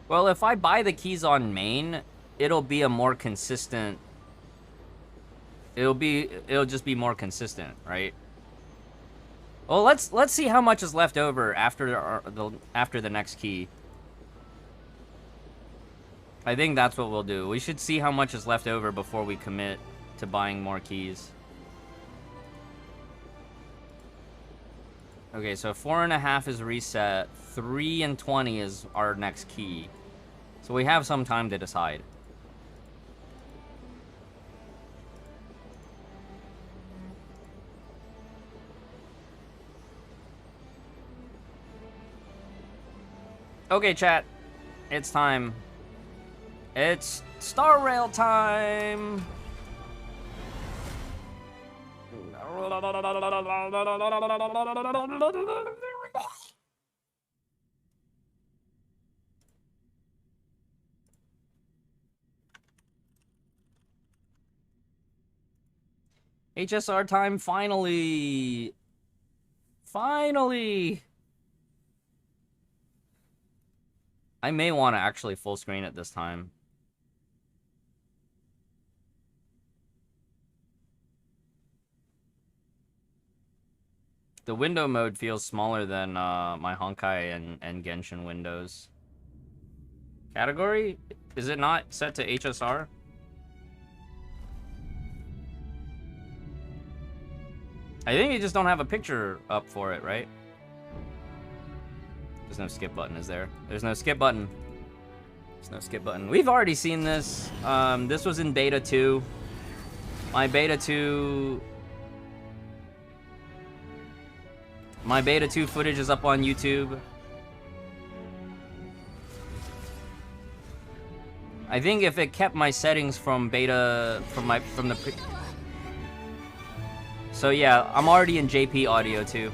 Well, if I buy the keys on main, it'll be a more consistent... It'll just be more consistent, right? Well, let's see how much is left over after the next key. I think that's what we'll do. We should see how much is left over before we commit to buying more keys. Okay, so 4.5 is reset. 3 and 20 is our next key. So we have some time to decide. Okay, chat. It's time. It's Star Rail time! HSR time, finally! Finally! I may want to actually full screen it this time. The window mode feels smaller than my Honkai and Genshin windows. Category? Is it not set to HSR? I think you just don't have a picture up for it, right? There's no skip button, is there? There's no skip button. There's no skip button. We've already seen this. This was in beta 2. My beta 2 footage is up on YouTube. I think if it kept my settings from beta from the So yeah, I'm already in JP audio too.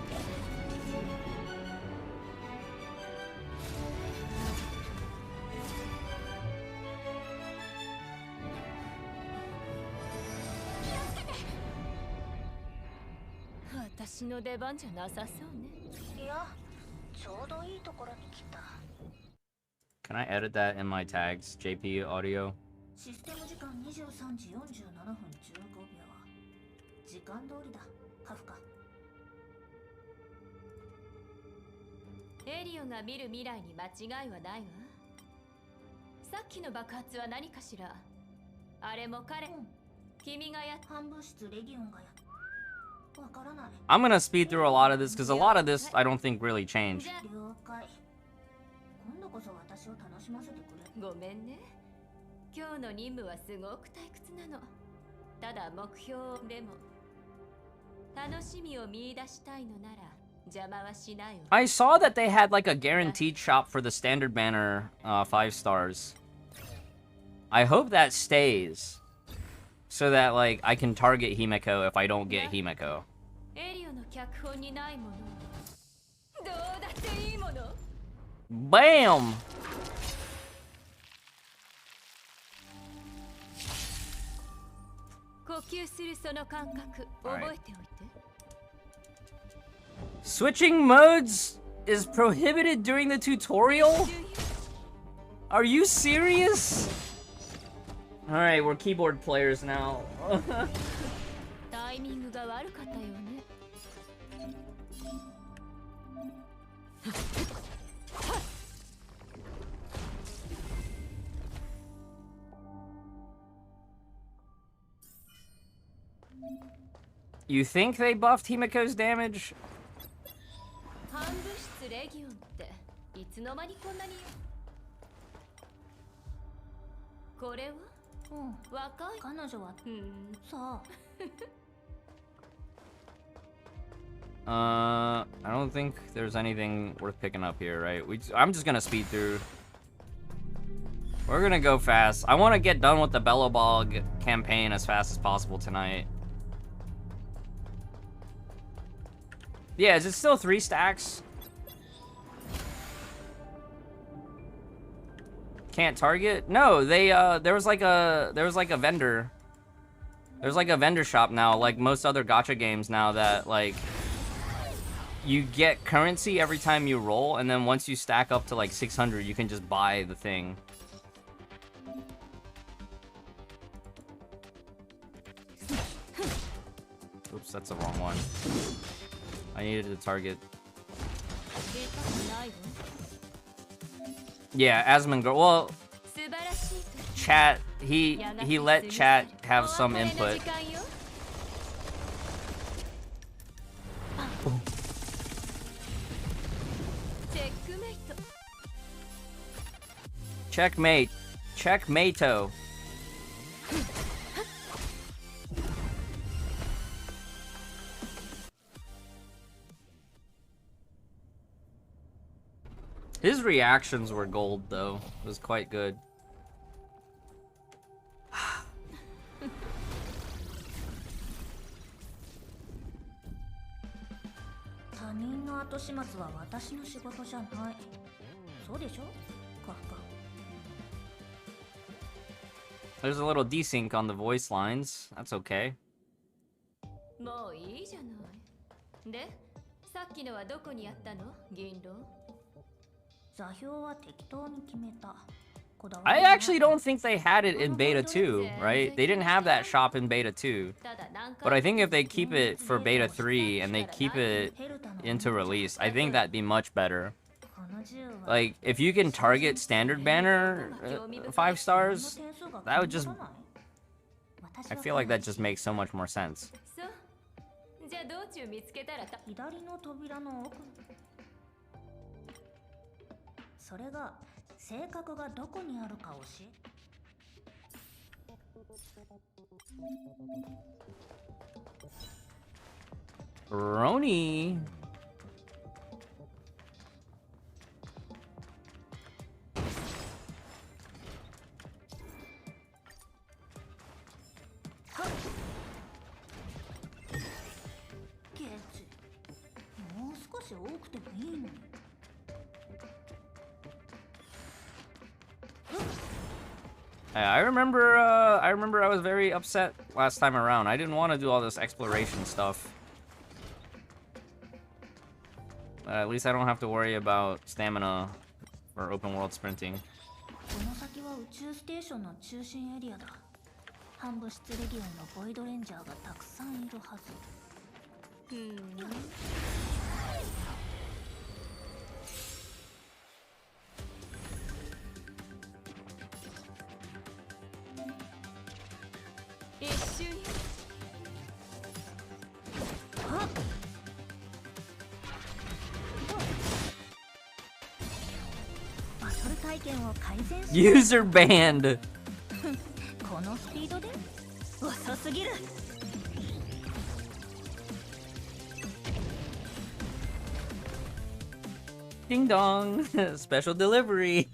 Can I edit that in my tags, JP audio? I'm gonna speed through a lot of this because a lot of this I don't think really changed. I saw that they had like a guaranteed shop for the standard banner 5 stars. I hope that stays. So that, like, I can target Himeko if I don't get Himeko. Bam! Right. Switching modes is prohibited during the tutorial? Are you serious? Alright, we're keyboard players now. You think they buffed Himiko's damage? I don't think there's anything worth picking up here, right? I'm just gonna speed through. We're gonna go fast. I want to get done with the Bellobog campaign as fast as possible tonight. Yeah, is it still 3 stacks? Can't target? No, they there was like a vendor. There's like a vendor shop now, like most other gacha games now, that like you get currency every time you roll, and then once you stack up to like 600, you can just buy the thing. Oops, that's the wrong one. I needed to target. Yeah, Asmongold. Well, chat. He let chat have some input. Checkmate. Checkmato. His reactions were gold, though. It was quite good. There's a little desync on the voice lines. That's okay. I actually don't think they had it in beta 2, right? They didn't have that shop in beta 2. But I think if they keep it for beta 3 and they keep it into release, I think that'd be much better. Like, if you can target standard banner 5 stars, that would just... I feel like that just makes so much more sense. Roni. I remember I was very upset last time around. I didn't want to do all this exploration stuff. At least I don't have to worry about stamina for open world sprinting. User banned. Ding dong. Special delivery.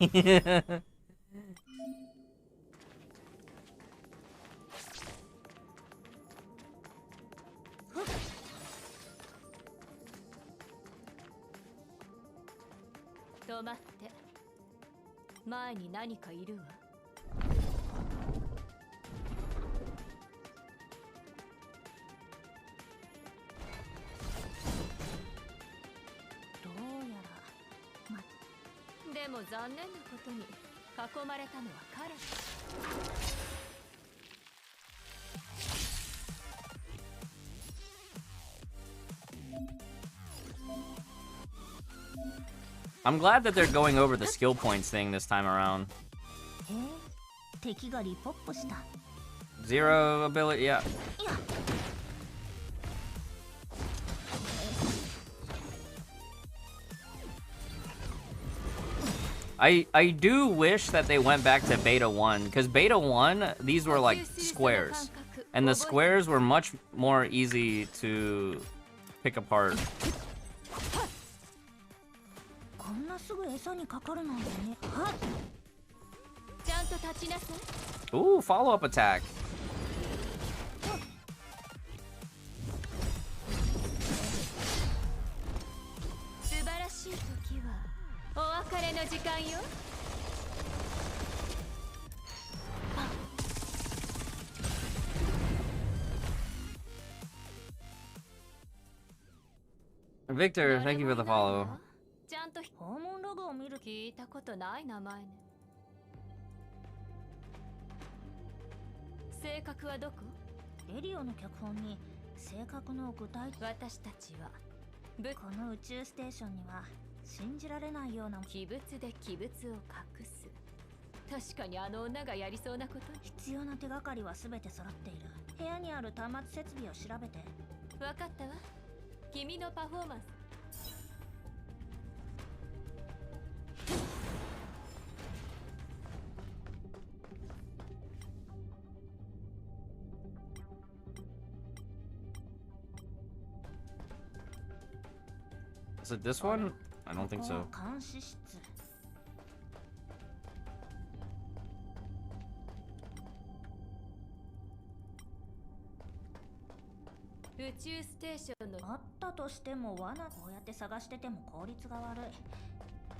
I'm glad that they're going over the skill points thing this time around. 0 ability, yeah. I do wish that they went back to beta 1, because beta 1, these were like squares. And the squares were much more easy to pick apart. Ooh, follow-up attack. Victor, thank you for the follow. ちゃんと訪問ログを見る聞いたことない名前ね。性格はどこ？エリオの脚本に性格の具体。私たちはこの宇宙ステーションには信じられないような器物で器物を隠す。確かにあの女がやりそうなこと。必要な手がかりは全て揃っている。部屋にある端末設備を調べて。分かったわ。君のパフォーマンス。Is it this one? I don't think so. 監視室。宇宙ステーションのあったとしても罠こうやって探してても効率が悪い。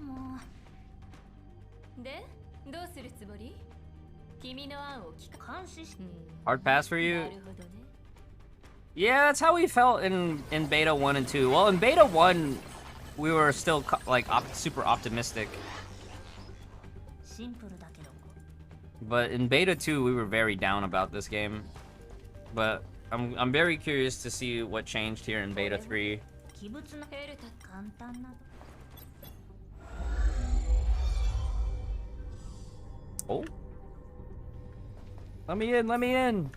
もうでどうするつもり？君の案を聞か監視室。Hard pass for you? Yeah, that's how we felt in beta 1 and 2. Well, in beta 1 we were still like super optimistic. But in beta 2 we were very down about this game. But I'm very curious to see what changed here in beta 3. Oh. Let me in, let me in.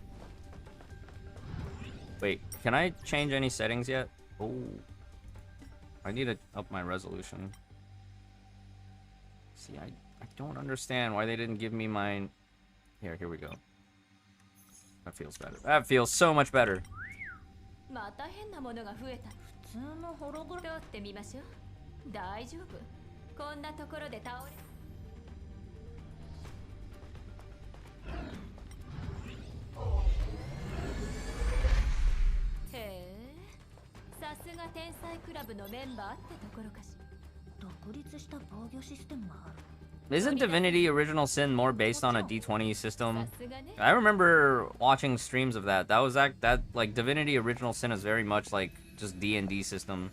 Wait, can I change any settings yet? Oh. I need to up my resolution. See, I don't understand why they didn't give me mine. Here we go. That feels better. That feels so much better. Isn't Divinity Original Sin more based on a D20 system? I remember watching streams of that. That was that like Divinity Original Sin is very much like just D&D system.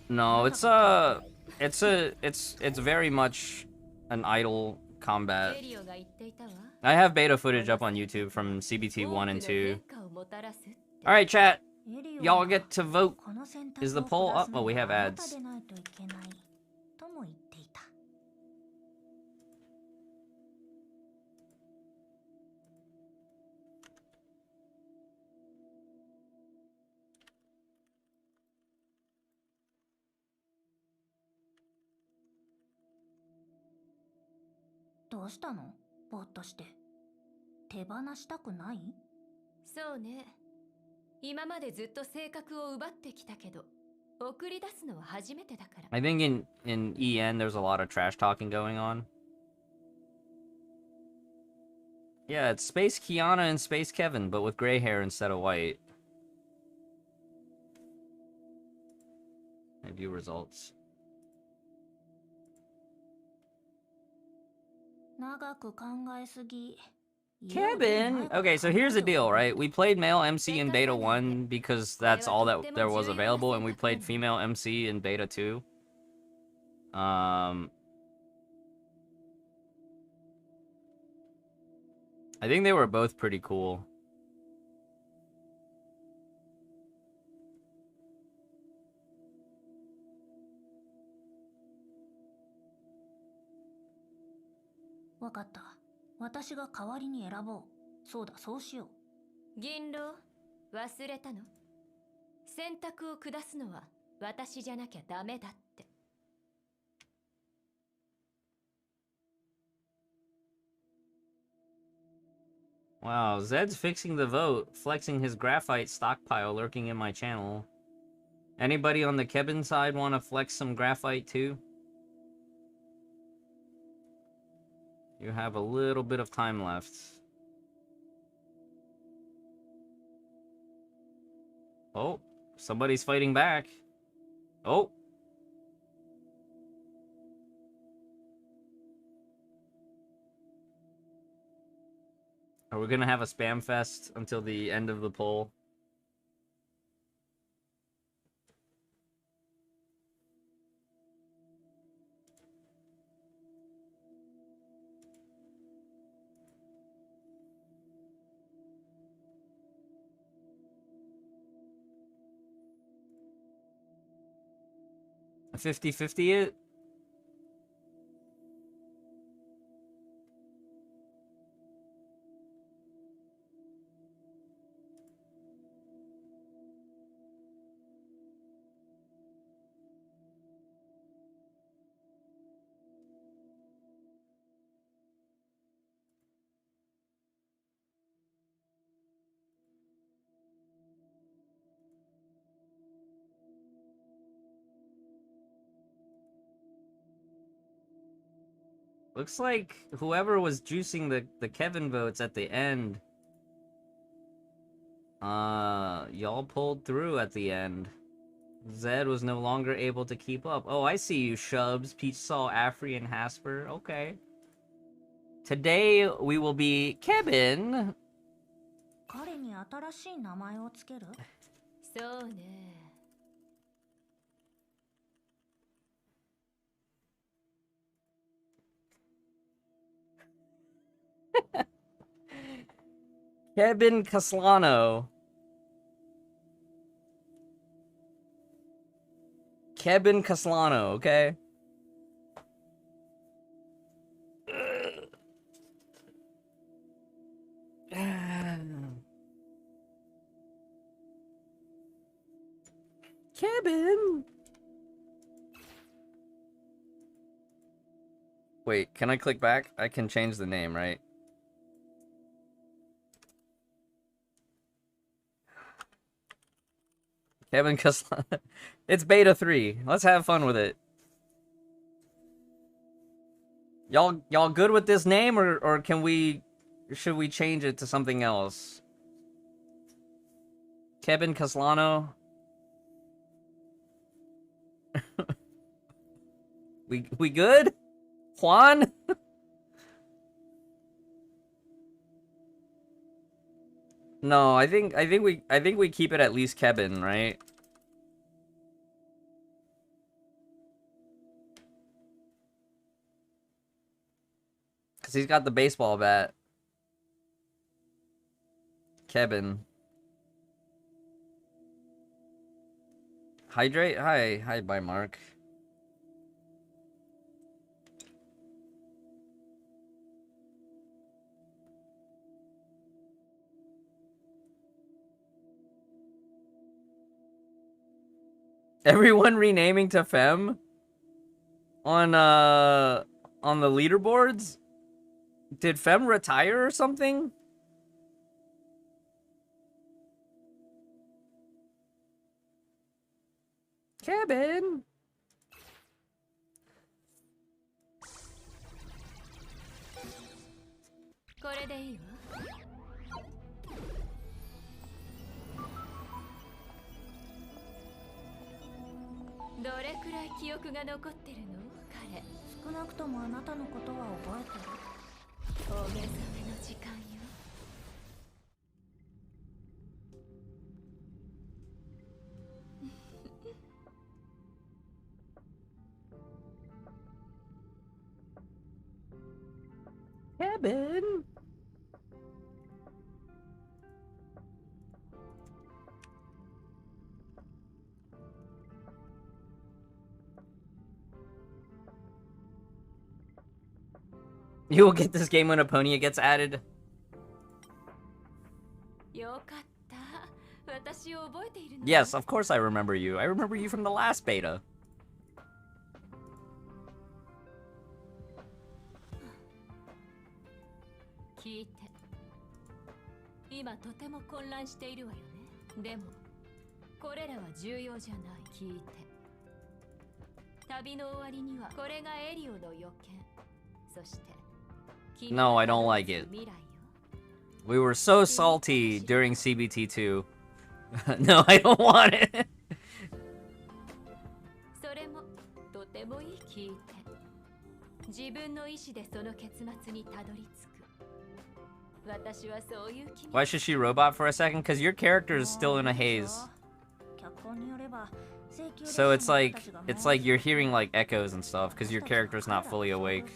No, it's very much an idle combat. I have beta footage up on YouTube from CBT 1 and 2. Alright, chat. Y'all get to vote. Is the poll up? Oh, we have ads. I think in EN there's a lot of trash talking going on. Yeah, it's Space Kiana and Space Kevin, but with gray hair instead of white. I view results. Kevin! Okay, so here's the deal, right? We played male MC in beta 1 because that's all that there was available, and we played female MC in beta 2. I think they were both pretty cool. Wow, Zed's fixing the vote, flexing his graphite stockpile lurking in my channel. Anybody on the Kevin side want to flex some graphite too? You have a little bit of time left. Oh, somebody's fighting back. Oh. Are we gonna have a spam fest until the end of the poll? A 50-50 it? Looks like whoever was juicing the Kevin votes at the end, y'all pulled through at the end. Zed was no longer able to keep up. Oh, I see you, Shubs, Peach Saw, Afri, and Hasper. Okay. Today, we will be Kevin. 彼に新しい名前をつける？そうね。Kevin Caslano. Kevin Caslano, okay? Kevin! Wait, can I click back? I can change the name, right? Kevin Caslano. It's beta 3. Let's have fun with it. Y'all good with this name, or can we... should we change it to something else? Kevin Caslano? we good? Juan? No, I think we keep it at least Kevin, right? Cause he's got the baseball bat. Kevin. Hydrate? Hi, bye, Mark. Everyone renaming to Fem on the leaderboards? Did Fem retire or something? Kevin.少なくともあなたのことは覚えてる。お目覚めの時間よ。Kevin. You will get this game when Aponia gets added. Yes, of course I remember you. I remember you from the last beta. No, I don't like it. We were so salty during CBT2. No, I don't want it. Why should she robot for a second? Because your character is still in a haze. So it's like you're hearing like echoes and stuff because your character's not fully awake.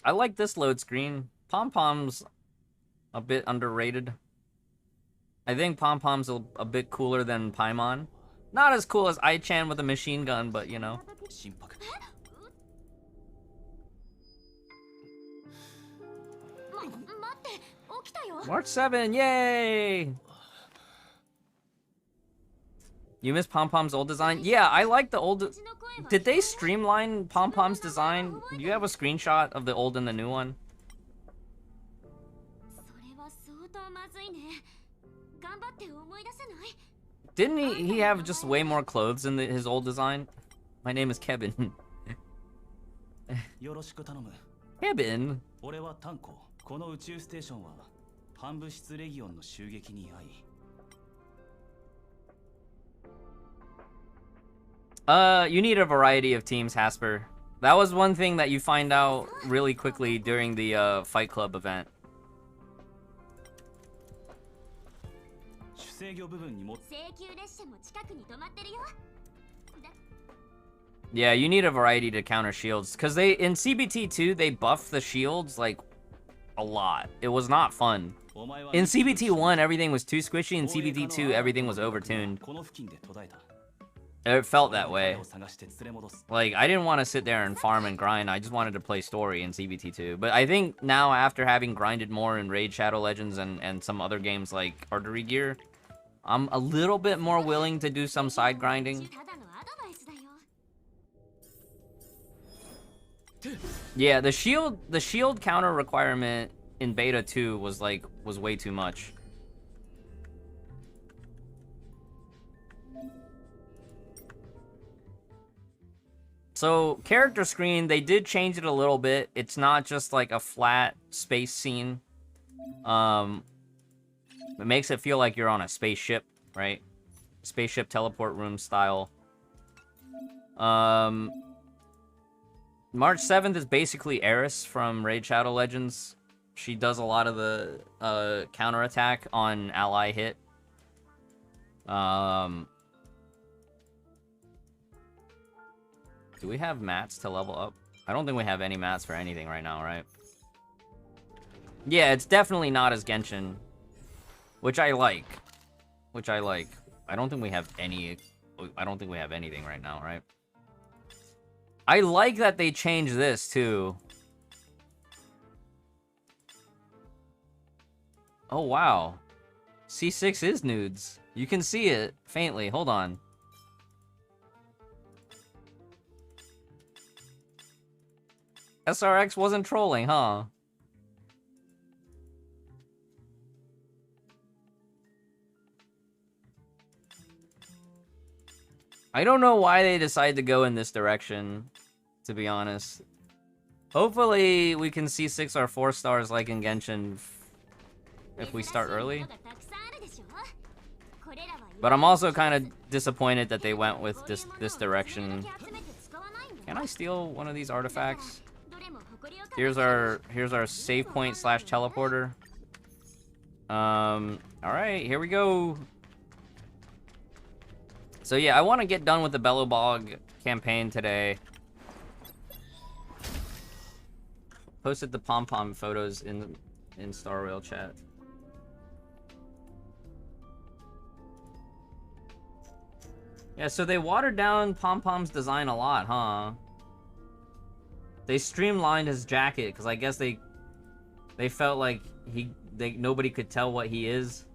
I like this load screen. Pom-Pom's a bit underrated. I think Pom-Pom's a bit cooler than Paimon. Not as cool as Ai-chan with a machine gun, but you know. March 7, yay! You miss Pom-Pom's old design? Yeah, I like the old... Did they streamline Pom-Pom's design? Do you have a screenshot of the old and the new one? Didn't he have just way more clothes in his old design? My name is Kevin. Kevin? You need a variety of teams, Hasper. That was one thing that you find out really quickly during the Fight Club event. Yeah, you need a variety to counter shields. Because in CBT2, they buffed the shields, like, a lot. It was not fun. In CBT1, everything was too squishy. In CBT2, everything was overtuned. It felt that way. Like, I didn't want to sit there and farm and grind. I just wanted to play story in CBT2. But I think now, after having grinded more in Raid Shadow Legends and some other games like Artery Gear, I'm a little bit more willing to do some side grinding. Yeah, the shield counter requirement in Beta 2 was way too much. So, character screen, they did change it a little bit. It's not just like a flat space scene. It makes it feel like you're on a spaceship, right? Spaceship teleport room style. March 7th is basically Eris from Raid Shadow Legends. She does a lot of the counterattack on ally hit. Do we have mats to level up? I don't think we have any mats for anything right now, right? Yeah, it's definitely not as Genshin. Which I like. I don't think we have any... I don't think we have anything right now, right? I like that they changed this, too. Oh, wow. C6 is nudes. You can see it faintly. Hold on. SRX wasn't trolling, huh? I don't know why they decided to go in this direction, to be honest. Hopefully, we can see 6 or 4 stars like in Genshin if we start early. But I'm also kind of disappointed that they went with this direction. Can I steal one of these artifacts? Here's our save point / teleporter. Alright, here we go. So yeah, I want to get done with the Bellowbog campaign today. Posted the pom-pom photos in Star Rail chat. Yeah, so they watered down Pom-Pom's design a lot, huh? They streamlined his jacket because I guess they felt like nobody could tell what he is.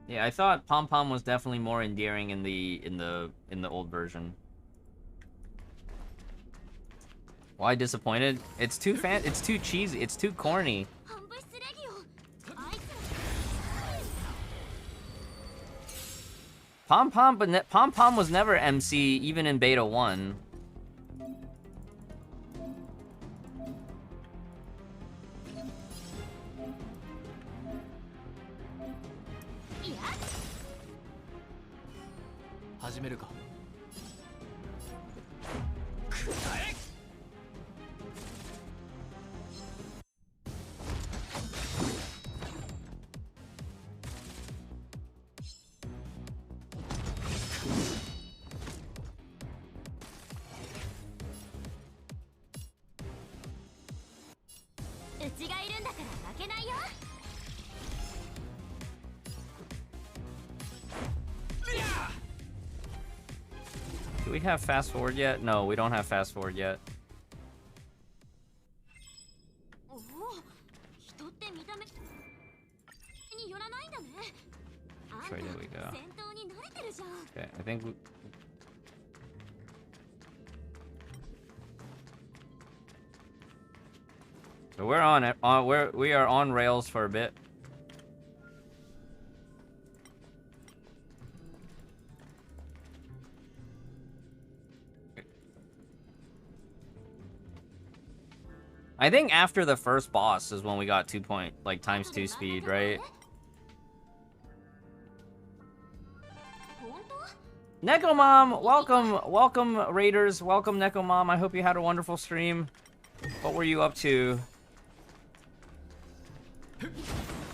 Yeah, I thought Pom-Pom was definitely more endearing in the old version. Why disappointed? It's too it's too cheesy. It's too corny. Pom Pom, but Pom Pom was never MC even in Beta 1. Do we have fast forward yet? No, we don't have fast forward yet. Okay, there we go. Okay, I think so we're on it. We are on rails for a bit. I think after the first boss is when we got ×2 speed, right? Neko Mom, welcome Raiders, welcome Neko Mom. I hope you had a wonderful stream. What were you up to?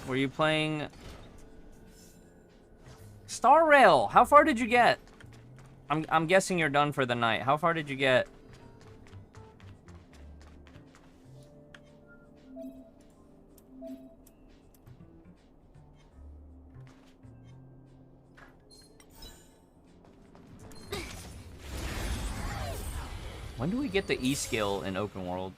Were you playing Star Rail? How far did you get? I'm guessing you're done for the night. How far did you get? When do we get the E skill in open world?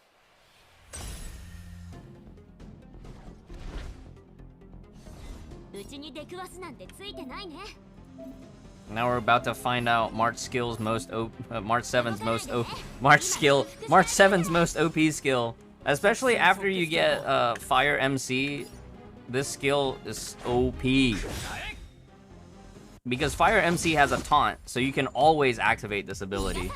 Now we're about to find out March 7's most OP skill. Especially after you get Fire MC, this skill is OP. Because Fire MC has a taunt, so you can always activate this ability.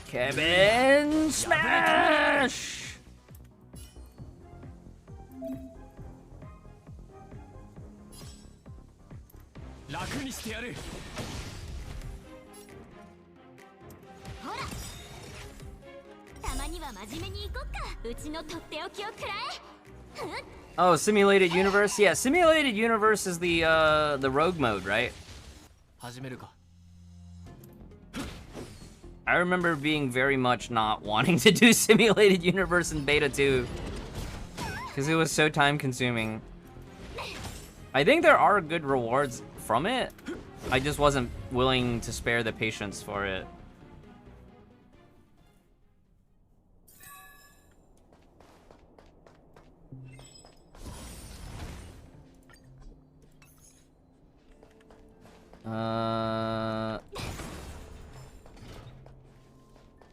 Kevin Smash! Oh, Simulated Universe? Yeah, Simulated Universe is the rogue mode, right? I remember being very much not wanting to do Simulated Universe in Beta 2. Because it was so time consuming. I think there are good rewards from it. I just wasn't willing to spare the patience for it.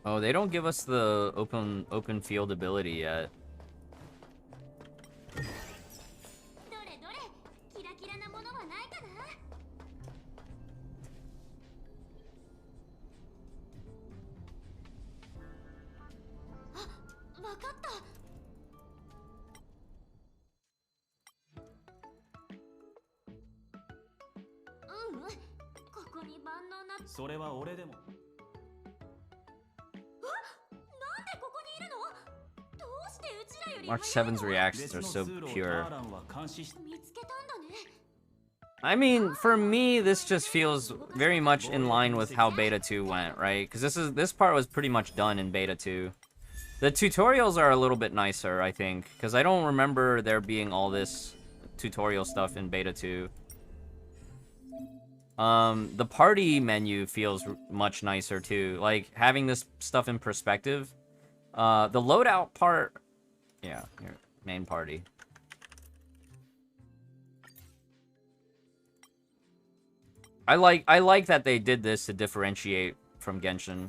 Oh, they don't give us the open field ability yet. March 7's reactions are so pure. I mean, for me, this just feels very much in line with how Beta 2 went, right? Because this part was pretty much done in Beta 2. The tutorials are a little bit nicer, I think, because I don't remember there being all this tutorial stuff in Beta 2. The party menu feels much nicer too, like having this stuff in perspective. The loadout part Yeah, your main party. I like that they did this to differentiate from Genshin.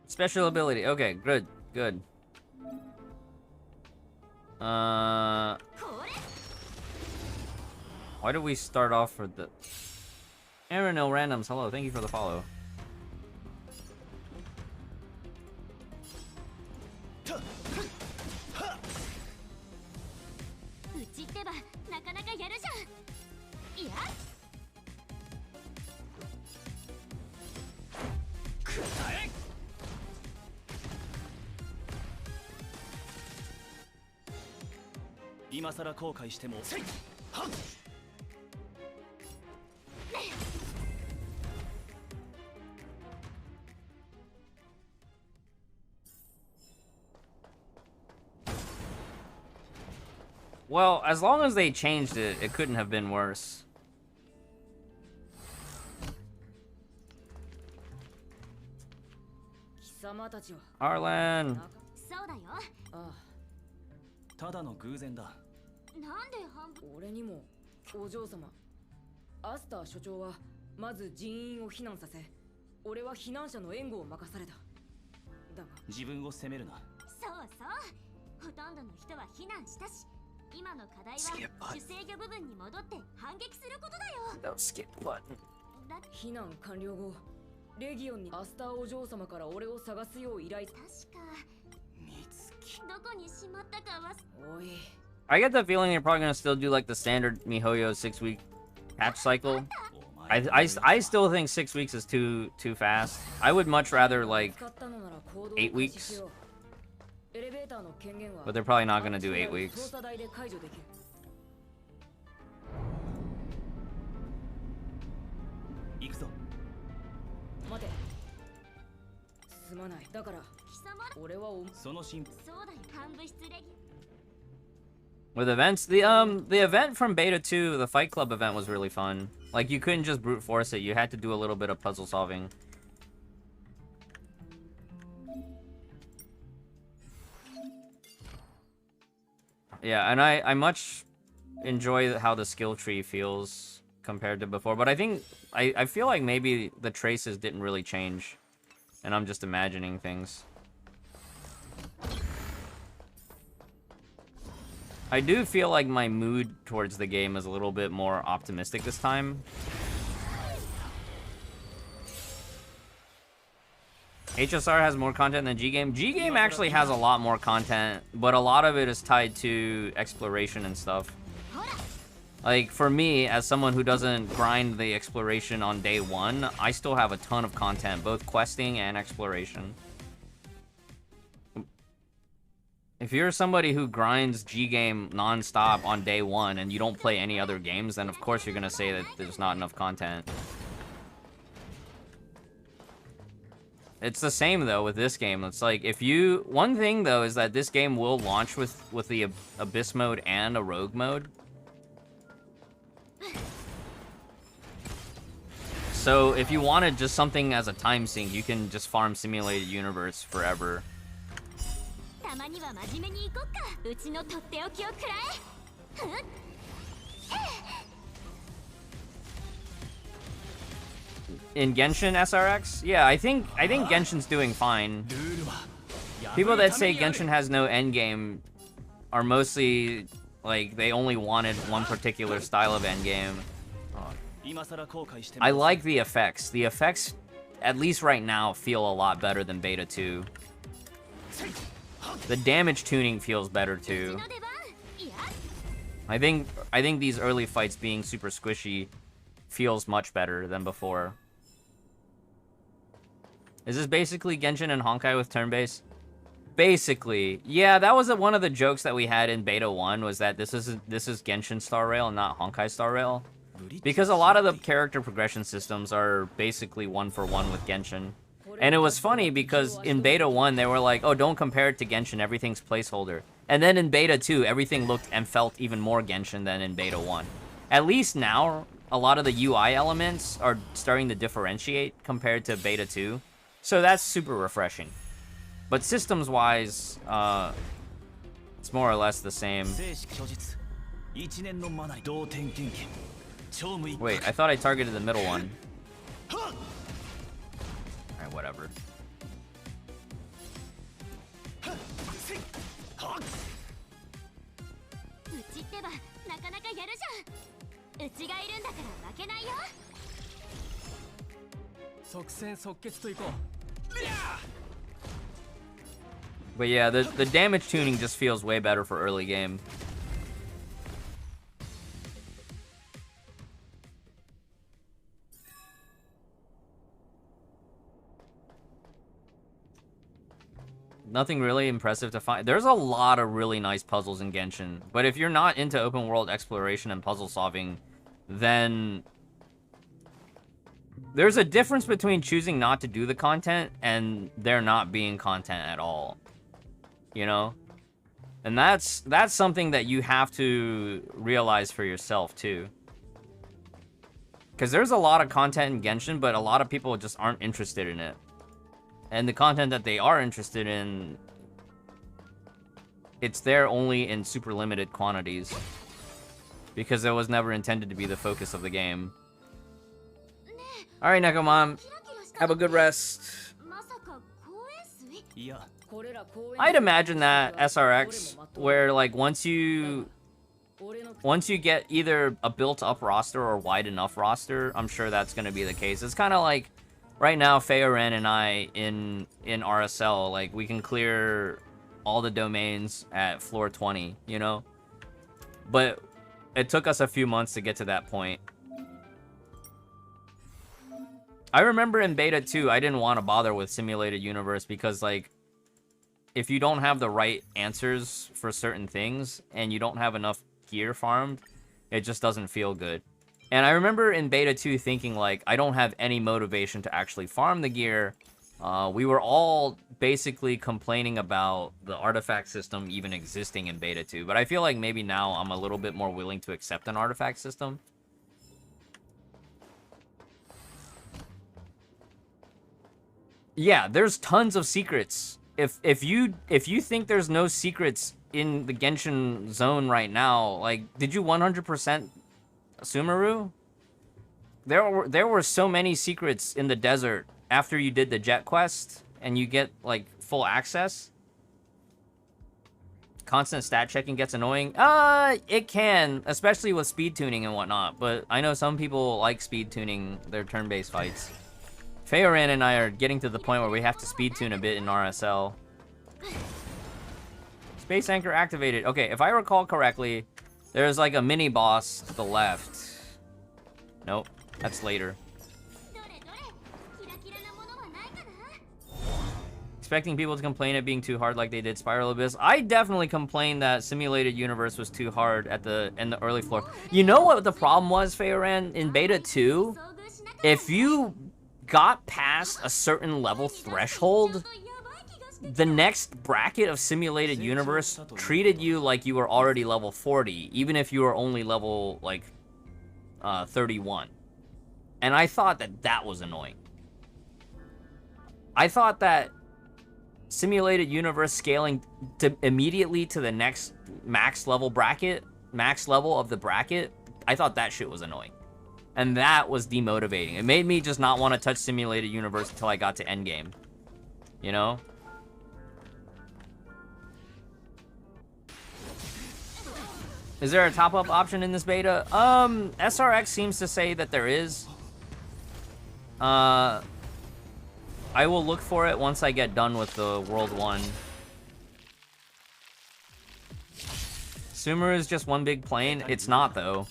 Special ability. Okay, good, good. Why did we start off for the... Aaron L. Randoms, hello, thank you for the follow. Well, as long as they changed it, it couldn't have been worse. Arlan! そうだよ。ああ、ただの偶然だ。なんで半分俺にもお嬢様。アスター所長はまず人員を避難させ、俺は避難者の援護を任された。だが自分を責めるな。そうそう。ほとんどの人は避難したし、今の課題は主制御部分に戻って反撃することだよ。No skip button. 避難完了後、レギオンにアスターお嬢様から俺を探すよう依頼。確かどこにしまったかは。おい。I get the feeling they're probably gonna still do like the standard MiHoYo 6-week patch cycle. I still think 6 weeks is too fast. I would much rather like 8 weeks. But they're probably not gonna do 8 weeks. 行くぞ。待て。すまない。だから。俺はその神父。そうだよ。幹部室レギ。With events, the event from Beta 2, the Fight Club event was really fun. Like you couldn't just brute force it; you had to do a little bit of puzzle solving. Yeah, and I much enjoy how the skill tree feels compared to before. But I think I feel like maybe the traces didn't really change, and I'm just imagining things. I do feel like my mood towards the game is a little bit more optimistic this time. HSR has more content than G-Game. G-Game actually has a lot more content, but a lot of it is tied to exploration and stuff. Like, for me, as someone who doesn't grind the exploration on day one, I still have a ton of content, both questing and exploration. If you're somebody who grinds G-Game non-stop on day one and you don't play any other games, then of course you're gonna say that there's not enough content. It's the same though with this game. It's like if you... One thing though is that this game will launch with the Abyss mode and a Rogue mode. So if you wanted just something as a time sink, you can just farm Simulated Universe forever. In Genshin SRX? Yeah, I think Genshin's doing fine. People that say Genshin has no endgame are mostly like they only wanted one particular style of endgame. I like the effects. The effects, at least right now, feel a lot better than Beta 2. The damage tuning feels better too. I think these early fights being super squishy feels much better than before. Is this basically Genshin and Honkai with turn-based? Basically, yeah, that was one of the jokes that we had in Beta 1, was that this is Genshin Star Rail and not Honkai Star Rail. Because a lot of the character progression systems are basically one for one with Genshin. And it was funny because in Beta 1, they were like, oh, don't compare it to Genshin, everything's placeholder. And then in Beta 2, everything looked and felt even more Genshin than in Beta 1. At least now, a lot of the UI elements are starting to differentiate compared to Beta 2. So that's super refreshing. But systems-wise, it's more or less the same. Wait, I thought I targeted the middle one. Alright, whatever. But yeah, the damage tuning just feels way better for early game. Nothing really impressive to find. There's a lot of really nice puzzles in Genshin, but if you're not into open world exploration and puzzle solving, then there's a difference between choosing not to do the content and there not being content at all. You know? And that's something that you have to realize for yourself too. Because there's a lot of content in Genshin, but a lot of people just aren't interested in it. And the content that they are interested in, it's there only in super limited quantities. Because it was never intended to be the focus of the game. Alright, Nekomon. Have a good rest. I'd imagine that SRX, where like once you get either a built-up roster or wide enough roster, I'm sure that's going to be the case. It's kind of like right now, Feyoran and I in RSL, like we can clear all the domains at floor 20, you know? But it took us a few months to get to that point. I remember in Beta 2, I didn't want to bother with Simulated Universe because, like, if you don't have the right answers for certain things and you don't have enough gear farmed, it just doesn't feel good. And I remember in Beta 2 thinking, like, I don't have any motivation to actually farm the gear. We were all basically complaining about the artifact system even existing in Beta 2. But I feel like maybe now I'm a little bit more willing to accept an artifact system. Yeah, there's tons of secrets. If you think there's no secrets in the Genshin zone right now, like, did you 100% Sumeru? There were so many secrets in the desert after you did the jet quest and you get like full access. Constant stat checking gets annoying. It can, especially with speed tuning and whatnot, but I know some people like speed tuning their turn-based fights. Feyoran and I are getting to the point where we have to speed tune a bit in RSL. Space anchor activated. Okay, if I recall correctly, there's like a mini boss to the left. Nope, that's later. Expecting people to complain it being too hard like they did Spiral Abyss. I definitely complained that Simulated Universe was too hard in the early floor. You know what the problem was, Feyoran? In Beta 2, if you got past a certain level threshold, the next bracket of Simulated Universe treated you like you were already level 40, even if you were only level, like, 31. And I thought that was annoying. I thought that Simulated Universe scaling immediately to the next max level of the bracket, I thought that shit was annoying. And that was demotivating. It made me just not want to touch Simulated Universe until I got to endgame. You know? Is there a top-up option in this beta? SRX seems to say that there is. I will look for it once I get done with the World 1. Sumeru is just one big plane? It's not, though.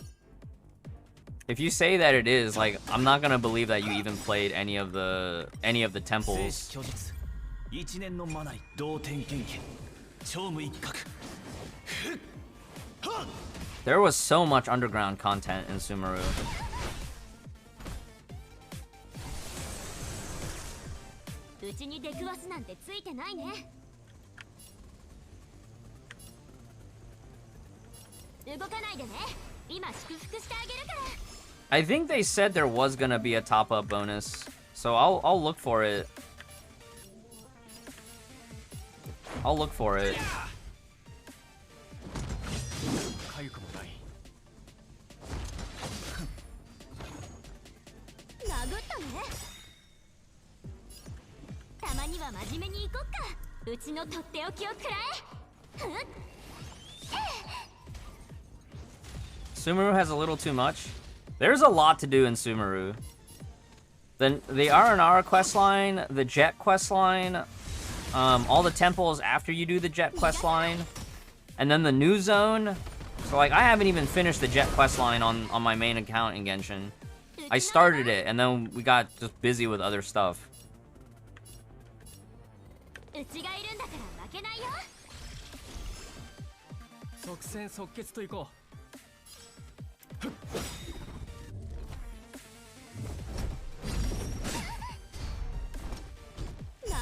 If you say that it is, like, I'm not gonna believe that you even played any of the temples. 一年のマナイ同点剣技超無一角 There was so much underground content in Sumeru. うちに出くわすなんてついてないね。動かないでね。今祝福してあげるから。I think they said there was gonna be a top-up bonus, so I'll look for it. I'll look for it. かゆくもない 殴ったね。たまには真面目に行こっか。うちのとっておきをくらえ。Sumeru has a little too much. There's a lot to do in Sumeru. Then the R&R questline, the Jet questline, all the temples after you do the Jet questline, and then the new zone. So like I haven't even finished the Jet questline on my main account in Genshin. I started it and then we got just busy with other stuff. うちがいるんだから負けないよ。即戦即決といこう 殴っ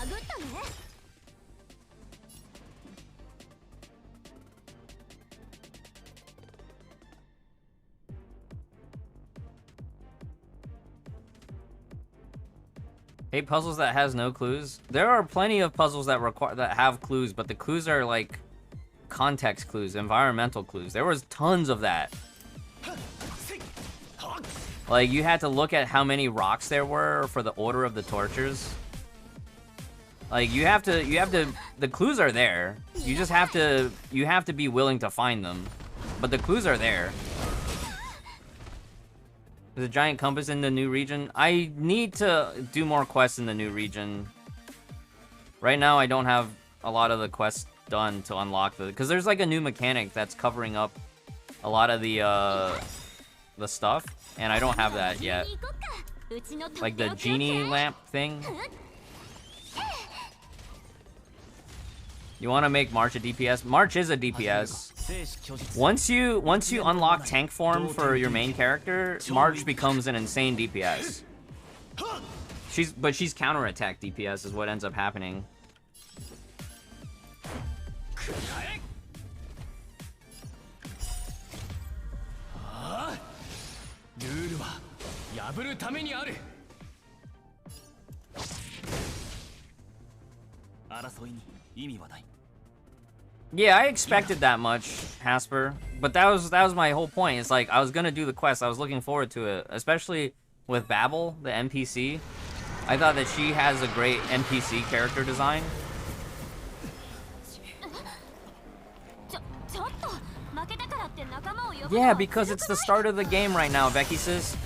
たね。Hate puzzles that has no clues. There are plenty of puzzles that have clues, but the clues are like context clues, environmental clues. There was tons of that. Like you had to look at how many rocks there were for the order of the tortures. Like you have to the clues are there. You just have to be willing to find them. But the clues are there. There's a giant compass in the new region. I need to do more quests in the new region. Right now I don't have a lot of the quests done to unlock because there's like a new mechanic that's covering up a lot of the stuff, and I don't have that yet. Like the genie lamp thing. You want to make March a DPS? March is a DPS. Once you unlock tank form for your main character, March becomes an insane DPS. She's counterattack DPS is what ends up happening. Yeah, I expected that much, Hasper. But that was my whole point. It's like I was gonna do the quest. I was looking forward to it, especially with Babel, the NPC. I thought that she has a great NPC character design. Yeah, because it's the start of the game right now, Becky sis.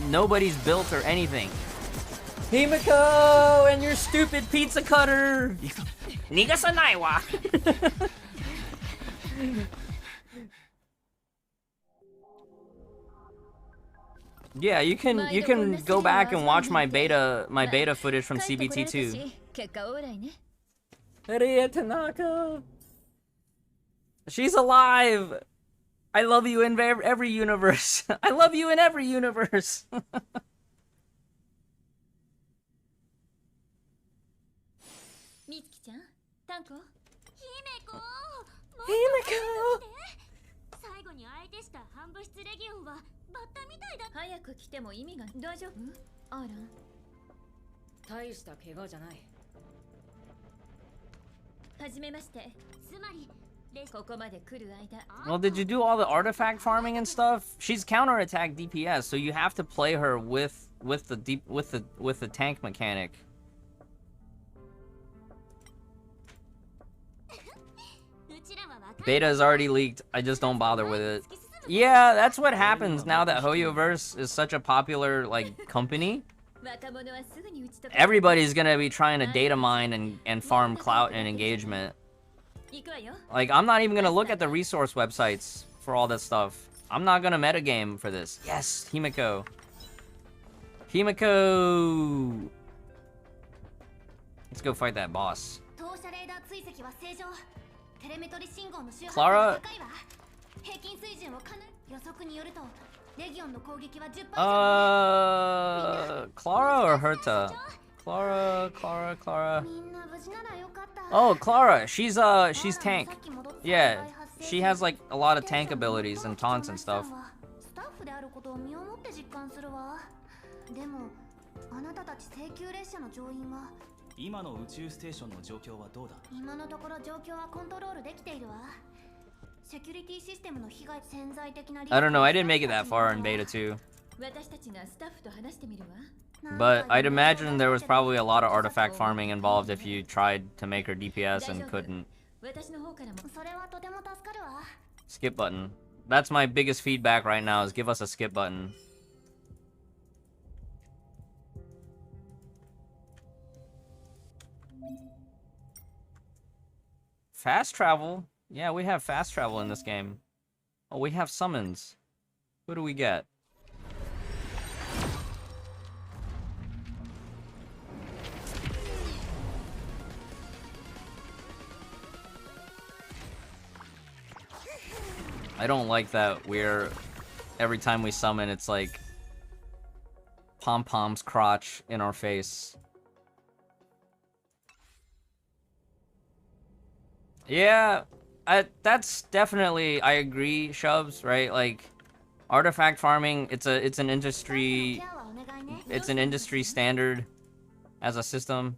Nobody's built or anything. Himiko and your stupid pizza cutter. Nigasanaiwa. Yeah, you can go back and watch my beta footage from CBT2. Ria Tanaka. She's alive. I love you in every universe. I love you in every universe. Himiko! 最後に相手した反物質レギオンはバッタみたいだ。早く来ても意味が大丈夫？アーラン。大した怪我じゃない。はじめまして。つまりここまで来る間。Well, did you do all the artifact farming and stuff? She's counterattack DPS, so you have to play her with the tank mechanic. Beta is already leaked. I just don't bother with it. Yeah, that's what happens now that Hoyoverse is such a popular like company. Everybody's gonna be trying to data mine and farm clout and engagement. Like, I'm not even gonna look at the resource websites for all this stuff. I'm not gonna metagame for this. Yes, Himiko. Himiko! Let's go fight that boss. 投射レーダー追跡は正常。テレメトリ信号の周波数 Clara が高いわ。平均水準をかなり予測によると、レギオンの攻撃は10%以上。Clara or Herta? Clara. みんな無事ならよかった。 Oh, Clara. She's tank. Yeah, she has like a lot of tank abilities and taunts and stuff. スタッフであることを身をもって実感するわ。でも、あなたたち請求列車の乗員は今の宇宙ステーションの状況はどうだ？今のところ状況はコントロールできているわ。セキュリティシステムの被害潜在的な I don't know. I didn't make it that far in beta 2. 私たちがスタッフと話してみるわ。 But I'd imagine there was probably a lot of artifact farming involved if you tried to make her DPS and couldn't. 私の方からもそれはとても助かるわ。 Skip button. That's my biggest feedback right now is give us a skip button. Fast travel? Yeah, we have fast travel in this game. Oh, we have summons. Who do we get? I don't like that every time we summon, it's like Pom-Pom's crotch in our face. Yeah, that's definitely, I agree, Shubs, right? Like, artifact farming, it's an industry standard as a system.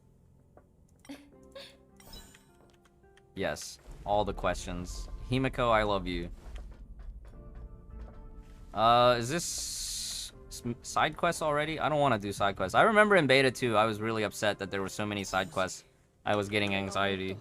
Yes, all the questions. Himiko, I love you. Is this side quests already? I don't want to do side quests. I remember in beta 2, I was really upset that there were so many side quests. I was getting anxiety.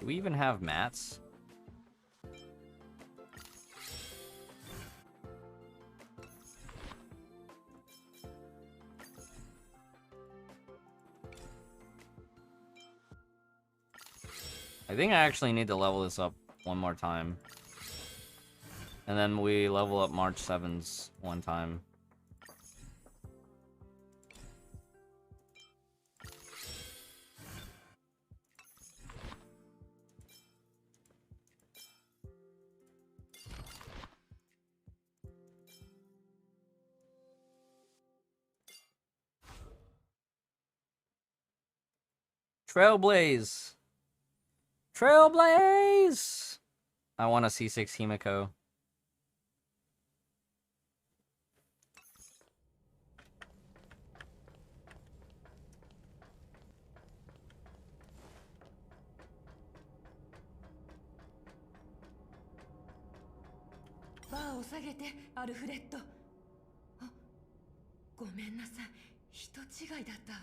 Do we even have mats? I think I actually need to level this up one more time. And then we level up March 7's one time. Trailblaze! Trailblaze! I want a C6 Himiko. Bar を下げて、アルフレッド。あ、ごめんなさい。人違いだったわ。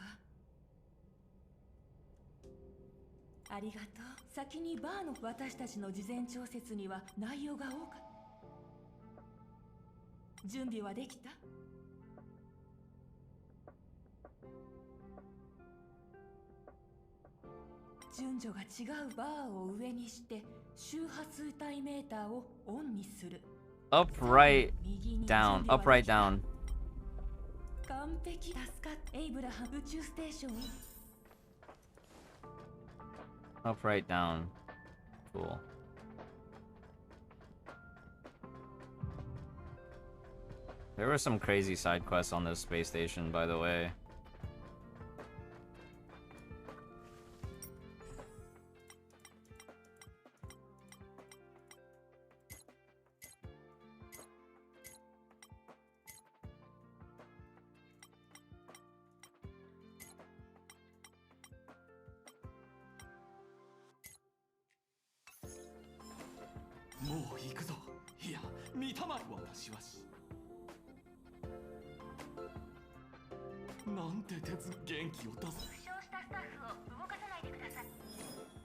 ありがとう。先にバーの私たちの事前調節には内容が多かった。準備はできた？順序が違うバーを上にして周波数帯メーターをオンにする。Upright down. Upright down. 完璧。助かっエイブラハム宇宙ステーション。Upright down. Cool. There were some crazy side quests on this space station, by the way. もう行くぞ。いや、見たまえ。私はなんて鉄元気を出す。負傷したスタッフを動かさないでください。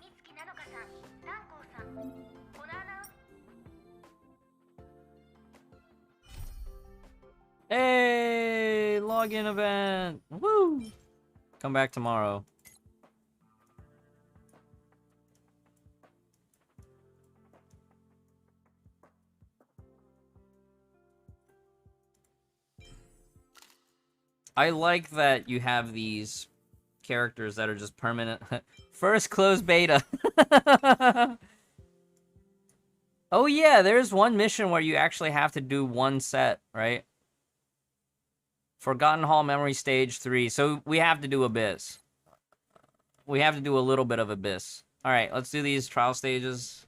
美月なのかさん、蘭光さん、このアナウンス。Hey, login event. Woo! Come back tomorrow. I like that you have these characters that are just permanent. First closed beta. Oh yeah, there's one mission where you actually have to do one set, right? Forgotten Hall Memory Stage 3. So we have to do Abyss. We have to do a little bit of Abyss. Alright, let's do these trial stages.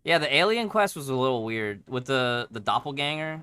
Yeah, the alien quest was a little weird. With the doppelganger.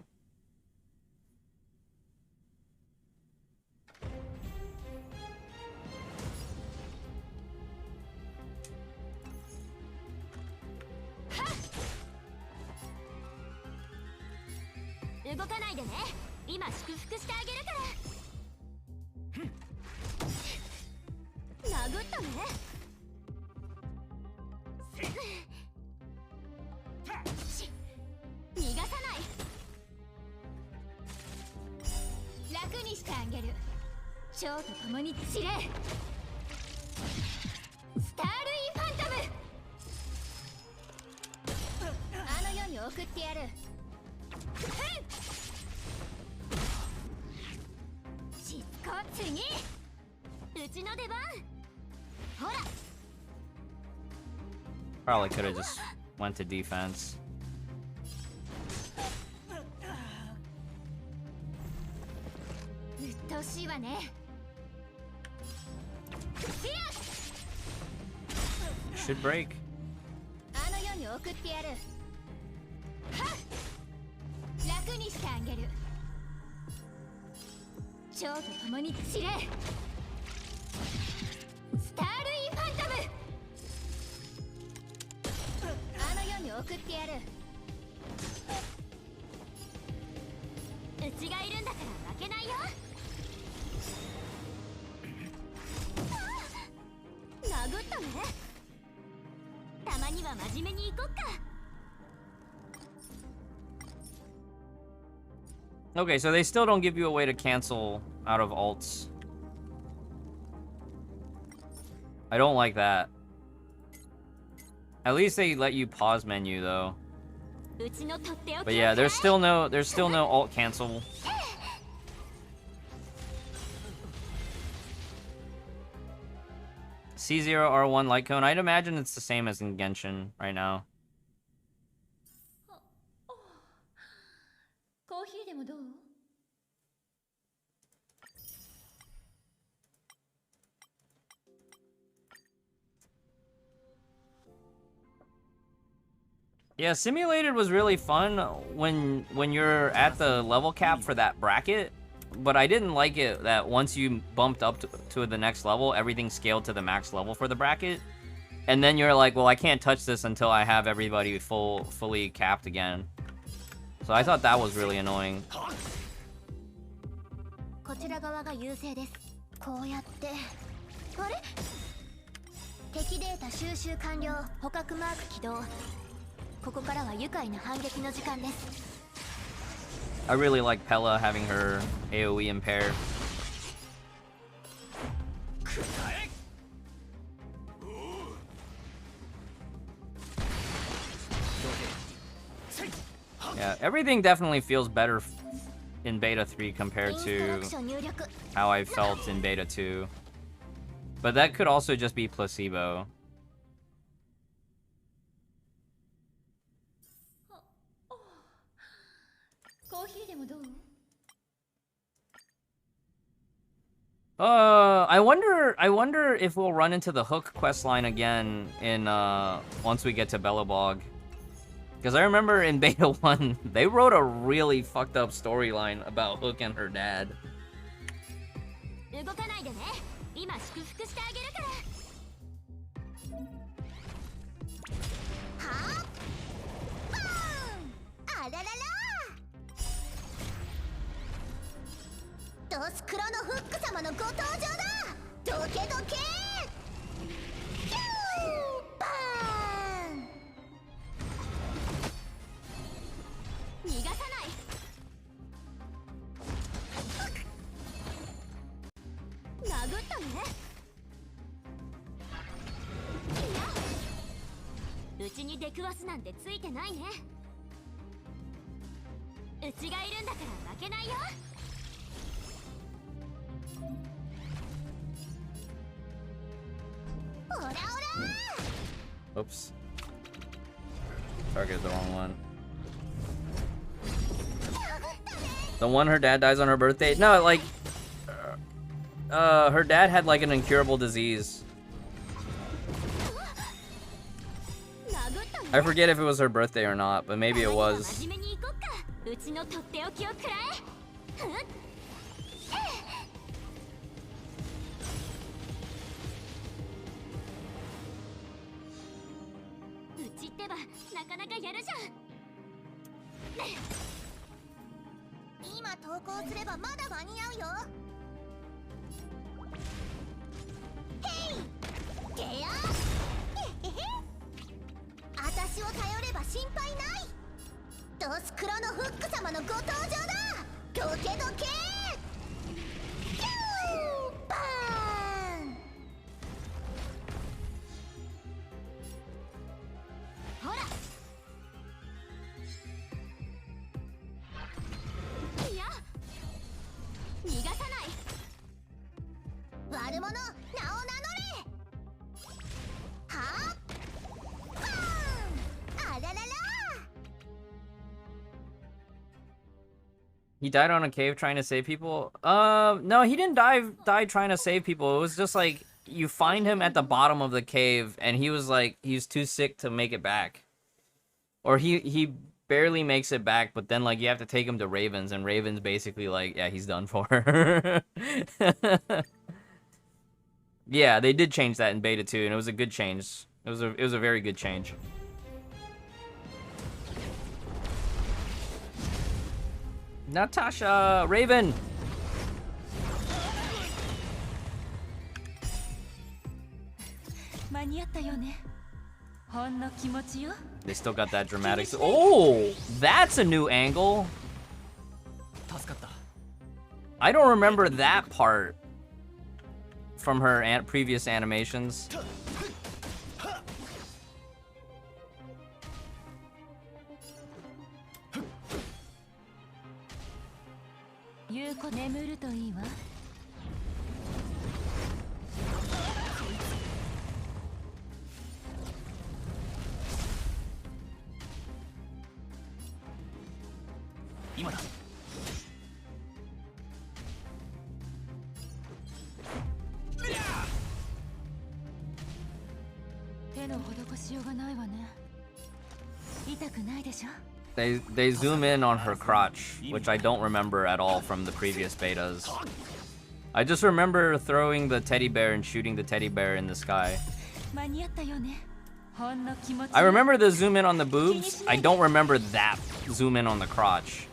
Probably could have just went to defense. Should break. Okay, so they still don't give you a way to cancel out of alts. I don't like that. At least they let you pause menu though. But yeah, there's still no alt cancel. C0R1 light cone. I'd imagine it's the same as in Genshin right now. Yeah, Simulated was really fun when you're at the level cap for that bracket, but I didn't like it that once you bumped up to the next level, everything scaled to the max level for the bracket, and then you're like, well, I can't touch this until I have everybody fully capped again. So I thought that was really annoying. I really like Pella having her AoE impaired. Yeah, everything definitely feels better in Beta 3 compared to how I felt in Beta 2. But that could also just be placebo. I wonder if we'll run into the Hook questline again in once we get to Belobog. Because I remember in Beta 1, they wrote a really fucked up storyline about Hook and her dad. あらららドスクロのフック様のご登場だ。どけどけキューバーン。逃がさない。殴ったね。いや、うちに出くわすなんてついてないね。うちがいるんだから負けないよ。オラオラ。 Oops. Targeted the wrong one. The one her dad dies on her birthday? No, like... her dad had like an incurable disease. I forget if it was her birthday or not, but maybe it was. He died on a cave trying to save people? No, he didn't die trying to save people. It was just like, you find him at the bottom of the cave, and he was like, he's too sick to make it back. Or he barely makes it back, but then, like, you have to take him to Ravens, and Ravens basically, like, yeah, he's done for. Yeah, they did change that in Beta 2, and it was a good change. It was a very good change. Natasha! Raven! They still got that dramatic... Oh! That's a new angle! I don't remember that part from her previous animations. They zoom in on her crotch, which I don't remember at all from the previous betas. I just remember throwing the teddy bear and shooting the teddy bear in the sky. I remember the zoom in on the boobs. I don't remember that zoom in on the crotch.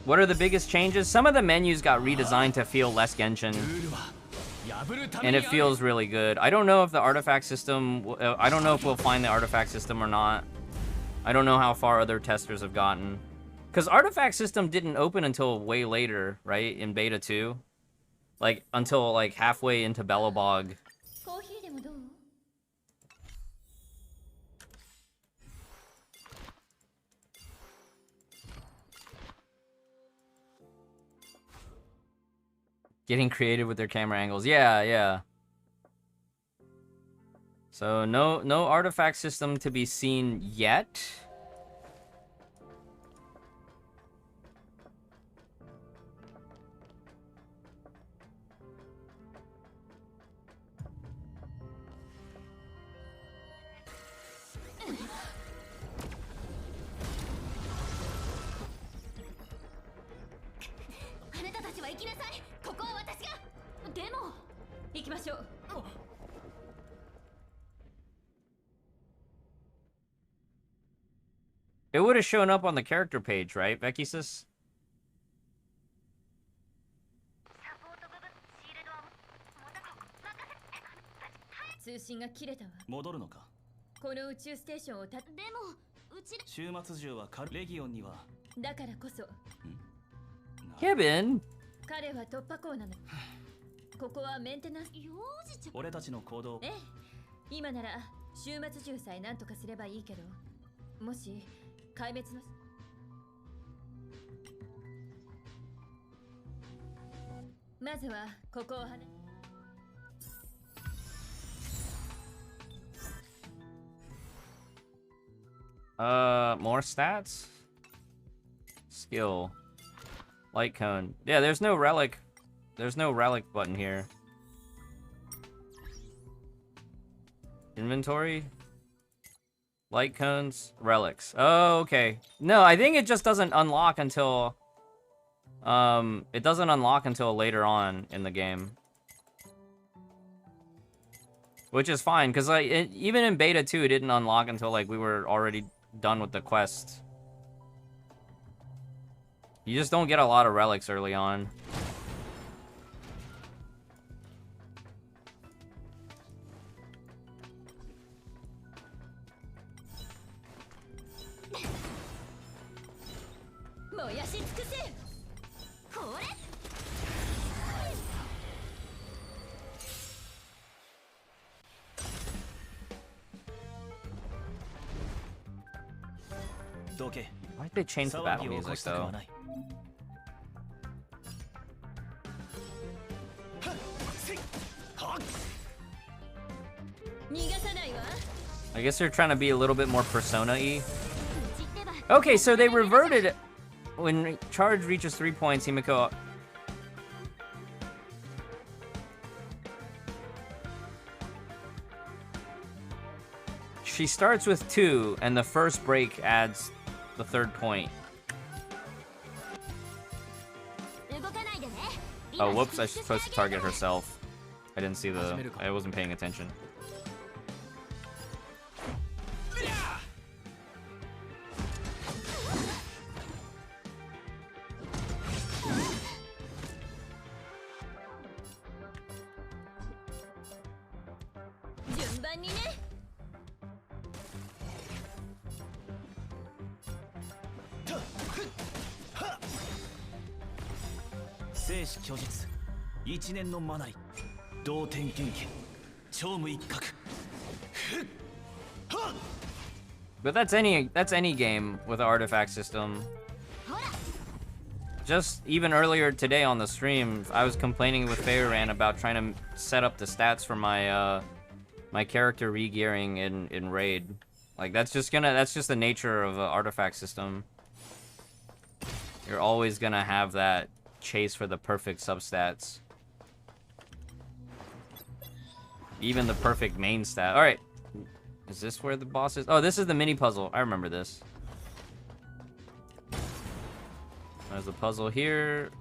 What are the biggest changes? Some of the menus got redesigned to feel less Genshin. And it feels really good. I don't know if the artifact system... I don't know if we'll find the artifact system or not. I don't know how far other testers have gotten. Because artifact system didn't open until way later, right? In Beta 2. Like, until, like, halfway into Belobog. Getting creative with their camera angles. Yeah, yeah. So no artifact system to be seen yet. でも行きましょう。It would have shown up on the character page, right, Vekis? 通信が切れたわ。戻るのか。この宇宙ステーションをでもうち終末獣はレギオンには。だからこそ。Kevin. 彼は突破口なの。ここはメンテナンス。俺たちの行動。ええ、今なら終末獣さえ何とかすればいいけど、もし壊滅のまずはここを離れ。More stats? Skill. Light cone. Yeah, there's no relic. There's no relic button here. Inventory? Light cones? Relics. Oh, okay. No, I think it just doesn't unlock until... it doesn't unlock until later on in the game. Which is fine, because like, even in Beta 2, it didn't unlock until like we were already done with the quest. You just don't get a lot of relics early on. Why did they change the battle music though? I guess they're trying to be a little bit more Persona-y. Okay, so they reverted when charge reaches 3 points, Himiko. She starts with 2, and the first break adds the 3rd point. Oh, whoops, I was supposed to target herself. I didn't see I wasn't paying attention. But that's any game with an artifact system. Just even earlier today on the stream, I was complaining with Feyran about trying to set up the stats for my my character re-gearing in Raid. Like that's just the nature of an artifact system. You're always gonna have that chase for the perfect substats. Even the perfect main stat. Alright. Is this where the boss is? Oh, this is the mini puzzle. I remember this. There's a puzzle here.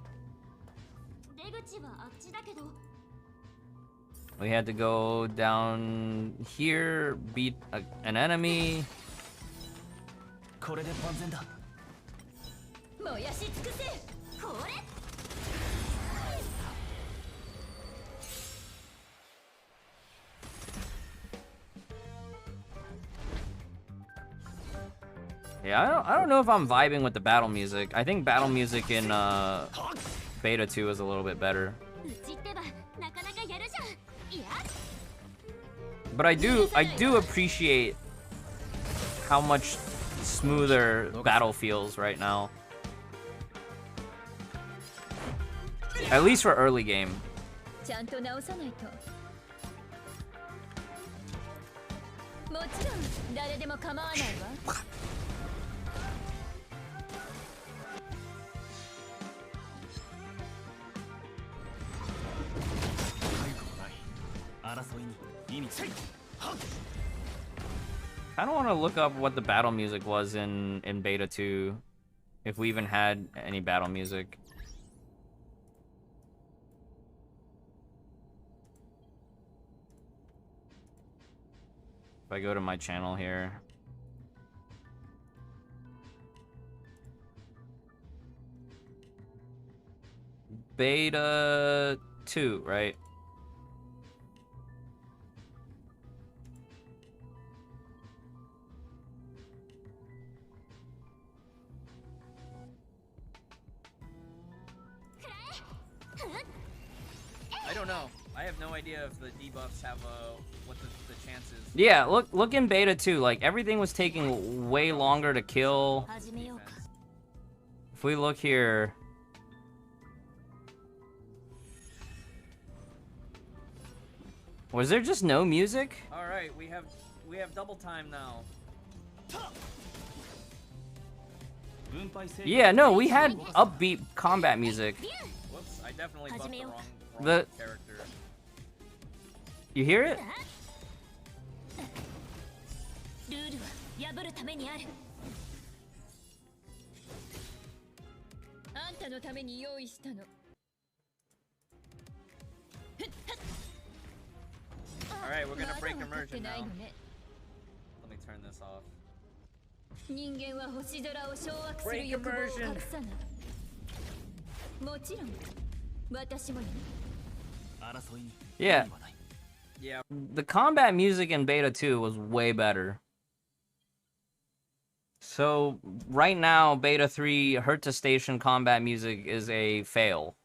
We had to go down here, beat an enemy. Yeah, I don't know if I'm vibing with the battle music. I think battle music in Beta 2 is a little bit better. But I do appreciate how much smoother battle feels right now. At least for early game. I don't want to look up what the battle music was in Beta 2, if we even had any battle music. I go to my channel here. Beta 2, right? I don't know. I have no idea if the debuffs have what the chances. Yeah, look in beta 2, like everything was taking way longer to kill. If we look here, was there just no music? All right, we have double time now. Yeah, no, we had upbeat combat music. Whoops, I definitely buffed the wrong The- character. You hear it? ルールは破るためにある。あんたのために用意したの。 All right, we're gonna break immersion now. Let me turn this off. 人間は星空を掌握する欲望を隠さない。もちろん、私もよ。 Yeah. Yeah. The combat music in beta 2 was way better. So right now, beta 3 Hurt to Station combat music is a fail.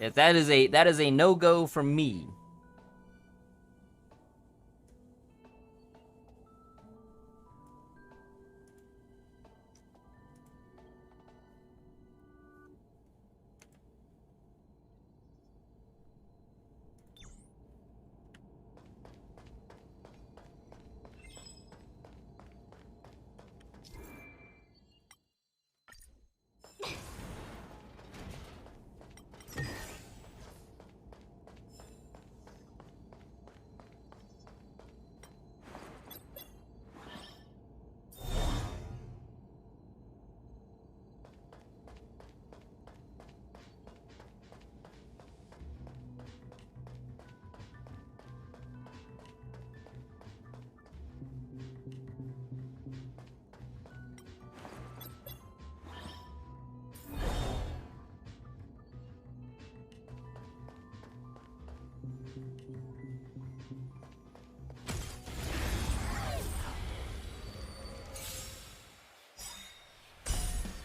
That is a no-go for me.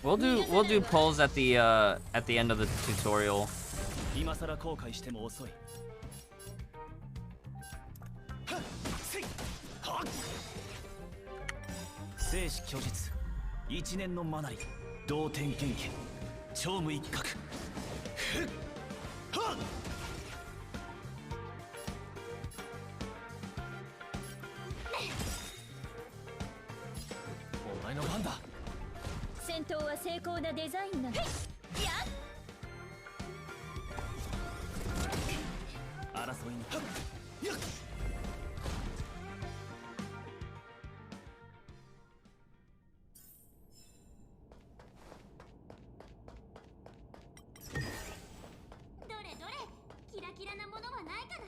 We'll do polls at the end of the tutorial. 今さら後悔しても遅い。生死虚実、一年のマナリ、同点元気、超無一角。お前の番だ。戦闘は精巧なデザインなの。争いに。どれどれ、キラキラなものはないかな。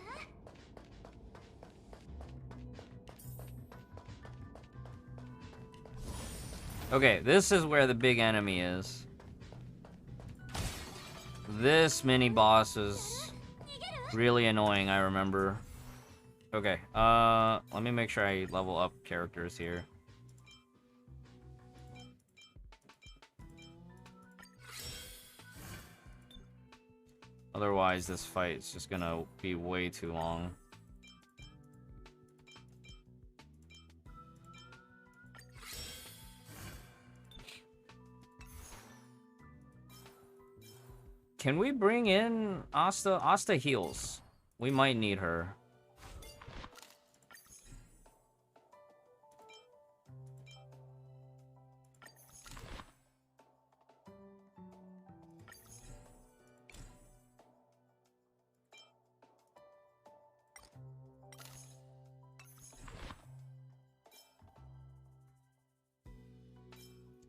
Okay, this is where the big enemy is. This mini boss is really annoying, I remember. Okay, let me make sure I level up characters here. Otherwise, this fight is just gonna be way too long. Can we bring in Asta? Asta heals. We might need her.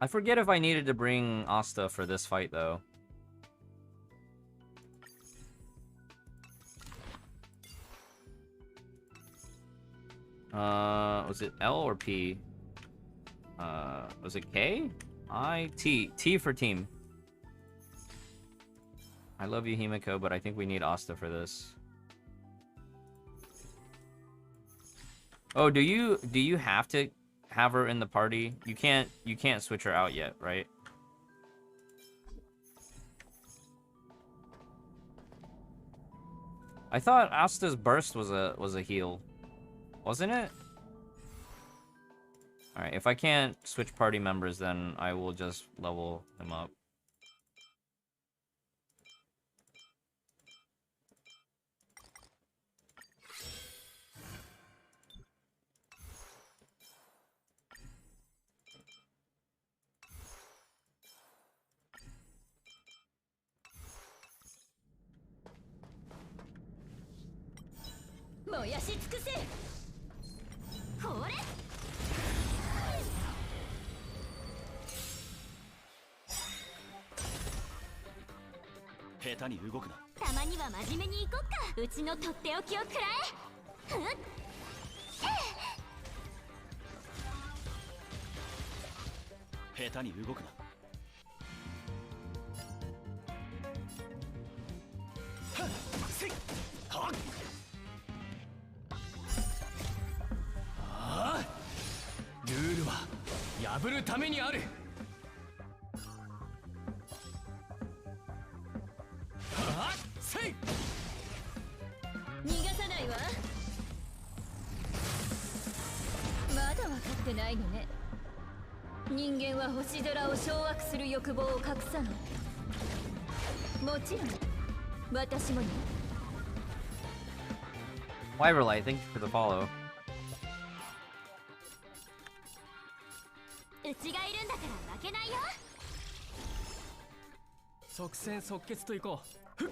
I forget if I needed to bring Asta for this fight, though. Was it L or P? Was it K? T for team. I love you, Himiko, but I think we need Asta for this. Oh, do you have to have her in the party? You can't switch her out yet, right? I thought Asta's burst was a heal. Wasn't it? Alright, if I can't switch party members, then I will just level him up. Wyverlight, thank you for the follow. うちがいるんだから負けないよ。即戦即決といこう。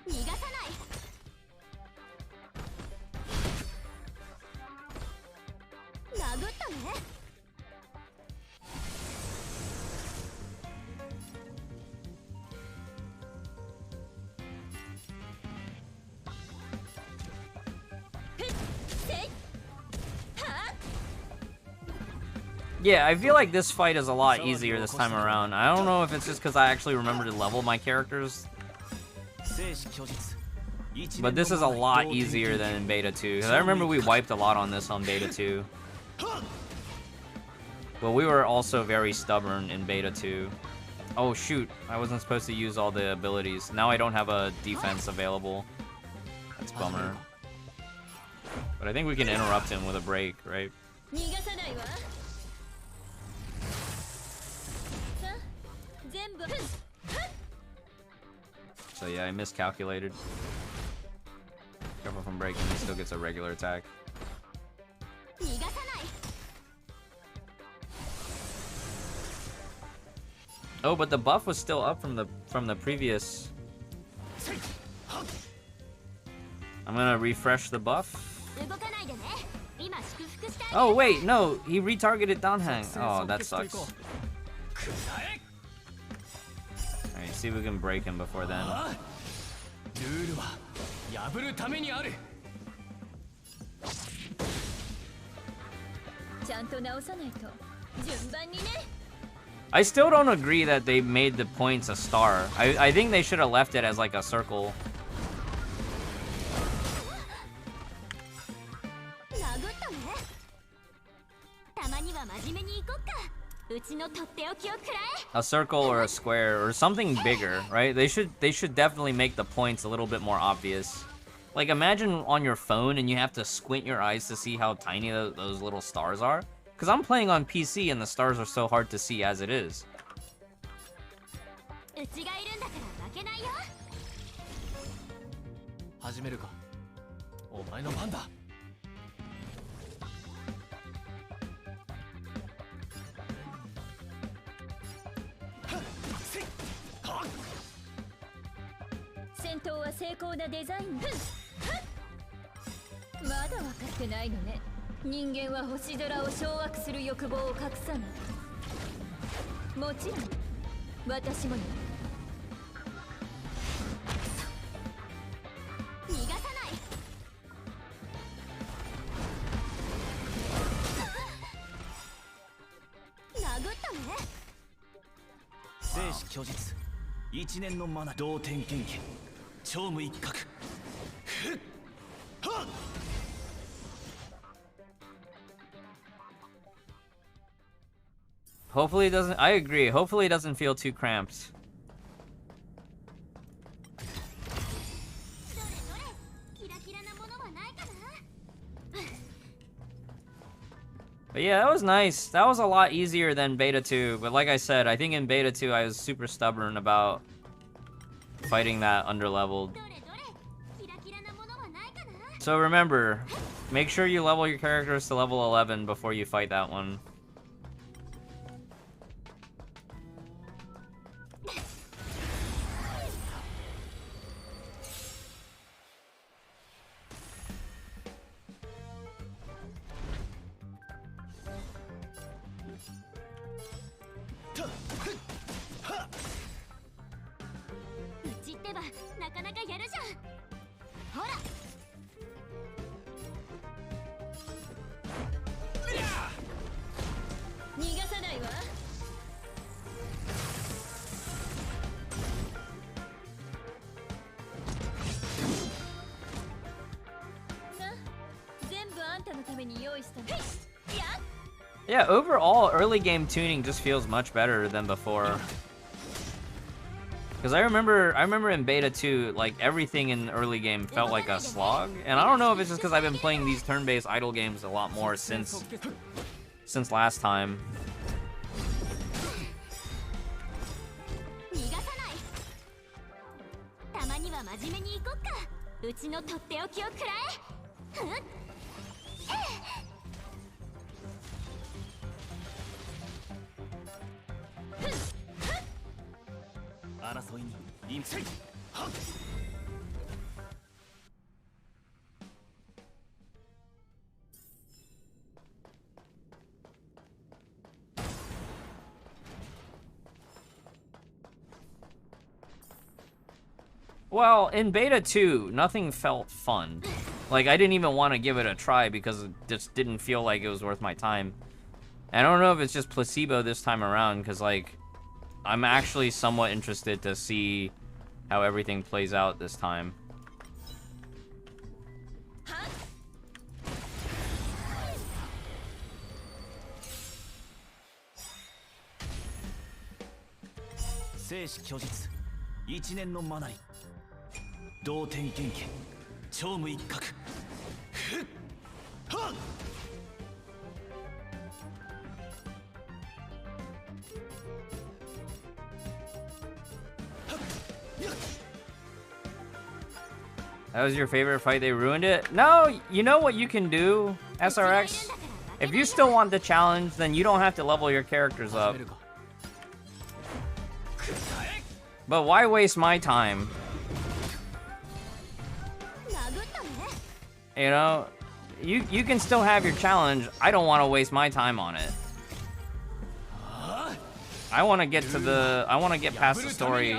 逃がさない。殴ったね。Yeah, I feel like this fight is a lot easier this time around. I don't know if it's just because I actually remember to level my characters. But this is a lot easier than in Beta 2. Because I remember we wiped a lot on this on Beta 2. But we were also very stubborn in Beta 2. Oh shoot, I wasn't supposed to use all the abilities. Now I don't have a defense available. That's a bummer. But I think we can interrupt him with a break, right? So yeah, I miscalculated. Careful from breaking, he still gets a regular attack. Oh, but the buff was still up from the previous. I'm gonna refresh the buff. Oh wait, no, he retargeted Danhang. Oh, that sucks. Alright, see if we can break him before then. I still don't agree that they made the points a star. I think they should have left it as like a circle. A circle or a square or something bigger, right? They should definitely make the points a little bit more obvious. Like imagine on your phone and you have to squint your eyes to see how tiny those little stars are. Because I'm playing on PC and the stars are so hard to see as it is. 虚実一年のマナ同点剣技超無一角ふっはっ Hopefully it doesn't. I agree. Hopefully it doesn't feel too cramped. But yeah, that was nice. That was a lot easier than Beta 2. But like I said, I think in Beta 2 I was super stubborn about fighting that underleveled. So remember, make sure you level your characters to level 11 before you fight that one. Yeah, overall, early game tuning just feels much better than before. Because I remember in Beta 2, like, everything in the early game felt like a slog. And I don't know if it's just because I've been playing these turn-based idle games a lot more since last time. Well, in Beta 2, nothing felt fun. Like, I didn't even want to give it a try because it just didn't feel like it was worth my time. And I don't know if it's just placebo this time around, because, like, I'm actually somewhat interested to see how everything plays out this time. That was your favorite fight? They ruined it? No, you know what you can do, SRX? If you still want the challenge, then you don't have to level your characters up. But why waste my time? You know, you can still have your challenge. I don't want to waste my time on it. I want to get to the, I want to get past the story.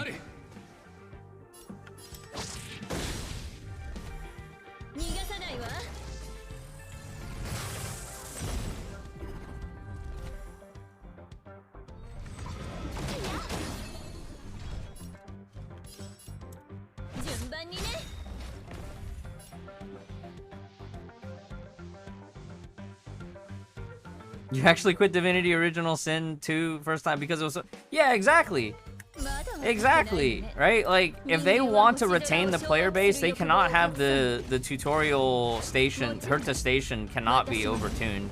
You actually quit Divinity Original Sin 2 first time because it was so... Yeah, exactly. Exactly, right? Like, if they want to retain the player base, they cannot have the tutorial station, Herta station cannot be overtuned.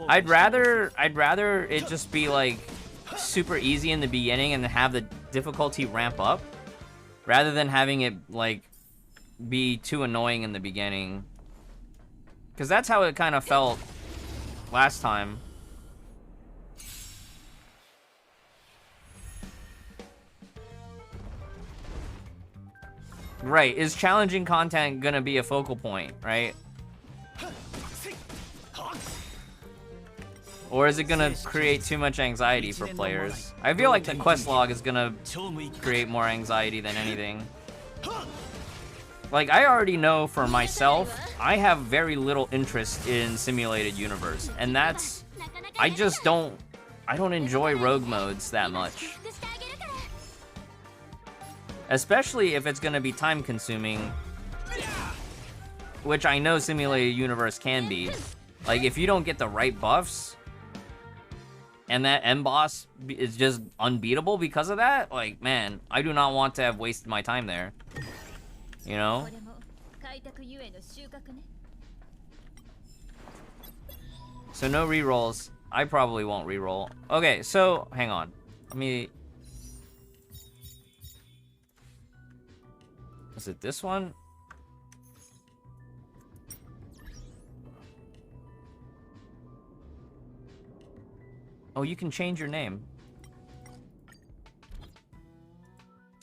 I'd rather it just be like super easy in the beginning and have the difficulty ramp up, rather than having it like be too annoying in the beginning. Because that's how it kind of felt last time. Right, is challenging content gonna be a focal point, right? Or is it gonna create too much anxiety for players? I feel like the quest log is gonna create more anxiety than anything. Like, I already know for myself, I have very little interest in simulated universe, and that's, I don't enjoy rogue modes that much. Especially if it's going to be time consuming, which I know Simulated Universe can be. Like, if you don't get the right buffs, and that end boss is just unbeatable because of that, like, man, I do not want to have wasted my time there. You know? So no rerolls. I probably won't reroll. Okay, so, hang on. Let me... Is it this one? Oh, you can change your name.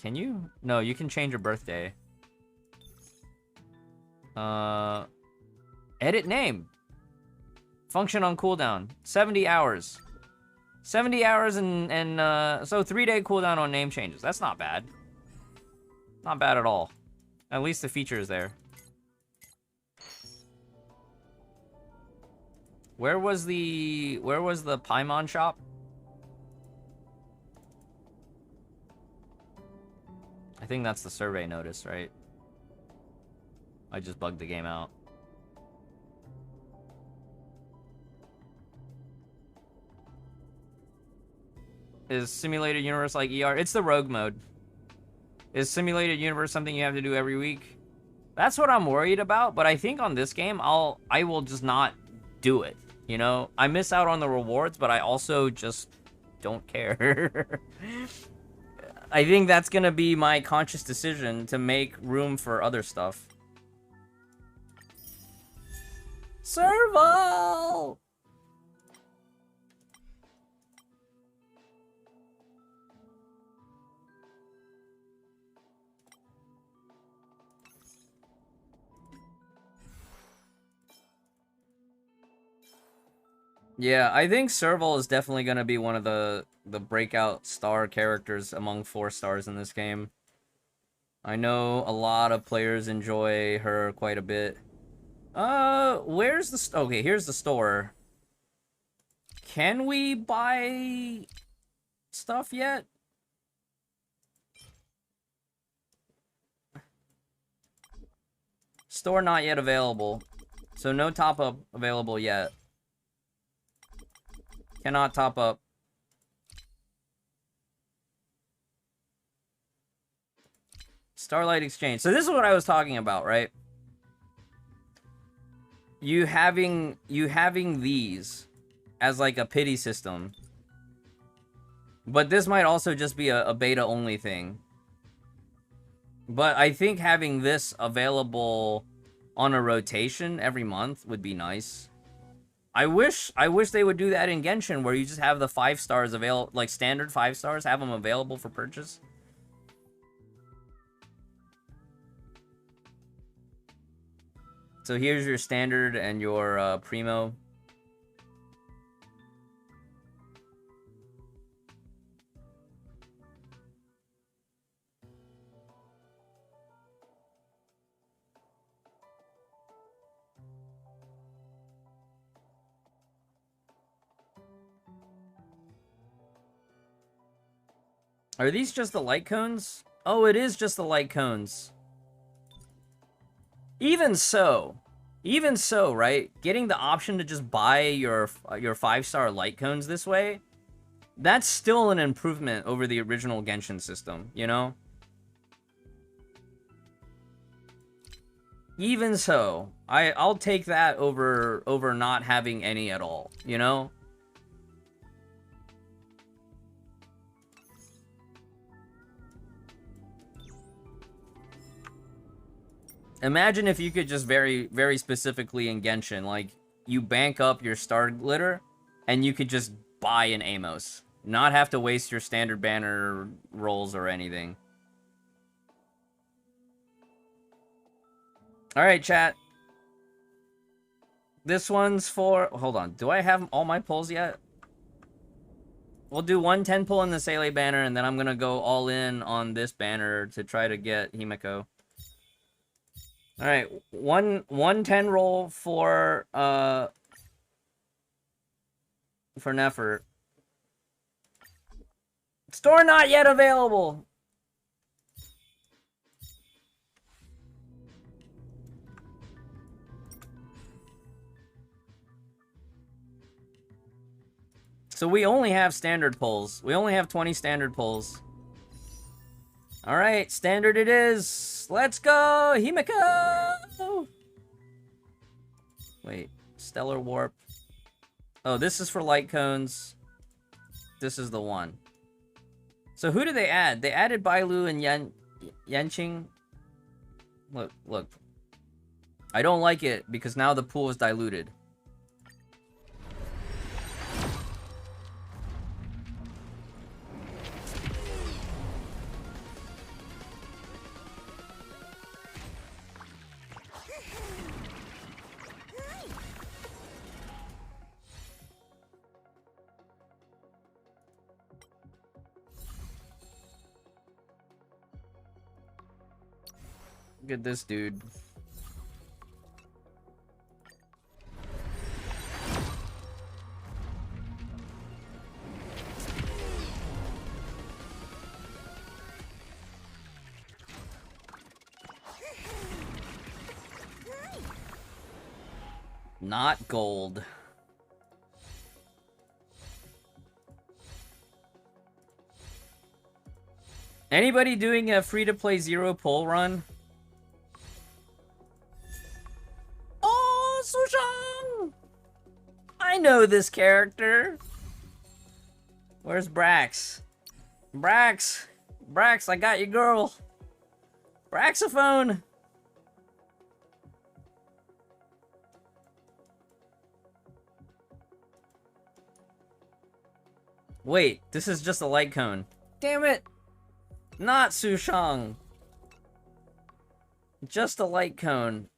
Can you? No, you can change your birthday. Edit name. Function on cooldown. 70 hours. 70 hours and so 3-day cooldown on name changes. That's not bad. Not bad at all. At least the feature is there. Where was the Paimon shop? I think that's the survey notice, right? I just bugged the game out. Is Simulated Universe like ER? It's the rogue mode. Is Simulated Universe something you have to do every week? That's what I'm worried about, but I think on this game, I will just not do it, you know? I miss out on the rewards, but I also just don't care. I think that's gonna be my conscious decision to make room for other stuff. Serval! Yeah, I think Serval is definitely going to be one of the breakout star characters among 4 stars in this game. I know a lot of players enjoy her quite a bit. Where's the... Okay, here's the store. Can we buy stuff yet? Store not yet available. So no top-up available yet. Cannot top up. Starlight Exchange. So this is what I was talking about, right? You having these as like a pity system. But this might also just be a beta only thing. But I think having this available on a rotation every month would be nice. I wish they would do that in Genshin, where you just have the 5 stars available, like standard 5 stars, have them available for purchase. So here's your standard and your primo. Are these just the light cones? Oh, it is just the light cones. Even so, right? Getting the option to just buy your 5-star light cones this way, that's still an improvement over the original Genshin system, you know? Even so, I'll take that over not having any at all, you know? Imagine if you could just very, very specifically in Genshin, like, you bank up your star glitter, and you could just buy an Amos. Not have to waste your standard banner rolls or anything. Alright, chat. This one's for... Hold on. Do I have all my pulls yet? We'll do 1 10 pull in the Seele banner, and then I'm gonna go all in on this banner to try to get Himeko. Alright, one 10 roll for Nefer. Store not yet available. So we only have standard pulls. We only have 20 standard pulls. Alright, standard it is. Let's go! Himeko! Wait, Stellar Warp. Oh, this is for light cones. This is the one. So who did they add? They added Bailu and Yanqing. Look. I don't like it because now the pool is diluted. Look at this dude. Not gold. Anybody doing a free-to-play zero pull run? Oh, Sushang! I know this character. Where's Brax? Brax, I got you, girl. Braxophone. Wait, this is just a light cone. Damn it! Not Sushang. Just a light cone.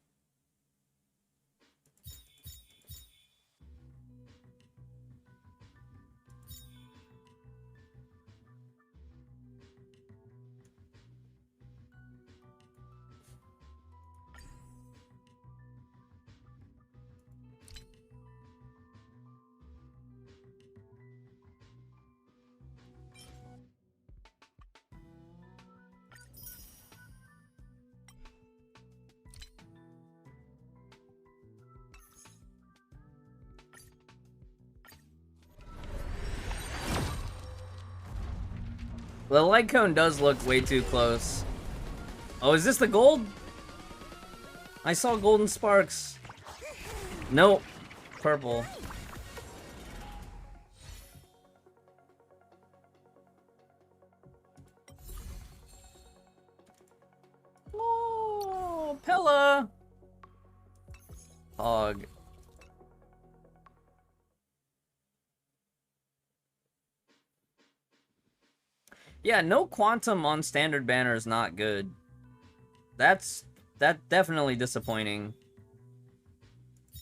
The light cone does look way too close. Oh, is this the gold? I saw golden sparks. Nope. Purple. Oh, Pella. Hog. Yeah, no quantum on standard banner is not good. That's definitely disappointing.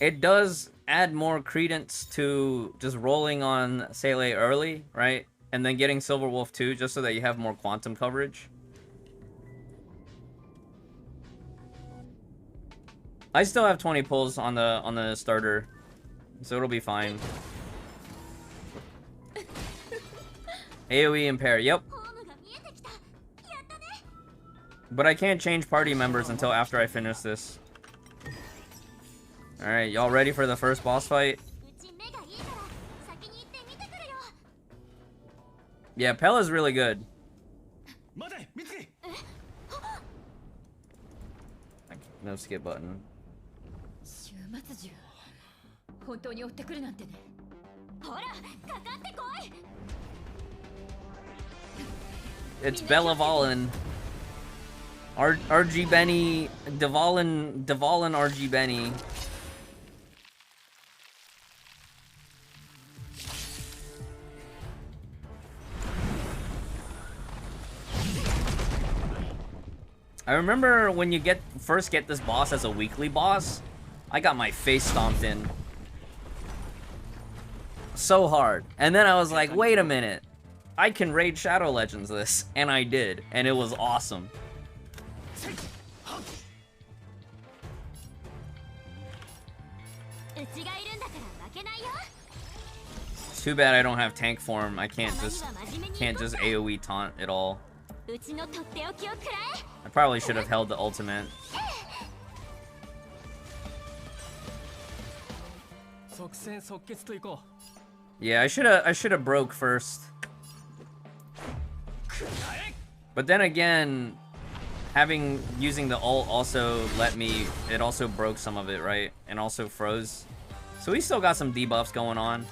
It does add more credence to just rolling on Sele early, right? And then getting Silver Wolf too, just so that you have more quantum coverage. I still have 20 pulls on the starter, so it'll be fine. AoE impair, yep. But I can't change party members until after I finish this. Alright, y'all ready for the first boss fight? Yeah, Pella's really good. No skip button. It's Bella Valen. RG Benny, Devalin RG Benny. I remember when you first get this boss as a weekly boss, I got my face stomped in. So hard. And then I was like, wait a minute. I can raid Shadow Legends this. And I did. And it was awesome. Too bad I don't have tank form. I can't just AoE taunt at all. I probably should have held the ultimate. Yeah, I should have broke first. But then again, using the ult also it also broke some of it, right? And also froze. So we still got some debuffs going on.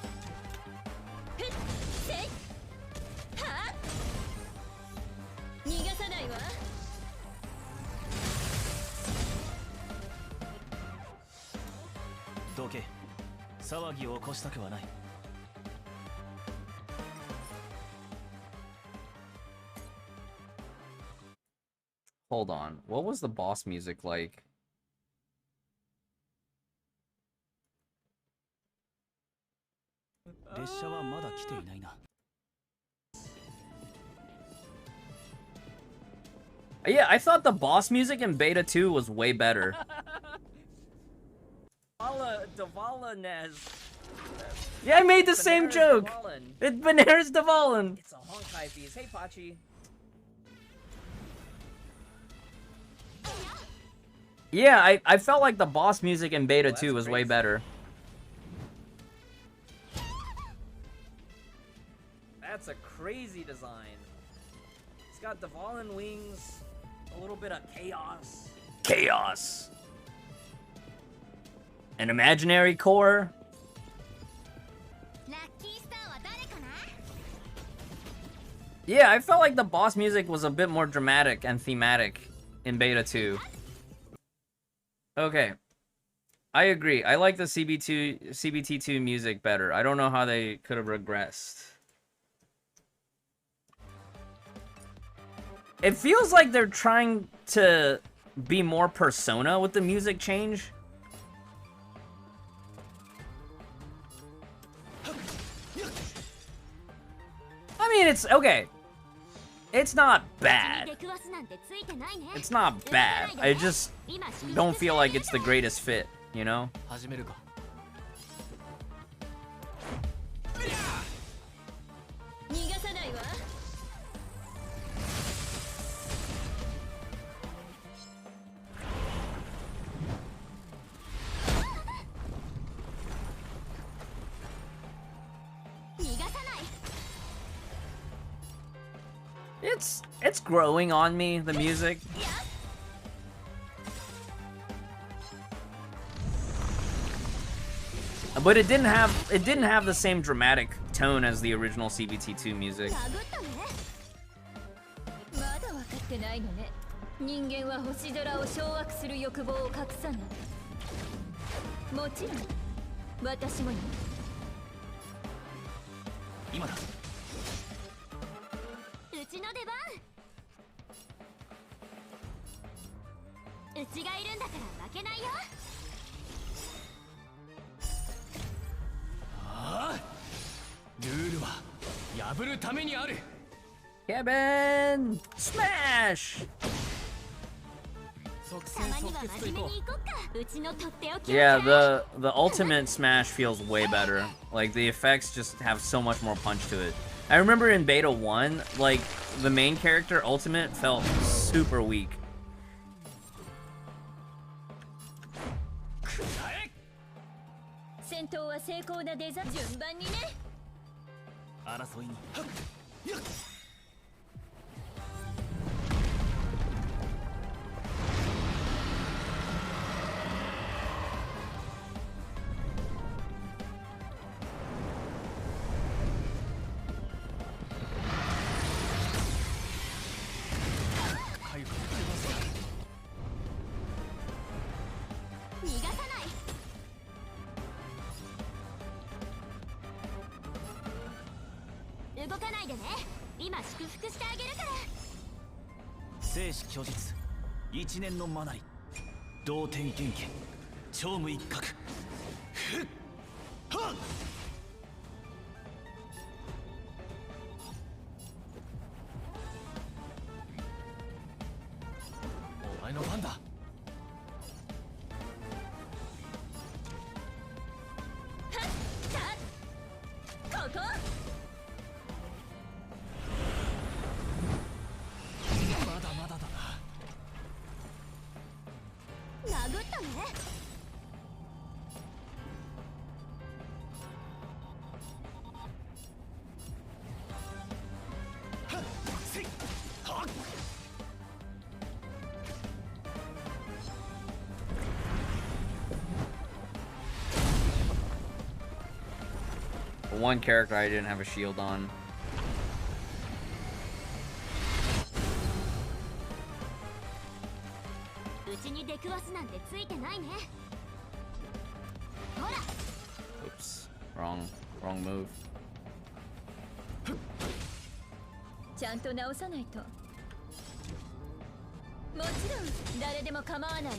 Hold on. What was the boss music like? Yeah, I thought the boss music in Beta 2 was way better. Yeah, I made the same joke! It's Benares Dvalin! It's a Honkai piece. Hey, Pachi. Yeah, I felt like the boss music in Beta 2 was way better. That's a crazy design. It's got Dvalin wings, a little bit of chaos. Chaos! An imaginary core? Yeah, I felt like the boss music was a bit more dramatic and thematic in Beta 2. Okay. I agree. I like the CBT2 music better. I don't know how they could have regressed. It feels like they're trying to be more Persona with the music change. I mean, it's okay. It's not bad. It's not bad. I just don't feel like it's the greatest fit, you know? It's growing on me, the music. But it didn't have the same dramatic tone as the original CBT2 music. Kevin! Smash! Yeah, the ultimate smash feels way better. Like, the effects just have so much more punch to it. I remember in Beta 1, like, the main character, ultimate, felt super weak. one character I didn't have a shield on. Oops, wrong move. ちゃんと直さないと。もちろん誰でも構わないわ。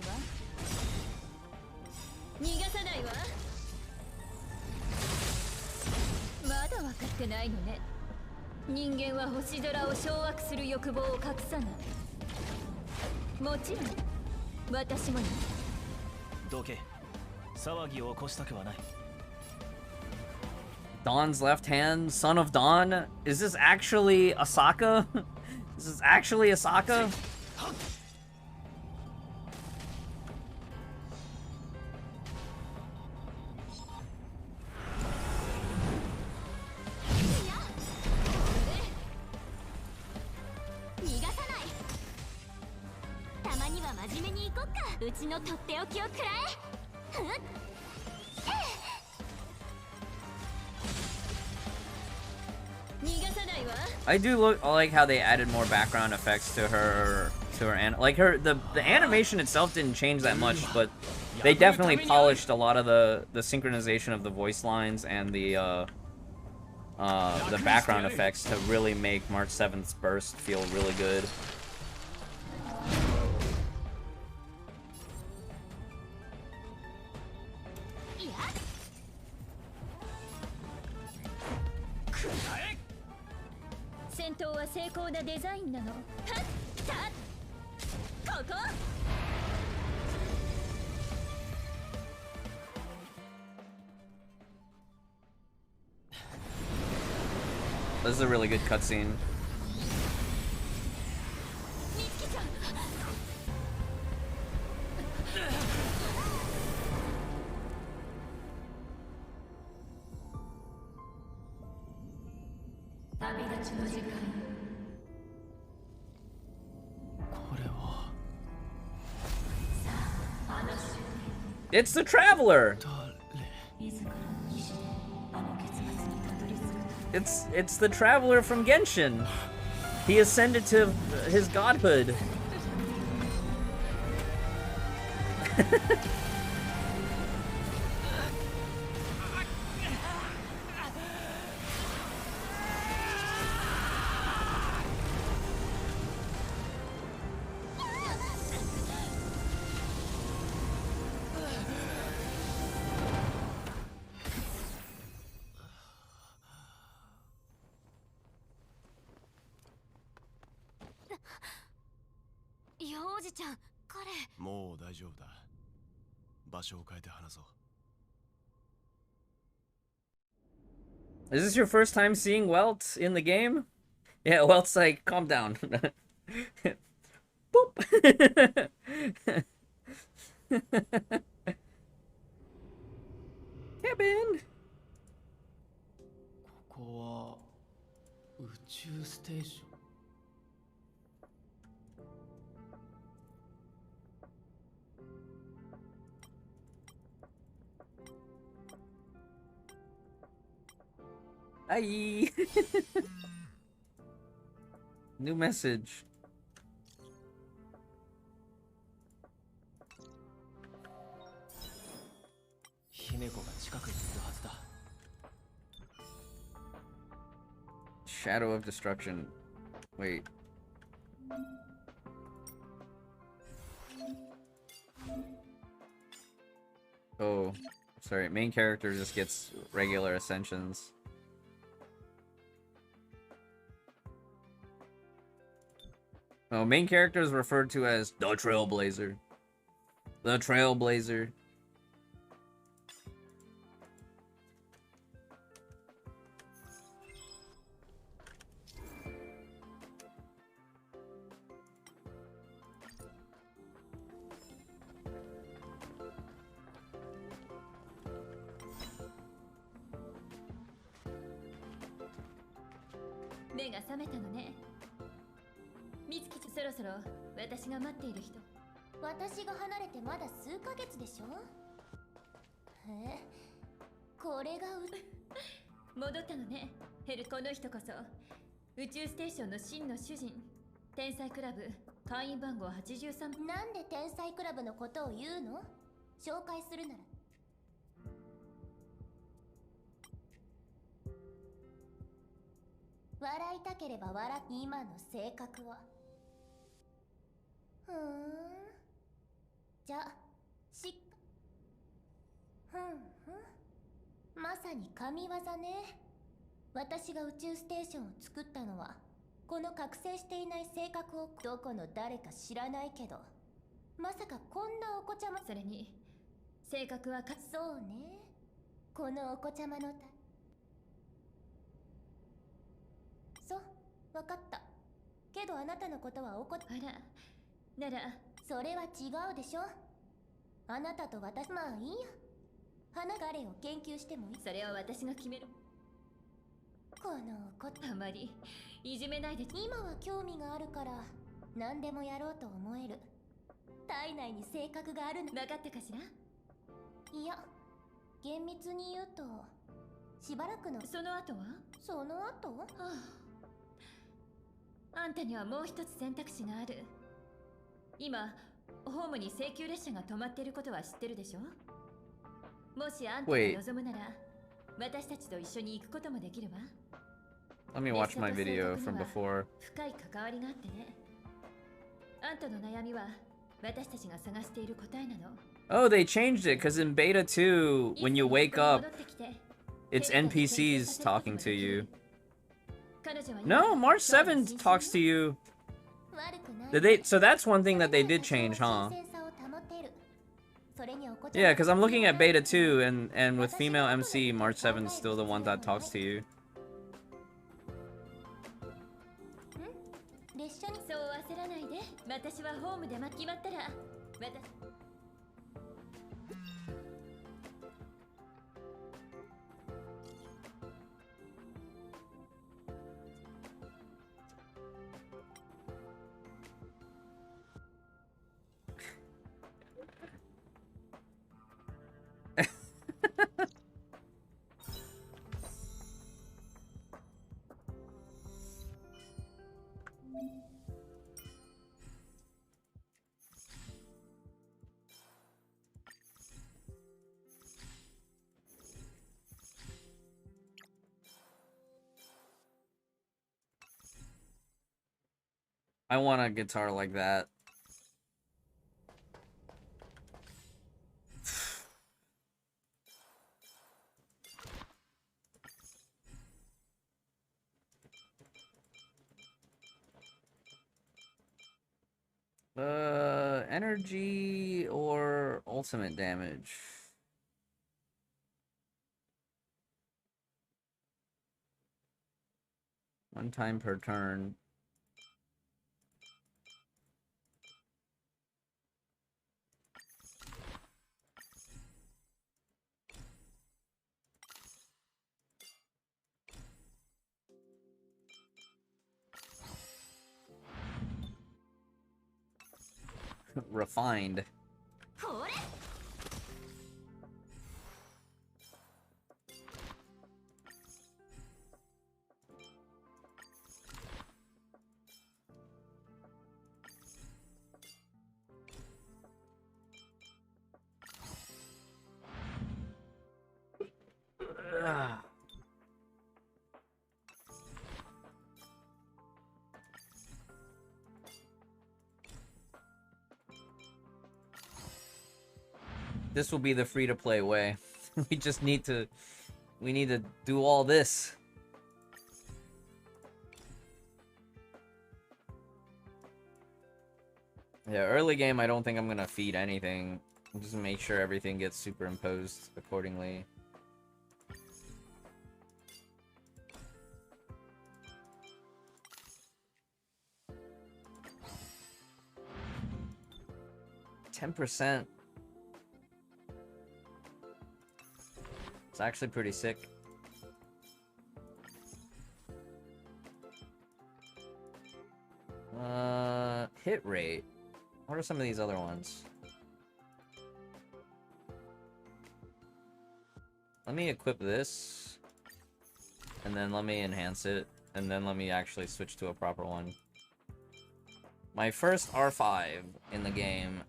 逃がさないわ。まだ分かってないのね。人間は星空を掌握する欲望を隠さない。もちろん私もね。どけ。騒ぎを起こしたくはない。 Dawn's left hand, son of Dawn? Is this actually Asaka? Is this actually Asaka? I do like how they added more background effects to her the animation itself didn't change that much, but they definitely polished a lot of the synchronization of the voice lines and the background effects to really make March 7th's burst feel really good. This is a really good cutscene. It's the Traveler! It's the Traveler from Genshin. He ascended to his godhood. Is this your first time seeing Welt in the game? Yeah, Welt's like, calm down. Boop. Cabin. ここは宇宙ステーション。Aye. New message. Shadow of Destruction. Wait. Oh, sorry. Main character just gets regular ascensions. Oh, main character is referred to as the Trailblazer. The Trailblazer. 戻ったのね。この人こそ宇宙ステーションの真の主人。天才クラブ会員番号83。なんで天才クラブのことを言うの？紹介するなら。笑いたければ笑って今の性格は。じゃあまさに神業ね。私が宇宙ステーションを作ったのはこの覚醒していない性格をどこの誰か知らないけど、まさかこんなお子ちゃま。それに性格はそうね、このお子ちゃまのそう分かった。けどあなたのことはあら、ならそれは違うでしょ。あなたと私、まあいいや。花彼を研究してもいい。それは私が決める。この子あまりいじめないで。今は興味があるから何でもやろうと思える。体内に性格があるの。分かったかしら。いや、厳密に言うとしばらくの。その後は？その後？はあ、あんたにはもう一つ選択肢がある。今ホームに請求列車が止まっていることは知ってるでしょ。もしあんたが望むなら私たちと一緒に行くこともできるわ。Let me watch my video from before. 深い関わりがあってね。あんたの悩みは私たちが探している答えなの。Oh, they changed it because in beta 2, when you wake up, it's NPCs talking to you. No, March 7th talks to you. Did they? So that's one thing that they did change, huh? Yeah, because I'm looking at beta 2, and with female MC, March 7th is still the one that talks to you. そう焦らないで。私はホームで決まったらI want a guitar like that. Energy or ultimate damage? One time per turn. Refined. This will be the free-to-play way. We just need to... We need to do all this. Yeah, early game, I don't think I'm gonna feed anything. Just make sure everything gets superimposed accordingly. %. It's actually pretty sick. Hit rate. What are some of these other ones? Let me equip this. and then let me enhance it, and then let me actually switch to a proper one. My first R5 in the game.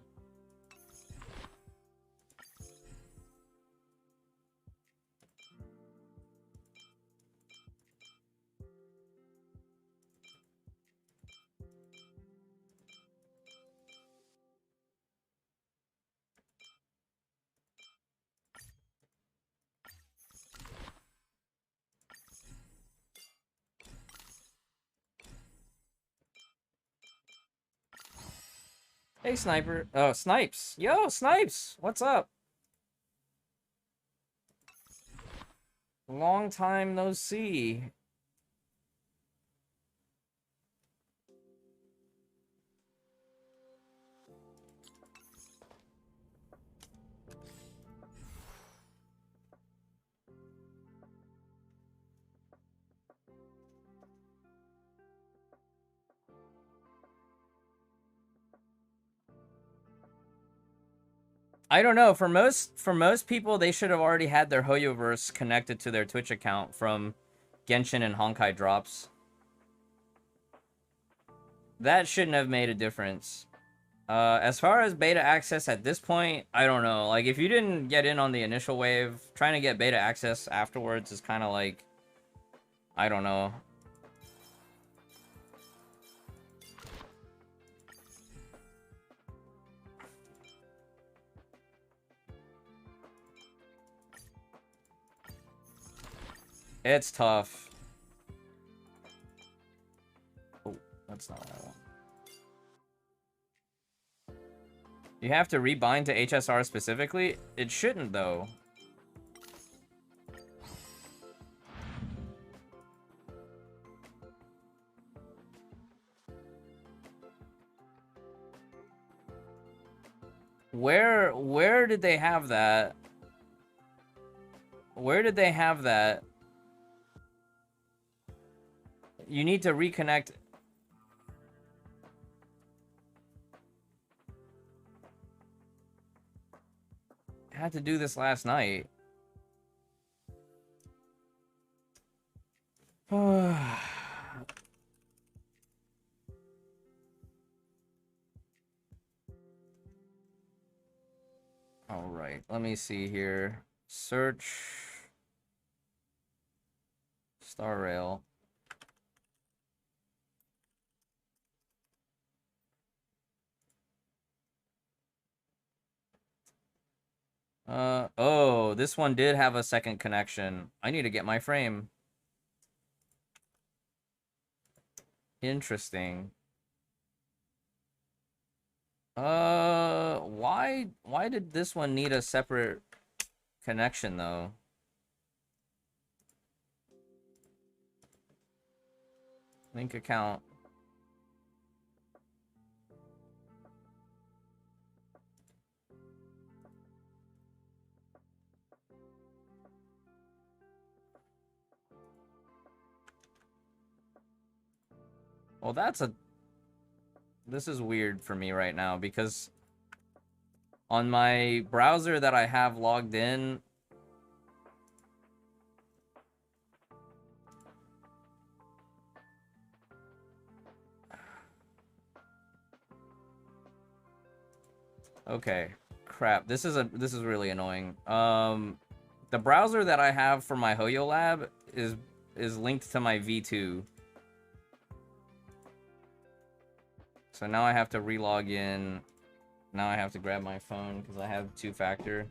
Hey, Sniper. Oh, Snipes. Yo, Snipes. What's up? Long time no see. I don't know. For most people, they should have already had their Hoyoverse connected to their Twitch account from Genshin and Honkai drops. That shouldn't have made a difference. As far as beta access at this point, I don't know. Like, if you didn't get in on the initial wave, trying to get beta access afterwards is kind of like, I don't know. It's tough. Oh, that's not what I want. You have to rebind to HSR specifically? It shouldn't, though. Where did they have that? Where did they have that? You need to reconnect. I had to do this last night. All right, let me see here. Search Star Rail. Oh, this one did have a second connection. I need to get my frame. Interesting. Why did this one need a separate connection, though? Link account. Well, this is weird for me right now because on my browser that I have logged in, okay, crap. This is really annoying. The browser that I have for my Hoyo lab is linked to my V2. So now I have to relog in. Now I have to grab my phone because I have two-factor.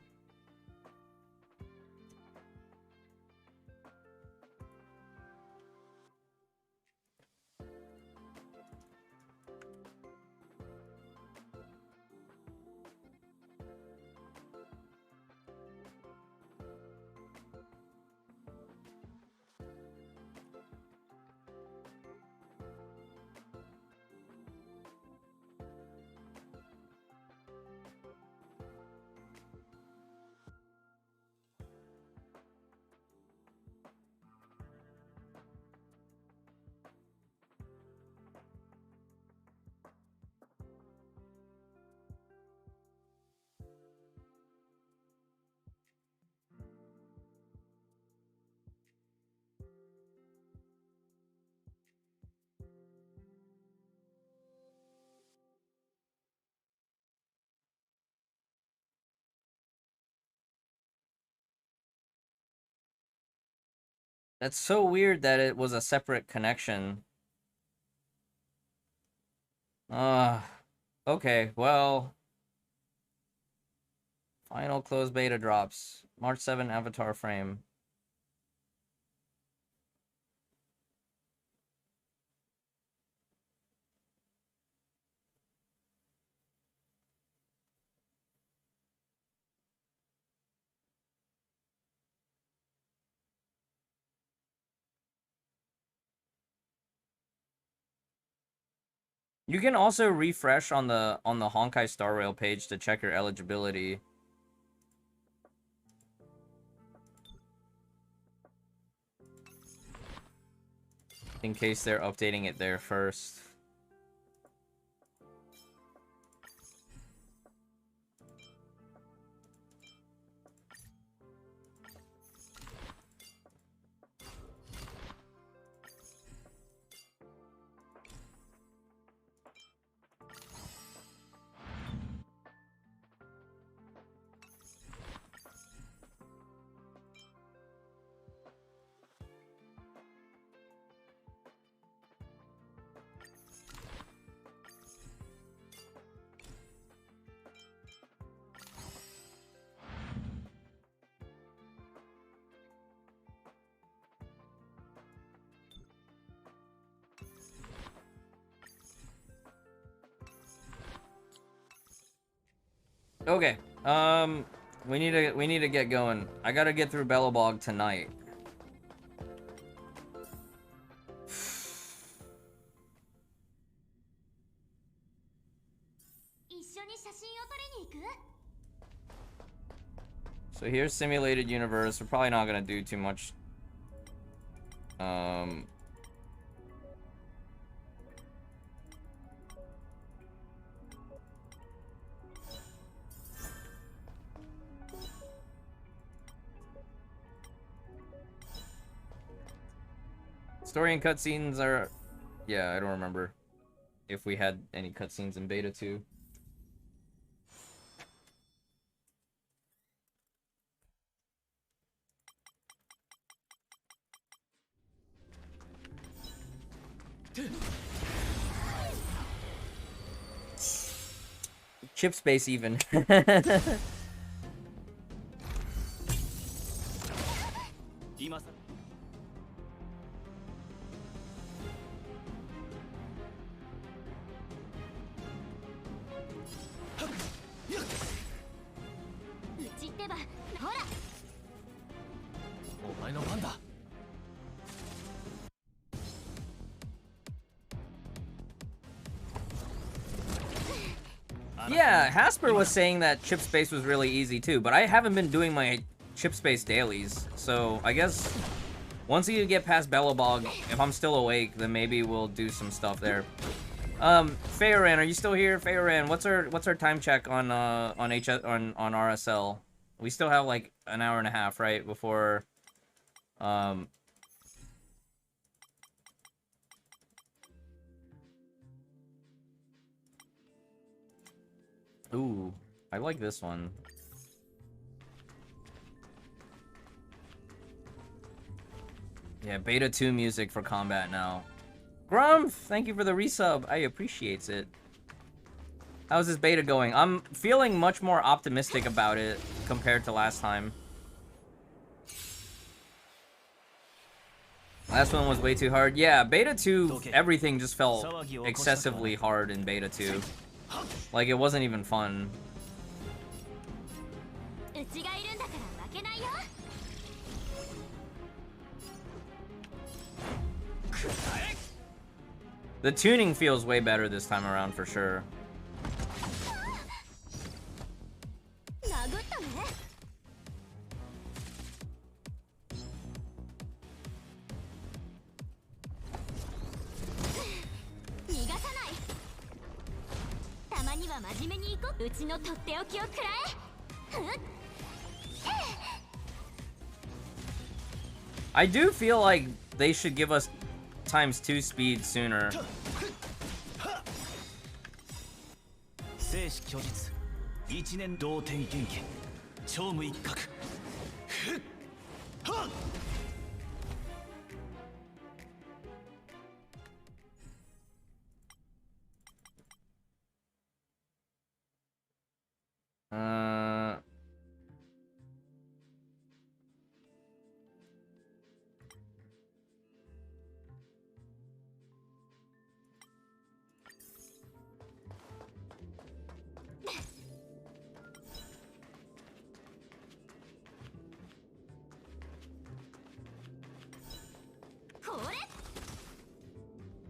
That's so weird that it was a separate connection. Okay, well. Final closed beta drops. March 7 avatar frame. You can also refresh on the Honkai Star Rail page to check your eligibility. In case they're updating it there first. Okay, we need to get going. I gotta get through Bellabog tonight. So here's simulated universe. We're probably not gonna do too much. Story and cutscenes are... Yeah, I don't remember if we had any cutscenes in Beta 2. Chip space even. Yeah, Hasper was saying that chip space was really easy too, but I haven't been doing my chip space dailies, so I guess once you get past Bellabog, if I'm still awake, then maybe we'll do some stuff there. Fayoran, are you still here? Fayoran, what's our time check on RSL? We still have like an hour and a half, right, before Ooh, I like this one. Yeah, Beta 2 music for combat now. Grumph, thank you for the resub. I appreciate it. How's this beta going? I'm feeling much more optimistic about it compared to last time. Last one was way too hard. Yeah, Beta 2, everything just felt excessively hard in Beta 2. Like, it wasn't even fun. The tuning feels way better this time around for sure. I do feel like they should give us ×2 speed sooner.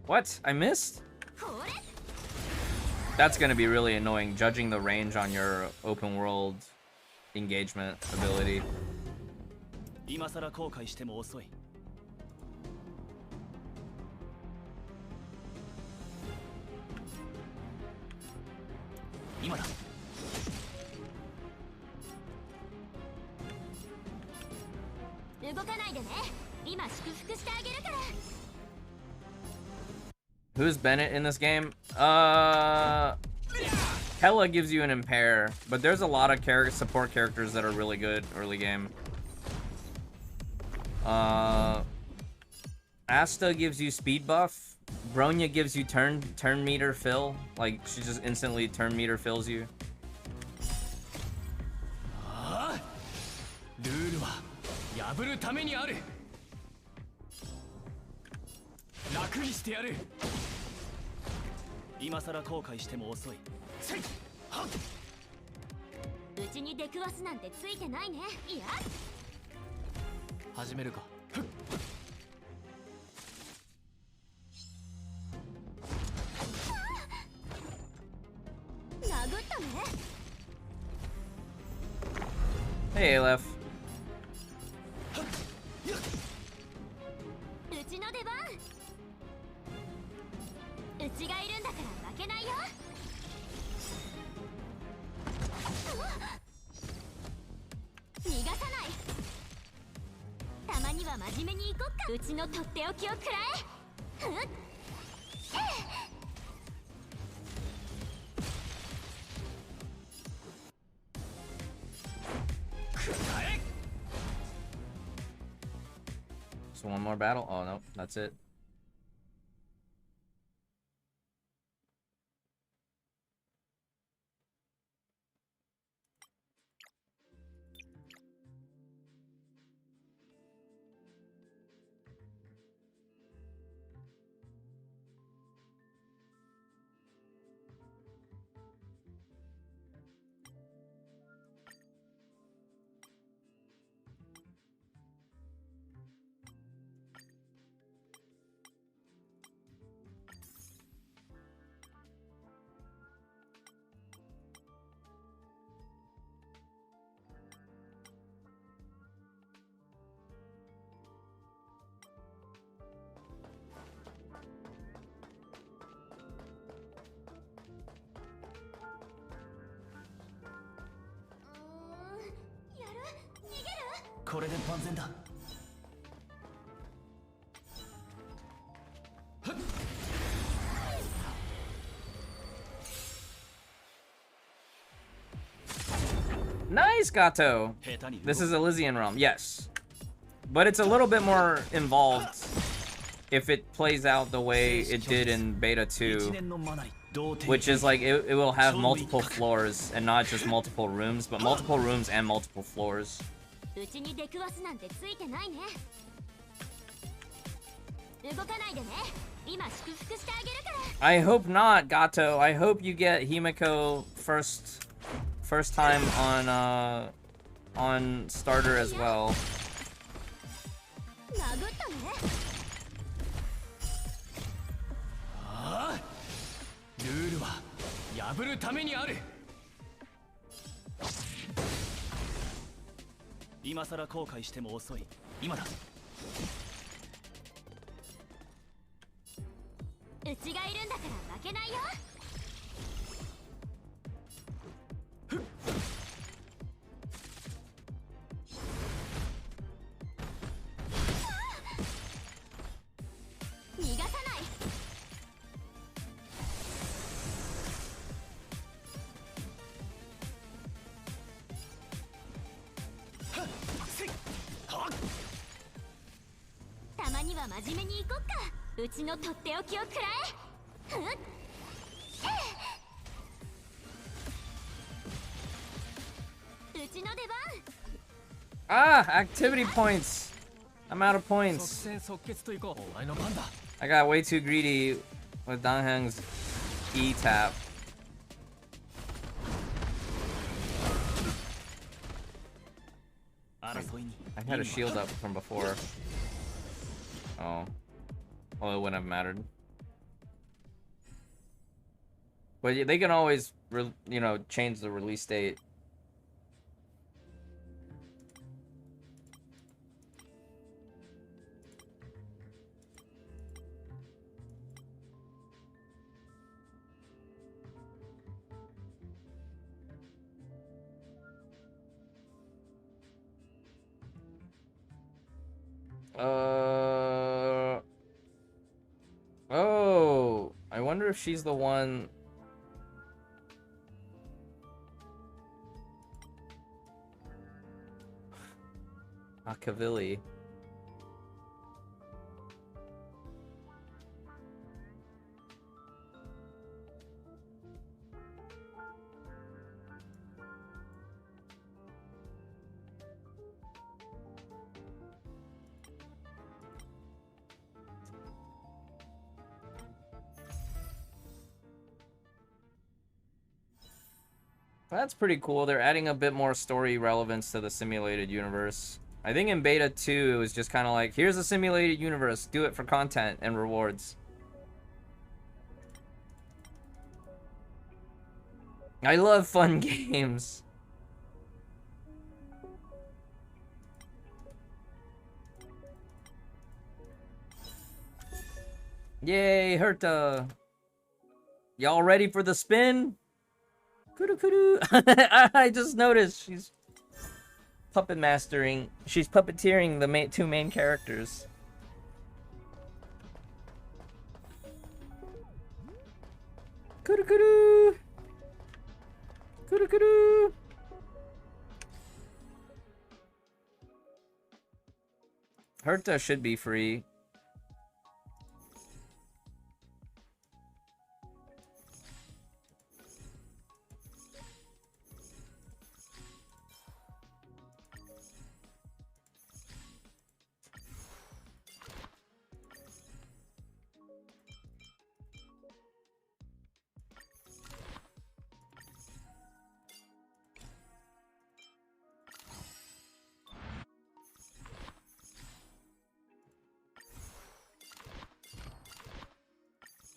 What? I missed? That's gonna be really annoying, judging the range on your open world engagement ability. 今さら後悔しても遅い。今だ。動かないでね。今祝福してあげるから。 Who's Bennett in this game? Hella gives you an impair, but there's a lot of support characters that are really good early game. Asta gives you speed buff. Bronya gives you turn meter fill. Like, she just instantly turn meter fills you. ルールは破るためにある。楽にしてやる。今さら後悔しても遅い。せい。はっ。うちに出くわすなんてついてないね。いや。始めるか。殴ったね。 Hey, Aleph. うちの出番。うちがいるんだから負けないよ。逃がさない。たまには真面目に行こっか。うちのとっておきをくらえ。ふっ。So one more battle? Oh, no, that's it.これで万全だ。 Nice, Gato. This is Elysian Realm, yes. But it's a little bit more involved if it plays out the way it did in Beta 2. Which is like, it will have multiple floors and not just multiple rooms, but multiple rooms and multiple floors. I hope not, Gato. I hope you get Himeko first time on starter as well. Ah, activity points. I'm out of points. I got way too greedy with Danheng's E tap. I had a shield up from before. Oh. Well, it wouldn't have mattered. But they can always, you know, change the release date. Oh, I wonder if she's the one. Akavilli. That's pretty cool. They're adding a bit more story relevance to the simulated universe. I think in beta 2, it was just kind of like, here's a simulated universe, do it for content and rewards. I love fun games. Yay, Herta. Y'all ready for the spin? Kudu kudu. I just noticed she's puppet mastering. She's puppeteering the two main characters. Kudu kudu. Kudu kudu. Herta should be free.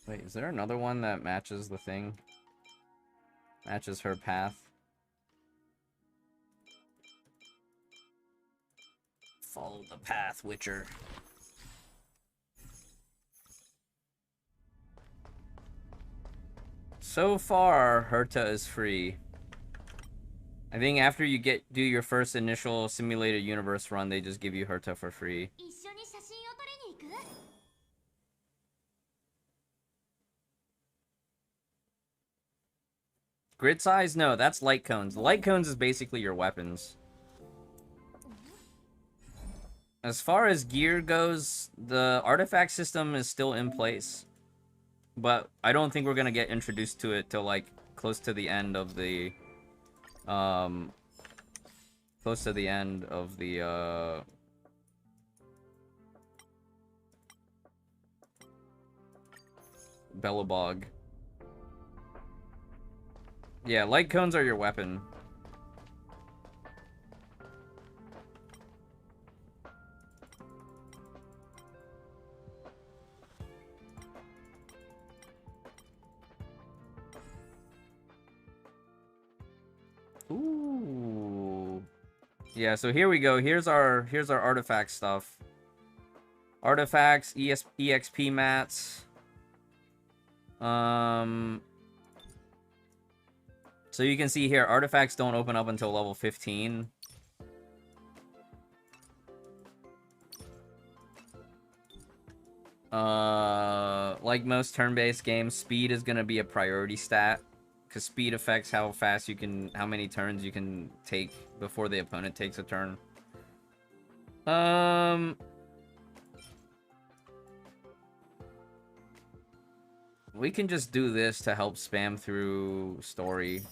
Wait, is there another one that matches the thing? Matches her path? Follow the path, Witcher. So far, Herta is free. I think after you do your first initial simulated universe run, they just give you Herta for free. Grid size? No, that's light cones. Light cones is basically your weapons. As far as gear goes, the artifact system is still in place. But I don't think we're gonna get introduced to it till, like, close to the end of the... Close to the end of the, Bellabog. Yeah, light cones are your weapon. Ooh. Yeah, so here we go. Here's our artifact stuff. Artifacts, EXP mats. So you can see here, artifacts don't open up until level 15. Like most turn-based games, speed is gonna be a priority stat, because speed affects how fast you can, how many turns you can take before the opponent takes a turn. We can just do this to help spam through story.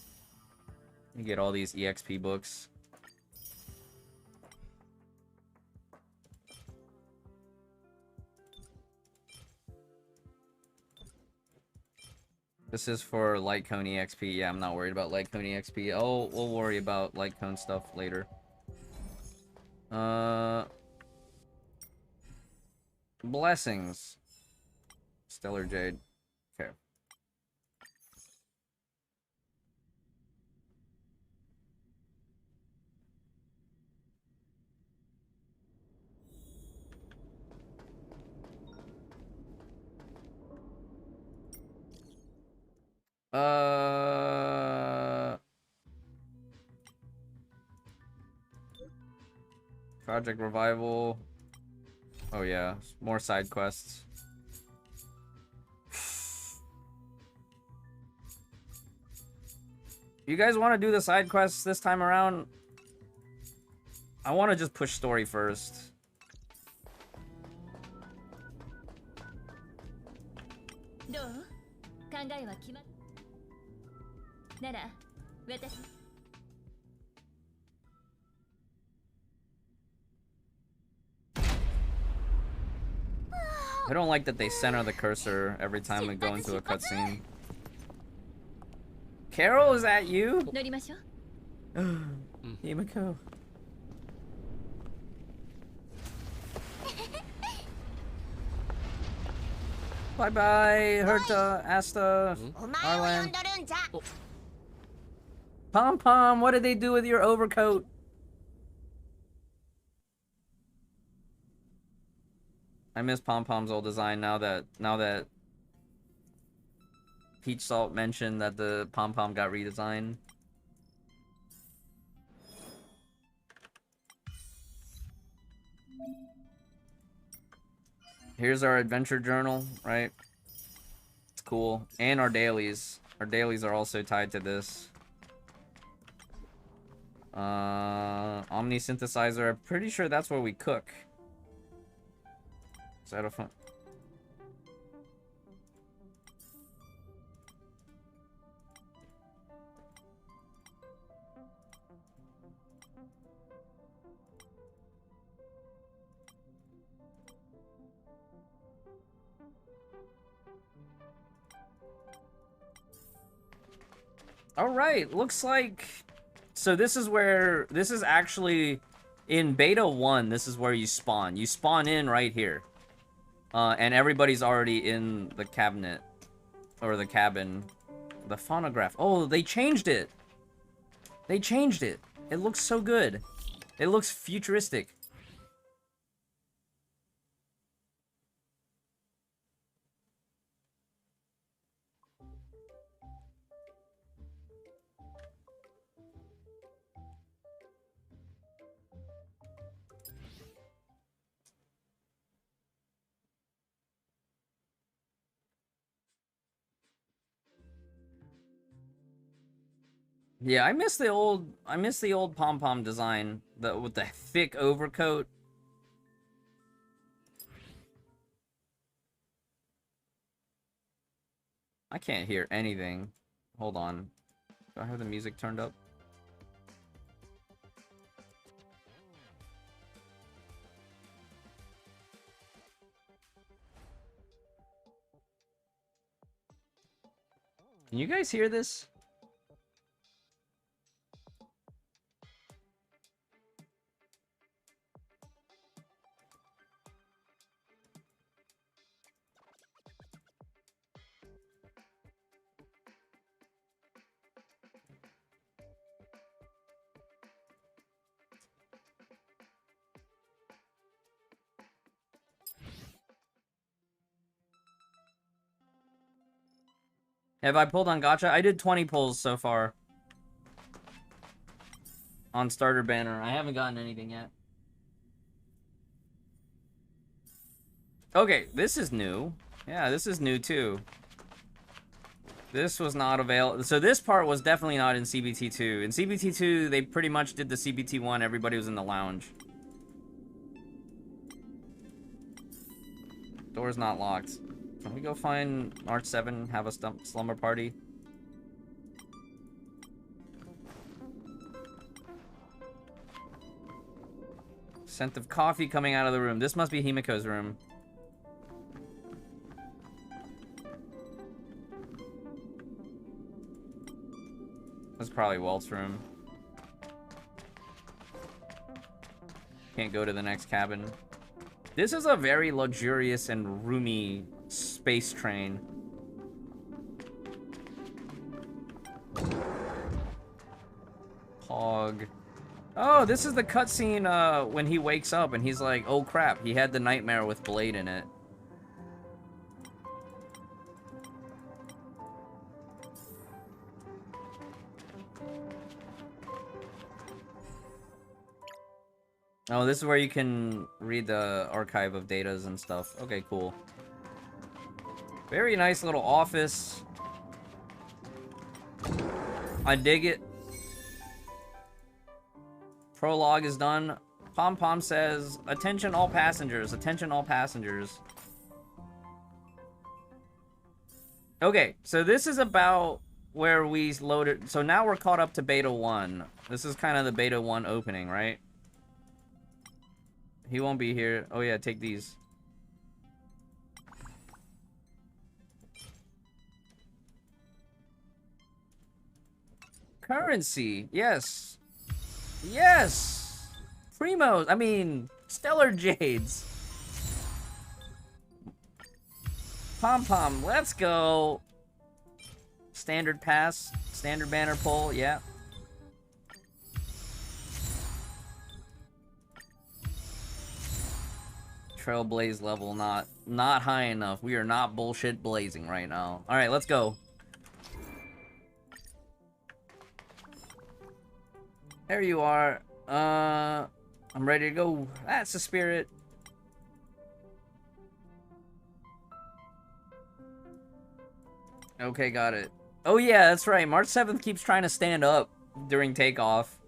You get all these EXP books. This is for Light Cone EXP. Yeah, I'm not worried about Light Cone EXP. We'll worry about Light Cone stuff later. Blessings. Stellar Jade. Okay. Project Revival. Oh yeah, more side quests. You guys want to do the side quests this time around? I want to just push story first. どう？考えは決まっなら私 I don't like that they center the cursor every time we go into a cutscene. Carol, is that you? 乗りましょう。 Himiko. Bye bye, Herta, Asta, Arlan. Pom Pom, what did they do with your overcoat? I miss Pom Pom's old design now that Peach Salt mentioned that the Pom Pom got redesigned. Here's our adventure journal, right? It's cool. And our dailies. Our dailies are also tied to this. Omni synthesizer. I'm pretty sure that's where we cook. Is that a fun? All right, looks like, so this is where, this is actually, in beta 1, this is where you spawn. You spawn in right here. And everybody's already in the cabinet, or the cabin. The phonograph. Oh, they changed it. They changed it. It looks so good. It looks futuristic. Yeah, I miss the old pom-pom design, with the thick overcoat. I can't hear anything. Hold on. Do I have the music turned up? Can you guys hear this? Have I pulled on gacha? I did 20 pulls so far. On starter banner. I haven't gotten anything yet. Okay, this is new. Yeah, this is new too. This was not available. So this part was definitely not in CBT2. In CBT2, they pretty much did the CBT1. Everybody was in the lounge. Door's not locked. Can we go find March 7, have a slumber party? Scent of coffee coming out of the room. This must be Himiko's room. That's probably Walt's room. Can't go to the next cabin. This is a very luxurious and roomy space train. Pog. Oh, this is the cutscene when he wakes up and he's like, oh crap, he had the nightmare with Blade in it. Oh, this is where you can read the archive of datas and stuff. Okay, cool. Very nice little office. I dig it. Prologue is done. Pom Pom says, "Attention all passengers, attention all passengers." Okay, so this is about where we loaded. So now we're caught up to Beta 1. This is kind of the Beta 1 opening, right? He won't be here. Oh yeah, take these. Currency, yes. Yes! Primos, I mean, Stellar Jades. Pom Pom, let's go. Standard pass, standard banner pull, yeah. Trailblaze level not high enough. We are not bullshit blazing right now. All right, let's go. There you are. I'm ready to go. That's the spirit. Okay, got it. Oh yeah, that's right. March 7th keeps trying to stand up during takeoff.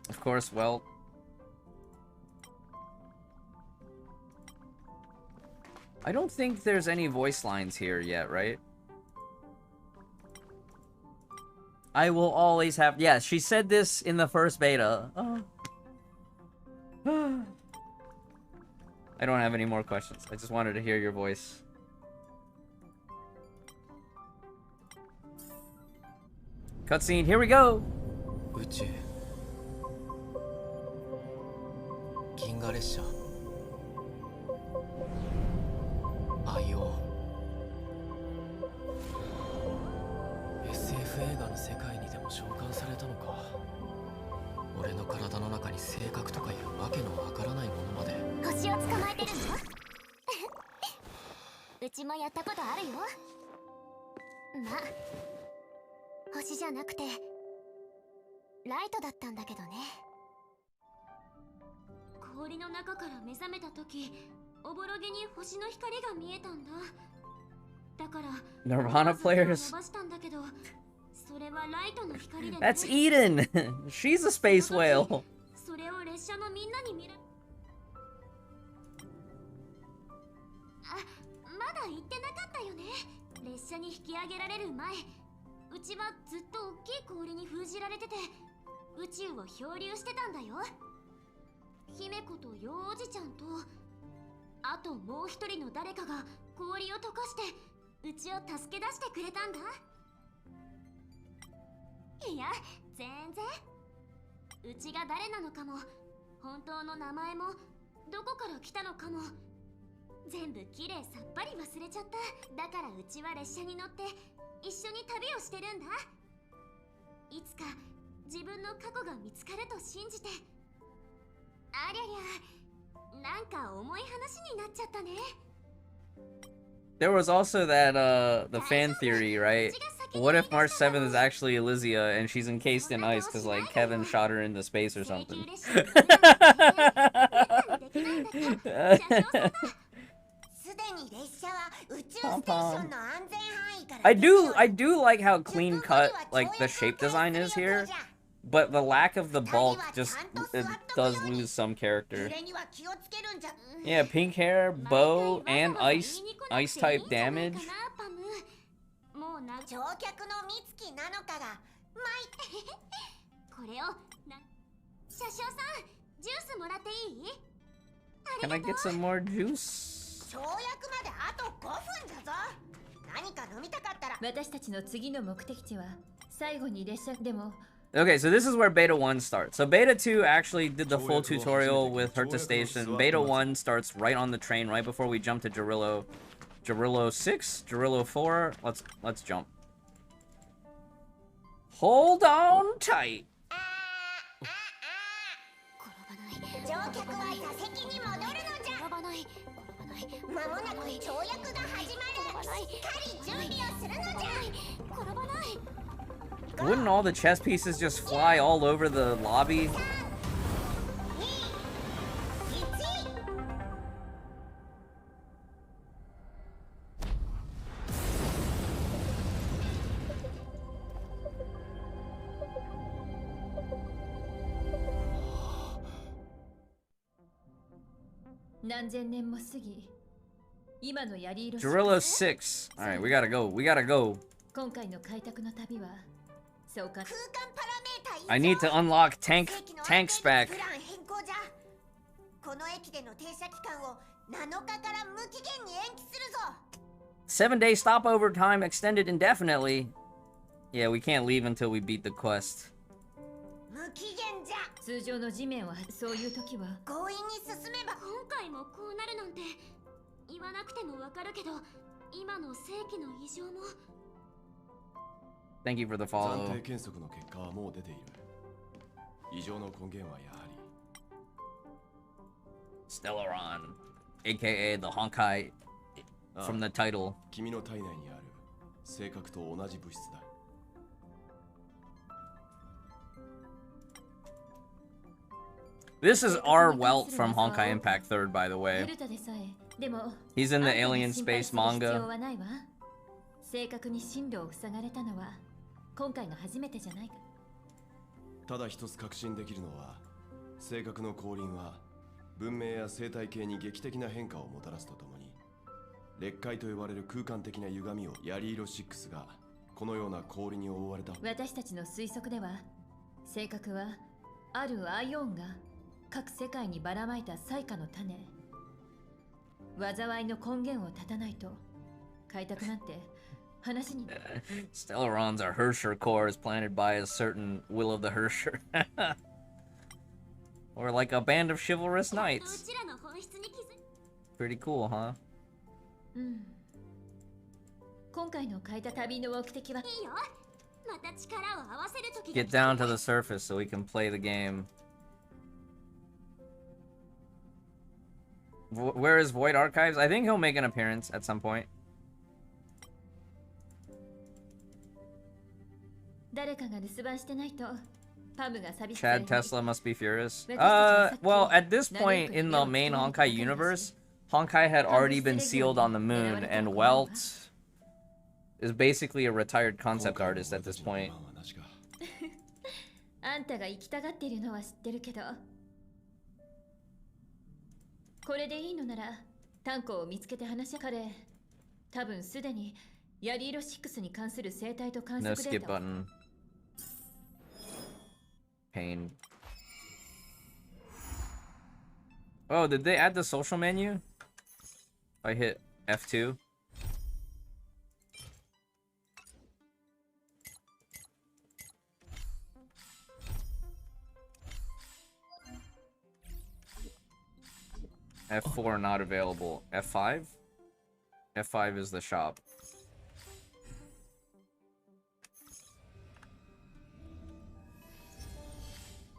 Of course, well... I don't think there's any voice lines here yet, right? I will always have... Yeah, she said this in the first beta. Oh. I don't have any more questions. I just wanted to hear your voice. Cutscene, here we go! 宇宙銀河列車IO SF 映画の世界にでも召喚されたのか俺の体の中に性格とかいうわけのわからないものまで星を捕まえてるのうちもやったことあるよまあ星じゃなくてライトだったんだけどね氷の中から目覚めた時おぼろげに星の光が見えたんだだから Nirvana players. 飛ばしたんだけどそれはライトの光でね That's Eden! She's a space whale! それを列車のみんなに見らまだ行ってなかったよね列車に引き上げられる前うちはずっと大きい氷に封じられてて宇宙を漂流してたんだよ姫子とようおじちゃんとあともう一人の誰かが氷を溶かしてうちを助け出してくれたんだいや全然うちが誰なのかも本当の名前もどこから来たのかも全部きれいさっぱり忘れちゃっただからうちは列車に乗って一緒に旅をしてるんだいつか自分の過去が見つかると信じてありゃりゃなんか重い話になっちゃったね There was also that, the fan theory, right? What if March 7th is actually Elysia and she's encased in ice because, like, Kevin shot her into space or something? I do like how clean cut, like, the shape design is here. But the lack of the bulk just it does lose some character. Yeah, pink hair, bow, and ice type damage. Can I get some more juice? Okay, so this is where Beta 1 starts. So Beta 2 actually did the full tutorial with Herta Station. Beta 1 starts right on the train, right before we jump to Gerillo. Gerillo 6? Gerillo 4? Let's jump. Hold on tight! Wouldn't all the chess pieces just fly all over the lobby? Guerrilla 6. Alright, we gotta go. We gotta go. I need to unlock tank spec. 7-day stopover time extended indefinitely. Yeah, we can't leave until we beat the quest. 通常の地面はそういう時は強引に進めば今回もこうなるなんて言わなくてもわかるけど今の世紀の異常も Thank you for the follow. 暫定検測の結果はもう出ている。異常の根源はやはり Stellaron, aka the Honkai from the title. 君の体内にある性格と同じ物質だ。This is our Welt from Honkai Impact 3rd, by the way. He's in the Alien Space manga. 正確に進路を塞がれたのは今回が初めてじゃないか。ただ一つ確信できるのは、性格の降臨は文明や生態系に劇的な変化をもたらすとともに、裂解と呼ばれる空間的な歪みをヤリ色6がこのような氷に覆われた。私たちの推測では、性格はあるアイオンが各世界にばらまいた災禍の種。災いの根源を断たないと開拓なんて話に。Stellarons are Hersher cores planted by a certain will of the Hersher. Or like a band of chivalrous knights. Pretty cool, huh? 今回の開拓旅の目的は。いいよ。また力を合わせる時。Get down to the surface so we can play the game. Where is Void Archives? I think he'll make an appearance at some point. Chad Tesla must be furious. Well, at this point in the main Honkai universe, Honkai had already been sealed on the moon, and Welt is basically a retired concept artist at this point. あんたが行きたがっているのは知ってるけど。これでいいのなら、炭鉱を見つけて話し彼、多分すでにヤリ色6に関する生態と観測データを。No skip button. Pain. Oh, did they add the social menu? If I hit F2. F4 not available. F5? F5 is the shop.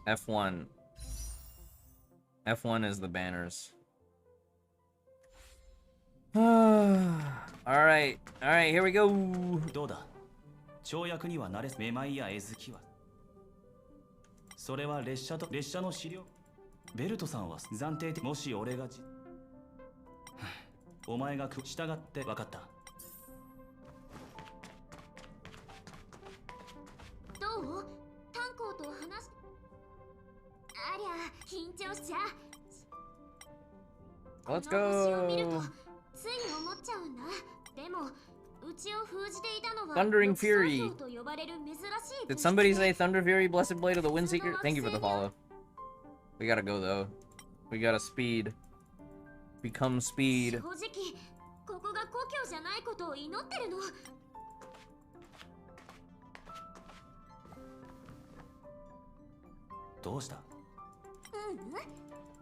F1. F1 is the banners. Alright, here we go. どうだ跳躍には慣れめまいや絵好きはそれは列車の資料ベルトさんは暫定的もし俺がお前が従って分かったどう炭鉱と話しありゃ緊張しちゃ Let's この星を見ると go. つい思っちゃうんだでもうちを封じていたのは Thundering Fury. 六層と呼ばれる珍しい Did somebody say Thunder Fury, Blessed Blade of the Windseeker? Thank you for the follow. We gotta go though. We gotta speed. Become speed. 正直ここが故郷じゃないことを祈ってるのどうした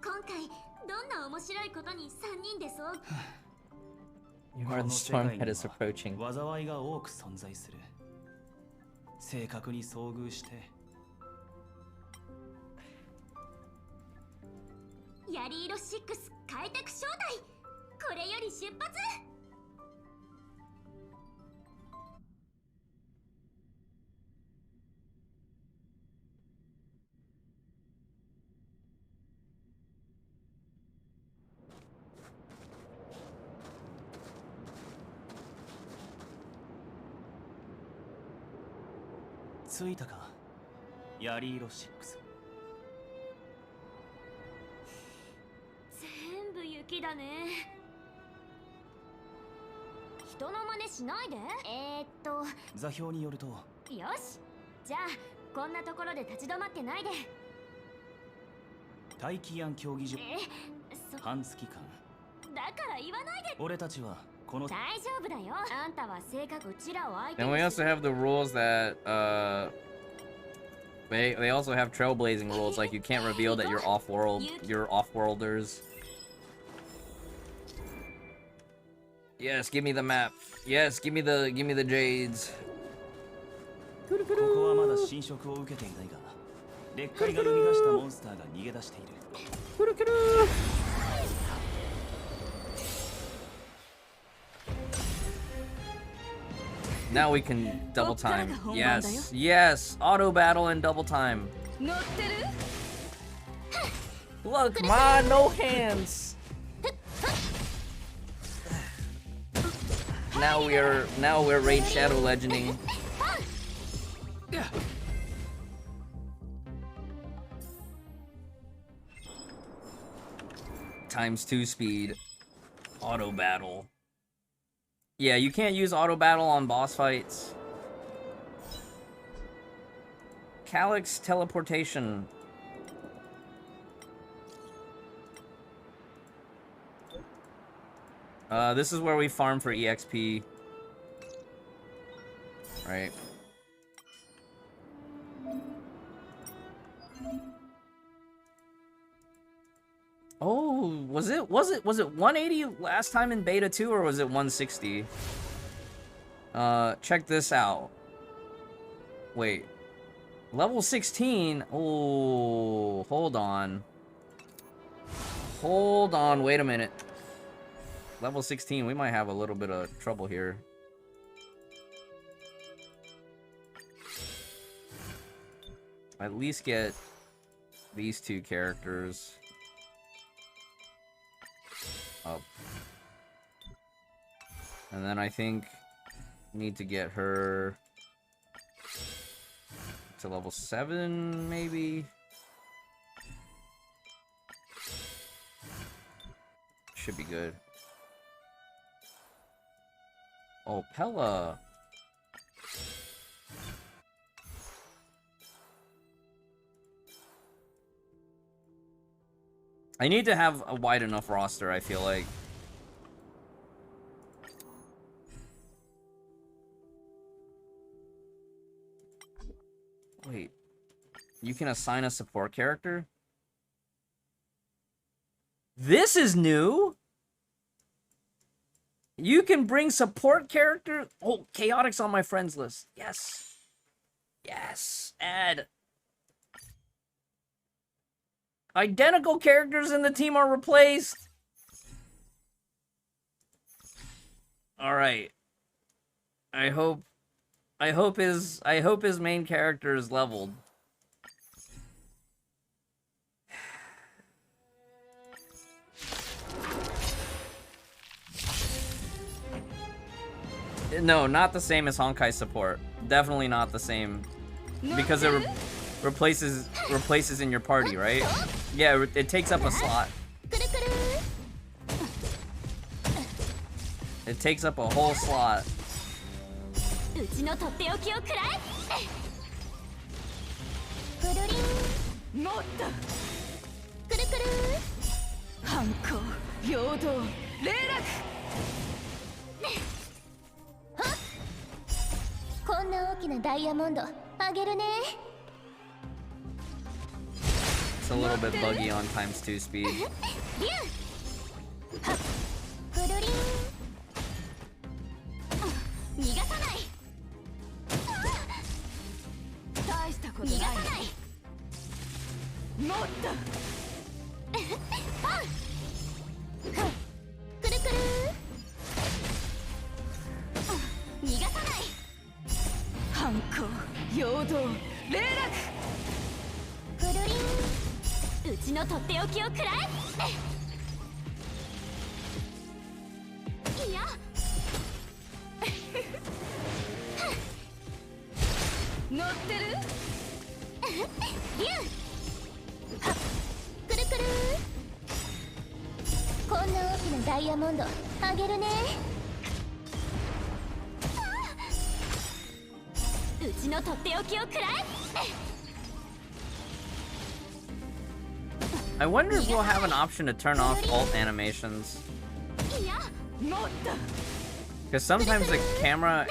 今回どんな面白いことに3人でそう You are the storm that is approaching. 災いが多く存在する正確に遭遇してヤリ色6開拓招待これより出発着いたか、ヤリーロ6。全部雪だね。人の真似しないで。座標によると、よし、じゃあこんなところで立ち止まってないで。大気庵競技場半月間。だから言わないで。俺たちはこの大丈夫だよ。あんたは性格うちらを相手 And に we also have the rules that they also have trailblazing rules, like you can't reveal that you're off-worlders. Yes, give me the map. Yes, give me the jades. ここはまだ侵食を受けていないが、劣界が生み出したモンスターが逃げ出している。Now we can double time. Yes, yes, auto battle and double time. 乗ってる？ Look, ma, no hands. Now we're Raid Shadow Legending. ×2 speed. Auto battle. Yeah, you can't use auto battle on boss fights. Calyx teleportation. This is where we farm for EXP. Right. Oh, was it 180 last time in beta 2 or was it 160? Check this out. Wait. Level 16. Oh, hold on. Hold on, wait a minute. Level 16, we might have a little bit of trouble here. At least get these two characters up. And then I think need to get her to level 7, maybe? Should be good. Oh, Pella. I need to have a wide enough roster, I feel like. Wait. You can assign a support character? This is new! You can bring support character. Oh, Chaotic's on my friends list. Yes. Yes. Add. Identical characters in the team are replaced. All right. I hope his main character is leveled. No, not the same as Honkai support. Definitely not the same. Because it replaces in your party, right? Yeah, it takes up a slot. It takes up a whole slot. It's a little bit buggy on ×2 speed. 乗ってるリュウはっくるくるこんな大きなダイヤモンドあげるねうちのとっておきをくらえ I wonder if we'll have an option to turn off alt animations. いや Because sometimes the camera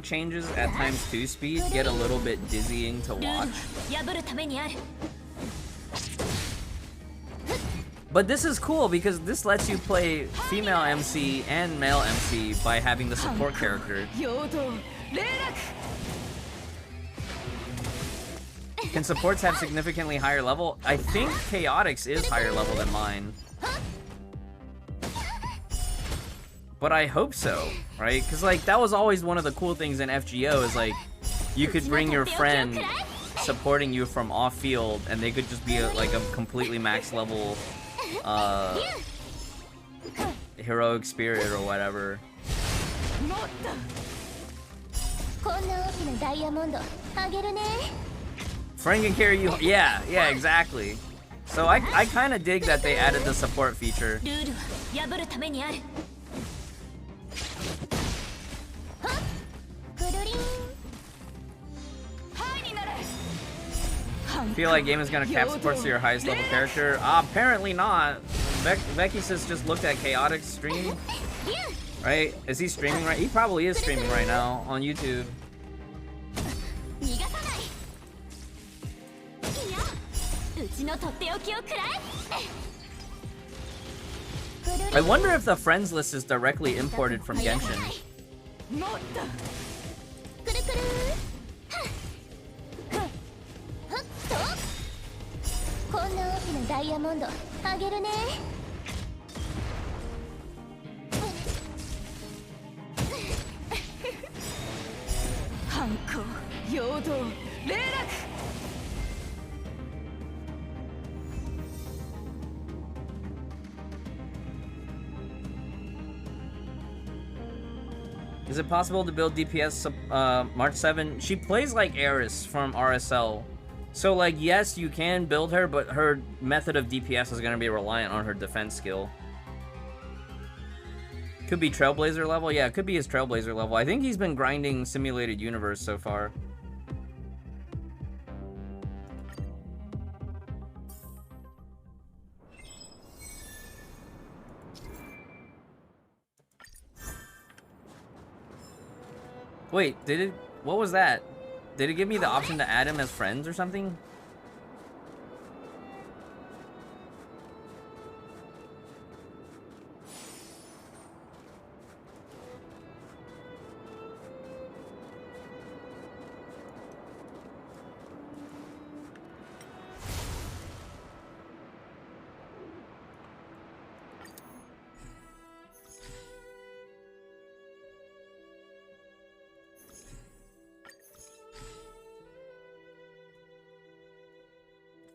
changes at times 2 speed get a little bit dizzying to watch. 破るためにある But this is cool because this lets you play female MC and male MC by having the support character. 陽動霊落 Can supports have significantly higher level? I think Chaotix is higher level than mine. But I hope so, right? Because like that was always one of the cool things in FGO is like you could bring your friend supporting you from off field and they could just be like a completely max level heroic spirit or whatever. こんな大きなダイヤモンドあげるね Frank can carry you. Yeah, exactly. So I kind of dig that they added the support feature. ルールは破るためにあるはっくるりん I feel like game is gonna cap supports to your highest level character. Apparently not. Becky says just looked at Chaotix stream. Right? Is he streaming right? He probably is streaming right now on YouTube. 逃がさないうちのとっておきをくらえ I wonder if the friends list is directly imported from Genshin. くるくるはっはっとこんな大きなダイヤモンドあげるね反抗陽動霊落 Is it possible to build DPS March 7? She plays like Eris from RSL. So like yes, you can build her, but her method of DPS is going to be reliant on her defense skill. Could be Trailblazer level? Yeah, it could be his Trailblazer level. I think he's been grinding Simulated Universe so far. Wait, did it... What was that? Did it give me the option to add him as friends or something?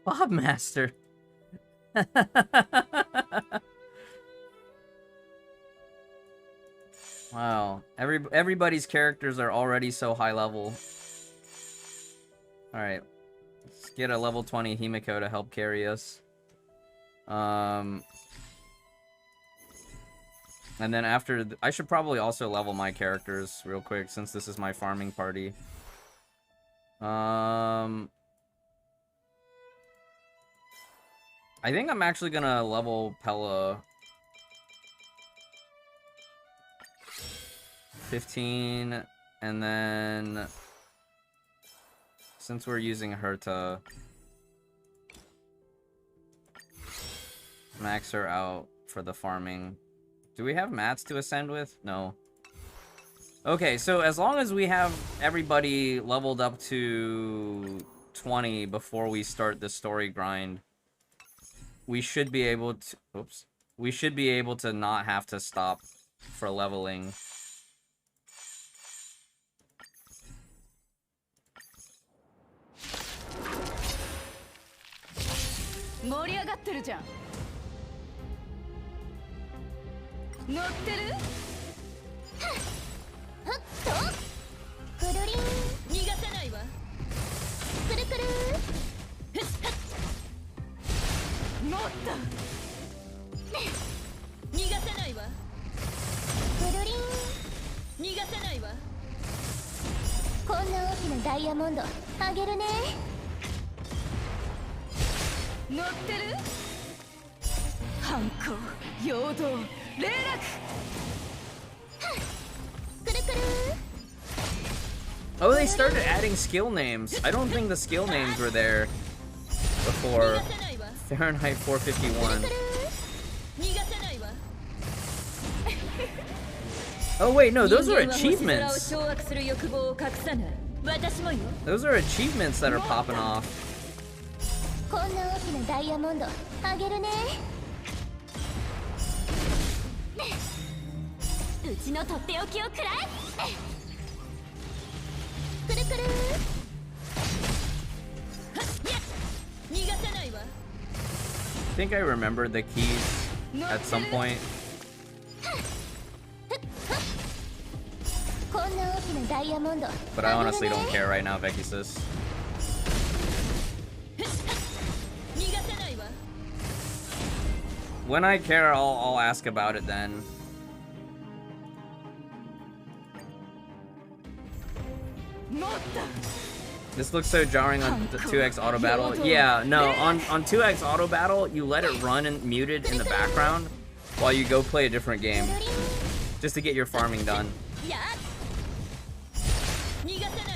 Bob Master. Wow. Everybody's characters are already so high level. Alright. Let's get a level 20 Himiko to help carry us. And then after... I should probably also level my characters real quick since this is my farming party. I think I'm actually gonna level Pella 15, and then since we're using her to max her out for the farming. Do we have mats to ascend with? No. Okay, so as long as we have everybody leveled up to 20 before we start the story grind, we should be able to... Oops. We should be able to not have to stop for leveling. のダイヤモンドあげるね。乗ってる？反抗、陽動、霊落。くるくる。 Oh, they started adding skill names. I don't think the skill names were there before Fahrenheit 451. Oh wait, no, those are achievements. Those are achievements that are popping off. こんな大きなダイヤモンドあげるね。うちのとっておきをくらえ。くるくる。 I think I remembered the keys at some point. こんな大きなダイヤモンド But I honestly don't care right now, Becky sis. When I care, I'll ask about it then. This looks so jarring on the 2x auto battle. Yeah, no, on 2x auto battle, you let it run and muted in the background while you go play a different game, just to get your farming done.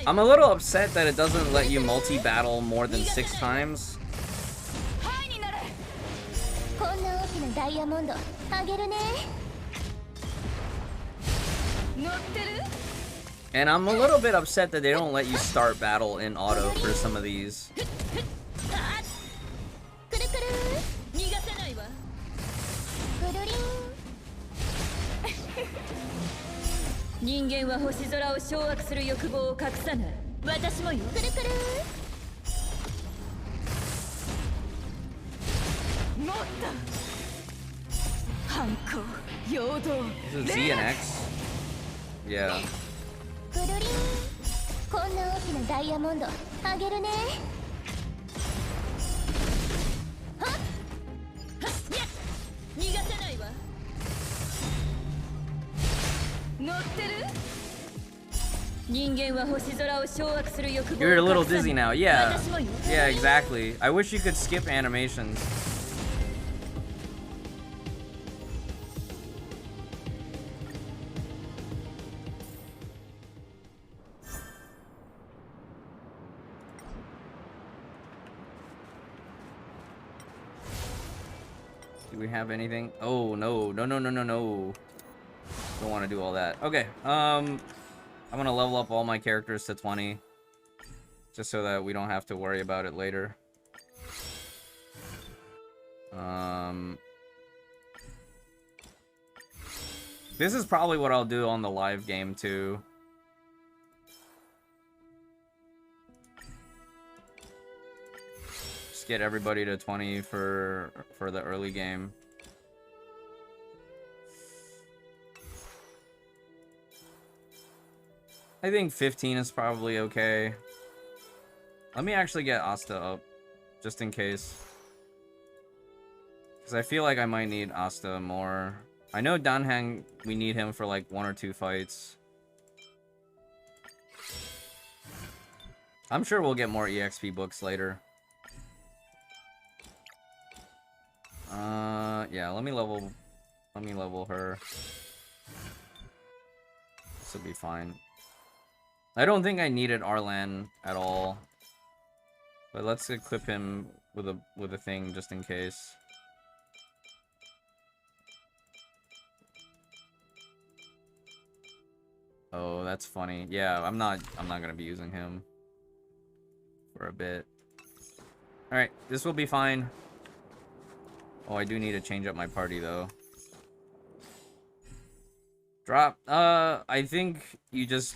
I'm a little upset that it doesn't let you multi-battle more than 6 times. And I'm a little bit upset that they don't let you start battle in auto for some of these. 人間は星空を掌握する欲望を隠さない。私もよ。くるくる。もっと。反抗、陽動。Is it Z and X? Yeah. くるりん。こんな大きなダイヤモンドあげるね。はっ。はっ。逃がさないわ。 You're a little dizzy now. Yeah. Yeah, exactly. I wish you could skip animations. Do we have anything? Oh, no. No, no, no, no, no. Don't want to do all that. Okay, I'm gonna level up all my characters to 20, just so that we don't have to worry about it later. This is probably what I'll do on the live game too. Just get everybody to 20 for the early game. I think 15 is probably okay. Let me actually get Asta up, just in case. Because I feel like I might need Asta more. I know Danhang, we need him for like 1 or 2 fights. I'm sure we'll get more EXP books later. Yeah, let me level her. This will be fine. I don't think I needed Arlan at all, but let's equip him with a thing just in case. Oh, that's funny. Yeah, I'm not gonna be using him for a bit. All right, this will be fine. Oh, I do need to change up my party though. Drop. I think you just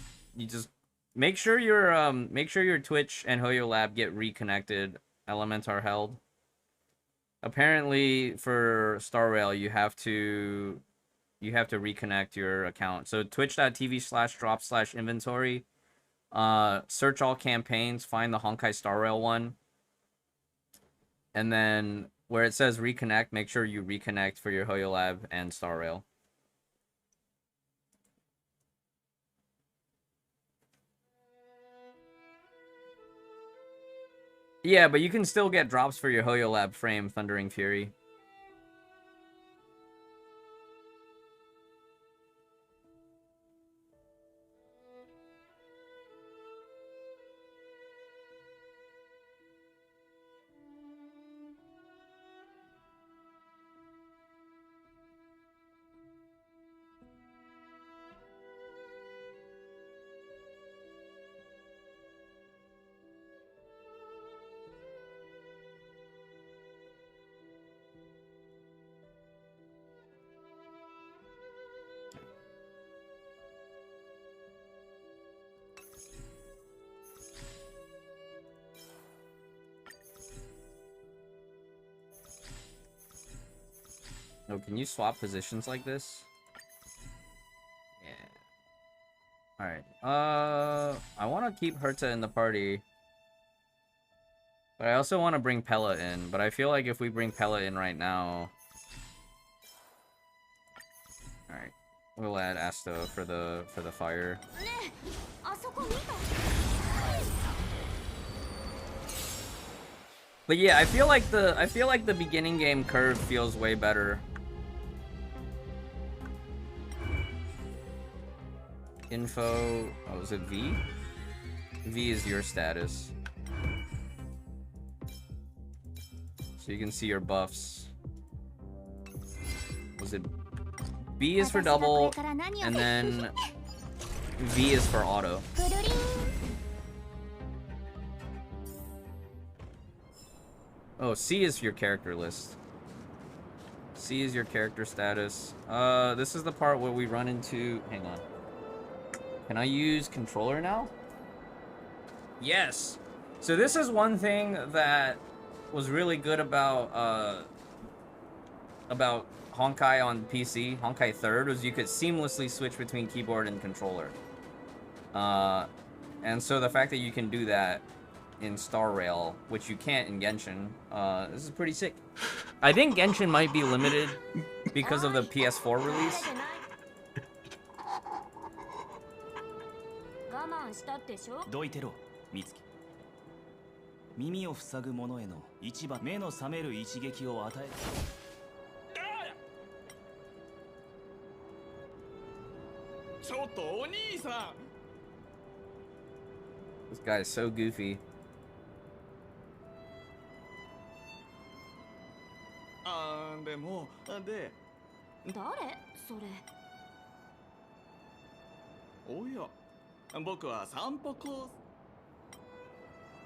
make sure your Twitch and Hoyo Lab get reconnected. Elements are held. Apparently, for Star Rail, you have to reconnect your account. So twitch.tv/drop/inventory. Search all campaigns. Find the Honkai Star Rail one. And then where it says reconnect, make sure you reconnect for your Hoyo Lab and Star Rail. Yeah, but you can still get drops for your Hoyo Lab frame, Thundering Fury. Oh, can you swap positions like this? Yeah. Alright. I want to keep Herta in the party. But I also want to bring Pella in. But I feel like if we bring Pella in right now... Alright. We'll add Asto for the fire. But yeah, I feel like the beginning game curve feels way better. Info, oh, is it V? V is your status. So you can see your buffs. Was it B is for double, and then V is for auto. Oh, C is your character list. C is your character status. This is the part where we run into... Hang on. Can I use controller now? Yes! So this is one thing that was really good about Honkai on PC, Honkai 3rd, was you could seamlessly switch between keyboard and controller. And so the fact that you can do that in Star Rail, which you can't in Genshin, this is pretty sick. I think Genshin might be limited because of the PS4 release. どいてろ、美月。耳を塞ぐ者への一番目の覚める一撃を与える。ちょっとお兄さん。This guy is so goofy. でもで。誰？それ。おや。僕は散歩コース。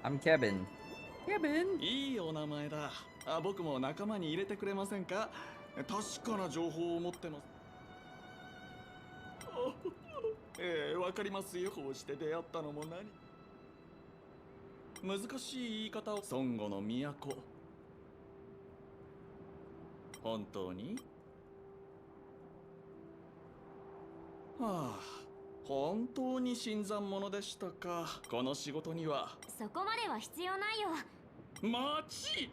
I'm Kevin. Kevin? いいお名前だ。僕も仲間に入れてくれませんか？確かな情報を持ってます。わかりますよ。こうして出会ったのも何？難しい言い方を。孫悟の都。本当に？はあ。本当に新参者でしたか。この仕事には。そこまでは必要ないよ。待ち。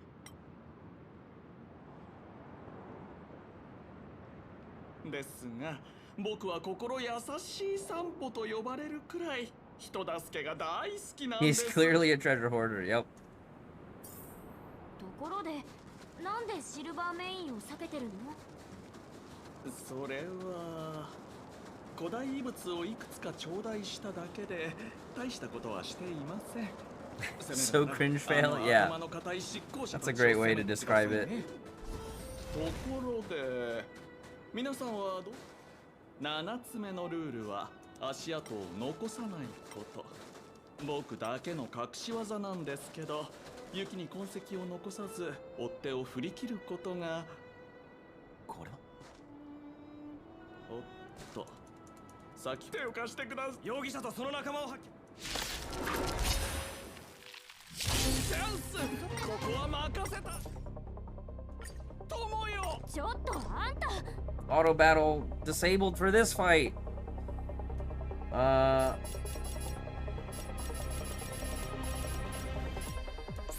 ですが、僕は心優しい散歩と呼ばれるくらい人助けが大好きなんです。He's clearly a treasure hoarder. Yep. ところで、なんでシルバーメインを避けてるの？それは。古代遺物をいくつか頂戴しただけで大したことはしていません。So cringe fail? Yeah. That's a great way to describe it. ところで、皆さんは7つ目のルールは足跡を残さないこと。僕だけの隠し技なんですけど、雪に痕跡を残さず追っ手を振り切ることが。これは？おっと。先手を貸してください。容疑者とその仲間を発見。チャンス。ここは任せた。友よ。ちょっとあんた。Auto battle disabled for this fight.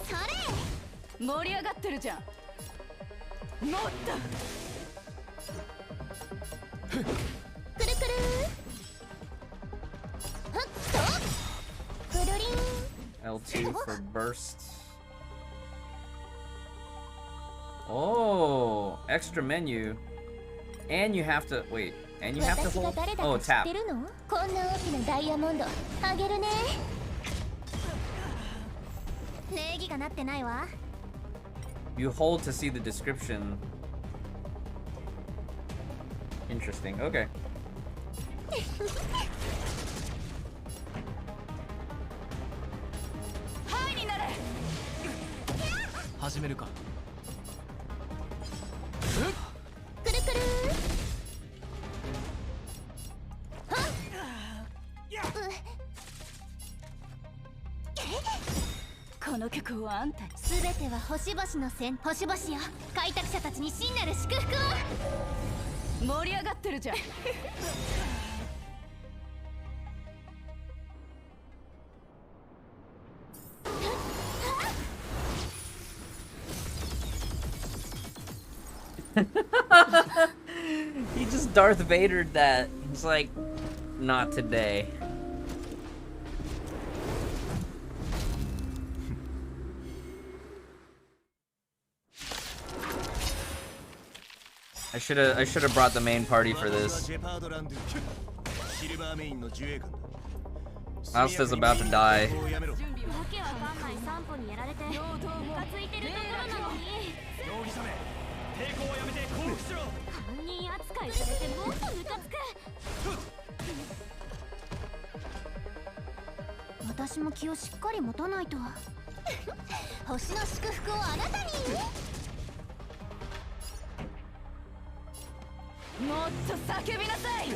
それ。盛り上がってるじゃん。もっと。くるくる。L2 for burst. Oh, extra menu. And you have to wait. And you have to hold. Oh, tap. こんな大きなダイヤモンドあげるね。礼儀がなってないわ。You hold to see the description. Interesting. Okay. はいになれ。始めるか。くるくるこの曲はあんたに。すべては星々の星々よ。開拓者たちに真なる祝福を。盛り上がってるじゃん。He just Darth Vadered that. He's like, not today. I should have brought the main party for this. Asta's about to die. わけわかんない散歩にやられてムカついてるところなのに犯人扱いされてもっとムカつく。私も気をしっかり持たないと。星の祝福をあなたに。もっと叫びなさい。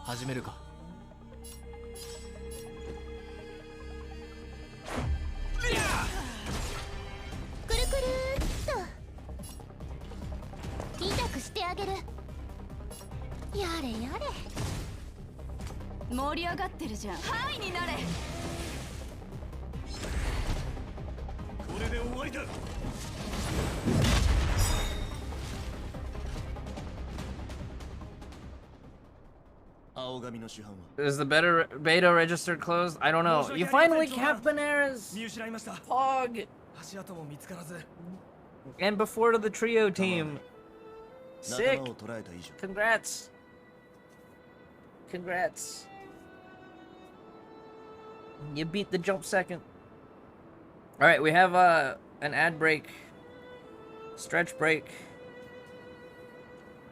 始めるか。くるくるっと痛くしてあげる。やれやれ。盛り上がってるじゃん。はいになれ。これで終わりだ。Is the beta register closed? I don't know. You finally kept Benares! Pog! And before the trio team. Sick! Congrats! Congrats. You beat the jump second. Alright, we have an ad break. Stretch break.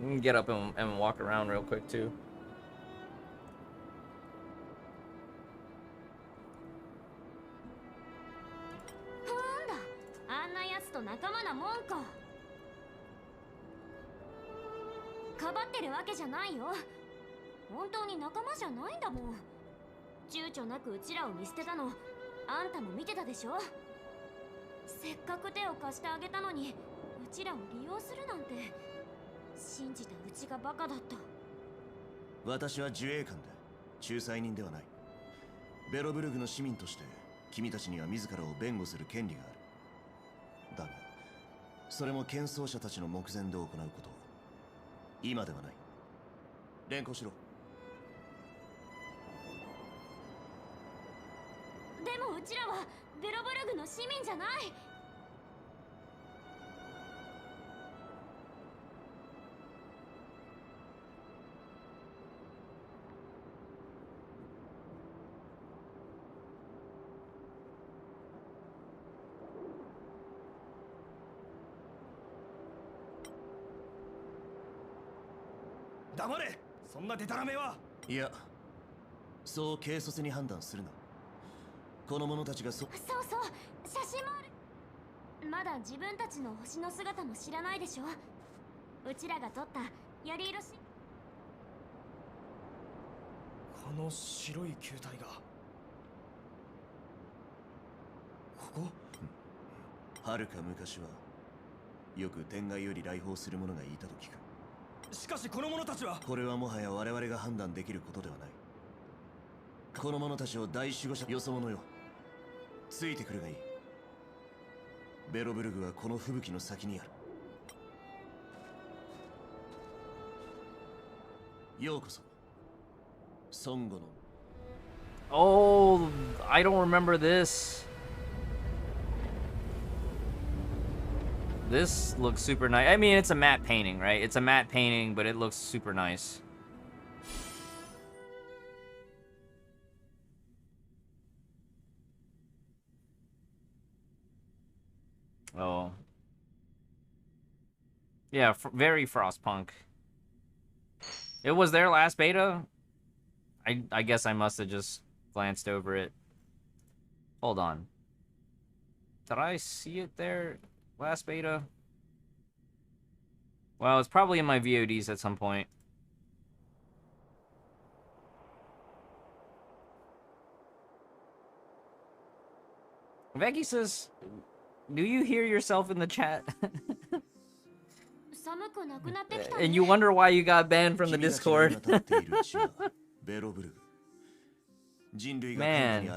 We can get up and walk around real quick too. Honkai. かばってるわけじゃないよ。本当に仲間じゃないんだもん。躊躇なくうちらを見捨てたのあんたも見てたでしょ。せっかく手を貸してあげたのにうちらを利用するなんて。信じたうちがバカだった。私は自衛官だ。仲裁人ではない。ベロブルグの市民として君たちには自らを弁護する権利がある。だがそれも喧騒者たちの目前で行うことは今ではない。連行しろ。でもうちらはベロブルグの市民じゃない。黙れ。そんなデタラメは。いや、そう軽率に判断するな。この者たちがそうそう写真もある。まだ自分たちの星の姿も知らないでしょ。うちらが撮った槍色し。この白い球体がここ。はるか昔はよく天外より来訪する者がいたと聞く。しかしこの者たちは。これはもはや我々が判断できることではない。この者たちを大守護者よそ者よ。ついてくるがいい。ベロブルグはこの吹雪の先にある。ようこそ孫悟の。Oh, I don't remember this. This looks super nice. I mean, it's a matte painting, right? It's a matte painting, but it looks super nice. Oh. Yeah, very Frostpunk. It was their last beta? I guess I must have just glanced over it. Hold on. Did I see it there? Last beta? Well, it's probably in my VODs at some point. Veggie says, do you hear yourself in the chat? And you wonder why you got banned from the Discord. Man.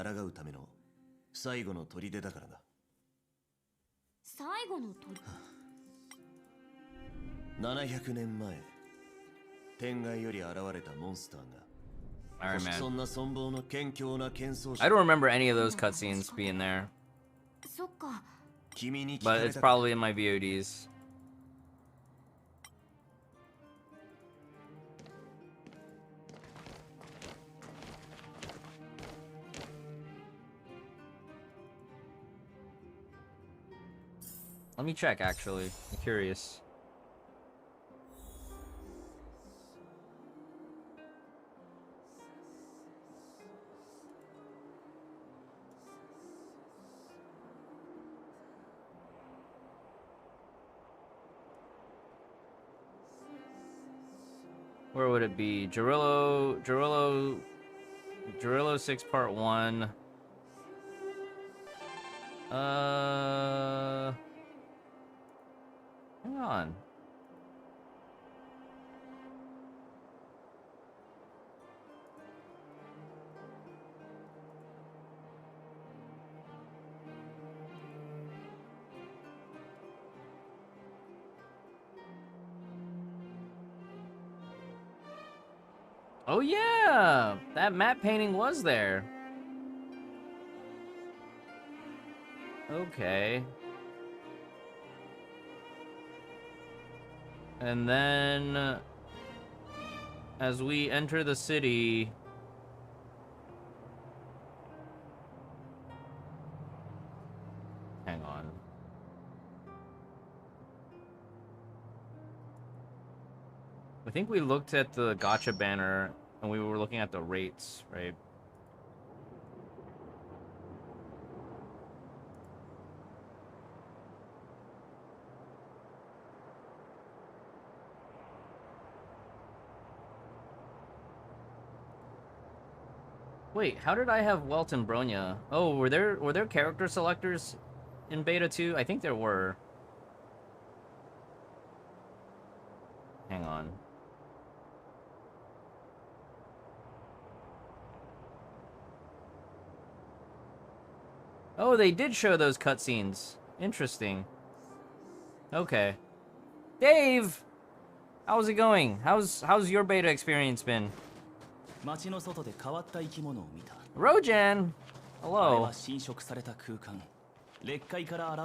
700年前、天外より現れたモンスターが Iron Man. そんな存亡の堅強な剣奏者 I don't remember any of those cutscenes being there. But it's probably in my VODs. Let me check, actually. I'm curious. Where would it be? Jirillo 6 Part 1. Hang on. Oh yeah, that matte painting was there. Okay. And then, as we enter the city, hang on. I think we looked at the gacha banner and we were looking at the rates, right? Wait, how did I have Welt and Bronya? Oh, were there character selectors in beta 2? I think there were. Hang on. Oh, they did show those cutscenes. Interesting. Okay. Dave! How's it going? How's your beta experience been? Rojan! Hello.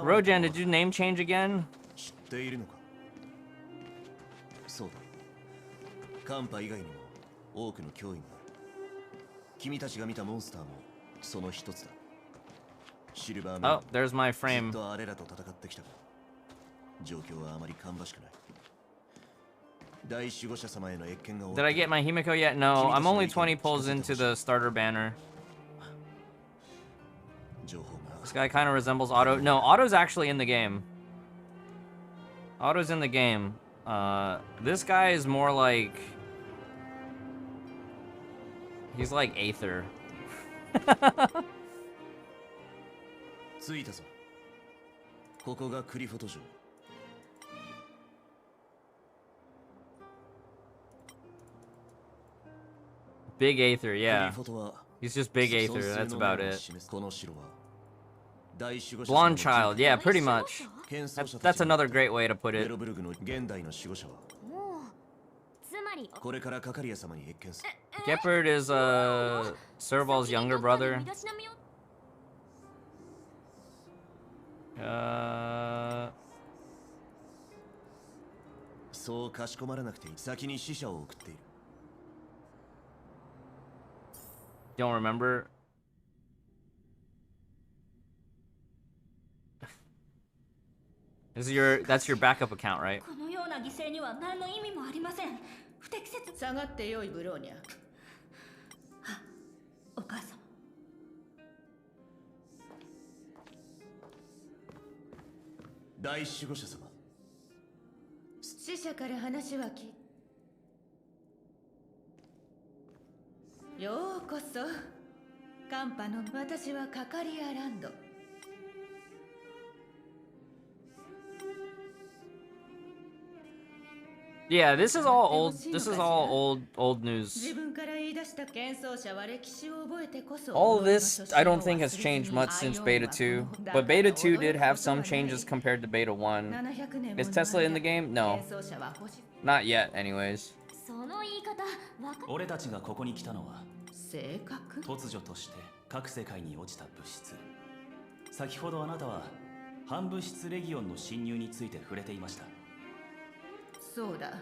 Rojan, did your name change again? そうだ。カンパ以外にも多くの脅威がある。君たちが見たモンスターもその一つだ。シルバーメン。 Oh, there's my frame. ずっとあれらと戦ってきたが、状況はあまり芳しくない。大守護者様への謁見が終わった。 Did I get my Himiko yet? No, I'm only 20 pulls into the starter banner. This guy kind of resembles Otto. No, Otto's actually in the game. Otto's in the game. This guy is more like... He's like Aether. 着いたぞ。ここがクリフォト城。 Big Aether, yeah. He's just Big Aether, that's about it. Blonde child, yeah, pretty much. That's another great way to put it. Gepard is Serval's younger brother. そうかしこまらなくていい。先に死者を送っている。 Don't remember? That's your backup account, right? このような犠牲には何の意味もありません。不適切。下がってよいブローニャ。お母様。大守護者様。死者から話は聞い。ようこそ。カンパの私はカカリアランド。 Yeah, this is all old. This is all old news. 自分から言い出した喧騒者は歴史を覚えてこそ。 All of this, I don't think has changed much since Beta 2, but Beta 2 did have some changes compared to Beta 1. Is Tesla in the game? No. Not yet, anyways. その言い方わか俺たちがここに来たのは性格突如として各世界に落ちた物質。先ほどあなたは反物質レギオンの侵入について触れていました。 そうだ。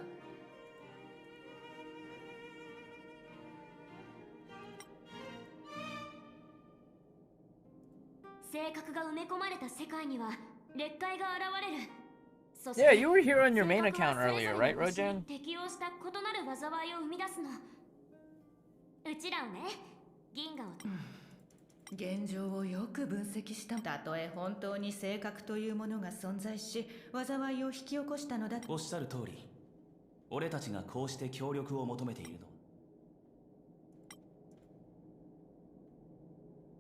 性格が埋め込まれた世界には劣界が現れる。 Yeah, you were here on your main account earlier, right, Rojan? 適応した異なる災いを生み出すの。うちらをね、銀河を。現状をよく分析した。たとえ本当に性格というものが存在し、災いを引き起こしたのだ。おっしゃる通り、俺たちがこうして協力を求めているの。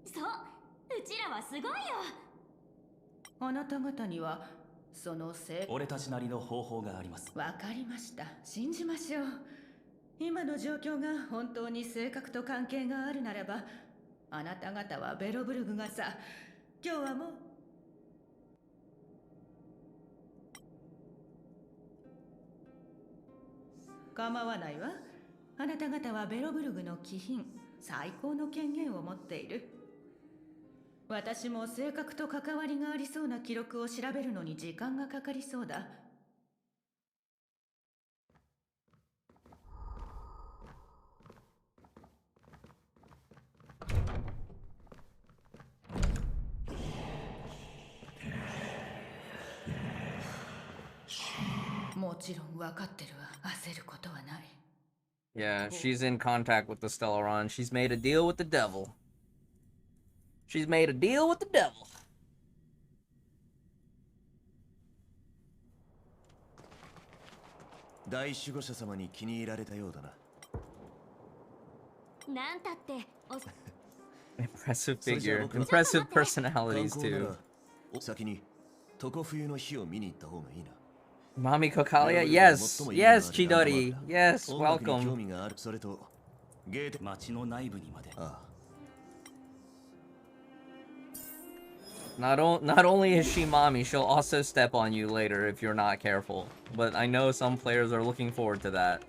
そう、うちらはすごいよ。あなた方にはその性。俺たちなりの方法があります。わかりました。信じましょう。今の状況が本当に性格と関係があるならば、あなた方はベロブルグがさ、今日はもう。構わないわ。あなた方はベロブルグの貴賓、最高の権限を持っている。私も性格と関わりがありそうな記録を調べるのに時間がかかりそうだ。もちろん分かってるわ。焦ることはない。 Yeah, she's in contact with the Stellaron. She's made a deal with the devil. She's made a deal with the devil. Daai守護者様に気に入られたようだな。なんたってお Impressive figure. Impressive personalities too. 先に常冬の日を見に行った方がいいな。 Mami Kokalia? Yes, yes, Chidori. Yes, welcome. 興味がある。それとゲート街の内部にまで。ああ。 Not only is she mommy, she'll also step on you later if you're not careful. But I know some players are looking forward to that.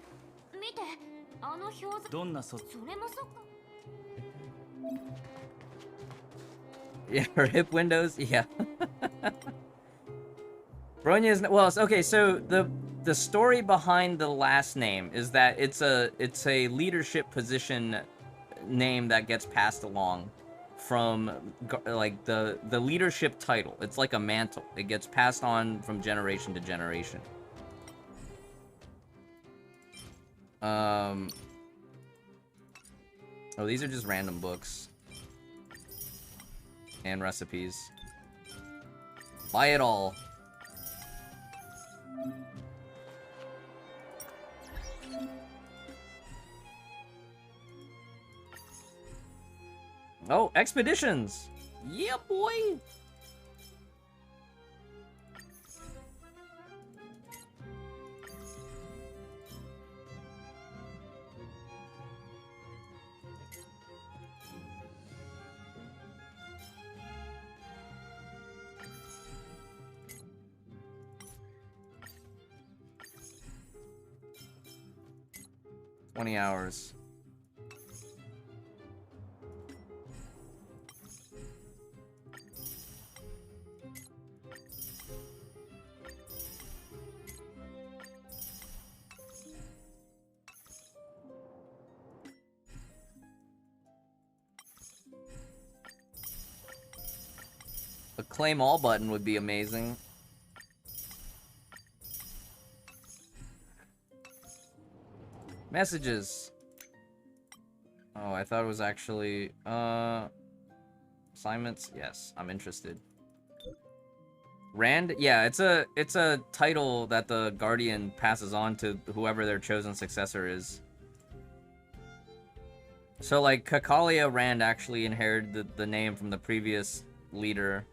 見て、あの表情。どんなそ。それもそっか。 Yeah, her hip windows. Yeah. Bronya is well. Okay, so the story behind the last name is that it's a leadership position name that gets passed along from like the leadership title. It's like a mantle. It gets passed on from generation to generation. Oh, these are just random books and recipes. Buy it all. Oh, expeditions! Yeah, boy! $20 hours. A claim all button would be amazing. Messages. Oh, I thought it was actually, assignments? Yes, I'm interested. Rand? Yeah, it's a title that the Guardian passes on to whoever their chosen successor is. So, like, Kakalia Rand actually inherited the name from the previous leader.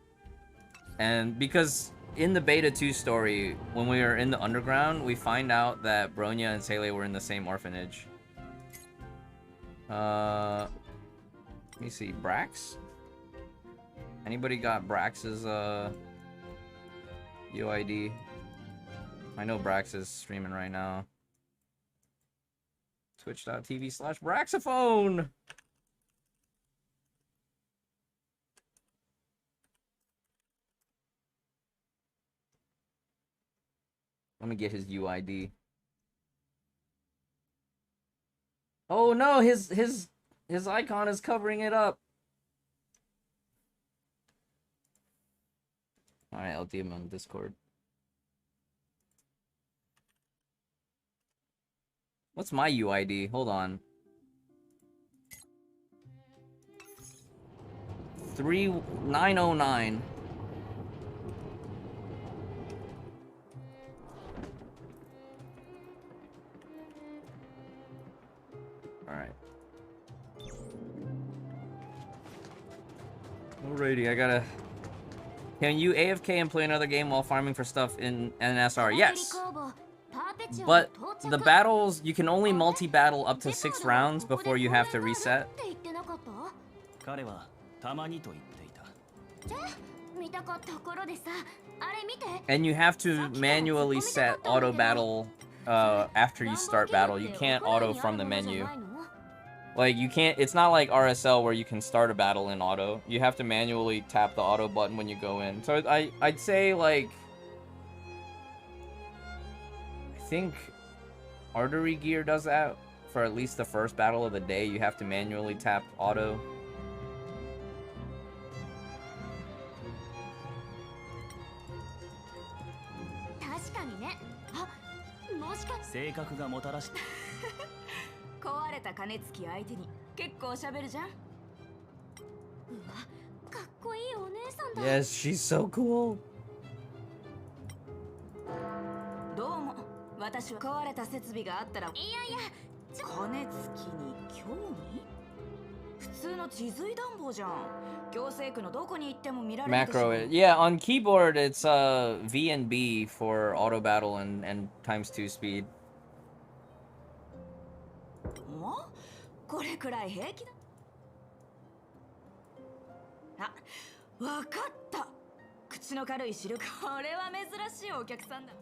And because in the Beta 2 story, when we were in the underground, we find out that Bronya and Sele were in the same orphanage. Let me see. Brax? Anybody got Brax's, UID? I know Brax is streaming right now. Twitch.tv/Braxophone! Let me get his UID. Oh no, his icon is covering it up. Alright, I'll DM him on Discord. What's my UID? Hold on. 3909. Alright. Alrighty, I gotta... Can you AFK and play another game while farming for stuff in NSR? Yes! But the battles, you can only multi-battle up to 6 rounds before you have to reset. And you have to manually set auto battle after you start battle. You can't auto from the menu. Like, you can't, it's not like RSL where you can start a battle in auto. You have to manually tap the auto button when you go in. So I'd say, like, I think Artery Gear does that for at least the first battle of the day. You have to manually tap auto. Yes, she's so cool. どうも、私は壊れた設備があったら、いやいや、金付きに興味？普通の地髄暖房じゃん。行政区のどこに行っても見られるでしょ。 Macro, yeah, on keyboard it's V and B for auto battle and ×2 speed. もうこれくらい平気だ。あ、わかった。口の軽い汁、これは珍しいお客さんだ。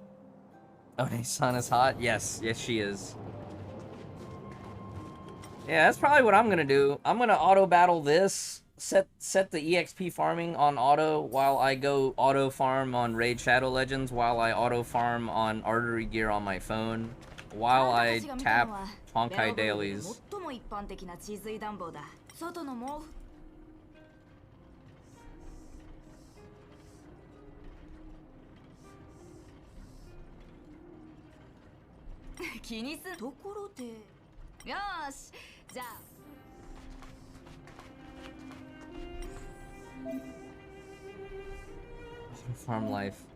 One-san is hot? Yes, yes she is. Yeah, that's probably what I'm gonna do. I'm gonna auto battle this, set the EXP farming on auto while I go auto farm on Raid Shadow Legends, while I auto farm on Artery Gear on my phone, while I tap Honkai dailies. 気にするところで、よし、じゃあ。Farm life.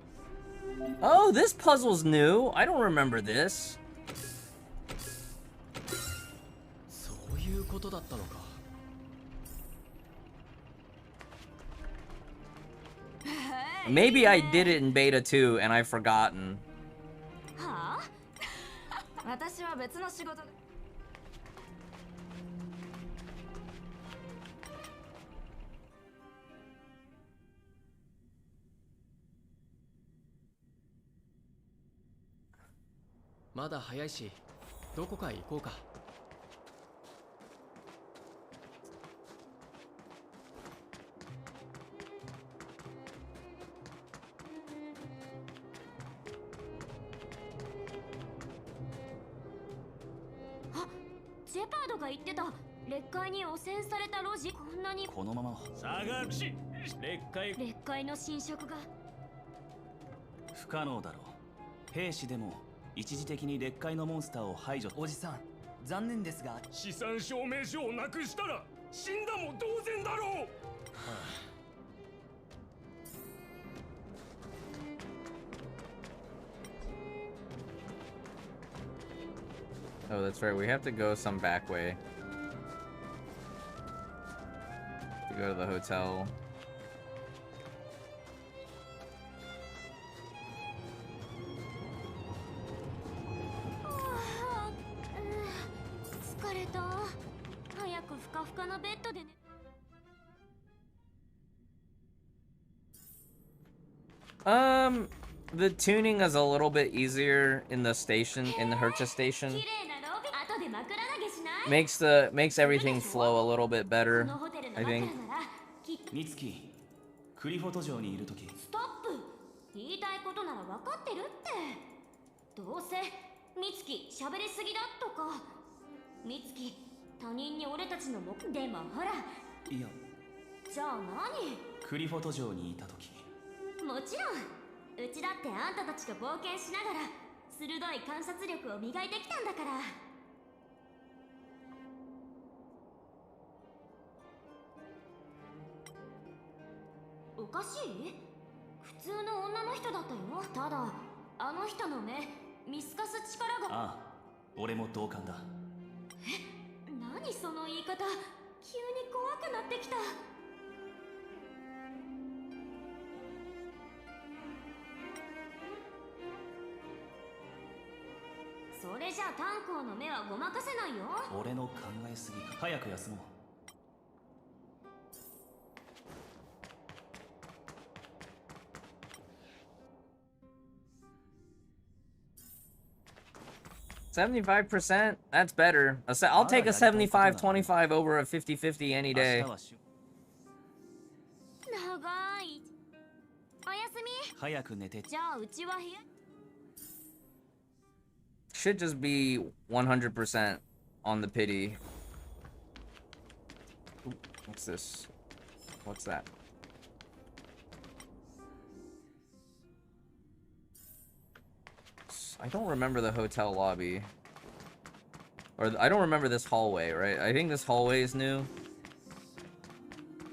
Oh, this puzzle's new. I don't remember this. そういうことだったのか。Maybe I did it in beta 2 and I've forgotten. はあ？私は別の仕事で。まだ早いし、どこか行こうか。あ、ジェパードが言ってた劣化に汚染された路地、こんなにこのまま下がるし劣化劣化の侵食が不可能だろう。兵士でも一時的に劣化のモンスターを排除。おじさん、残念ですが資産証明書をなくしたら死んだも同然だろう。Oh, that's right. We have to go some back way. To go to the hotel. The tuning is a little bit easier in the station, in the Hercha station. Makes everything flow a little bit better, I think. ミツキ、クリフォト城にいるとき。ストップ。言いたいことなら分かってるって。どうせミツキ喋りすぎだとか。ミツキ他人に俺たちの目でもほら。いや。じゃあ何？クリフォト城にいたとき。もちろん。うちだってあんたたちと冒険しながら鋭い観察力を磨いてきたんだから。おかしい？普通の女の人だったよ。ただあの人の目見透かす力が。ああ、俺も同感だ。何その言い方、急に怖くなってきた。それじゃあ炭鉱の目はごまかせないよ。俺の考えすぎか。早く休もう。75%? That's better. I'll take a 75-25 over a 50-50 any day. 長い。おやすみ。早く寝て。じゃあうちは部屋。Should just be 100% on the pity. Ooh, what's this? What's that? I don't remember the hotel lobby. Or I don't remember this hallway, right? I think this hallway is new.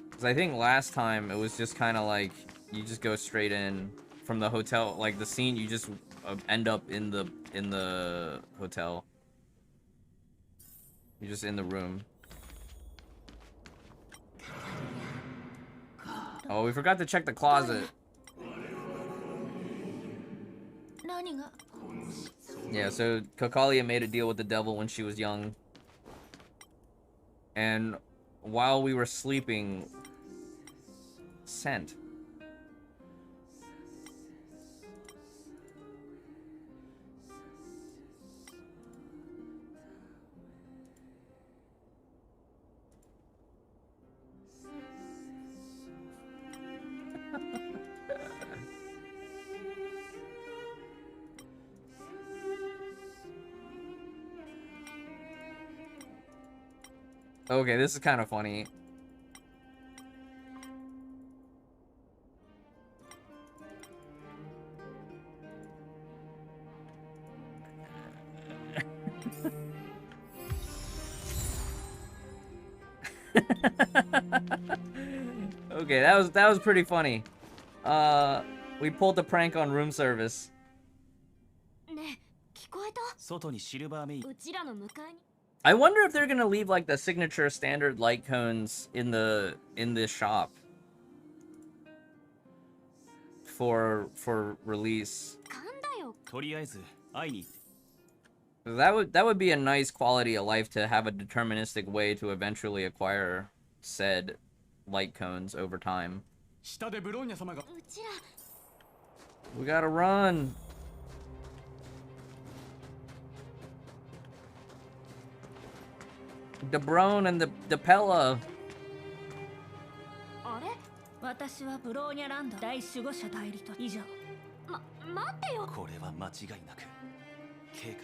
Because I think last time it was just kind of like, you just go straight in from the hotel, like the scene, you just end up in the hotel. You're just in the room. Oh, we forgot to check the closet. Yeah, so Kokalia made a deal with the devil when she was young. And while we were sleeping, sent. Okay, this is kind of funny. Okay, that was pretty funny. We pulled the prank on room service. I wonder if they're gonna leave like the signature standard light cones in this shop for release. That would be a nice quality of life to have a deterministic way to eventually acquire said light cones over time. We gotta run. The Brone and the Pella. あれ？私はブローニャランド大守護者代理と以上。待ってよ。これは間違いなく計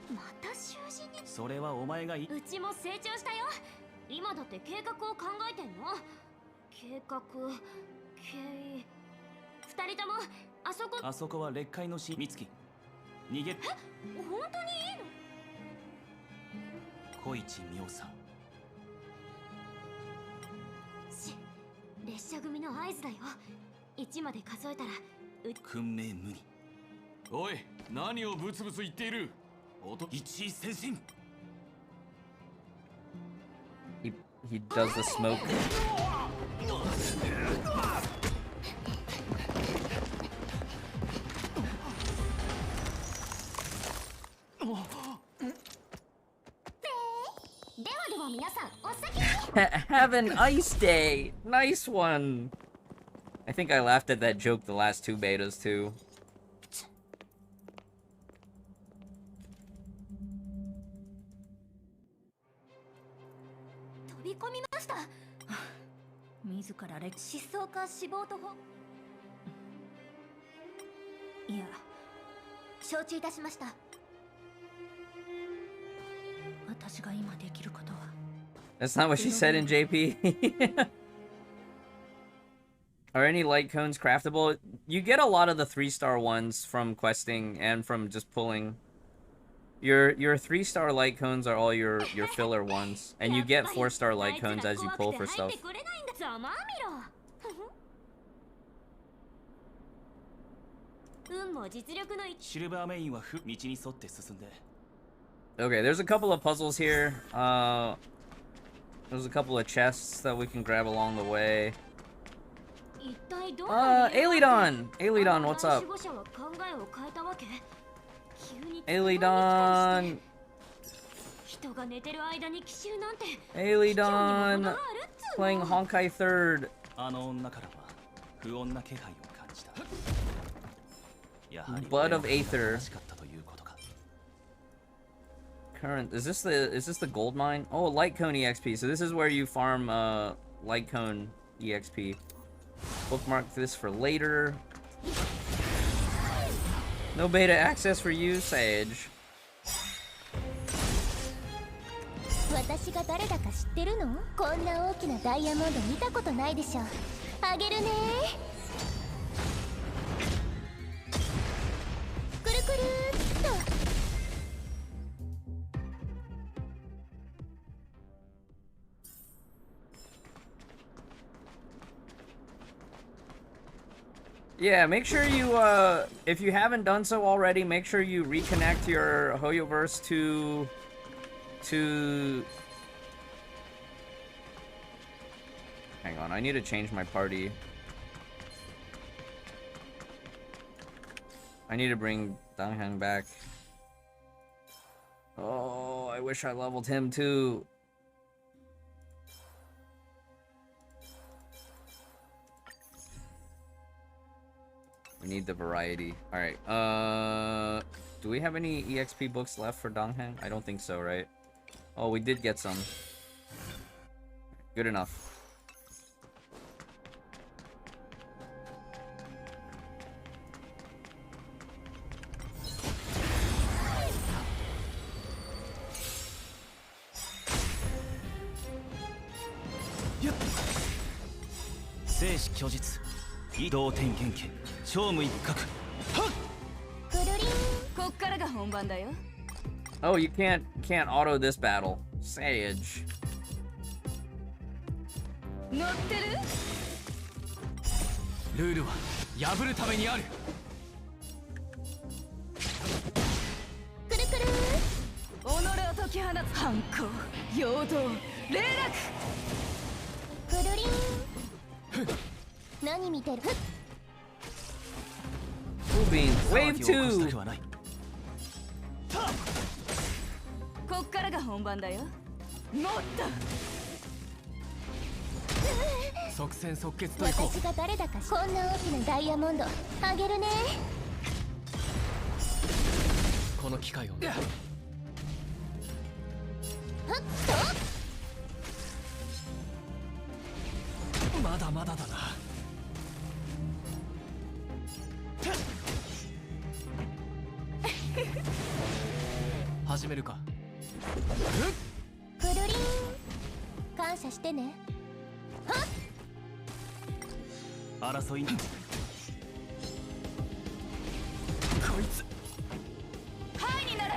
画。また囚人に。それはお前がい。うちも成長したよ。今だって計画を考えてんの。計画、二人ともあそこは劣界のしみつき。逃げ。本当にいいの？小市美桜さん。列車組の合図だよ。1まで数えたら訓命無理。おい、何をブツブツ言っている。一位先進。He does the smoke. Have an ice day. Nice one. I think I laughed at that joke the last 2 betas too. 飛び込みました。自ら失踪か死亡とほ。いや、承知いたしました。私が今できることは。That's not what she said in JP. Are any light cones craftable? You get a lot of the 3-star ones from questing and from just pulling. Your 3-star light cones are all your filler ones, and you get 4-star light cones as you pull for stuff. Okay, there's a couple of puzzles here. There's a couple of chests that we can grab along the way. Alidon! Alidon, what's up? Alidon! Alidon! Playing Honkai 3rd. Blood of Aether. Current, is this the gold mine? Oh, light cone EXP. So this is where you farm light cone EXP. Bookmark this for later. No beta access for you, Sage. 私が誰だか知ってるの？こんな大きなダイヤモンド見たことないでしょ。あげるね。くるくるっと。Yeah, make sure you, if you haven't done so already, make sure you reconnect your Hoyoverse to... Hang on, I need to change my party. I need to bring Danghang back. Oh, I wish I leveled him too. We need the variety. Alright, do we have any EXP books left for Donghang? I don't think so, right? Oh, we did get some. Good enough. Yep. 生死虚実移動点元家超無一角はっくるりんこっからが本番だよ Oh, you can't auto this battle. Sage. 乗ってるルールは破るためにあるくるくる己を解き放つ反抗陽動霊落くるりん何見てる Beans. Wave 2! こっからが本番だよもっと即戦即決といこう私が誰だかこんな大きなダイヤモンドあげるねこの機会をはっとまだまだだな始めめるか。くるりん感謝してね。はっ争い。こいつ。ハイになれ。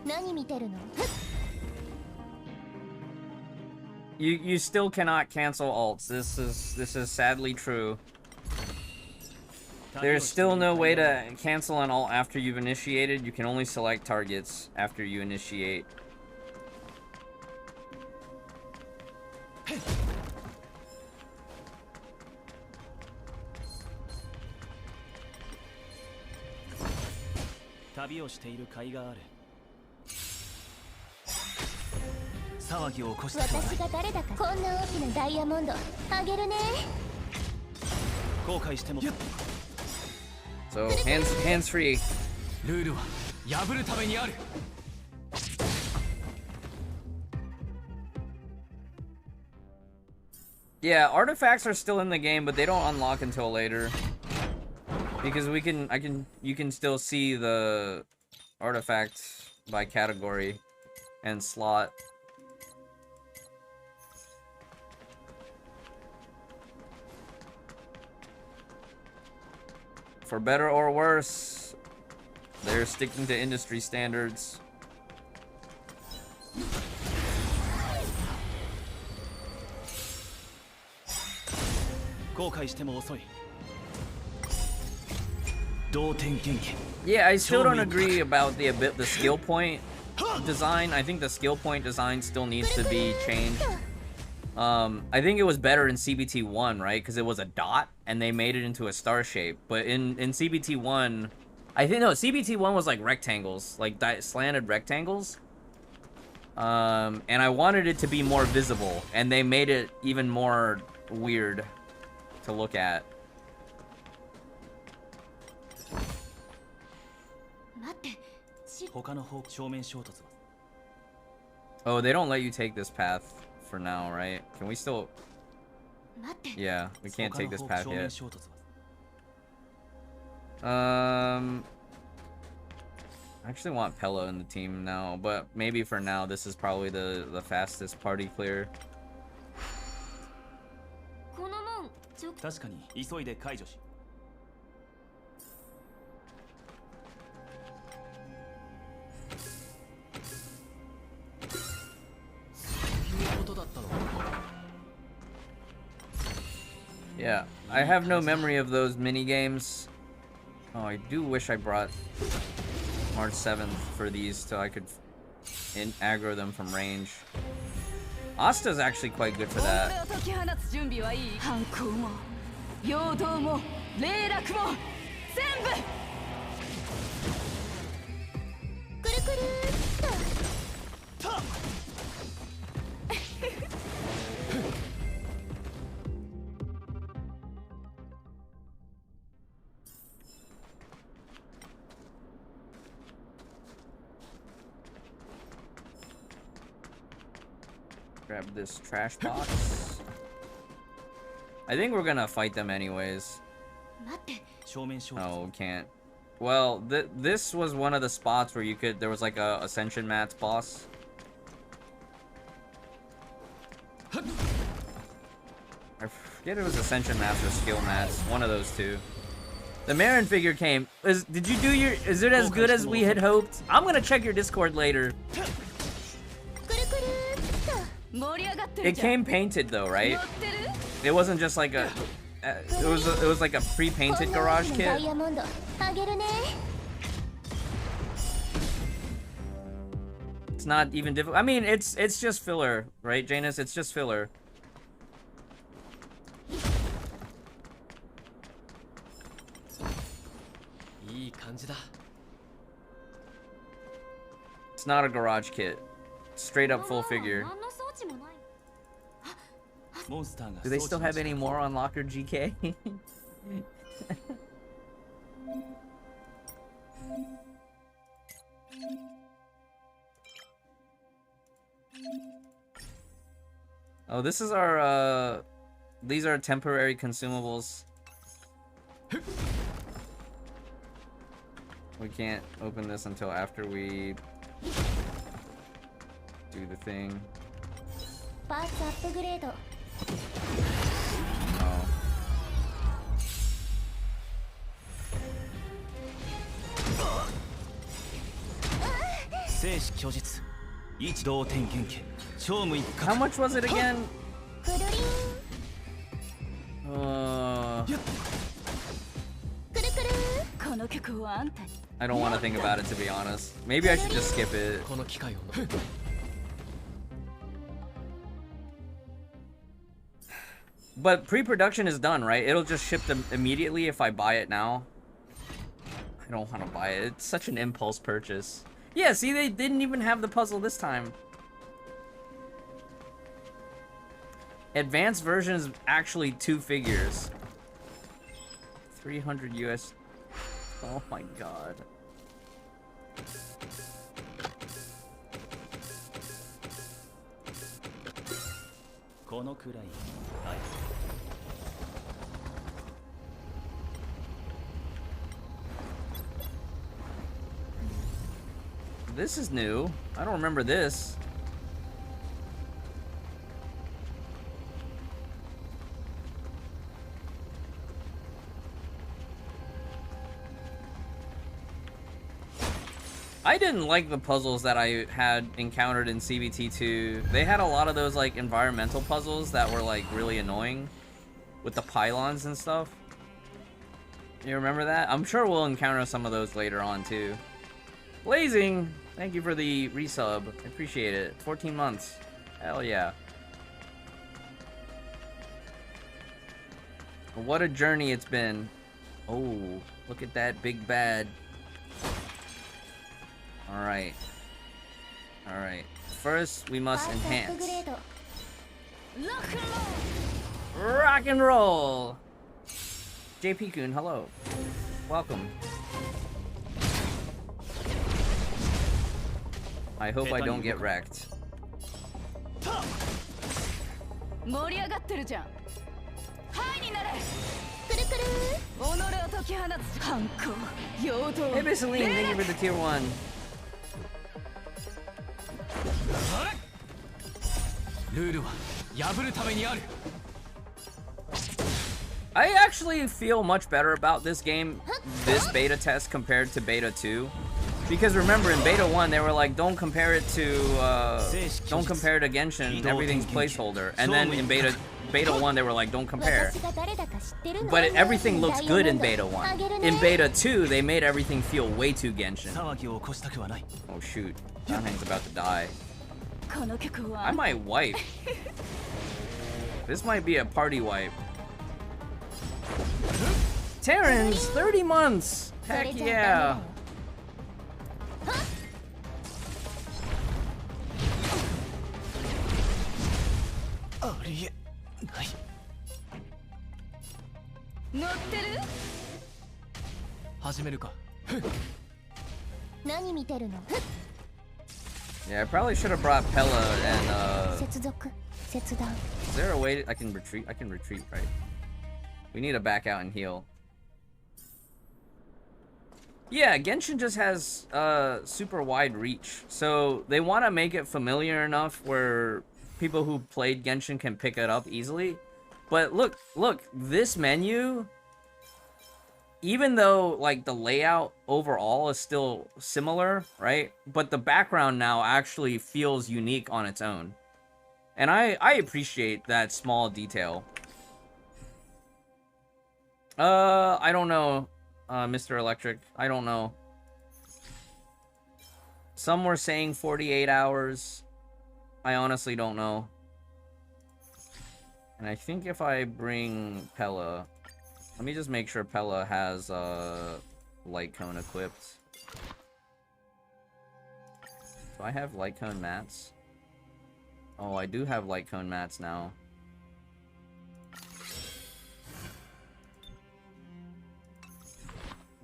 何見てるの？ You still cannot cancel ults. This is sadly true. There's still no way to cancel an ult after you've initiated. You can only select targets after you initiate.私が誰だか。こんな大きなダイヤモンドあげるね。 So hands free. ルールは破るためにある。Yeah, artifacts are still in the game, but they don't unlock until later. Because you can still see the artifacts by category and slot. For better or worse, they're sticking to industry standards. Yeah, I still don't agree about the skill point design. I think the skill point design still needs to be changed. I think it was better in CBT1, right? Because it was a dot, and they made it into a star shape. But in CBT1, I think, no, CBT1 was like rectangles, like slanted rectangles. And I wanted it to be more visible, and they made it even more weird to look at. Oh, they don't let you take this path for now, right? Can we still... Yeah, we can't take this path yet. I actually want Pella in the team now, but maybe for now this is probably the fastest party clear. Yeah, I have no memory of those mini games. Oh, I do wish I brought March 7th for these so I could aggro them from range. Asta's actually quite good for that. Grab this trash box. I think we're gonna fight them anyways. Oh, we can't. Well, this was one of the spots where you could... There was like a Ascension Mats boss. I forget it was Ascension Mats or Skill Mats. One of those two. The Marin figure came. Did you do your... Is it as good as we had hoped? I'm gonna check your Discord later. It came painted though, right? It wasn't just like a... it was like a pre-painted garage kit. It's not even difficult. I mean, it's just filler, right, Janus? It's just filler. It's not a garage kit. Straight up full figure. Do they still have any more on Locker GK? Oh, this is our, these are temporary consumables. We can't open this until after we do the thing. パーツアップグレード No. 生死虚実一同天元家超無一角 How much was it again? くるりん くるくるこの曲をあんたに I don't want to think about it, to be honest. Maybe I should just skip it. この機会を But pre-production is done, right? It'll just ship them immediately if I buy it now. I don't want to buy it. It's such an impulse purchase. Yeah, see, they didn't even have the puzzle this time. Advanced version is actually 2 figures. 300 US. Oh my god. このくらい This is new. I don't remember this. I didn't like the puzzles that I had encountered in CBT2. They had a lot of those like environmental puzzles that were like really annoying with the pylons and stuff. You remember that? I'm sure we'll encounter some of those later on too. Blazing! Thank you for the resub. I appreciate it. 14 months. Hell yeah. What a journey it's been. Oh, look at that big bad. Alright. Alright. First, we must enhance. Rock and roll! JP-kun, hello. Welcome. I hope I don't get wrecked. 盛り上がってるじゃん。はいになれ。くるくる己を解き放つ反抗陽動。 Hey, Miss Celine, thank you for the tier 1. I actually feel much better about this game, this beta test compared to beta 2. Because remember, in beta 1, they were like, don't compare it to Genshin, everything's placeholder. And then in beta 1, they were like, don't compare. But everything looks good in beta 1. In beta 2, they made everything feel way too Genshin. Oh shoot, Janhang's about to die. I might wipe. This might be a party wipe. Terrans, 30 months! Heck yeah! Yeah, I probably should have brought Pella and Is there a way I can retreat? I can retreat, right? We need to back out and heal. Yeah, Genshin just has super wide reach. So they want to make it familiar enough where people who played Genshin can pick it up easily. But look, this menu, even though like the layout overall is still similar, right? But the background now actually feels unique on its own. And I appreciate that small detail. I don't know, Mr. Electric. I don't know. Some were saying 48 hours. I honestly don't know. And I think if I bring Pella... Let me just make sure Pella has, Light Cone equipped. Do I have Light Cone mats? Oh, I do have Light Cone mats now.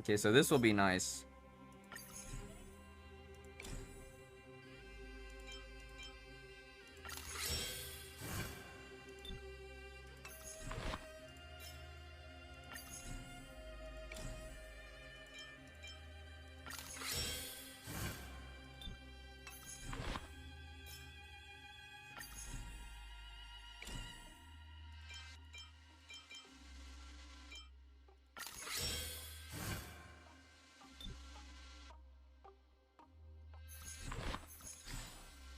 Okay, so this will be nice.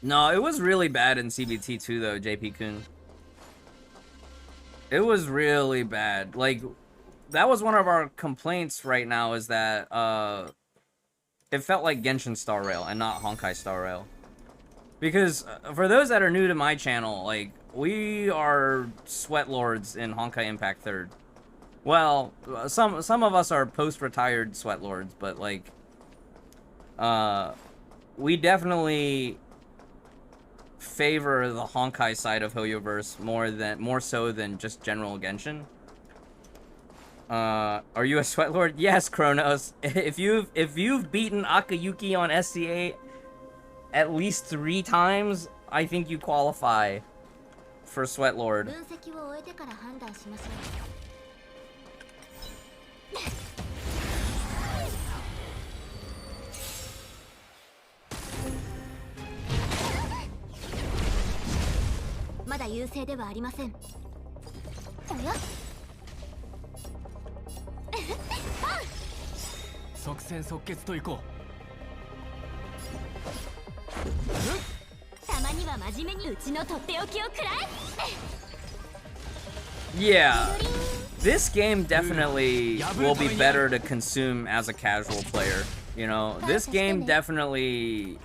No, it was really bad in CBT2 though, JP-kun. It was really bad. Like, that was one of our complaints right now, is that it felt like Genshin Star Rail and not Honkai Star Rail. Because for those that are new to my channel, like, we are sweat lords in Honkai Impact 3rd. Well, some of us are post-retired sweat lords, but like, we definitely favor the Honkai side of Hoyoverse more so than just general Genshin. Are you a sweat lord? Yes, Kronos. If you've beaten Akayuki on SCA at least 3 times, I think you qualify for sweat lord. Yeah, this game definitely will be better to consume as a casual player. You know, this game definitely,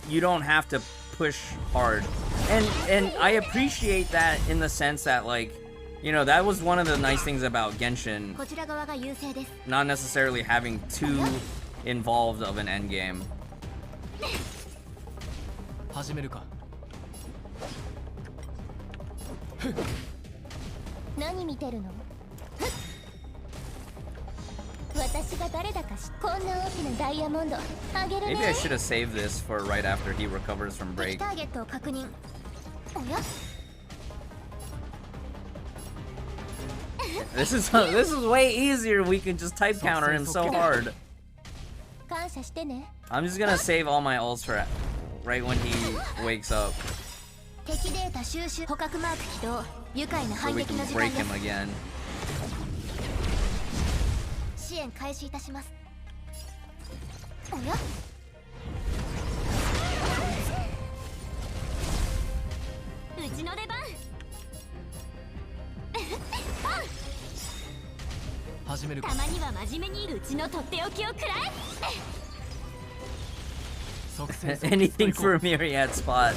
you don't have to push hard. And I appreciate that in the sense that, like, you know, that was one of the nice things about Genshin, not necessarily having too involved of an endgame. Maybe I should have saved this for right after he recovers from break. This is way easier. We can just type counter him so hard. I'm just gonna save all my ults for right when he wakes up, so we can break him again. Anything for a myriad spot.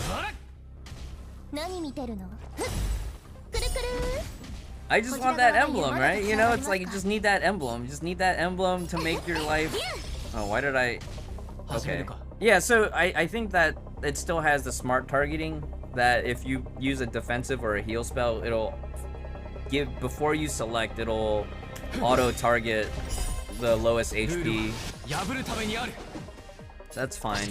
I just want that emblem, right? You know, it's like you just need that emblem. You just need that emblem to make your life... Oh, why did I... Okay. Yeah, so I think that it still has the smart targeting, that if you use a defensive or a heal spell, it'll give... Before you select, it'll auto-target the lowest HP. So that's fine.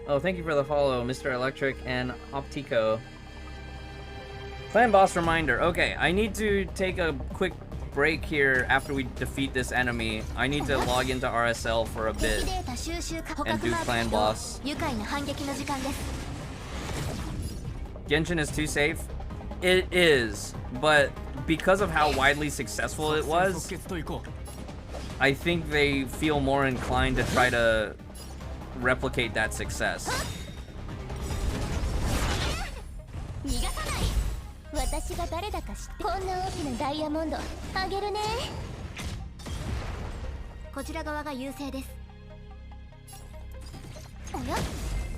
Oh, thank you for the follow, Mr. Electric and Optico. Clan boss reminder. Okay, I need to take a quick break here after we defeat this enemy. I need to log into RSL for a bit and do clan boss. Genshin is too safe? It is, but because of how widely successful it was, I think they feel more inclined to try to replicate that success. Did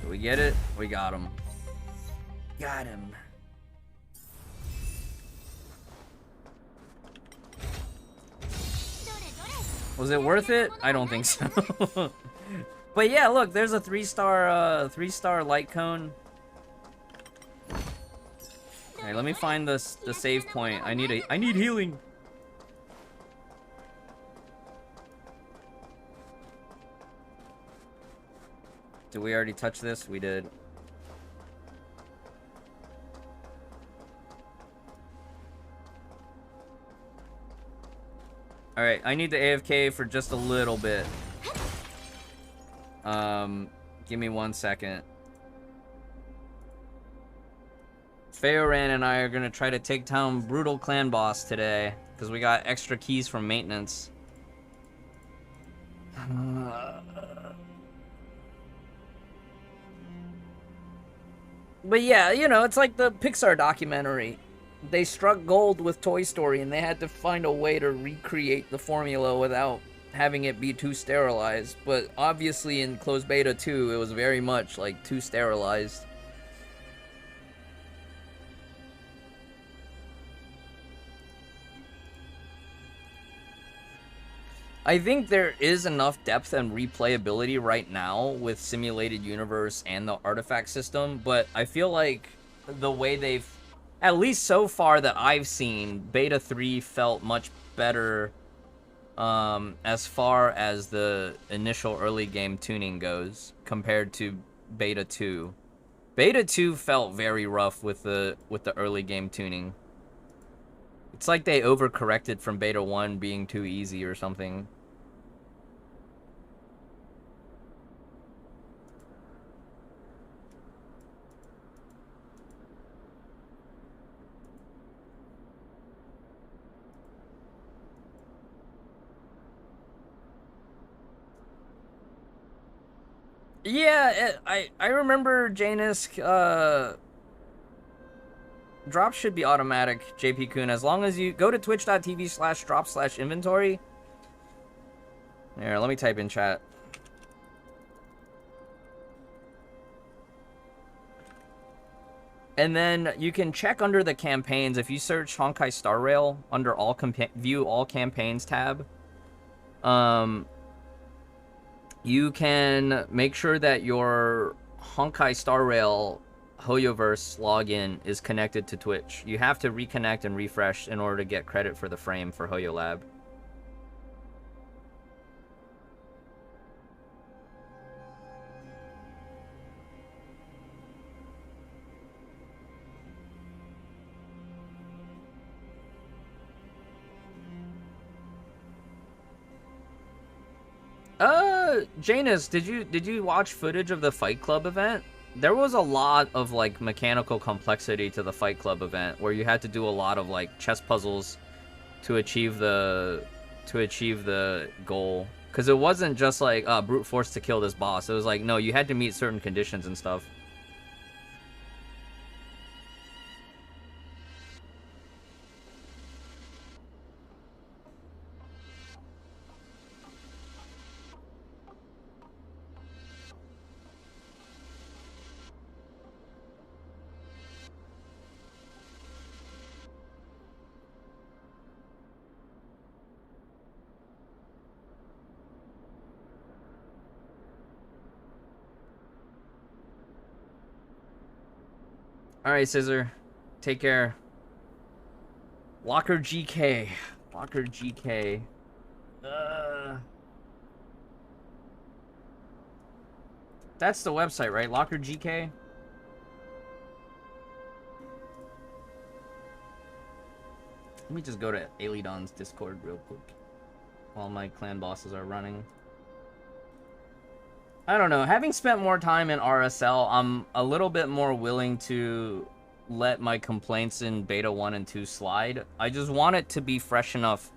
we get it? We got him. Got him. Was it worth it? I don't think so. But yeah, look, there's a 3-star light cone. Okay, let me find the save point. I need healing. Did we already touch this? We did. Alright, I need the AFK for just a little bit. Give me 1 second. Feoran and I are gonna try to take down Brutal Clan Boss today, because we got extra keys from maintenance. But yeah, you know, it's like the Pixar documentary. They struck gold with Toy Story, and they had to find a way to recreate the formula without having it be too sterilized. But obviously in closed beta 2, it was very much like too sterilized. I think there is enough depth and replayability right now with Simulated Universe and the artifact system, but I feel like the way they've, at least so far that I've seen, Beta 3 felt much better as far as the initial early game tuning goes compared to Beta 2. Beta 2 felt very rough with the early game tuning. It's like they overcorrected from Beta 1 being too easy or something. Yeah, I remember Janus, drops should be automatic, JP Kun, as long as you go to twitch.tv/drop/inventory. Here, let me type in chat. And then you can check under the campaigns. If you search Honkai Star Rail under view all campaigns tab, you can make sure that your Honkai Star Rail Hoyoverse login is connected to Twitch. You have to reconnect and refresh in order to get credit for the frame for Hoyo Lab. Janus, did you watch footage of the Fight Club event? There was a lot of like mechanical complexity to the Fight Club event where you had to do a lot of like chess puzzles to achieve the goal. Cause it wasn't just like brute force to kill this boss. It was like, no, you had to meet certain conditions and stuff. Alright, Scissor. Take care. Locker GK. Locker GK. That's the website, right? Locker GK? Let me just go to Alidon's Discord real quick while my clan bosses are running. I don't know. Having spent more time in RSL, I'm a little bit more willing to let my complaints in Beta 1 and 2 slide. I just want it to be fresh enough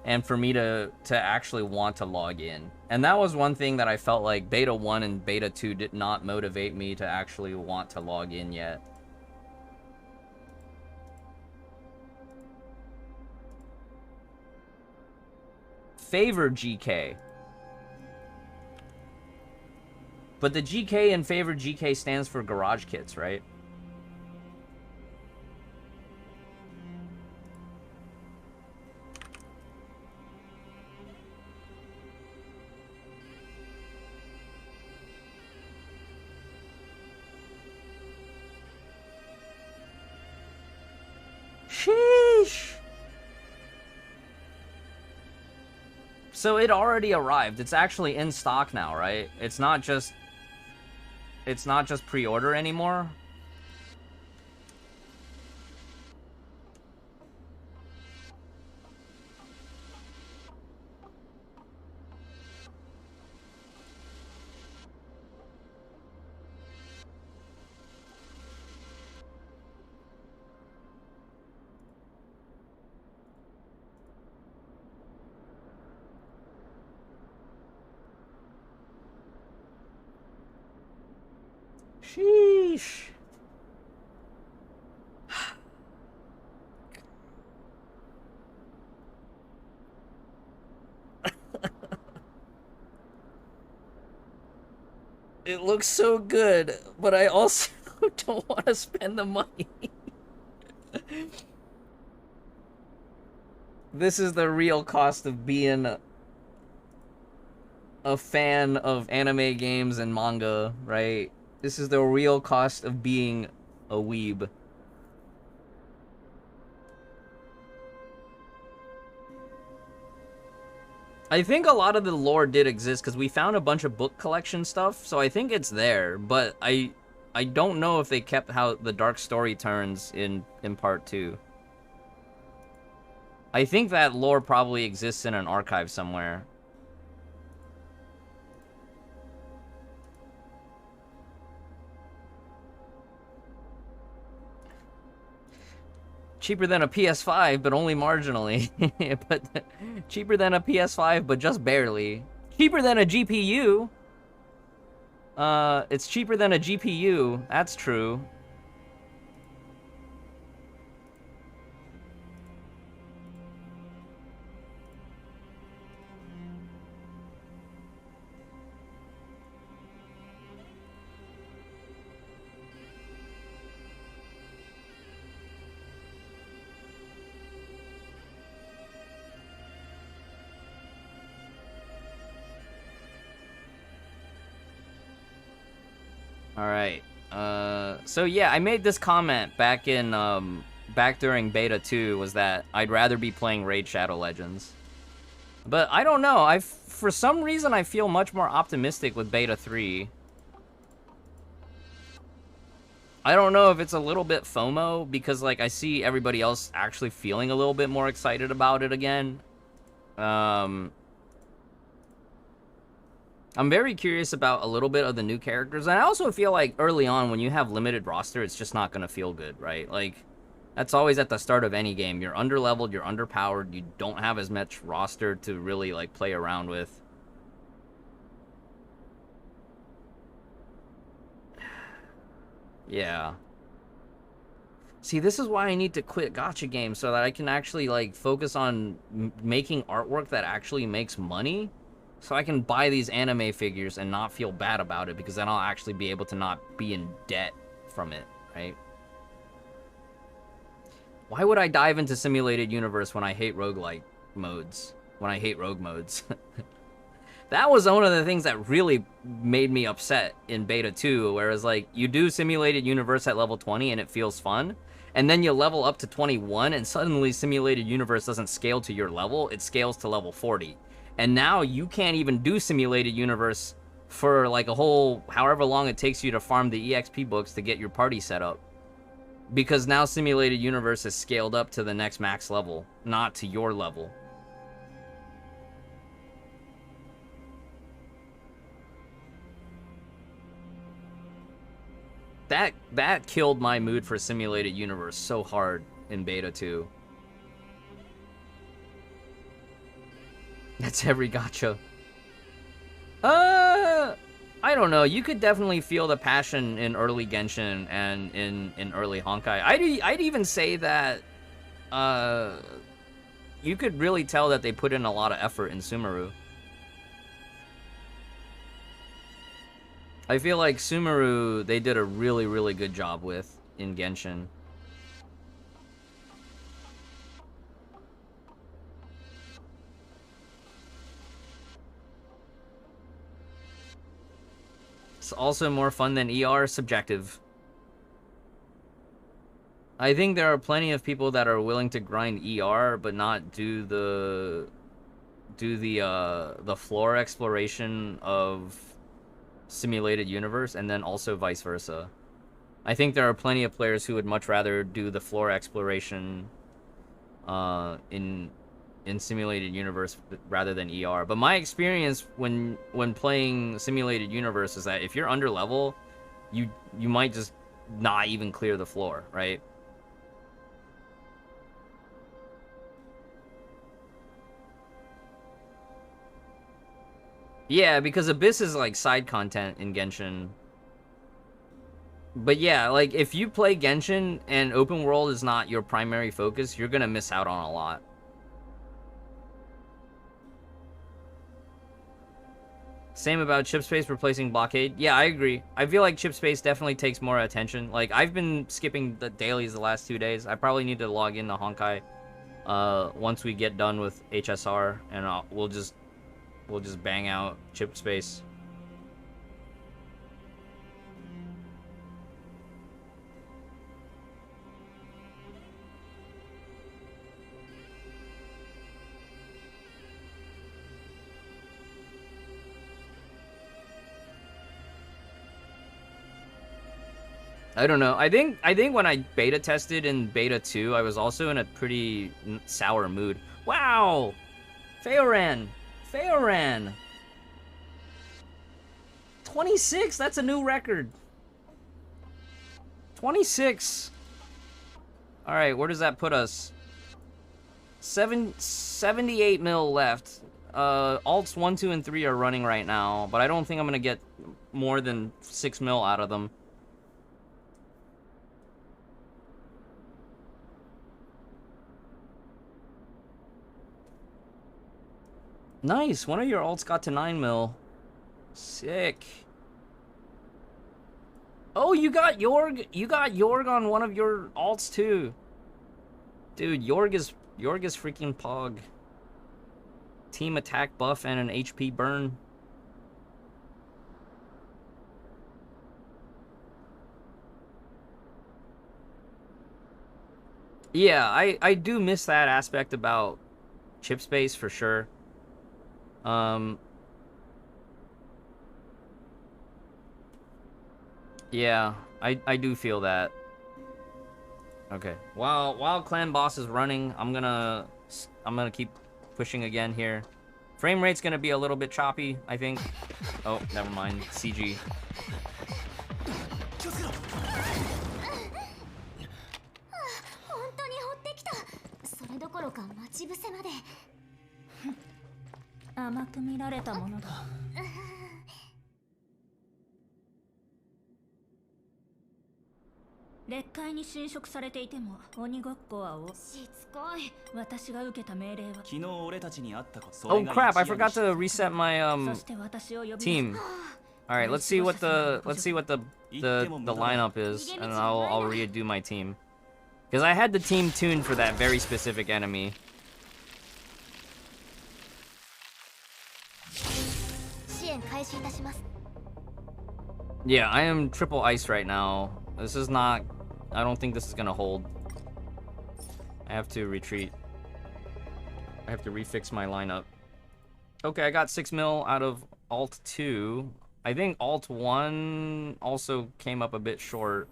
and for me to actually want to log in. And that was one thing that I felt like Beta 1 and Beta 2 did not motivate me to actually want to log in yet. Favor GK. But the GK in Favor GK stands for Garage Kits, right? Sheesh! So it already arrived. It's actually in stock now, right? It's not just pre-order anymore. Sheesh. It looks so good, but I also don't want to spend the money. This is the real cost of being a fan of anime games and manga, right? This is the real cost of being a weeb. I think a lot of the lore did exist because we found a bunch of book collection stuff, so I think it's there, but I don't know if they kept how the dark story turns in part 2. I think that lore probably exists in an archive somewhere. Cheaper than a PS5, but only marginally. But cheaper than a PS5, but just barely. Cheaper than a GPU. It's cheaper than a GPU. That's true. Alright, so yeah, I made this comment back in, back during Beta 2, was that I'd rather be playing Raid Shadow Legends. But I don't know, for some reason I feel much more optimistic with Beta 3. I don't know if it's a little bit FOMO, because, like, I see everybody else actually feeling a little bit more excited about it again. I'm very curious about a little bit of the new characters, and I also feel like early on when you have limited roster, it's just not going to feel good, right? Like, that's always at the start of any game. You're underleveled, you're underpowered, you don't have as much roster to really, like, play around with. Yeah. See, this is why I need to quit gacha games, so that I can actually, like, focus on making artwork that actually makes money. So I can buy these anime figures and not feel bad about it, because then I'll actually be able to not be in debt from it, right? Why would I dive into Simulated Universe when I hate roguelike modes? When I hate rogue modes? That was one of the things that really made me upset in Beta 2, whereas, like, you do Simulated Universe at level 20 and it feels fun, and then you level up to 21 and suddenly Simulated Universe doesn't scale to your level, it scales to level 40. And now you can't even do Simulated Universe for like a whole, however long it takes you to farm the EXP books to get your party set up. Because now Simulated Universe is scaled up to the next max level, not to your level. That killed my mood for Simulated Universe so hard in Beta 2. That's every gacha. I don't know. You could definitely feel the passion in early Genshin and in early Honkai. I'd even say that you could really tell that they put in a lot of effort in Sumeru. I feel like Sumeru, they did a really, really good job with in Genshin. It's also more fun than ER, subjective. I think there are plenty of people that are willing to grind ER, but not do the floor exploration of Simulated Universe, and then also vice versa. I think there are plenty of players who would much rather do the floor exploration in Simulated Universe rather than ER. But my experience when playing Simulated Universe is that if you're under level, you might just not even clear the floor, right? Yeah, because Abyss is like side content in Genshin. But yeah, like, if you play Genshin and open world is not your primary focus, you're gonna miss out on a lot. Same about chip space replacing blockade. Yeah, I agree. I feel like chip space definitely takes more attention. Like, I've been skipping the dailies the last 2 days. I probably need to log into Honkai once we get done with HSR, and we'll just bang out chip space. I don't know. I think when I beta tested in beta 2, I was also in a pretty sour mood. Wow! Feoran! 26! That's a new record. 26! Alright, where does that put us? 78 mil left. Alts 1, 2, and 3 are running right now, but I don't think I'm gonna get more than 6 mil out of them. Nice, one of your alts got to 9 mil. Sick. Oh, you got Yorg on one of your alts too. Dude, Yorg is freaking pog. Team attack buff and an HP burn. Yeah, I do miss that aspect about chip space for sure. Yeah, I do feel that. Okay, while clan boss is running, I'm gonna keep pushing again here. Frame rate's gonna be a little bit choppy, I think. Oh, never mind. CG. 甘く見られたものだ。劣界に侵食されていても鬼ごっこはしつこい。私が受けた命令は。昨日俺たちにあったこと。 Oh crap! I forgot to reset my team. All right, let's see what the lineup is, and I'll redo my team. Because I had the team tuned for that very specific enemy. Yeah, I am triple ice right now. This is not... I don't think this is gonna hold. I have to retreat. I have to refix my lineup. Okay, I got 6 mil out of Alt 2. I think Alt 1 also came up a bit short.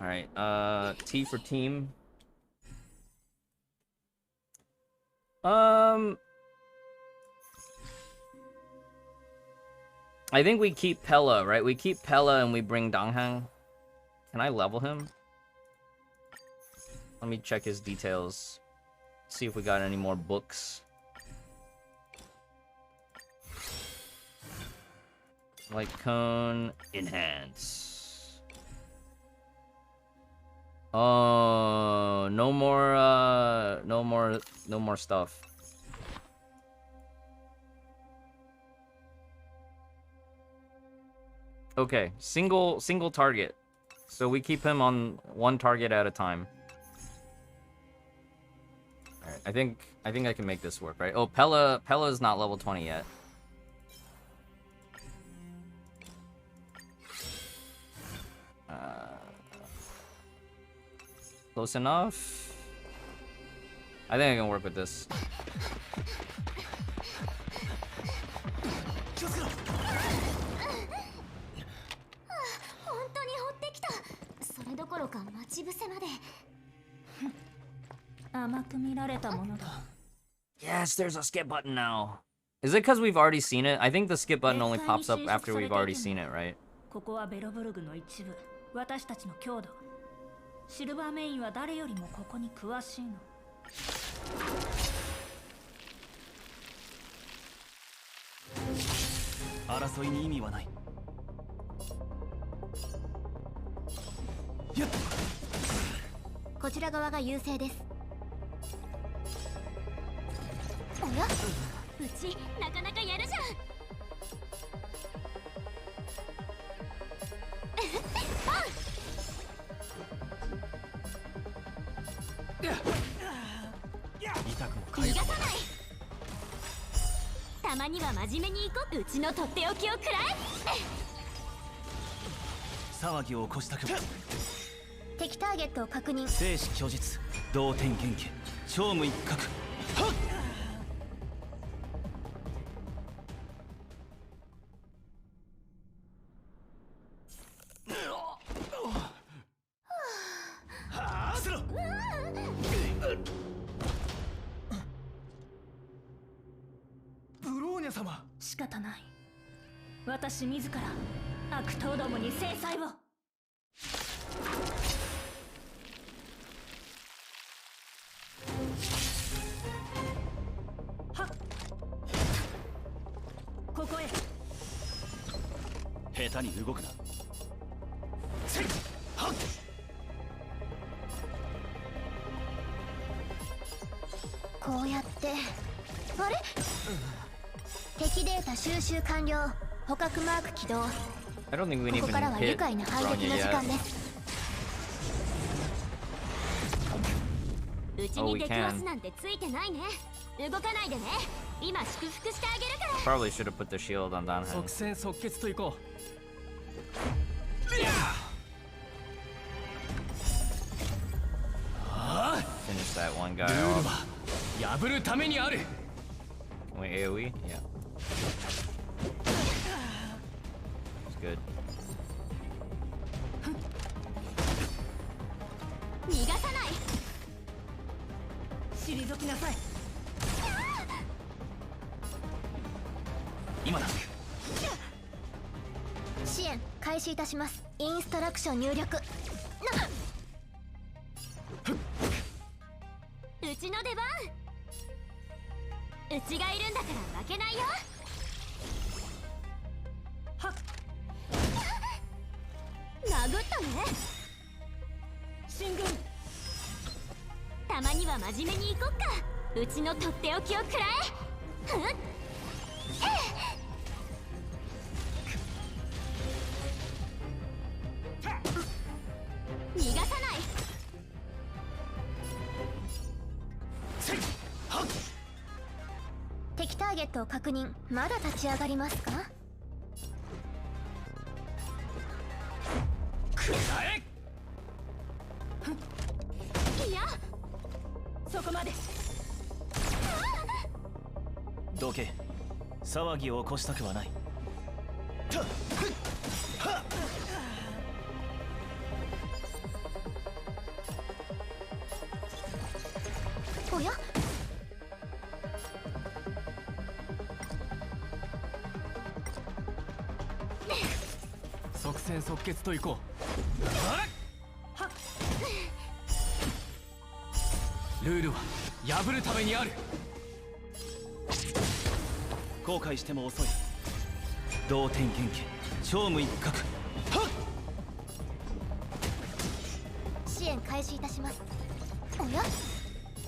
Alright, T for team. I think we keep Pella, right? We keep Pella and we bring Donghang. Can I level him? Let me check his details. See if we got any more books. Light cone, enhance. Oh, no more stuff. Okay, single target. So we keep him on one target at a time. Alright, I think I can make this work, right? Oh, Pella's not level 20 yet. Close enough. I think I can work with this. Yes, there's a skip button now. Is it because we've already seen it? I think the skip button only pops up after we've already seen it, right? ここはベロブルグの一部。私たちの郷土。シルバーメインは誰よりもここに詳しいの。争いに意味はない。こちら側が優勢です。おや、うちなかなかやるじゃん。逃がさない。たまには真面目に行こう。うちのとっておきを食ら騒ぎを起こしたくも。敵ターゲットを確認。生死虚実、同点元気、超無一角。はっ。仕方ない。私自ら悪党どもに制裁を。はっ、ここへ。下手に動くな。はっ。こうやってあれ、敵データ収集完了。捕獲マーク起動。 I don't think we こ even こからは愉 hit 快な反撃 Bronya の時間 yet. です。うち Oh, に we 敵 can. ワスなんてついてないね。動かないでね。今祝福してあげるから。 Probably should have put the shield on Danhan. 即戦即決といこ Finish that one う guy ルール off. は破るためにある。 Can we AoE? Yeah. It's good. 逃がさない。退きなさい。今だ。支援開始いたします。インストラクション入力。うちの出番。うちがいるんだから負けないよ。はっ、殴ったね。進軍。たまには真面目に行こっか。うちのとっておきを食らえ。ふん。逃がさない。敵ターゲットを確認。まだ立ち上がりますか。いや、そこまで。どけ。騒ぎを起こしたくはない。おや、即戦即決といこう。ルールは破るためにある。後悔しても遅い。同点元気、超無一角。はっ。支援開始いたします。おや、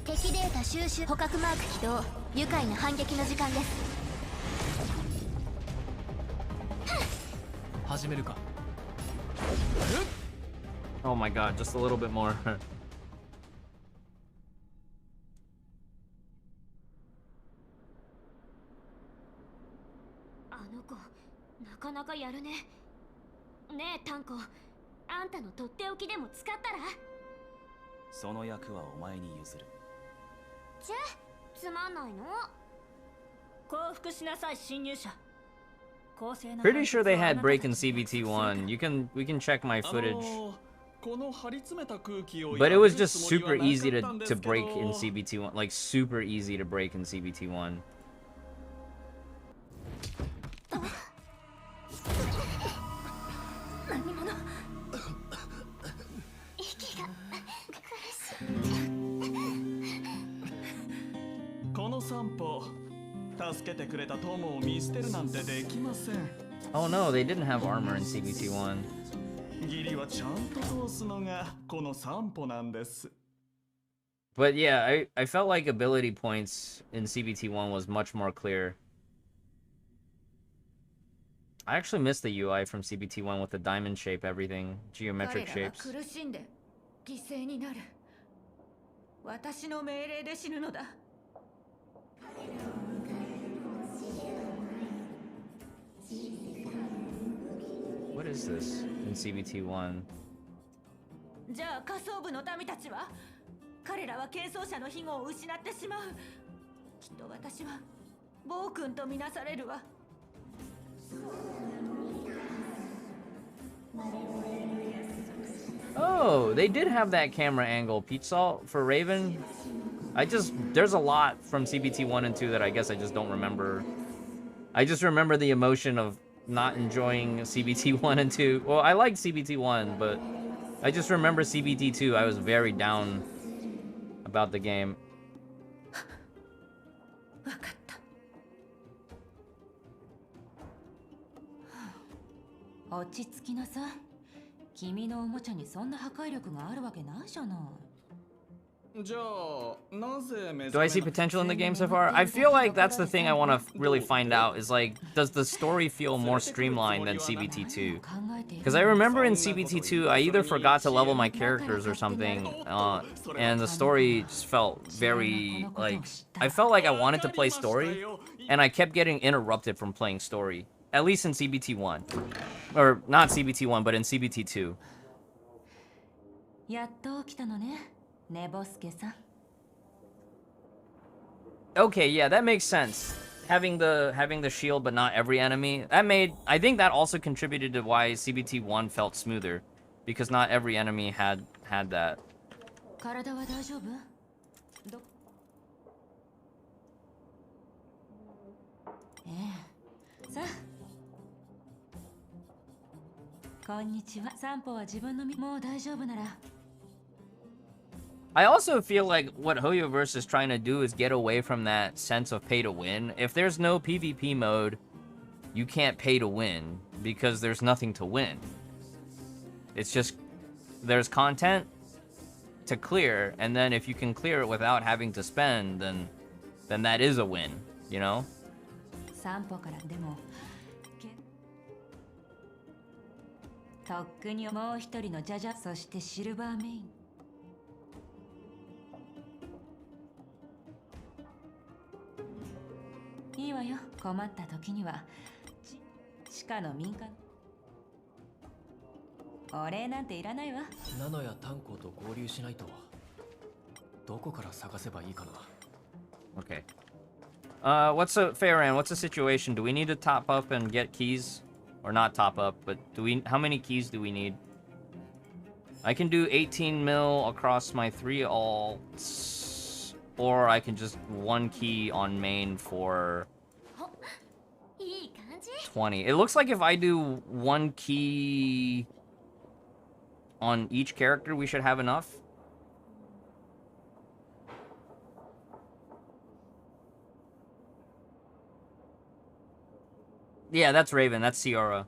敵データ収集。捕獲マーク起動。愉快な反撃の時間です。始めるか。 Oh my god, just a little bit more. あの子、なかなかやるね。ねえタンコ、あんたのとっておきでも使ったら。その役はお前に譲る。チェ、つまんないの。降伏しなさい侵入者。 Pretty sure they had break in CBT1. We can check my footage. この張り詰めた空気を But it was just super easy to break in CBT1. Like super easy to break in CBT1. 何者。息が苦しい。この散歩、助けてくれた友を見捨てるなんてできません。 Oh no, they didn't have armor in CBT1. 義理はちゃんと通すのがこの散歩なんです。 But yeah, I felt like ability points in CBT1 was much more clear. I actually missed the UI from CBT1 with the diamond shape, everything, geometric 彼らは shapes. 苦しんで犠牲になる。私の命令で死ぬのだ。What is this in CBT1? じゃあ仮想部の民たちは彼らは継承者の庇護を失ってしまう。きっと私は暴君とみなされるわ。Oh, they did have that camera angle, Peach Salt, for Raven. There's a lot from CBT 1 and 2 that I guess I just don't remember. I just remember the emotion of not enjoying CBT 1 and 2. Well, I liked CBT 1, but I just remember CBT 2. I was very down about the game. わかった。落ち着きなさい。君のおもちゃにそんな破壊力があるわけないじゃない。 じゃあなぜ目 Do I see potential in the game so far? I feel like that's the thing I want to really find out is like, does the story feel more streamlined than CBT2? Because I remember in CBT2, I either forgot to level my characters or something, and the story just felt very, like, I felt like I wanted to play story, and I kept getting interrupted from playing story, at least in CBT1. Or, not CBT1, but in CBT2. やっと起きたのね、寝ぼすけさん。 Okay, yeah, that makes sense. Having the shield but not every enemy. I think that also contributed to why CBT1 felt smoother, because not every enemy had that. 体は大丈夫？ええ。さあ。こんにちは。散歩は自分のもう大丈夫なら。 I also feel like what Hoyoverse is trying to do is get away from that sense of pay to win. If there's no PvP mode, you can't pay to win because there's nothing to win. It's just there's content to clear, and then if you can clear it without having to spend, then that is a win, you know? 散歩からでもとっくにもう一人のジャジャ、そしてシルバーメイン。いいわよ、困った時には地下の民間。お礼なんていらないわ。ナノやタンコと合流しないと。どこから探せばいいかな。Okay. Farron, what's the situation? Do we need to top up and get keys? Or not top up, but how many keys do we need? I can do 18 mil across my 3 alts, or I can just 1 key on main for 20. It looks like if I do 1 key on each character, we should have enough. Yeah, that's Raven. That's Ciara.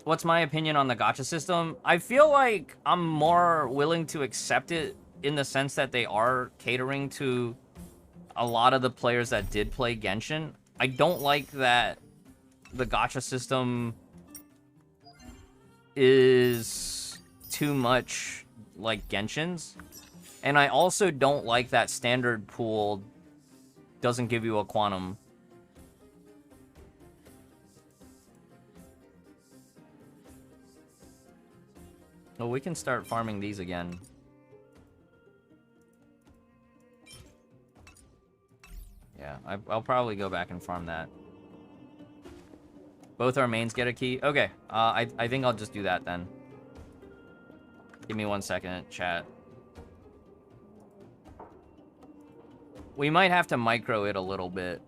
What's my opinion on the gacha system? I feel like I'm more willing to accept it in the sense that they are catering to a lot of the players that did play Genshin. I don't like that the gacha system is too much like Genshin's. And I also don't like that standard pool doesn't give you a quantum. Oh, we can start farming these again. Yeah, I'll probably go back and farm that. Both our mains get a key? Okay, I think I'll just do that then. Give me 1 second, chat. We might have to micro it a little bit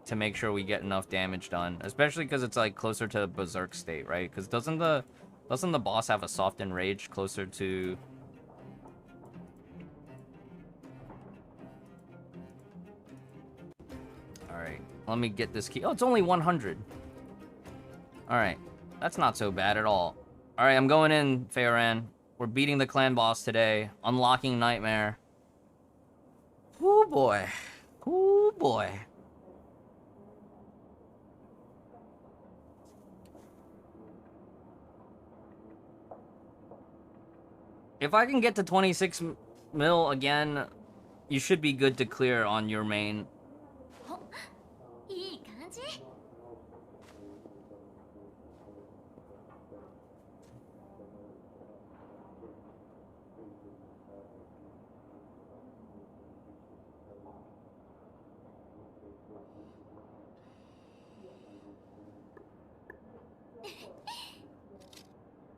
to make sure we get enough damage done. Especially because it's like closer to Berserk state, right? Because doesn't the boss have a soft enrage closer to... Alright, let me get this key. Oh, it's only 100. Alright. That's not so bad at all. Alright, I'm going in, Feyran. We're beating the clan boss today. Unlocking Nightmare. Ooh boy. Ooh boy. If I can get to 26 mil again, you should be good to clear on your main. いい感じ。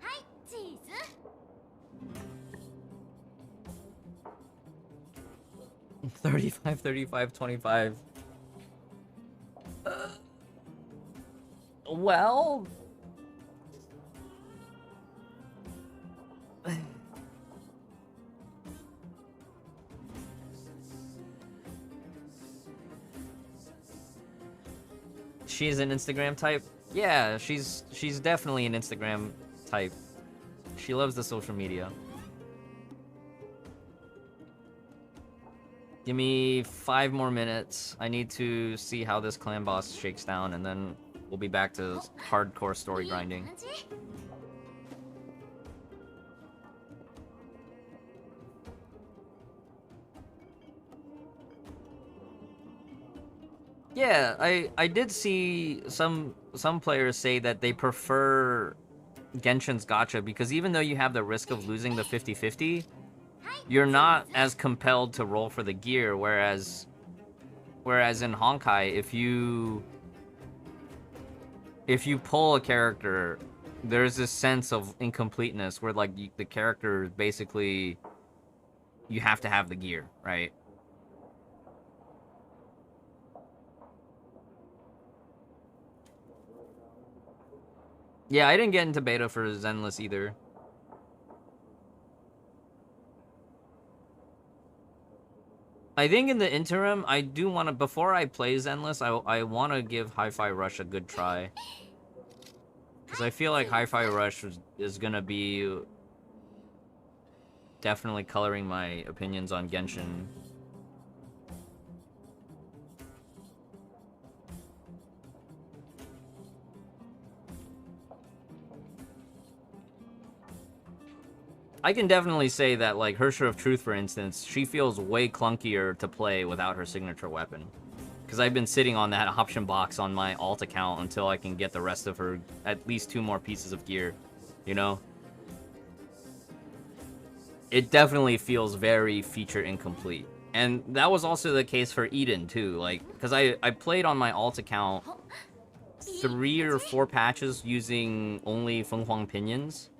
はい、チーズ。35, 35, 25. Well... She's an Instagram type? Yeah, she's definitely an Instagram type. She loves the social media. Give me 5 more minutes. I need to see how this clan boss shakes down, and then we'll be back to hardcore story grinding. Yeah, I did see some players say that they prefer Genshin's gacha because even though you have the risk of losing the 50-50, you're not as compelled to roll for the gear, whereas in Honkai, if you pull a character, there's this sense of incompleteness where like the character basically you have to have the gear, right? Yeah, I didn't get into beta for Zenless either. I think in the interim, I do want to, before I play Zenless, I want to give Hi-Fi Rush a good try. Because I feel like Hi-Fi Rush is going to be definitely coloring my opinions on Genshin. I can definitely say that, like, Hersher of Truth, for instance, she feels way clunkier to play without her signature weapon. Because I've been sitting on that option box on my alt account until I can get the rest of her, at least 2 more pieces of gear, you know? It definitely feels very feature incomplete. And that was also the case for Eden, too, like, because I played on my alt account 3 or 4 patches using only Fenghuang Pinions.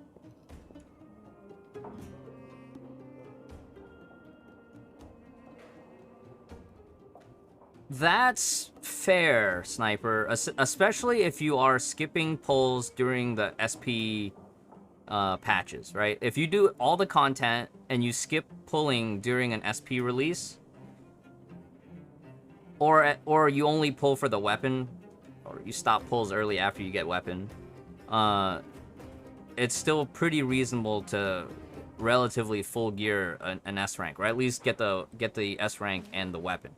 That's fair, Sniper, especially if you are skipping pulls during the SP patches, right? If you do all the content and you skip pulling during an SP release, or you only pull for the weapon, or you stop pulls early after you get weapon, it's still pretty reasonable to relatively full gear an S rank, or at least get the S rank and the weapon.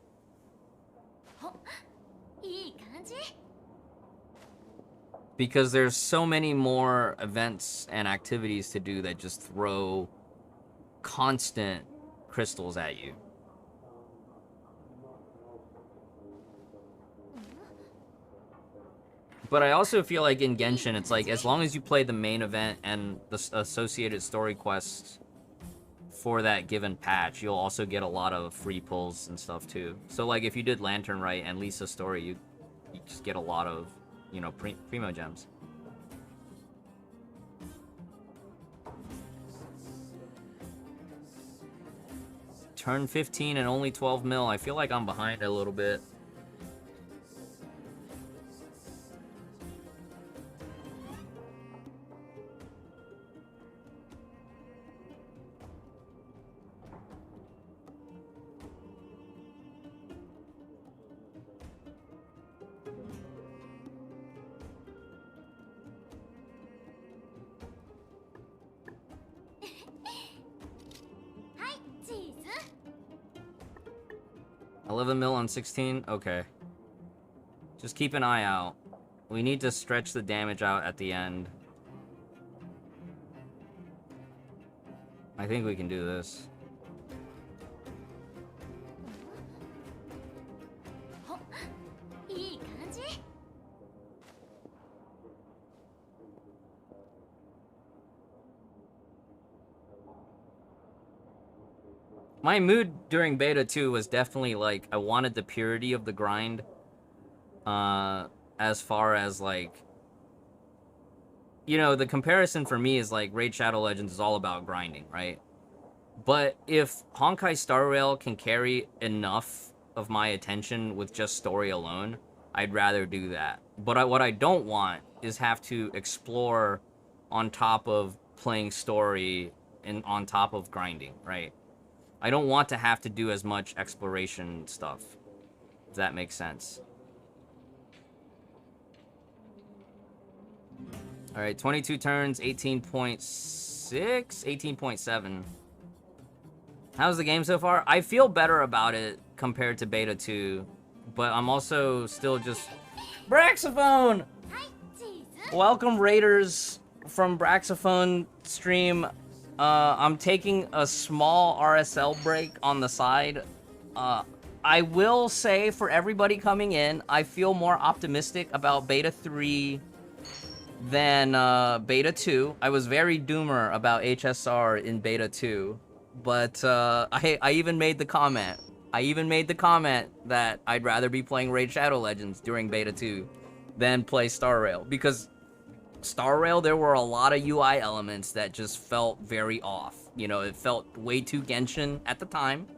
Because there's so many more events and activities to do that just throw constant crystals at you. But I also feel like in Genshin, it's like, as long as you play the main event and the associated story quests for that given patch, you'll also get a lot of free pulls and stuff too. So like, if you did Lantern Rite and Lisa's story, you just get a lot of, you know, primo gems. Turn 15 and only 12 mil. I feel like I'm behind a little bit. 11 mil on 16? Okay. Just keep an eye out. We need to stretch the damage out at the end. I think we can do this. My mood during beta 2 was definitely like I wanted the purity of the grind. As far as like, you know, the comparison for me is like Raid Shadow Legends is all about grinding, right? But if Honkai Star Rail can carry enough of my attention with just story alone, I'd rather do that. But what I don't want is have to explore on top of playing story and on top of grinding, right? I don't want to have to do as much exploration stuff, if that makes sense. All right, 22 turns, 18.6, 18.7. How's the game so far? I feel better about it compared to beta 2, but I'm also still just... Braxophone! Welcome, Raiders from Braxophone stream. I'm taking a small RSL break on the side. I will say, for everybody coming in, I feel more optimistic about beta 3 than beta 2. I was very doomer about HSR in beta 2, but I even made the comment. I even made the comment that I'd rather be playing Raid Shadow Legends during beta 2 than play Star Rail, because Star Rail, there were a lot of UI elements that just felt very off. You know, it felt way too Genshin at the time.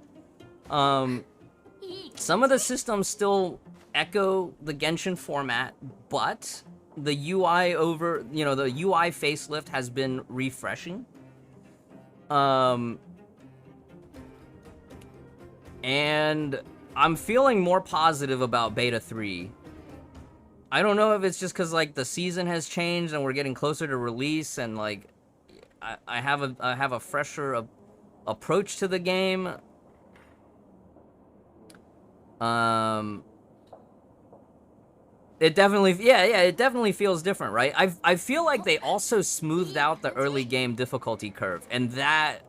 Some of the systems still echo the Genshin format, but the UI over, you know, the UI facelift has been refreshing. And I'm feeling more positive about beta 3. I don't know if it's just because, like, the season has changed and we're getting closer to release, and, like, I have a fresher approach to the game. It definitely, yeah, it definitely feels different, right? I feel like they also smoothed out the early game difficulty curve, and that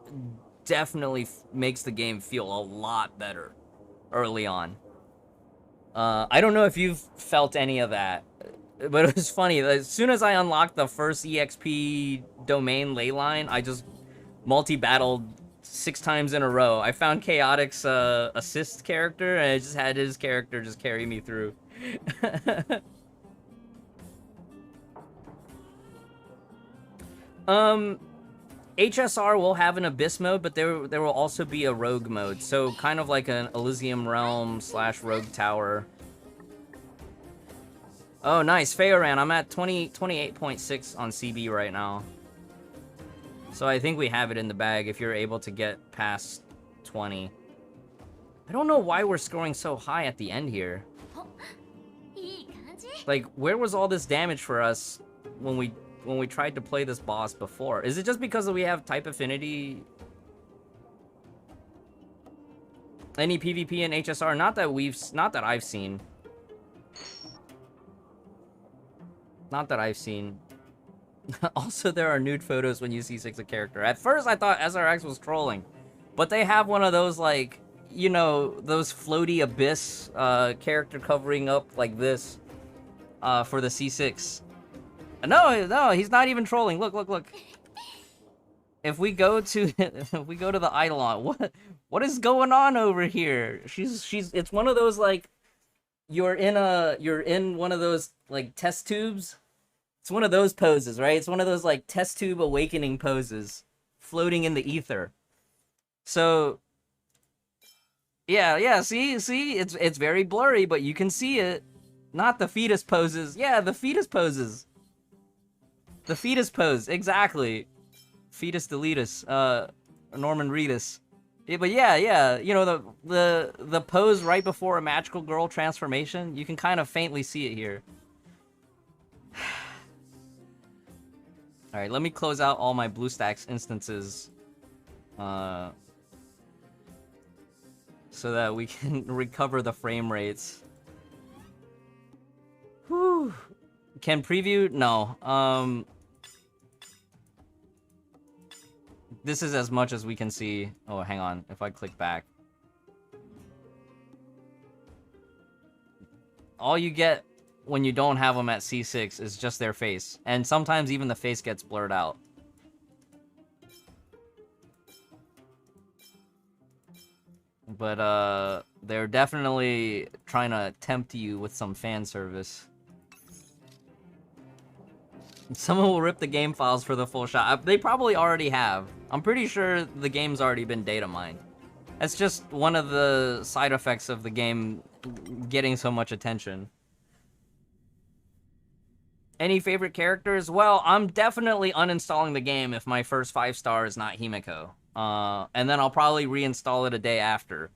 definitely makes the game feel a lot better early on. I don't know if you've felt any of that, but it was funny. As soon as I unlocked the first EXP domain ley line, I just multi-battled 6 times in a row. I found Chaotic's assist character, and I just had his character just carry me through. HSR will have an Abyss mode, but there will also be a Rogue mode, so kind of like an Elysium Realm / Rogue Tower. Oh, nice, Feoran. I'm at 28.6 on CB right now. So I think we have it in the bag if you're able to get past 20. I don't know why we're scoring so high at the end here. Like, where was all this damage for us when we tried to play this boss before? Is it just because we have type affinity? Any PvP in HSR? Not that I've seen. Not that I've seen. Also, there are nude photos when you see 6 a character. At first, I thought SRX was trolling, but they have one of those, like, you know, those floaty abyss character covering up like this for the C6. No, he's not even trolling. Look. If we go to the Eidolon, what is going on over here? It's one of those, like, you're in one of those, like, test tubes. It's one of those poses, right? It's one of those, like, test tube awakening poses, floating in the ether. So, yeah, see, it's very blurry, but you can see it. Not the fetus poses. Yeah, the fetus poses. The fetus pose, exactly. Fetus deletus, Norman Reedus. Yeah, but yeah, you know, the pose right before a magical girl transformation, you can kind of faintly see it here. Alright, let me close out all my BlueStacks instances. so that we can recover the frame rates. Whew. Can preview? No. This is as much as we can see. Oh, hang on. If I click back. All you get when you don't have them at C6 is just their face. And sometimes even the face gets blurred out. But, they're definitely trying to tempt you with some fan service. Someone will rip the game files for the full shot. They probably already have. I'm pretty sure the game's already been data mined. That's just one of the side effects of the game getting so much attention. Any favorite characters? Well, I'm definitely uninstalling the game if my first 5-star is not Himeko. And then I'll probably reinstall it a day after.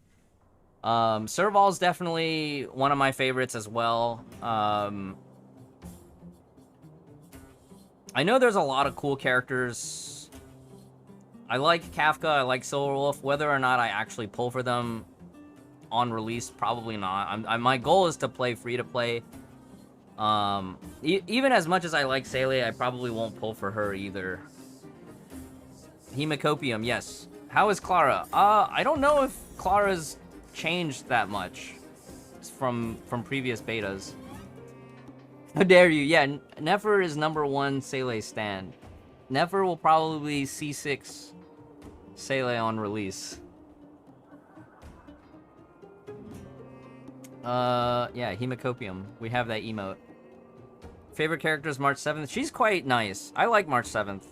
Serval's definitely one of my favorites as well. I know there's a lot of cool characters. I like Kafka, I like Silverwolf. Whether or not I actually pull for them on release, probably not. My goal is to play free-to-play. Even as much as I like Seele, I probably won't pull for her either. Hemocopium, yes. How is Clara? I don't know if Clara's changed that much from previous betas. How dare you? Yeah, Nefer is #1 Seele stand. Nefer will probably C6 Seele on release. Yeah, Hemocopium. We have that emote. Favorite characters March 7th. She's quite nice. I like March 7th.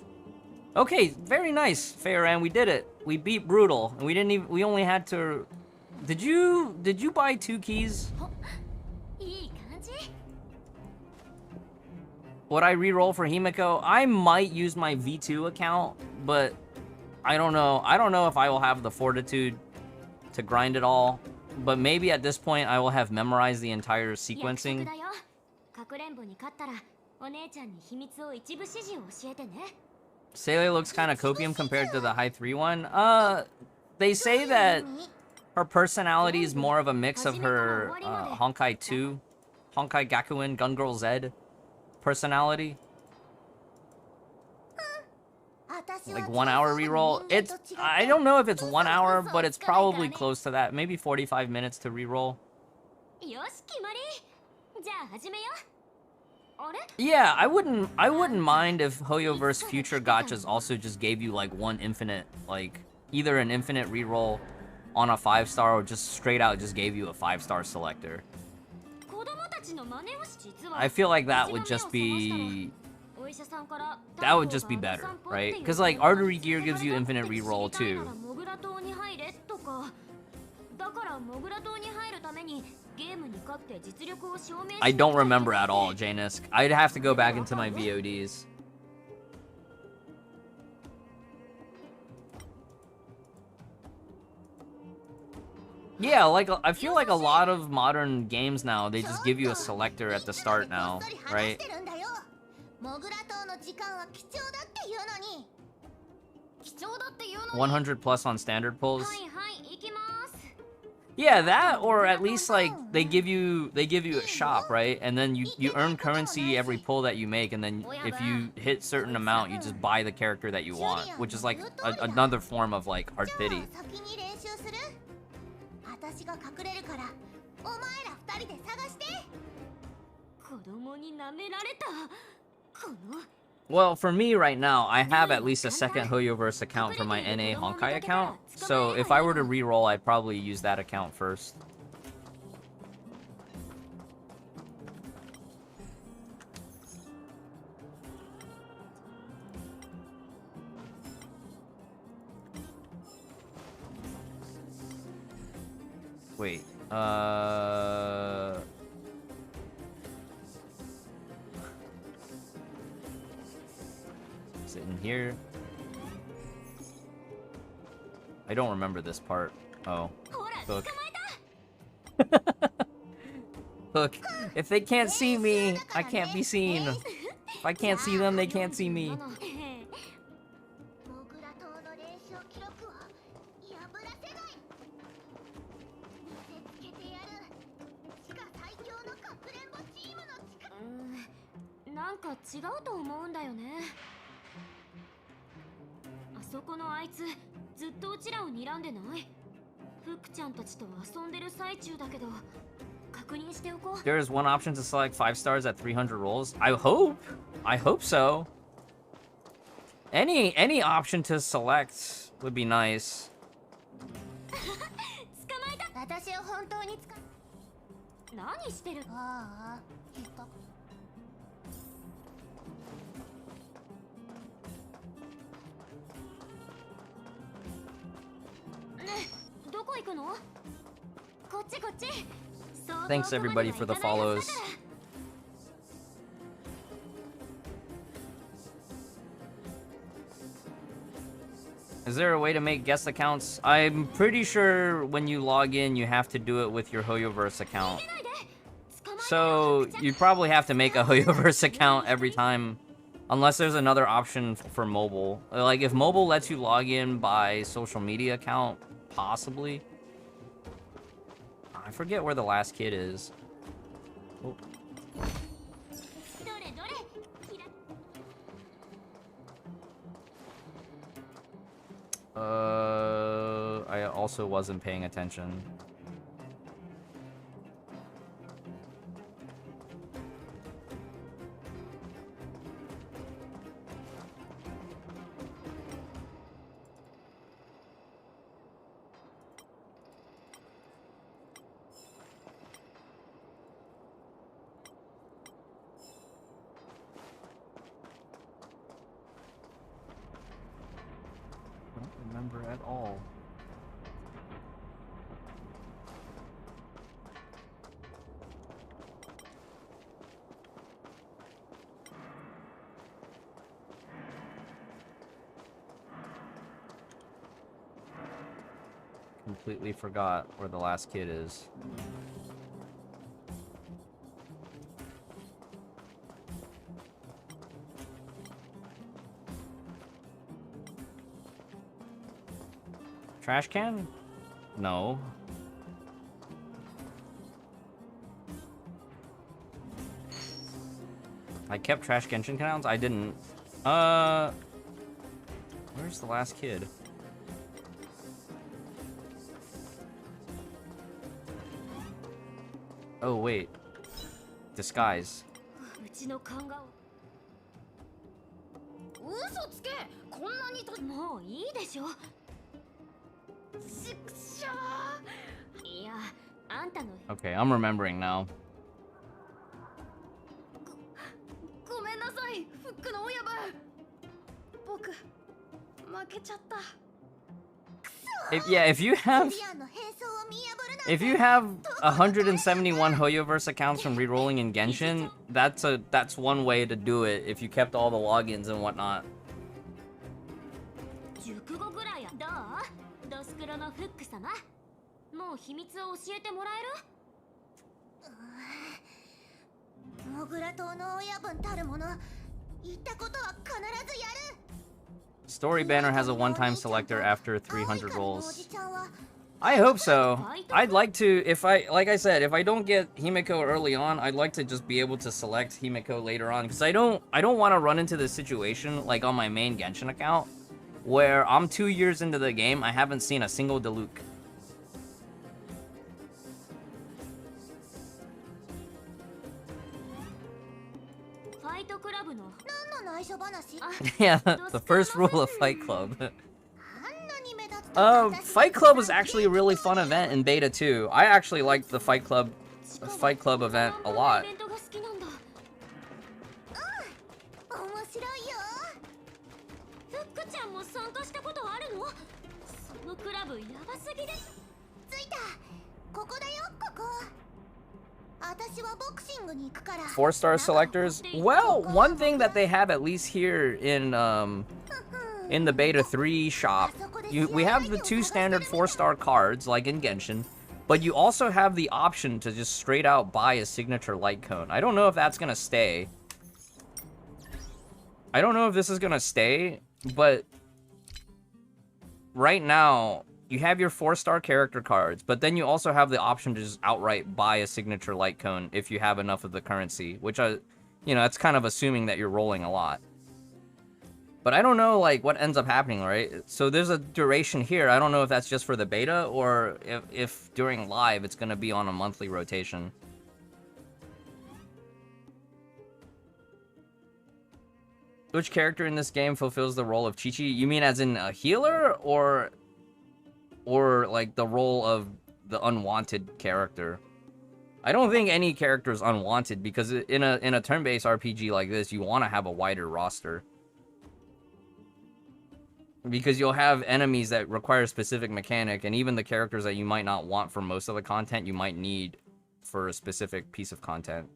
Okay, very nice, Fairan. We did it. We beat Brutal, and we didn't even. We only had to. Did you buy 2 keys? Would I reroll for Himeko? I might use my V2 account, but I don't know. I don't know if I will have the fortitude to grind it all. But maybe at this point I will have memorized the entire sequencing. Seele looks kind of copium compared to the high 3 one. They say that her personality is more of a mix of her Honkai 2, Honkai Gakuen, Gun Girl Z personality. Like 1 hour reroll. I don't know if it's 1 hour, but it's probably close to that. Maybe 45 minutes to reroll. Yeah, I wouldn't mind if Hoyoverse Future Gachas also just gave you like one infinite, like either an infinite reroll on a 5-star or just straight out just gave you a 5-star selector. I feel like that would just be better, right? Because like Artery Gear gives you infinite reroll too. I don't remember at all, Janisk. I'd have to go back into my VODs. Yeah, like, I feel like a lot of modern games now, they just give you a selector at the start now, right? 100 plus on standard pulls. Yeah, that, or at least like they give you a shop, right? And then you earn currency every pull that you make, and then if you hit certain amount, you just buy the character that you want, which is like another form of like hard pity. Well, for me right now, I have at least a second Hoyoverse account for my NA Honkai account. So if I were to reroll, I'd probably use that account first. Wait, is it in here? I don't remember this part. Oh, Hook. Hook. If they can't see me, I can't be seen. If I can't see them, they can't see me. なんか違うと思うんだよね。あそこのあいつずっとうちらを睨んでない？フックちゃんたちと遊んでる最中だけど、確認しておこう。 There is one option to select 5 stars at 300 rolls. I hope so. Any option to select would be nice. 捕まえた。私を本当に使っ何してる？ああ、引っかかねえ、どこ行くの？こっちこっち。 Thanks everybody for the follows. Is there a way to make guest accounts? I'm pretty sure when you log in, you have to do it with your Hoyoverse account. So you probably have to make a Hoyoverse account every time, unless there's another option for mobile. Like if mobile lets you log in by social media account, possibly. I forget where the last kid is. Oh. I also wasn't paying attention. Remember at all. Completely forgot where the last kid is. Trash can? No. I kept trash Genshin counts? I didn't. Where's the last kid? Oh, wait. Disguise. うちの勘が。嘘つけ。こんなにと。もういいでしょ。しくしょー。いや、あんたの。 Okay, I'm remembering now. ごめんなさい、フックの親分。僕、負けちゃった。 If you have 171 Hoyoverse accounts from rerolling in Genshin, that's one way to do it if you kept all the logins and whatnot. 熟語ぐらいや。どう？ドスクロのフック様。もう秘密を教えてもらえる？モグラ島の親分たるもの、言ったことは必ずやる。 Story banner has a one-time selector after 300 rolls. I hope so. I'd like to, like I said, if I don't get Himeko early on, I'd like to just be able to select Himeko later on, because I don't want to run into this situation like on my main Genshin account, where I'm 2 years into the game, I haven't seen a single Diluc. Yeah, the first rule of Fight Club. Fight Club was actually a really fun event in beta too. I actually liked the Fight Club event a lot. Four-star selectors? Well, one thing that they have at least here in the beta 3 shop, we have the 2 standard 4-star cards like in Genshin, but you also have the option to just straight out buy a signature light cone. I don't know if that's gonna stay. I don't know if this is gonna stay, but right now you have your 4-star character cards, but then you also have the option to just outright buy a signature light cone if you have enough of the currency, which You know, it's kind of assuming that you're rolling a lot. But I don't know, like, what ends up happening, right? So there's a duration here. I don't know if that's just for the beta, or if during live it's going to be on a monthly rotation. Which character in this game fulfills the role of Chi-Chi? You mean as in a healer, or like the role of the unwanted character? I don't think any character is unwanted, because in a turn-based RPG like this, you want to have a wider roster. Because you'll have enemies that require a specific mechanic, and even the characters that you might not want for most of the content, you might need for a specific piece of content.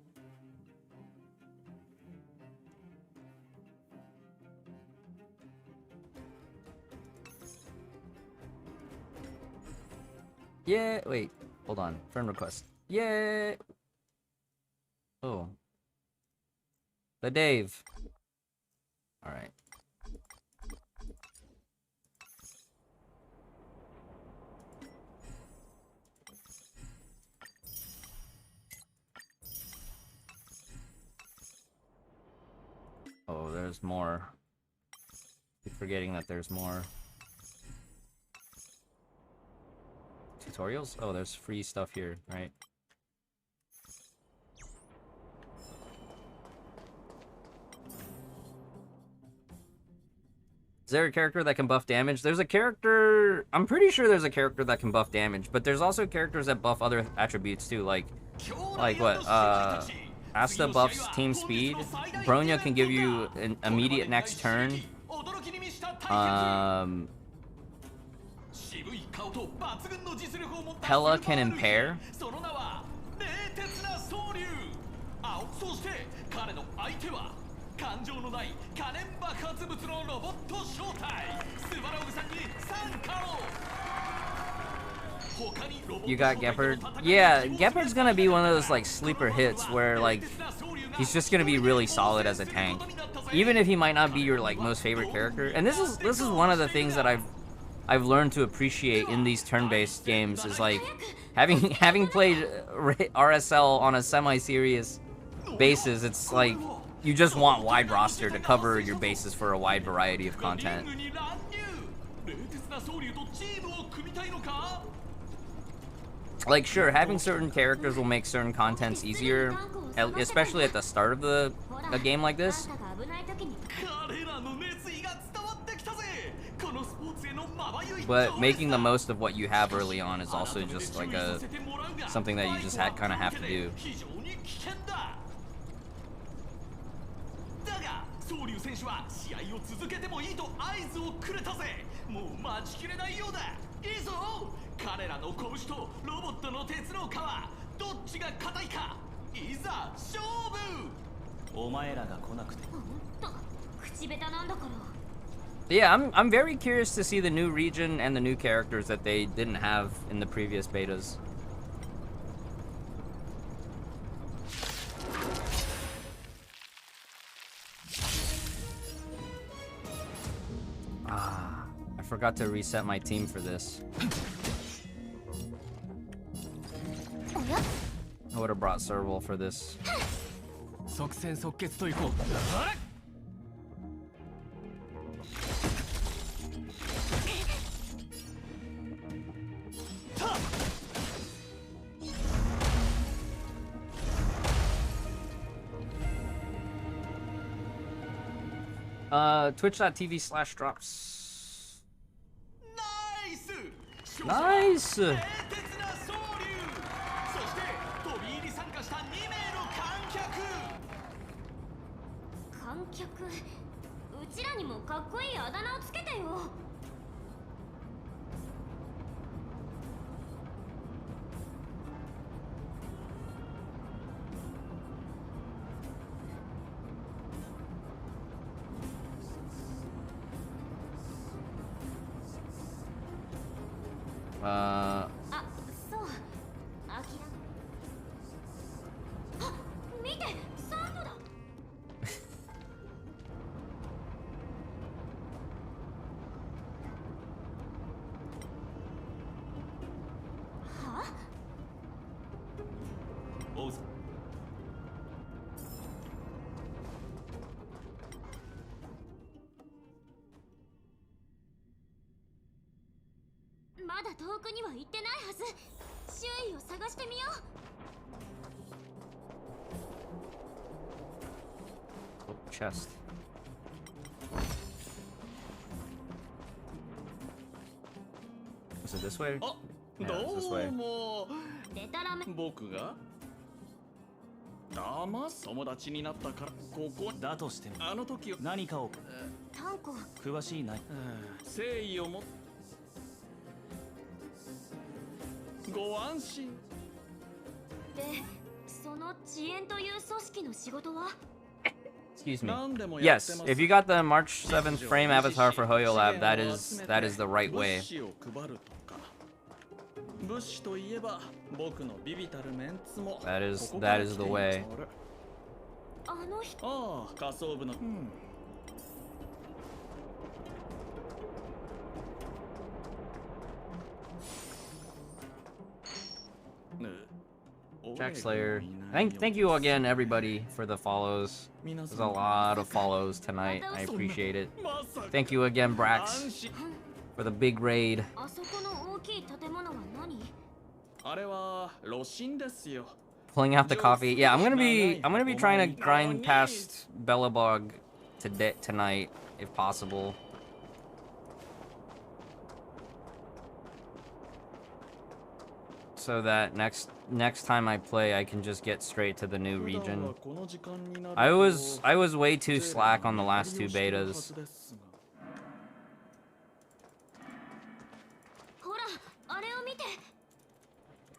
Yeah, wait, hold on. Friend request. Yeah. Oh. The Dave. Alright. Oh, there's more. Keep forgetting that there's more. Tutorials? Oh, there's free stuff here, right? Is there a character that can buff damage? There's a character... I'm pretty sure there's a character that can buff damage, but there's also characters that buff other attributes too, like what? Asta buffs team speed. Bronya can give you an immediate next turn. Pella can impair. You got Gepard. Yeah, Gepard's gonna be one of those like sleeper hits where like he's just gonna be really solid as a tank, even if he might not be your like most favorite character. And this is one of the things that I've learned to appreciate in these turn-based games, is like having played RSL on a semi-serious basis. It's like you just want wide roster to cover your bases for a wide variety of content. Like, sure, having certain characters will make certain contents easier, especially at the start of a game like this. But making the most of what you have early on is also just like something that you just kind of have to do. Yeah, I'm very curious to see the new region and the new characters that they didn't have in the previous betas. I forgot to reset my team for this. I would have brought Serval for this. Twitch.tv/drops. Nice! まだ遠くには行ってないはず。周囲を探してみよう。 Oh, chest. Is it this way? あ、 Yeah, it's this ど way. うも。デタラメ。僕がだます友達になったからここだとしてもあの時は何かをタンコ。詳しいない誠意をもご安心で、その遅延という組織の仕事は？ Excuse me. 何でもやって Yes, ます if you got the March 7th frame avatar for Hoyo Lab, that is the right 物 way. 資を配るとか物資といえば僕のビビたるメンツも That is ここから the 来てい way. ますあの人。ああ、仮想部のJack Slayer. Thank you again, everybody, for the follows. There's a lot of follows tonight. I appreciate it. Thank you again, Brax, for the big raid. あそこの大きい建物は何？あれは炉心ですよ Pulling out the coffee. Yeah, I'm gonna be trying to grind past Bellabog tonight, if possible. So that next time I play, I can just get straight to the new region. I was way too slack on the last two betas. ほら、あれを見て。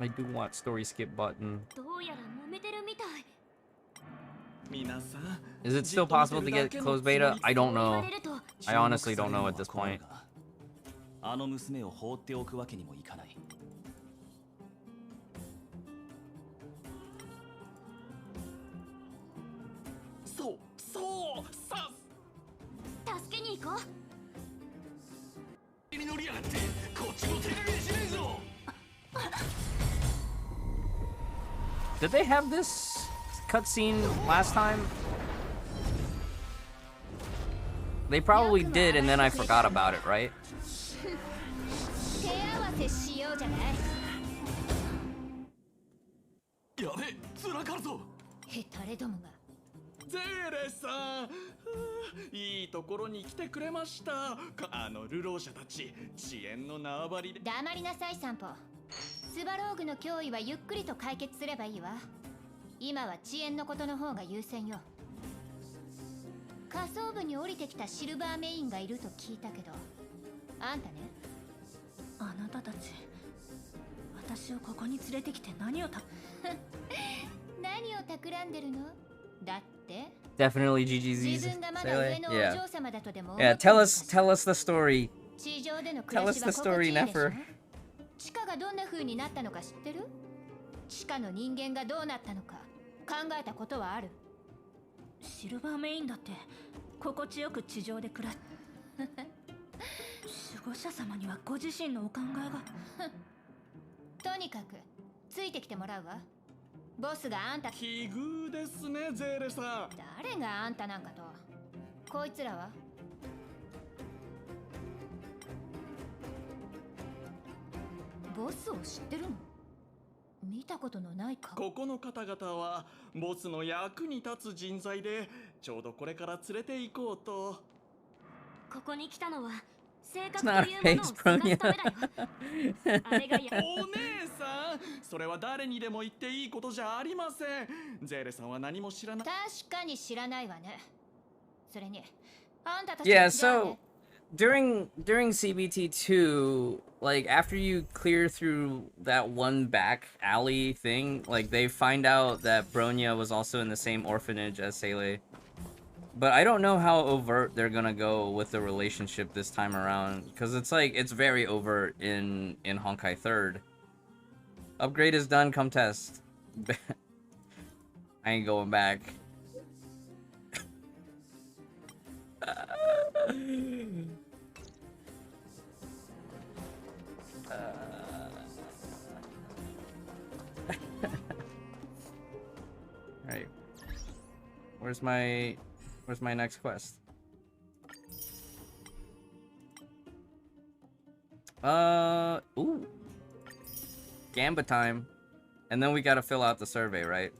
I do want story skip button. どうやら揉めてるみたい。 皆さん Is it still possible to get closed beta? I don't know. I honestly don't know at this point. あの娘を放っておくわけにもいかない。そうさ助けに行こう。 に乗りやがってこっちも手加減しないぞ Did they have this cutscene last time? They probably did, and then I forgot about it, right? 手合わせしようじゃない。やべつらかるぞヘタレどもが。 ゼーレさんいいところに来てくれましたあの流浪者たち遅延の縄張りで黙りなさい散歩。スバローグの脅威はゆっくりと解決すればいいわ。今は遅延のことの方が優先よ。仮想部に降りてきたシルバーメインがいると聞いたけど、あんたね。あなたたち、私をここに連れてきて何を何を企んでるの？だって Definitely GGZ's. 自分がまだ上のお Yeah. 嬢様だとでも Yeah, tell us the story. 地上での暮 Tell ら us しは the 心 story, 地いいでしょ Nefer. 地下がどんな風になったのか知ってる？地下の人間がどうなったのか考えたことはある？シルバーメインだって心地よく地上で暮らす守護者様にはご自身のお考えがとにかくついてきてもらうわ。ボスがあんた奇遇ですねゼーレさん誰があんたなんかと。こいつらはボスを知ってるの？見たことのないか。ここの方々はボスの役に立つ人材でちょうどこれから連れて行こうと。ここに来たのは性 It's 格 not と a いうものを face, 探すため Bronya. だよ。あれがやお姉さんそれは誰にでも言っていいことじゃありません。ゼーレさんは何も知らない。確かに知らないわね。それにあんたたち Yeah, の時代 so ね during CBT2, like after you clear through that one back alley thing, like they find out that Bronya was also in the same orphanage as Seele. But I don't know how overt they're gonna go with the relationship this time around, because it's like it's very overt in Honkai 3rd. Upgrade is done, come test. I ain't going back. Alright. Where's my next quest? Ooh. Gamba time. And then we gotta fill out the survey, right?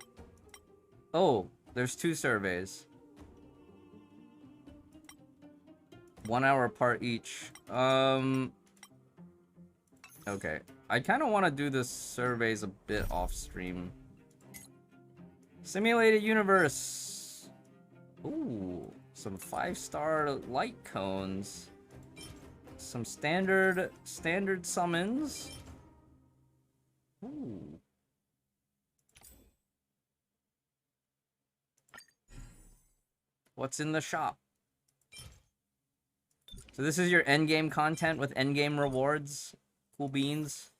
Oh, there's 2 surveys. 1 hour apart each. Okay. I kind of want to do the surveys a bit off stream. Simulated universe. Ooh, some 5-star light cones. Some standard summons. Ooh. What's in the shop? So this is your endgame content with endgame rewards. Cool beans.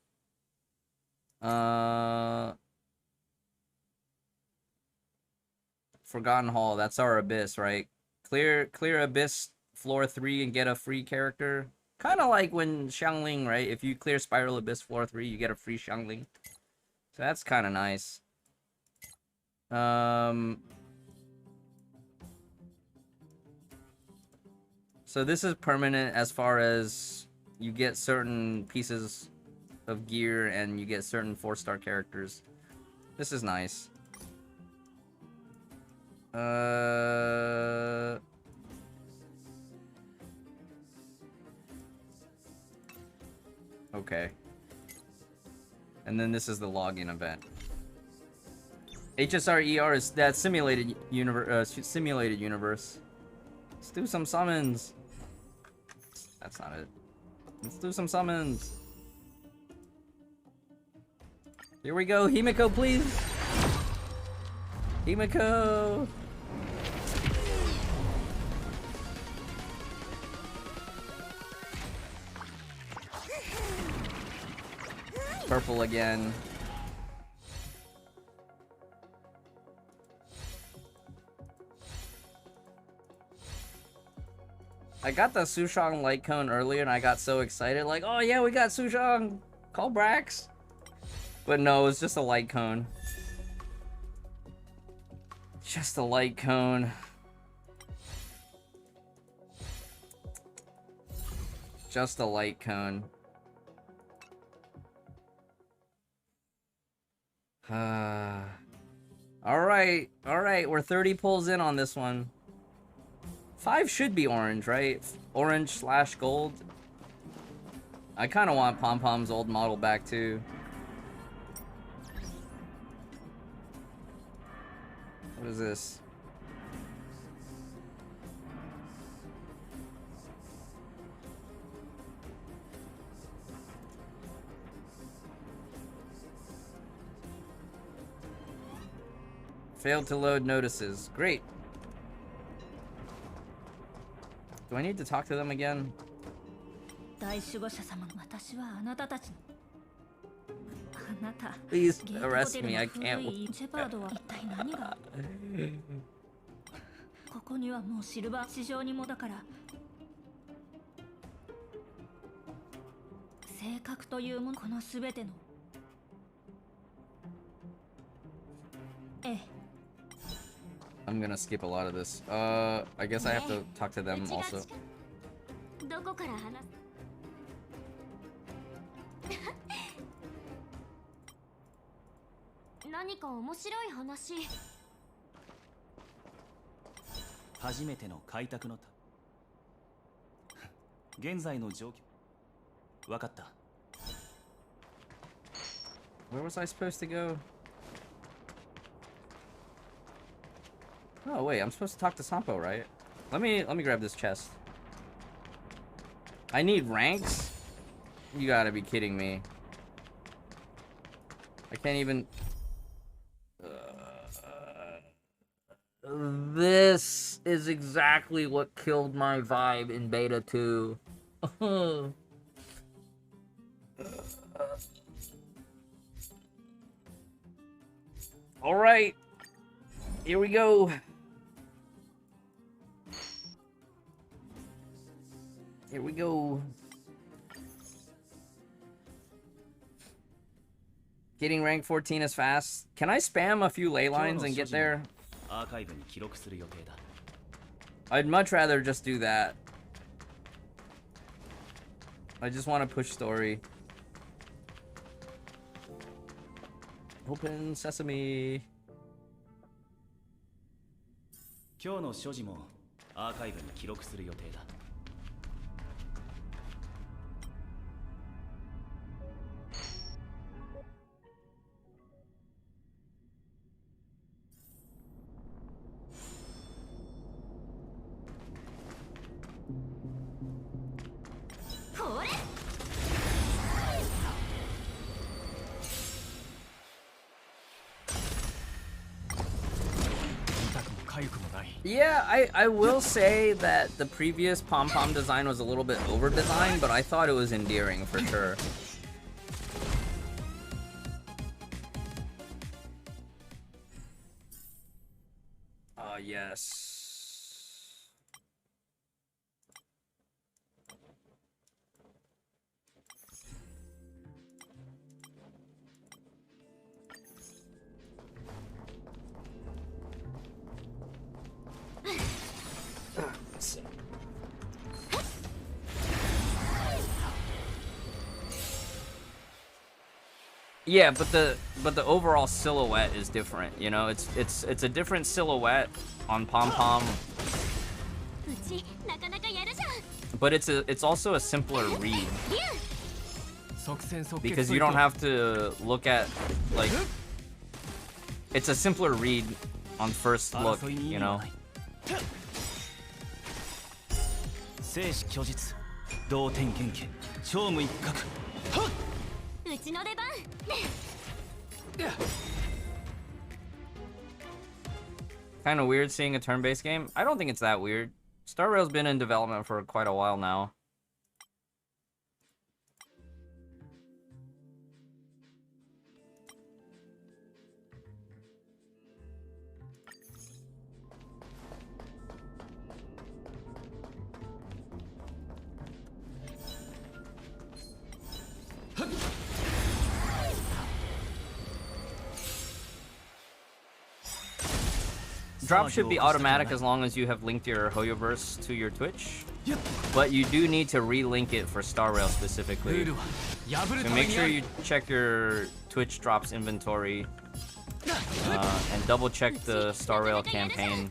Forgotten Hall, that's our Abyss, right? Clear Abyss floor 3 and get a free character. Kind of like when Xiangling, right? If you clear Spiral Abyss floor 3, you get a free Xiangling. So that's kind of nice. So this is permanent as far as you get certain pieces of gear and you get certain 4-star characters. This is nice. Okay. And then this is the login event. HSR-ER is that simulated universe. Let's do some summons. That's not it. Let's do some summons. Here we go. Himiko, please. Himiko. Purple again. I got the Sushang light cone earlier and I got so excited, like, oh yeah, we got Sushang! Call Brax! But no, it's just a light cone. Just a light cone. Just a light cone. Alright, we're 30 pulls in on this one. 5 should be orange, right? Orange/gold. I kind of want Pom Pom's old model back too. What is this? Failed to load notices. Great. Do I need to talk to them again? Please arrest me. I can't. ここにはもうシルバー市場にもだから性格というものこのすべてのI'm gonna skip a lot of this. I guess I have to talk to them also. どこから話す何か面白い話初めての開拓のた現在の状況わかった Where was I supposed to go? Oh wait, I'm supposed to talk to Sampo, right? Let me grab this chest. I need ranks? You gotta be kidding me. I can't even... This is exactly what killed my vibe in Beta 2. Alright. Here we go. Here we go. Getting rank 14 is fast. Can I spam a few ley lines and get there? I'd much rather just do that. I just want to push story. Open sesame. 今日の所持もアーカイブに記録する予定だ。Yeah, I will say that the previous pom-pom design was a little bit over-designed, but I thought it was endearing for sure. Yes. Yeah, but the overall silhouette is different, you know? It's a different silhouette on Pom-Pom. But it's also a simpler read. Because you don't have to look at, like, it's a simpler read on first look, you know? 生死虚実同点元気超無一角うちの出番 Kind of weird seeing a turn-based game. I don't think it's that weird. Star Rail's been in development for quite a while now. Drop should be automatic as long as you have linked your Hoyoverse to your Twitch. But you do need to relink it for Star Rail specifically. So make sure you check your Twitch drops inventory and double check the Star Rail campaign.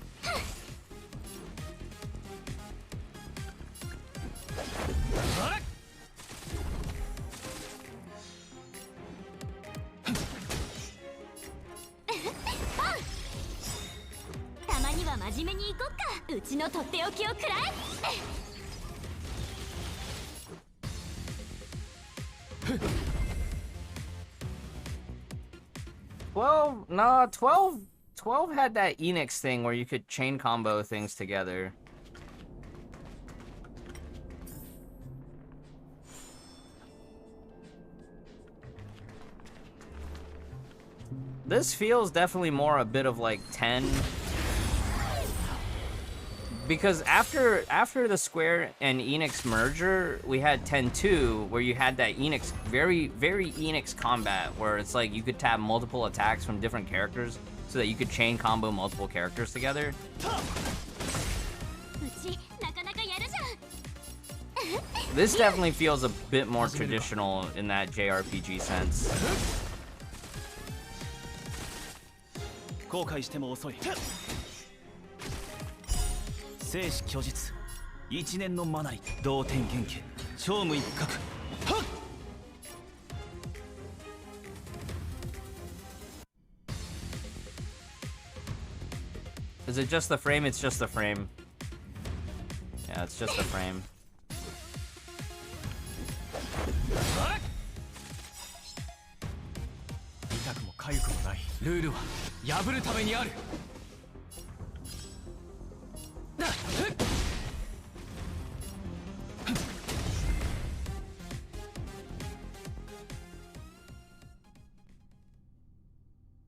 Well, nah, 12 had that Enix thing where you could chain combo things together. This feels definitely more a bit of like 10. Because after the Square and Enix merger, we had 10-2, where you had that Enix, very Enix combat, where it's like you could tap multiple attacks from different characters, so that you could chain combo multiple characters together. This definitely feels a bit more traditional in that JRPG sense. 後悔しても遅い生死虚実一年のマナリ同点元気超無一角 Is it just the frame? It's just the frame. Yeah, it's just the frame.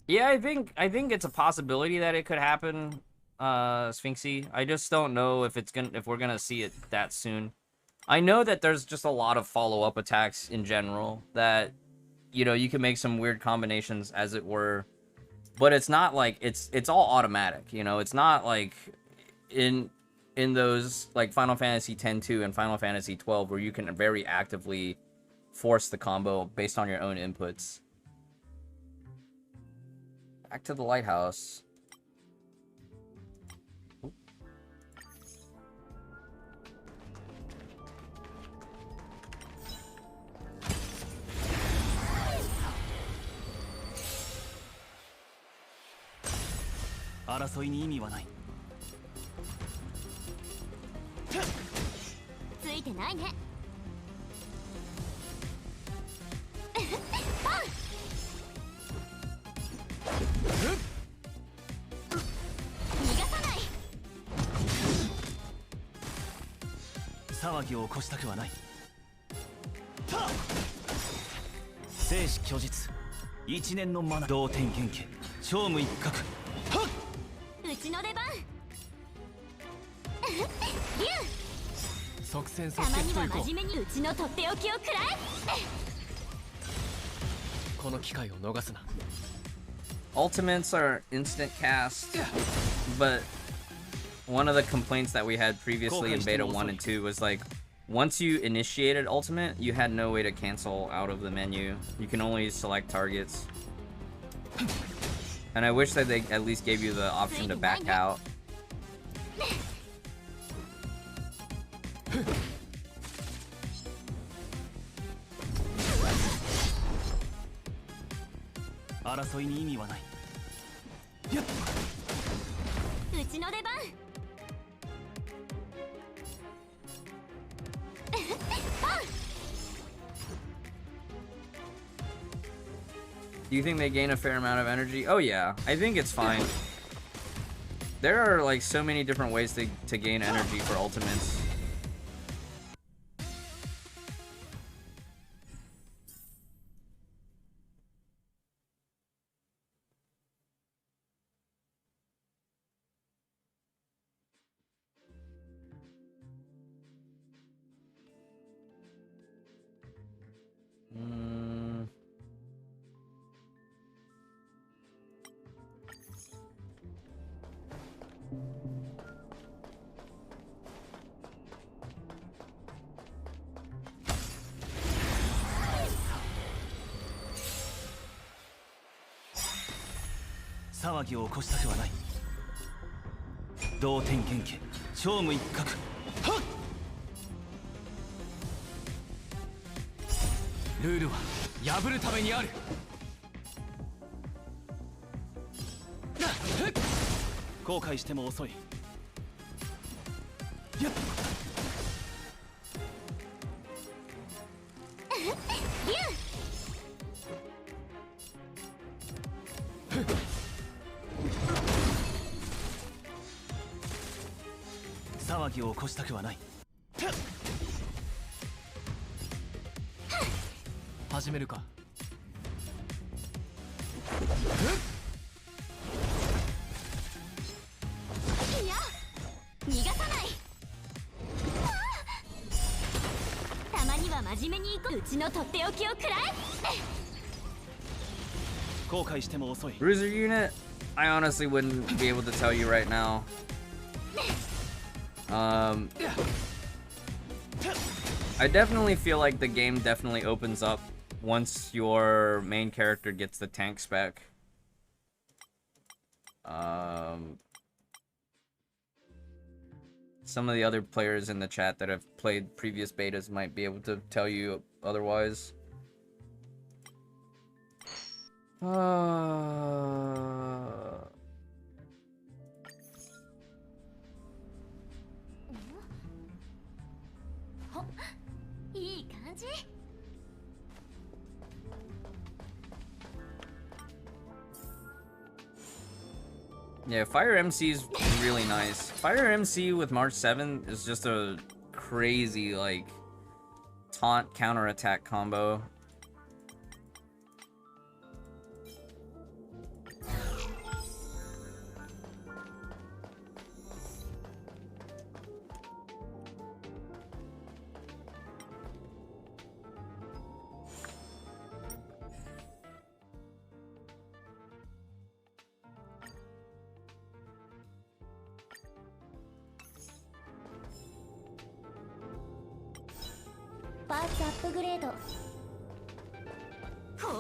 Yeah, I think it's a possibility that it could happen, Sphinxy. I just don't know if we're gonna see it that soon. I know that there's just a lot of follow-up attacks in general that, you know, you can make some weird combinations, as it were, but it's not like it's all automatic, you know. It's not like in in those like Final Fantasy X-2 and Final Fantasy 12 where you can very actively force the combo based on your own inputs. Back to the lighthouse. Ultimates are instant cast, but one of the complaints that we had previously in beta 1 and 2 was like, once you initiated ultimate, you had no way to cancel out of the menu. You can only select targets. And I wish that they at least gave you the option to back out. Do you think they gain a fair amount of energy? Oh yeah, I think it's fine. There are like so many different ways to gain energy for ultimates. Bruiser unit? I honestly wouldn't be able to tell you right now. I definitely feel like the game definitely opens up once your main character gets the tank spec. Some of the other players in the chat that have played previous betas might be able to tell you otherwise. Yeah, Fire MC is really nice. Fire MC with March 7 is just a crazy, like, taunt counterattack combo. パーツアップグレード。こ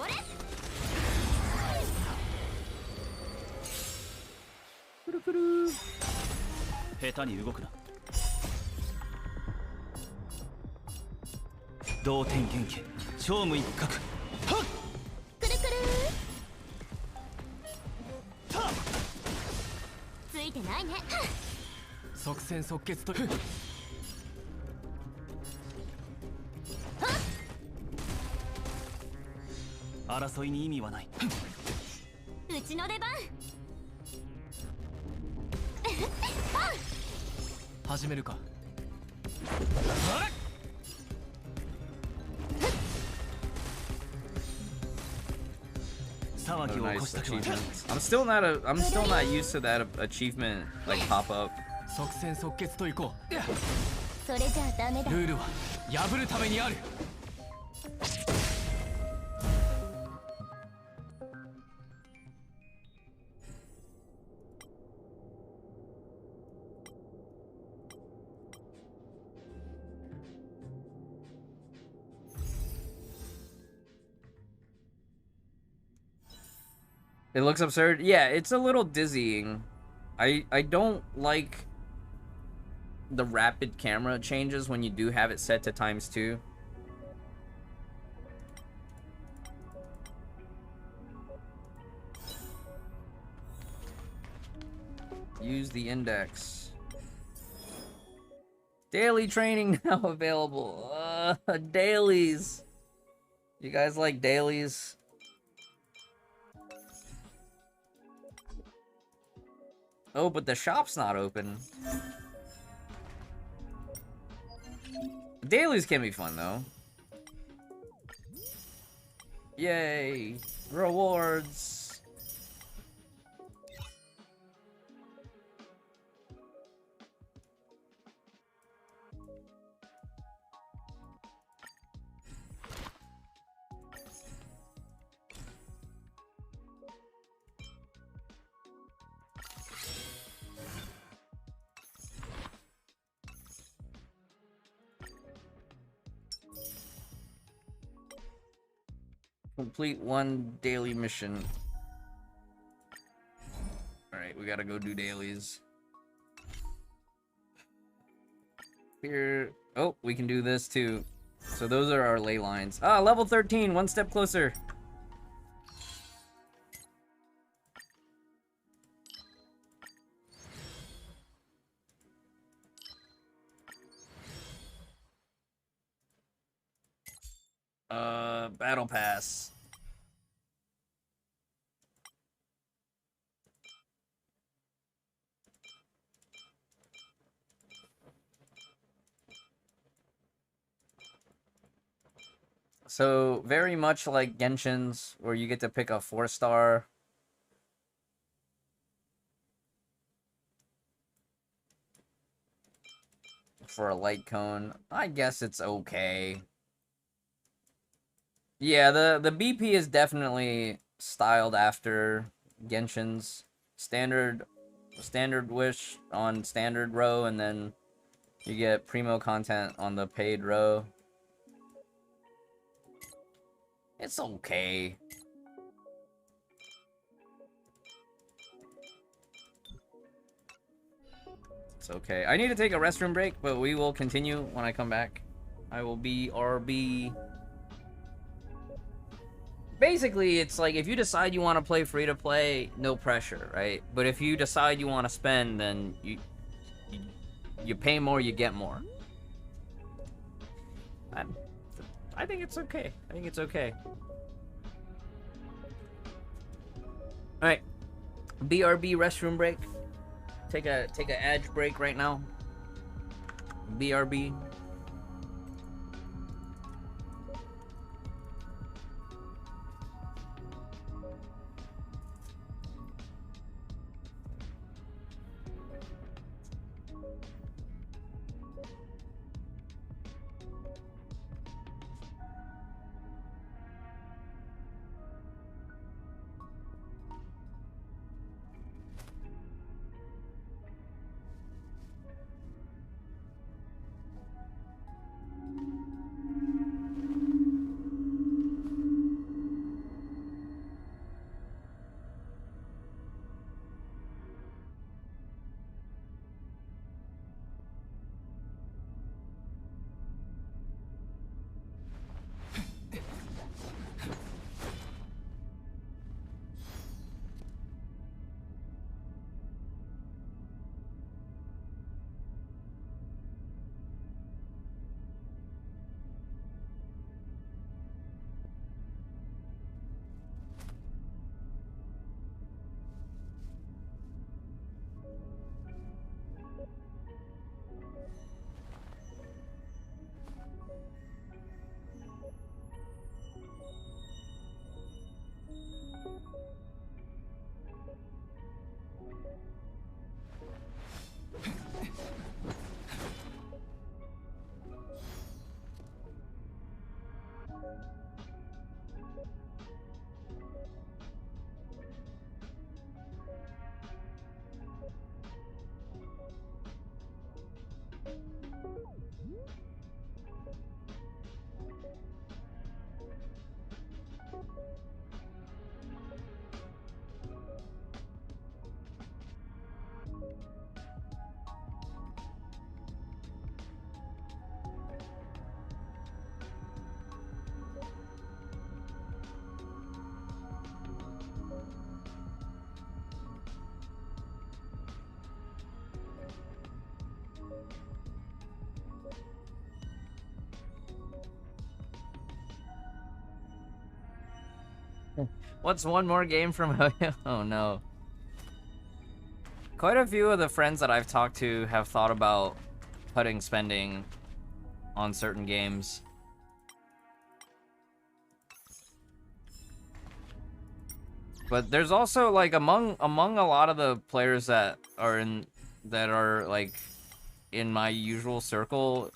れくるくる。下手に動くな。同点元気超無一角。はっくるくるついてないね。即戦即決と争いに意味はない。うちの出番。始めるか。Oh, nice achievements. I'm still not used to that achievement like pop up. 即戦即決といこう。それじゃあダメだ。ルールは破るためにある。It looks absurd. Yeah, it's a little dizzying. I don't like the rapid camera changes when you do have it set to ×2. Use the index. Daily training now available. Dailies. You guys like dailies? Oh, but the shop's not open. Dailies can be fun, though. Yay! Rewards! Complete one daily mission. Alright, we gotta go do dailies. Here. Oh, we can do this too. So those are our ley lines. Ah, level 13, one step closer. Battle Pass. So, very much like Genshin's, where you get to pick a 4-star. For a light cone. I guess it's okay. Yeah, the BP is definitely styled after Genshin's standard wish on standard row, and then you get primo content on the paid row. It's okay. It's okay. I need to take a restroom break, but we will continue when I come back. I will be RB. Basically, it's like, if you decide you want to play free-to-play, no pressure, right? But if you decide you want to spend, then you pay more, you get more. I think it's okay. I think it's okay. Alright. BRB restroom break. Take a edge break right now. BRB. What's one more game from Hoyo? Oh no. Quite a few of the friends that I've talked to have thought about cutting spending on certain games. But there's also like among a lot of the players that are like in my usual circle,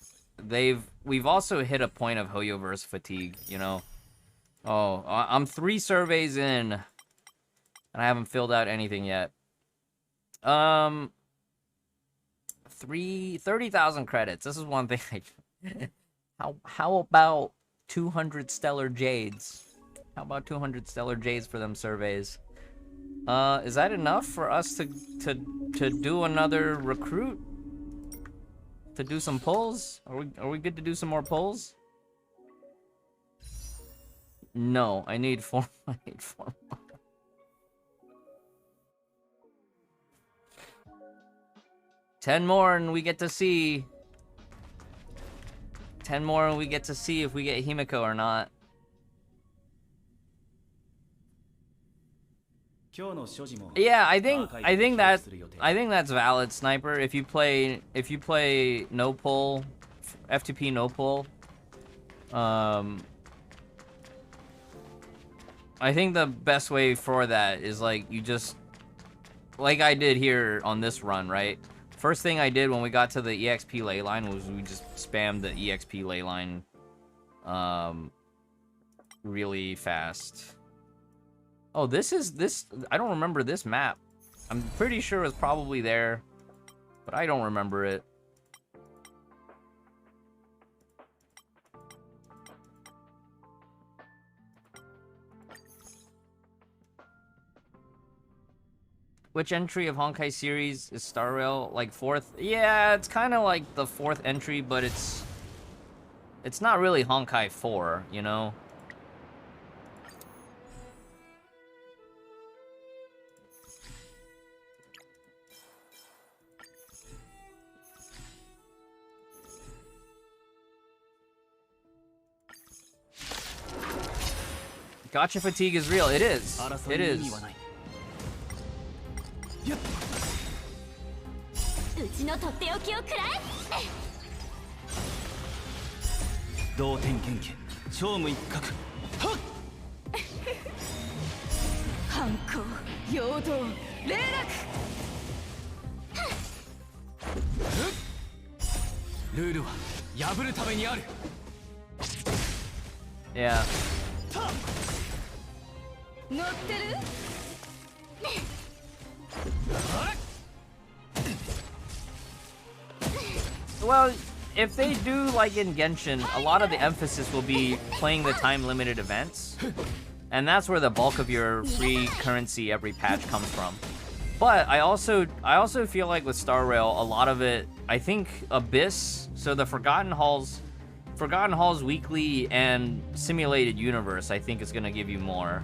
we've also hit a point of Hoyoverse fatigue, you know. Oh, I'm 3 surveys in, and I haven't filled out anything yet. 30,000 credits. This is one thing. How about 200 stellar jades? How about 200 stellar jades for them surveys? Is that enough for us to do another recruit? To do some pulls? Are we good to do some more pulls? No, I need 4. I need 4 more. Ten more and we get to see. 10 more and we get to see if we get Himiko or not. Yeah, I think that's valid, Sniper. If you play no pull, FTP no pull, I think the best way for that is like you just, like I did here on this run, right? First thing I did when we got to the EXP ley line was we just spammed the EXP ley line really fast. Oh, this, I don't remember this map. I'm pretty sure it was probably there, but I don't remember it. Which entry of Honkai series is Star Rail? Like 4th? Yeah, it's kind of like the 4th entry, but it's not really Honkai 4, you know? Gotcha fatigue is real. It is. It is. Yeah. Well, if they do like in Genshin, a lot of the emphasis will be playing the time-limited events. And that's where the bulk of your free currency every patch comes from. But I also feel like with Star Rail, a lot of it, I think Abyss, so the Forgotten Halls Weekly and Simulated Universe, I think is going to give you more.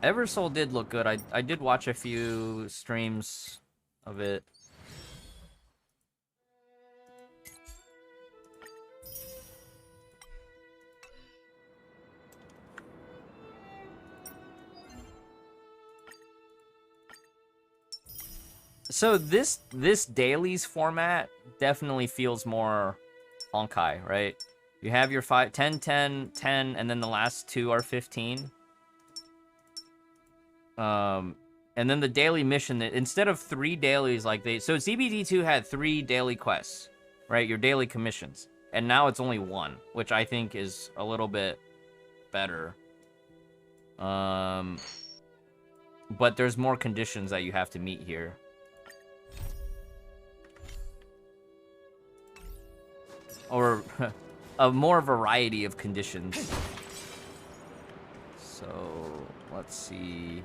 Eversoul did look good. I did watch a few streams of it. So this dailies format definitely feels more Honkai, right? You have your 5, 10, 10, 10, and then the last 2 are 15. And then the daily mission, instead of 3 dailies like so CBD2 had 3 daily quests, right? Your daily commissions. And now it's only 1, which I think is a little bit better. But there's more conditions that you have to meet here. Or a more variety of conditions. So, let's see.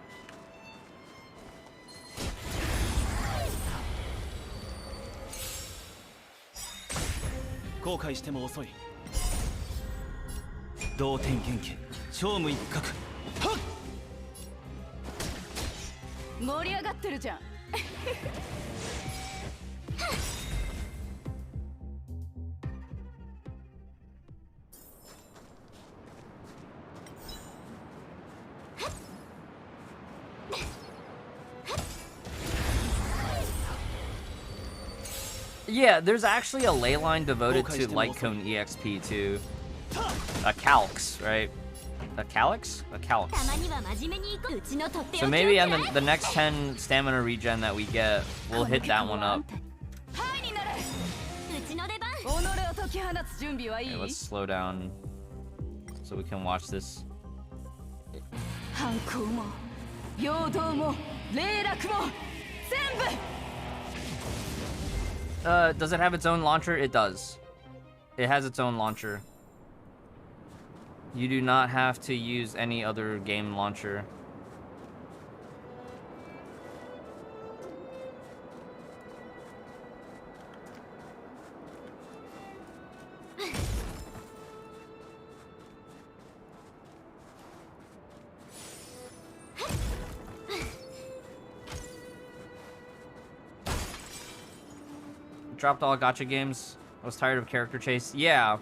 Yeah, there's actually a ley line devoted to Lightcone EXP too. A Calx, right? A Calix? A Calx. So maybe on the next 10 stamina regen that we get, we'll hit that one up. Okay, let's slow down so we can watch this. Does it have its own launcher? It does. It has its own launcher. You do not have to use any other game launcher. Dropped all gacha games. I was tired of character chase. Yeah.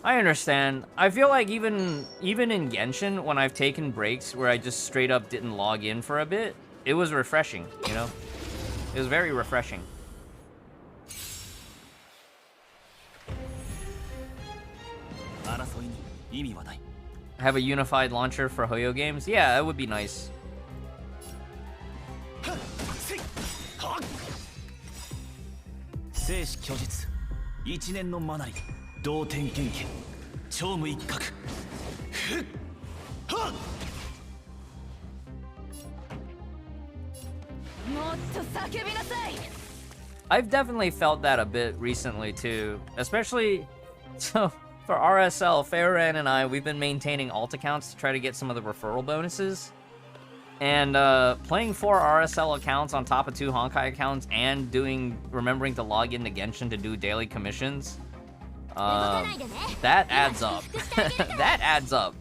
I understand. I feel like even in Genshin, when I've taken breaks where I just straight up didn't log in for a bit, it was refreshing, you know? It was very refreshing. Have a unified launcher for Hoyo games? Yeah, that would be nice. 生死虚実一年のマナリ同点元気超無一角ふっはっ I've definitely felt that a bit recently too, especially so for RSL, Farran and I, we've been maintaining alt accounts to try to get some of the referral bonuses. And playing 4 RSL accounts on top of 2 Honkai accounts and remembering to log into Genshin to do daily commissions, that adds up. That adds up.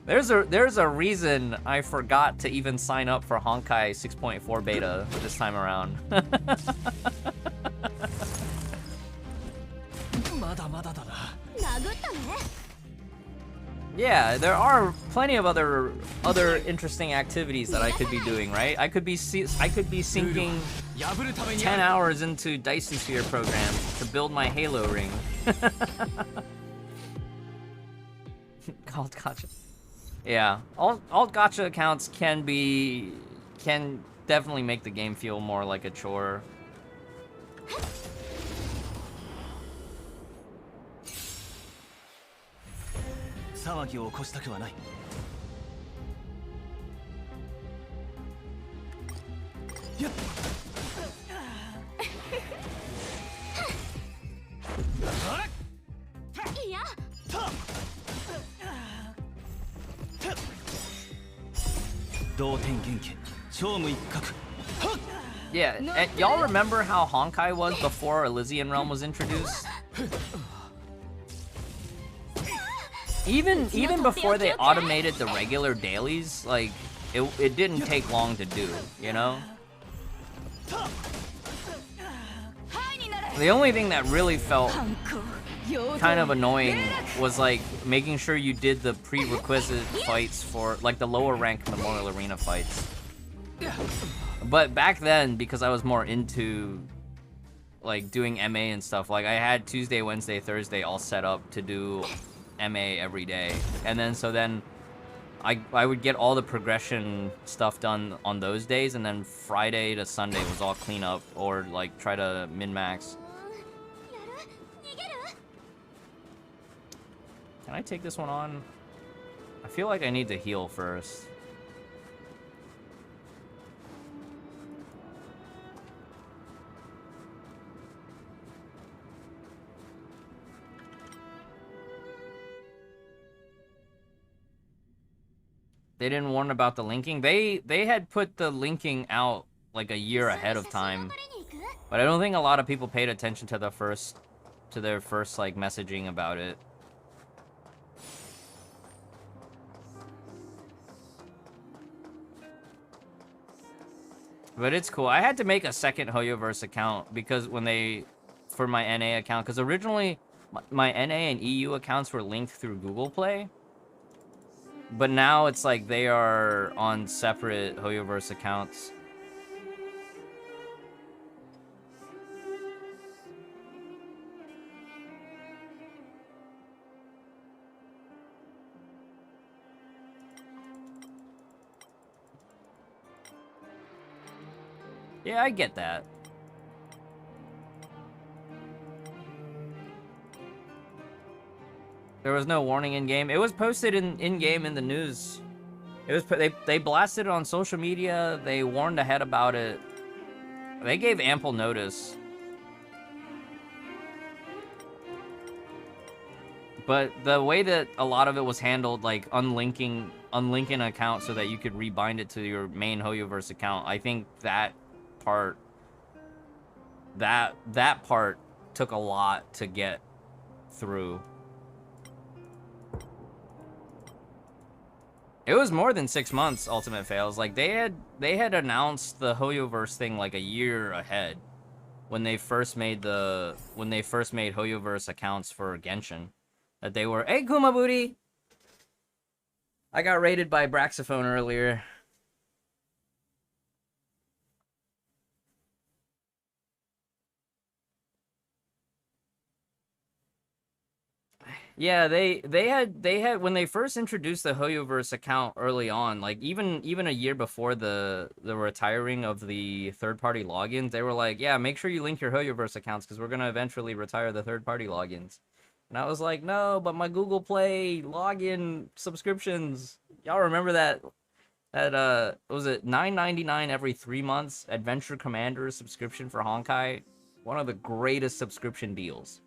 There's a reason I forgot to even sign up for Honkai 6.4 beta this time around. Yeah, there are plenty of other interesting activities that I could be doing, right? I could be sinking 10 hours into Dyson Sphere programs to build my Halo ring. Alt gacha. Yeah, alt gacha accounts can definitely make the game feel more like a chore. Yeah, and y'all remember how Honkai was before Elysian Realm was introduced? Even before they automated the regular dailies, like, it didn't take long to do, you know? The only thing that really felt kind of annoying was, like, making sure you did the prerequisite fights for, like, the lower rank Memorial Arena fights. But back then, because I was more into, like, doing MA and stuff, like, I had Tuesday, Wednesday, Thursday all set up to do MA every day. And then, so then, I would get all the progression stuff done on those days, and then Friday to Sunday was all clean up, or, like, try to min-max. Can I take this one on? I feel like I need to heal first. They didn't warn about the linking. They had put the linking out like a year ahead of time. But I don't think a lot of people paid attention to their first like messaging about it. But it's cool. I had to make a second Hoyoverse account because for my NA account, because originally my NA and EU accounts were linked through Google Play. But now it's like they are on separate Hoyoverse accounts. Yeah, I get that. There was no warning in game. It was posted in game in the news. It was they blasted it on social media. They warned ahead about it. They gave ample notice. But the way that a lot of it was handled, like unlinking an account so that you could rebind it to your main Hoyoverse account, I think that part took a lot to get through. It was more than 6 months, Ultimate Fails. Like they had announced the Hoyoverse thing like a year ahead when they first made Hoyoverse accounts for Genshin. That they were, hey Kuma Booty! I got raided by Braxophone earlier. Yeah, they had when they first introduced the Hoyoverse account early on, like even a year before the retiring of the third-party logins, they were like, yeah, make sure you link your Hoyoverse accounts because we're gonna eventually retire the third-party logins. And I was like, no, but my Google Play login subscriptions. Y'all remember that was it $9.99 every 3 months Adventure Commander subscription for Honkai? One of the greatest subscription deals.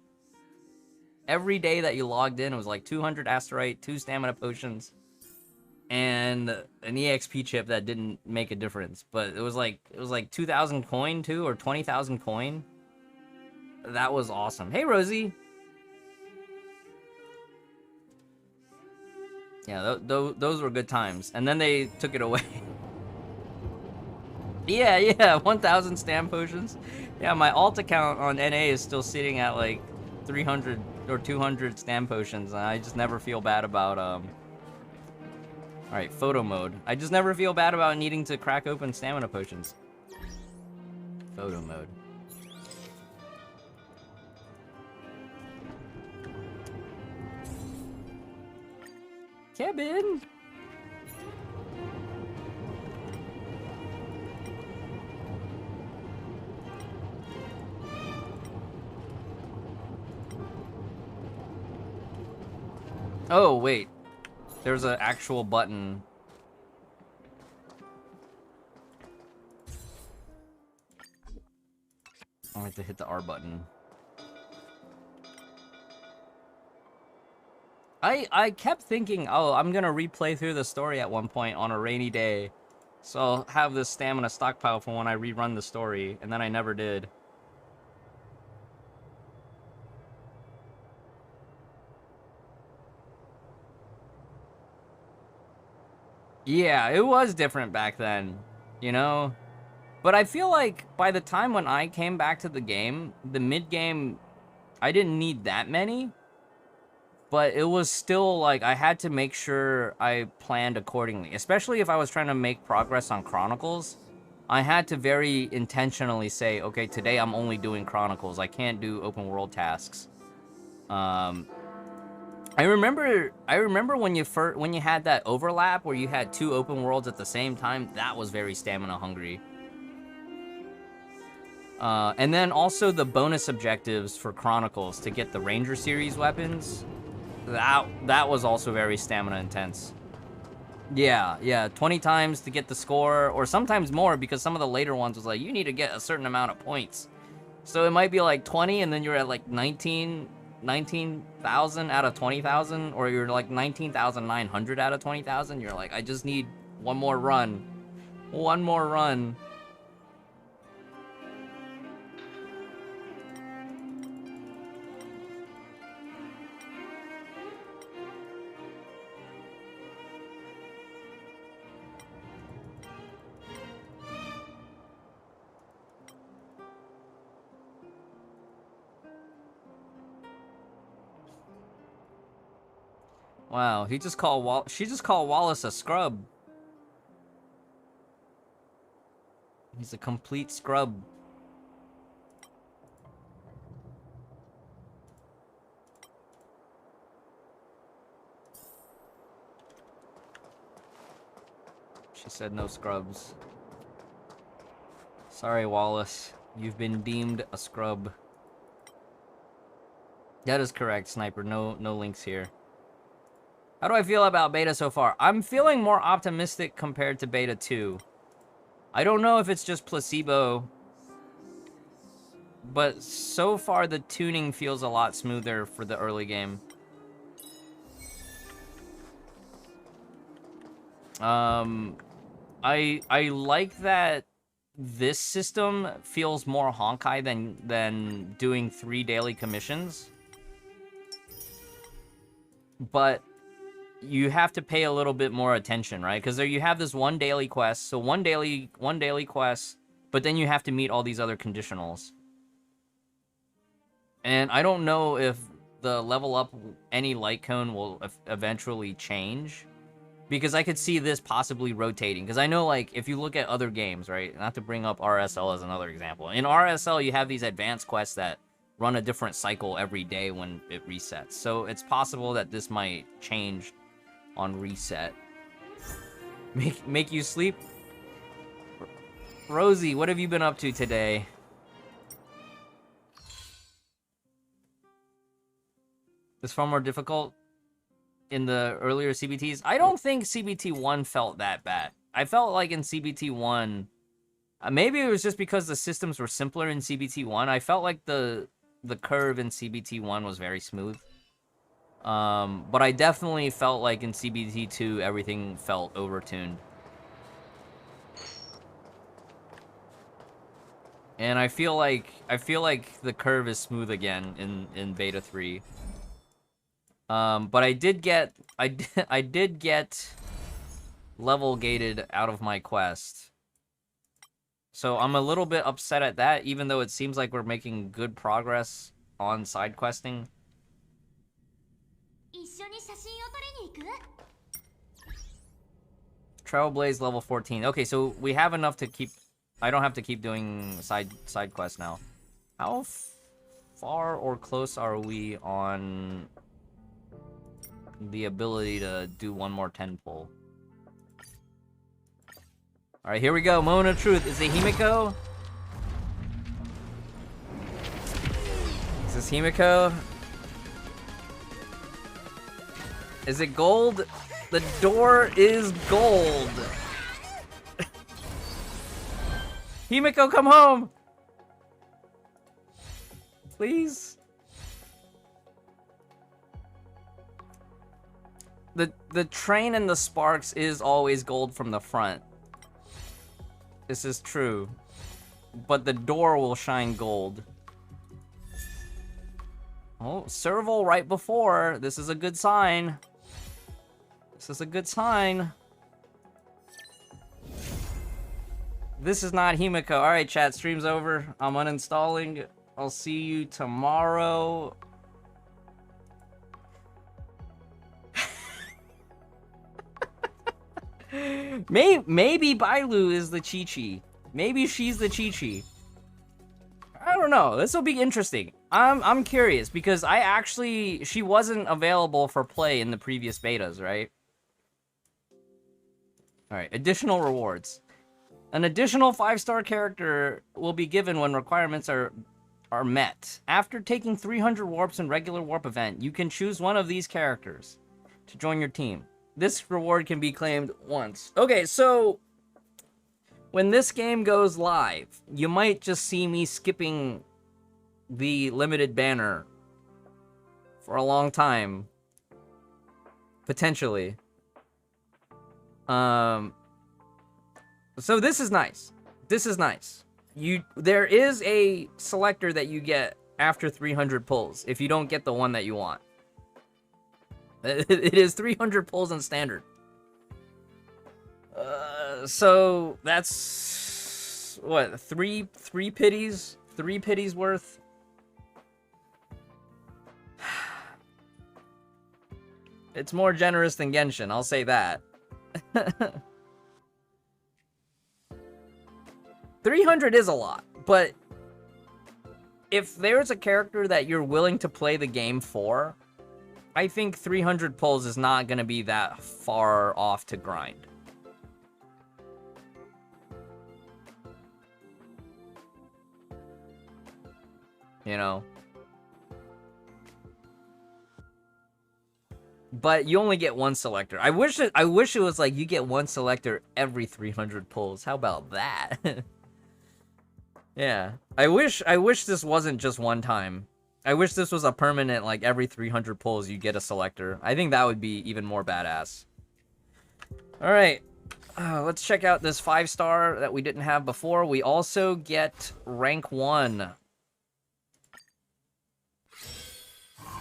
Every day that you logged in, it was like 200 Asterite, 2 stamina potions, and an EXP chip that didn't make a difference. But it was like 2,000 coin too, or 20,000 coin. That was awesome. Hey, Rosie. Yeah, those were good times. And then they took it away. Yeah, 1,000 stam potions. Yeah, my alt account on NA is still sitting at like 300 or 200 stam potions, and I just never feel bad about Alright, photo mode. I just never feel bad about needing to crack open stamina potions. Photo mode. Kevin! Oh, wait. There's an actual button. I have to hit the R button. I kept thinking, oh, I'm gonna replay through the story at one point on a rainy day. So I'll have this stamina stockpile for when I rerun the story, and then I never did. Yeah, it was different back then, you know? But I feel like by the time when I came back to the game, the mid-game, I didn't need that many. But it was still, like, I had to make sure I planned accordingly. Especially if I was trying to make progress on Chronicles. I had to very intentionally say, okay, today I'm only doing Chronicles. I can't do open world tasks. I remember when you had that overlap where you had 2 open worlds at the same time. That was very stamina hungry. And then also the bonus objectives for Chronicles to get the Ranger series weapons. That was also very stamina intense. Yeah, 20 times to get the score, or sometimes more, because some of the later ones was like, you need to get a certain amount of points. So it might be like 20, and then you're at like 19,000 out of 20,000, or you're like 19,900 out of 20,000. You're like, I just need one more run. One more run. Wow, she just called Wallace a scrub. He's a complete scrub. She said no scrubs. Sorry, Wallace. You've been deemed a scrub. That is correct, Sniper. No links here. How do I feel about beta so far? I'm feeling more optimistic compared to beta 2. I don't know if it's just placebo, but so far the tuning feels a lot smoother for the early game. I like that this system feels more Honkai than doing 3 daily commissions. But you have to pay a little bit more attention, right? Because there you have this one daily quest, so one daily quest, but then you have to meet all these other conditionals. And I don't know if the level up any light cone will eventually change, because I could see this possibly rotating. Because I know, like, if you look at other games, right? Not to bring up RSL as another example. In RSL, you have these advanced quests that run a different cycle every day when it resets. So it's possible that this might change on reset. Make you sleep? Rosie, what have you been up to today? Is far more difficult in the earlier CBTs? I don't think CBT 1 felt that bad. I felt like in CBT 1, maybe it was just because the systems were simpler in CBT 1. I felt like the curve in CBT 1 was very smooth. But I definitely felt like in CBT 2 everything felt overtuned. And I feel like the curve is smooth again in beta 3. But I did get level gated out of my quest. So I'm a little bit upset at that, even though it seems like we're making good progress on side questing. Trailblaze level 14. Okay, so we have enough to keep... I don't have to keep doing side quests now. How far or close are we on the ability to do one more 10 pull? Alright, here we go. Moment of truth. Is it Himiko? Is this Himiko? Is it gold? The door is gold. Himiko, come home! Please? The train and the sparks is always gold from the front. This is true. But the door will shine gold. Oh, Serval right before. This is a good sign. This is a good sign. This is not Himiko. Alright, chat, stream's over. I'm uninstalling. I'll see you tomorrow. Maybe Bailu is the Chi-Chi. Maybe she's the Chi-Chi. I don't know. This will be interesting. I'm curious because she wasn't available for play in the previous betas, right? Alright, additional rewards. An additional 5-star character will be given when requirements are met. After taking 300 warps in regular warp event, you can choose one of these characters to join your team. This reward can be claimed once. Okay, so when this game goes live, you might just see me skipping the limited banner for a long time. Potentially. So this is nice. This is nice. There is a selector that you get after 300 pulls if you don't get the one that you want. It is 300 pulls in standard. So that's what, three pities? 3 pities worth? It's more generous than Genshin, I'll say that. 300 is a lot, but if there's a character that you're willing to play the game for, I think 300 pulls is not going to be that far off to grind. you know? But you only get one selector. I wish it was like you get one selector every 300 pulls. How about that? Yeah. I wish this wasn't just one time. I wish this was a permanent, like every 300 pulls you get a selector. I think that would be even more badass. All right. Let's check out this 5-star that we didn't have before. We also get rank 1.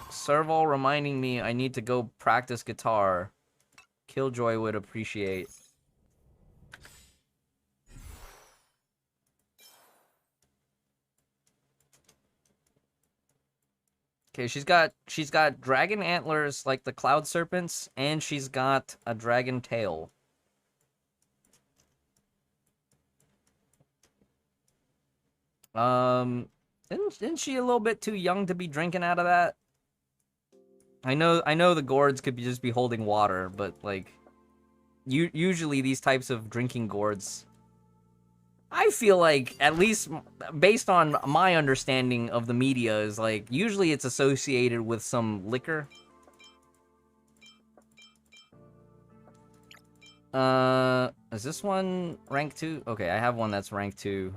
Serval reminding me I need to go practice guitar. Killjoy would appreciate. Okay, she's got dragon antlers like the cloud serpents, and she's got a dragon tail. Isn't she a little bit too young to be drinking out of that? I know the gourds could just be holding water, but like, usually these types of drinking gourds, I feel like, at least based on my understanding of the media, is like, usually it's associated with some liquor. Is this one rank 2? Okay, I have one that's rank 2.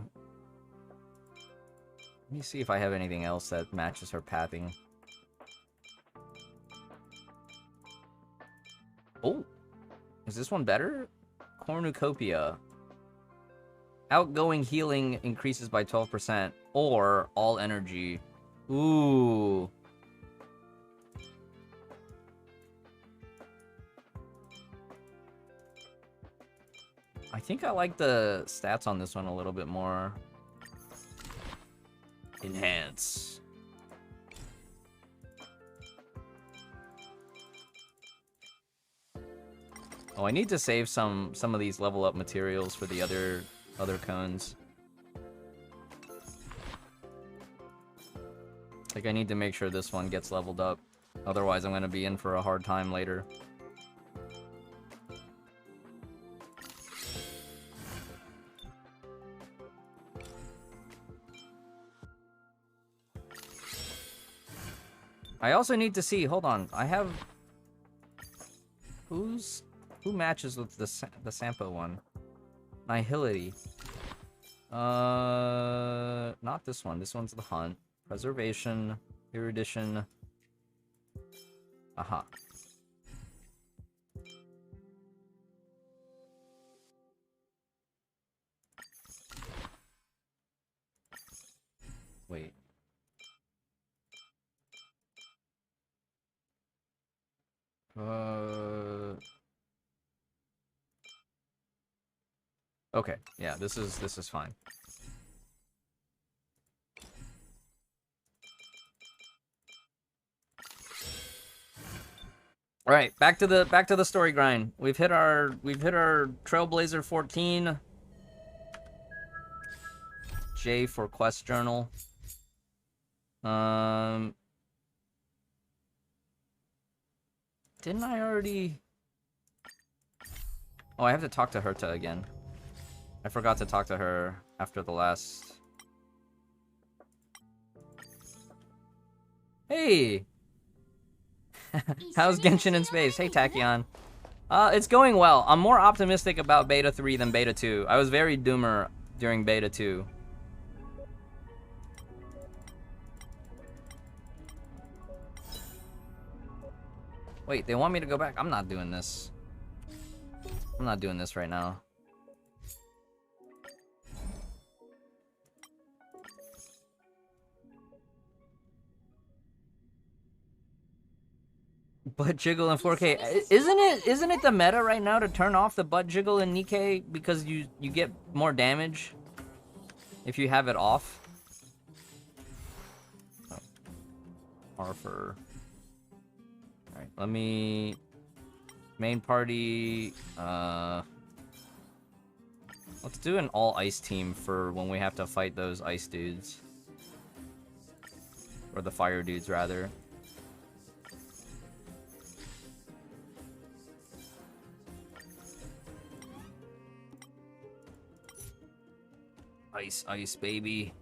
Let me see if I have anything else that matches her pathing. Oh, is this one better? Cornucopia. Outgoing healing increases by 12%, or all energy. Ooh. I think I like the stats on this one a little bit more. Enhance. Oh, I need to save some of these level up materials for the other cones. Like, I need to make sure this one gets leveled up. Otherwise, I'm gonna be in for a hard time later. I also need to see, hold on, I have... Who matches with the Sampo one? Nihility. Not this one. This one's the Hunt. Preservation. Erudition. Aha. Wait. Okay, yeah, this is fine. All right, back to the story grind. We've hit our Trailblazer 14. J for quest journal. Didn't I already? Oh, I have to talk to Herta again. I forgot to talk to her after the last... Hey! How's Genshin in space? Hey, Tachyon. It's going well. I'm more optimistic about Beta 3 than Beta 2. I was very doomer during Beta 2. Wait, they want me to go back? I'm not doing this. I'm not doing this right now. Butt jiggle in 4K. Isn't it the meta right now to turn off the butt jiggle in Nikkei because you get more damage if you have it off? Oh. Arthur. Alright, let me... Main party... Let's do an all-ice team for when we have to fight those ice dudes. Or the fire dudes, rather. Ice, ice, baby.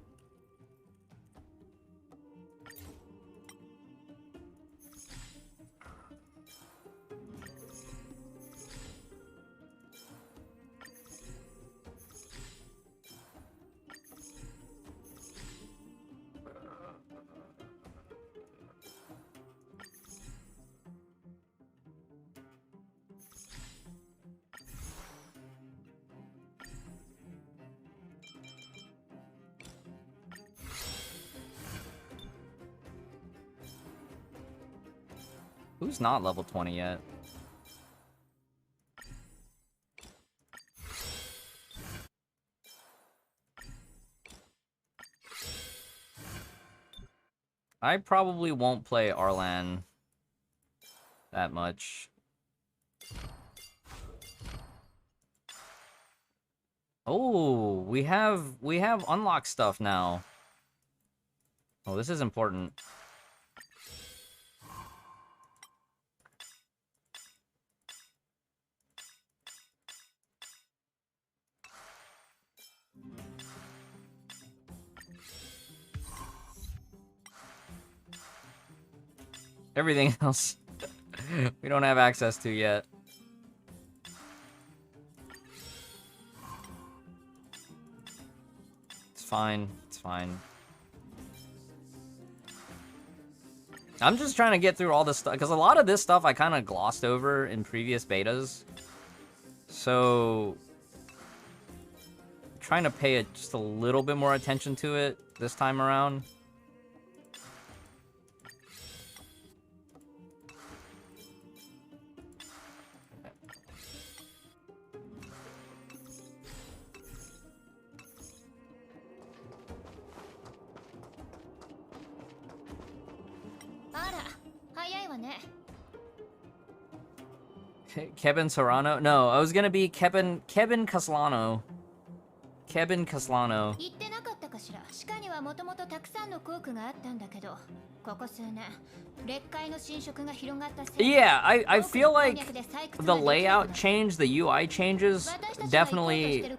Who's not level 20 yet? I probably won't play Arlan that much. Oh, we have unlocked stuff now. Oh, this is important. Everything else we don't have access to yet. It's fine. It's fine. I'm just trying to get through all this stuff, because a lot of this stuff I kind of glossed over in previous betas. So, trying to pay just a little bit more attention to it this time around. Kevin Serrano? No, I was gonna be Kevin Caslano. Kevin Caslano. Yeah, I feel like the layout change, the UI changes, definitely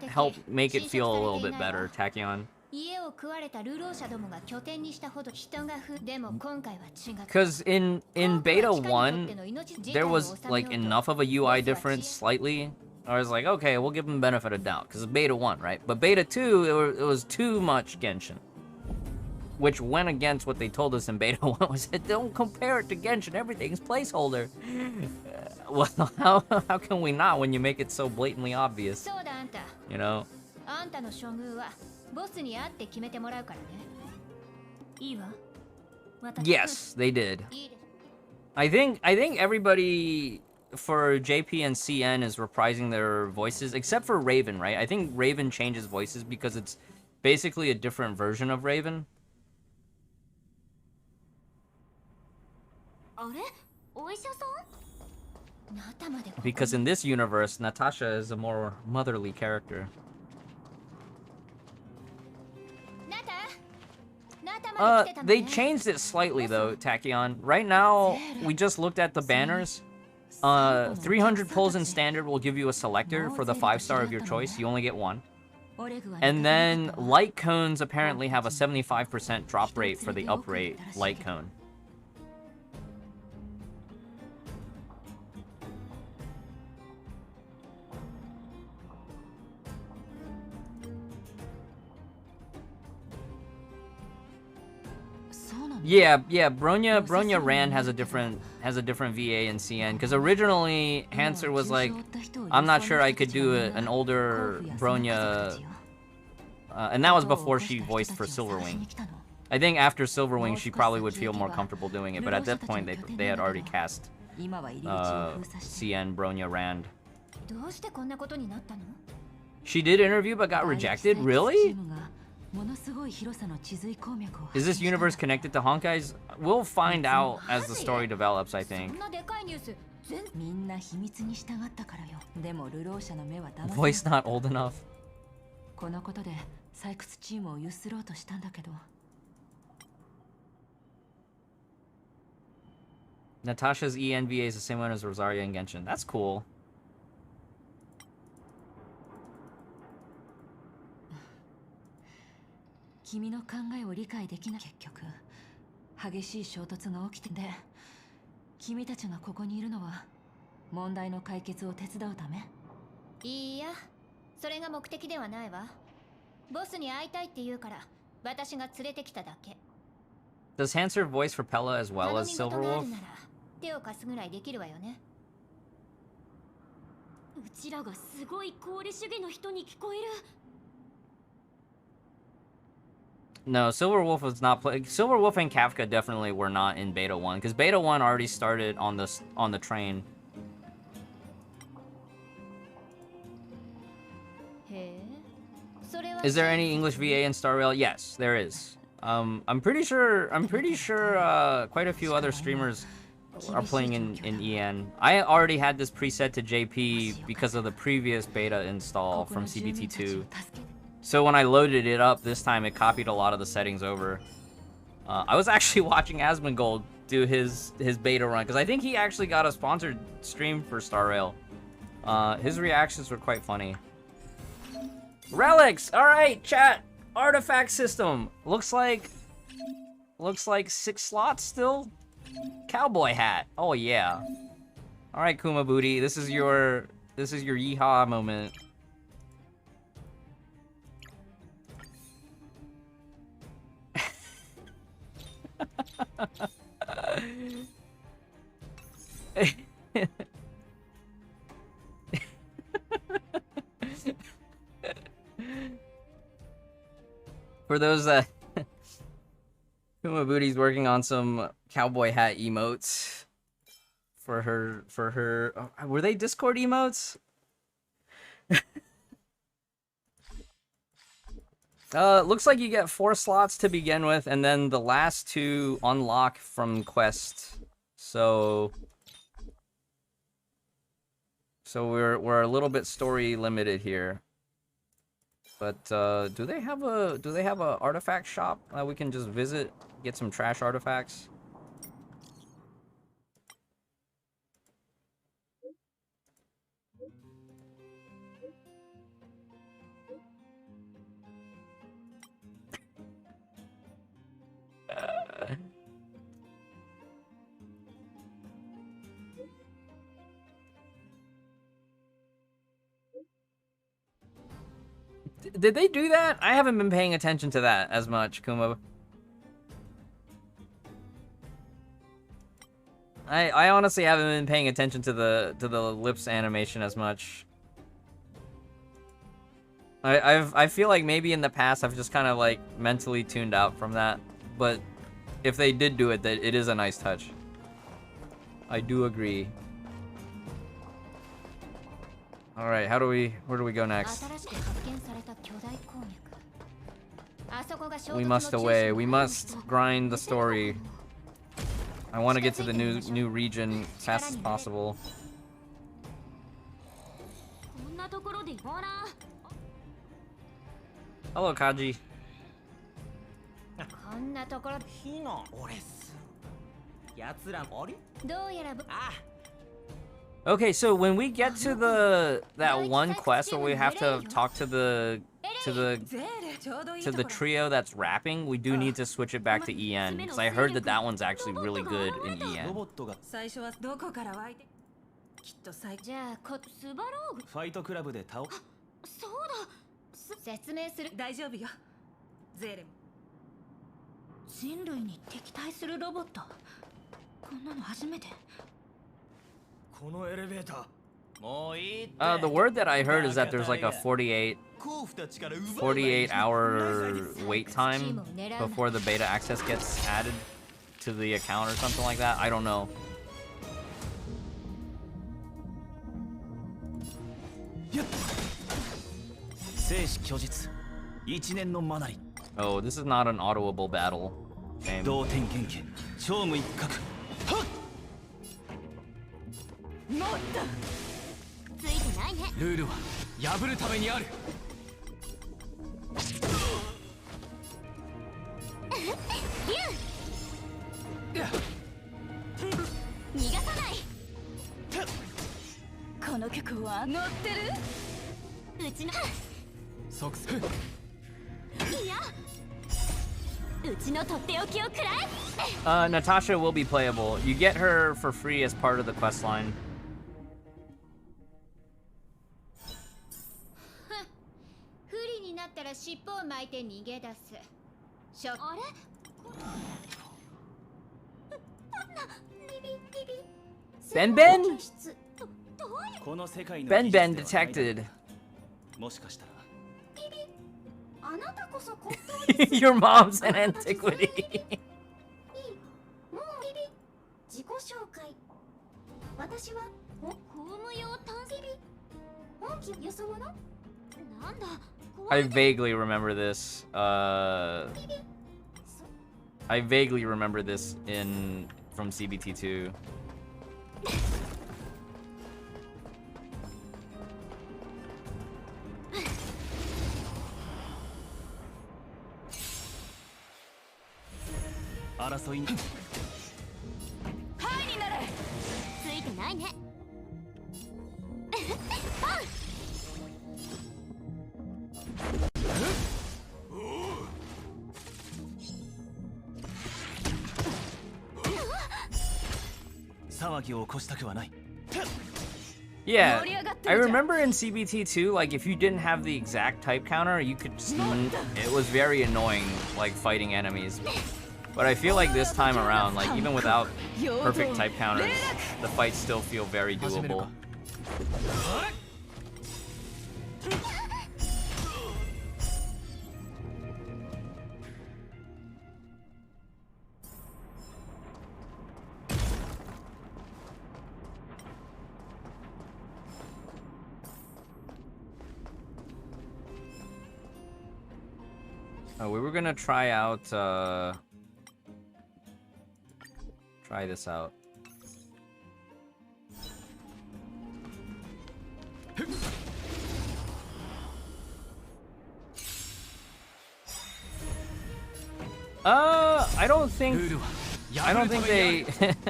help make it feel a little bit better, Tachyon. Because in beta 1, there was like enough of a UI difference slightly. I was like, okay, we'll give them benefit of doubt, because it's beta 1, right? But beta 2, it was too much Genshin. Which went against what they told us in beta 1, was that don't compare it to Genshin, everything's placeholder. Well, how can we not when you make it so blatantly obvious? You know? Yes, they did. I think everybody for JP and CN is reprising their voices, except for Raven, right? I think Raven changes voices because it's basically a different version of Raven. Because in this universe, Natasha is a more motherly character. They changed it slightly though, Tachyon. Right now, we just looked at the banners. 300 pulls in standard will give you a selector for the 5-star of your choice. You only get one. And then light cones apparently have a 75% drop rate for the uprate light cone. Yeah, Bronya Rand has a different VA in CN, because originally Hanser was like, I'm not sure I could do an older Bronya, and that was before she voiced for Silverwing. I think after Silverwing she probably would feel more comfortable doing it, but at that point they had already cast CN Bronya Rand. She did interview but got rejected? Really? Is this universe connected to Honkai's? We'll find out as the story develops, I think. Voice not old enough. Natasha's ENVA is the same one as Rosaria and Genshin. That's cool. Does Hanser voice for Pella as well as Silverwolf? No, Silver Wolf was not play. Silver Wolf and Kafka definitely were not in Beta 1 because Beta 1 already started on the train. Is there any English VA in Star Rail? Yes, there is. I'm pretty sure quite a few other streamers are playing in EN. I already had this preset to JP because of the previous beta install from CBT2. So when I loaded it up this time, it copied a lot of the settings over. I was actually watching Asmongold do his beta run because I think he actually got a sponsored stream for Star Rail. His reactions were quite funny. Relics! Alright, chat! Artifact system! Looks like 6 slots still? Cowboy hat! Oh yeah. Alright, Kuma Booty, this is your yeehaw moment. For those that Kuma Booty's working on some cowboy hat emotes for her were they Discord emotes? Looks like you get 4 slots to begin with, and then the last 2 unlock from quest. So we're a little bit story limited here. But do they have a artifact shop that we can just visit, get some trash artifacts? Did they do that? I haven't been paying attention to that as much, Kuma. I honestly haven't been paying attention to the lips animation as much. I feel like maybe in the past I've just kind of like mentally tuned out from that, but if they did do it, that it is a nice touch. I do agree. All right, where do we go next? We must away. We must grind the story. I want to get to the new region as fast as possible. Hello, Kaji. Okay, so when we get to that one quest where we have to talk to the trio that's rapping, we do need to switch it back to EN because I heard that one's actually really good in EN. ファイトクラブで倒そうだ説明する大丈夫よゼーレム人類に敵対するロボットこんなの初めて The word that I heard is that there's like a 48 hour wait time before the beta access gets added to the account or something like that. I don't know. Oh, this is not an audible battle. Shame. ついてないねルールは破るためにある逃がさないこの曲は乗ってるうちの即すいやうちのとっておきをくらえ Natasha will be playable. You get her for free as part of the quest line. 不利になったら尻尾を巻いて逃げ出す。あれBen Ben? Ben Ben detected. Your mom's an antiquity. 自己紹介。私はホーム用探査機。本気よそ者？なんだ。 I vaguely remember this. I vaguely remember this from CBT2. 争いにはいになれ。ついてないね。騒ぎを起こしたくはない。 Yeah, I remember in CBT2, like if you didn't have the exact type counter, you could just, it was very annoying, like fighting enemies. But I feel like this time around, like even without perfect type counters, the fights still feel very doable. We were gonna try out, try this out. I don't think they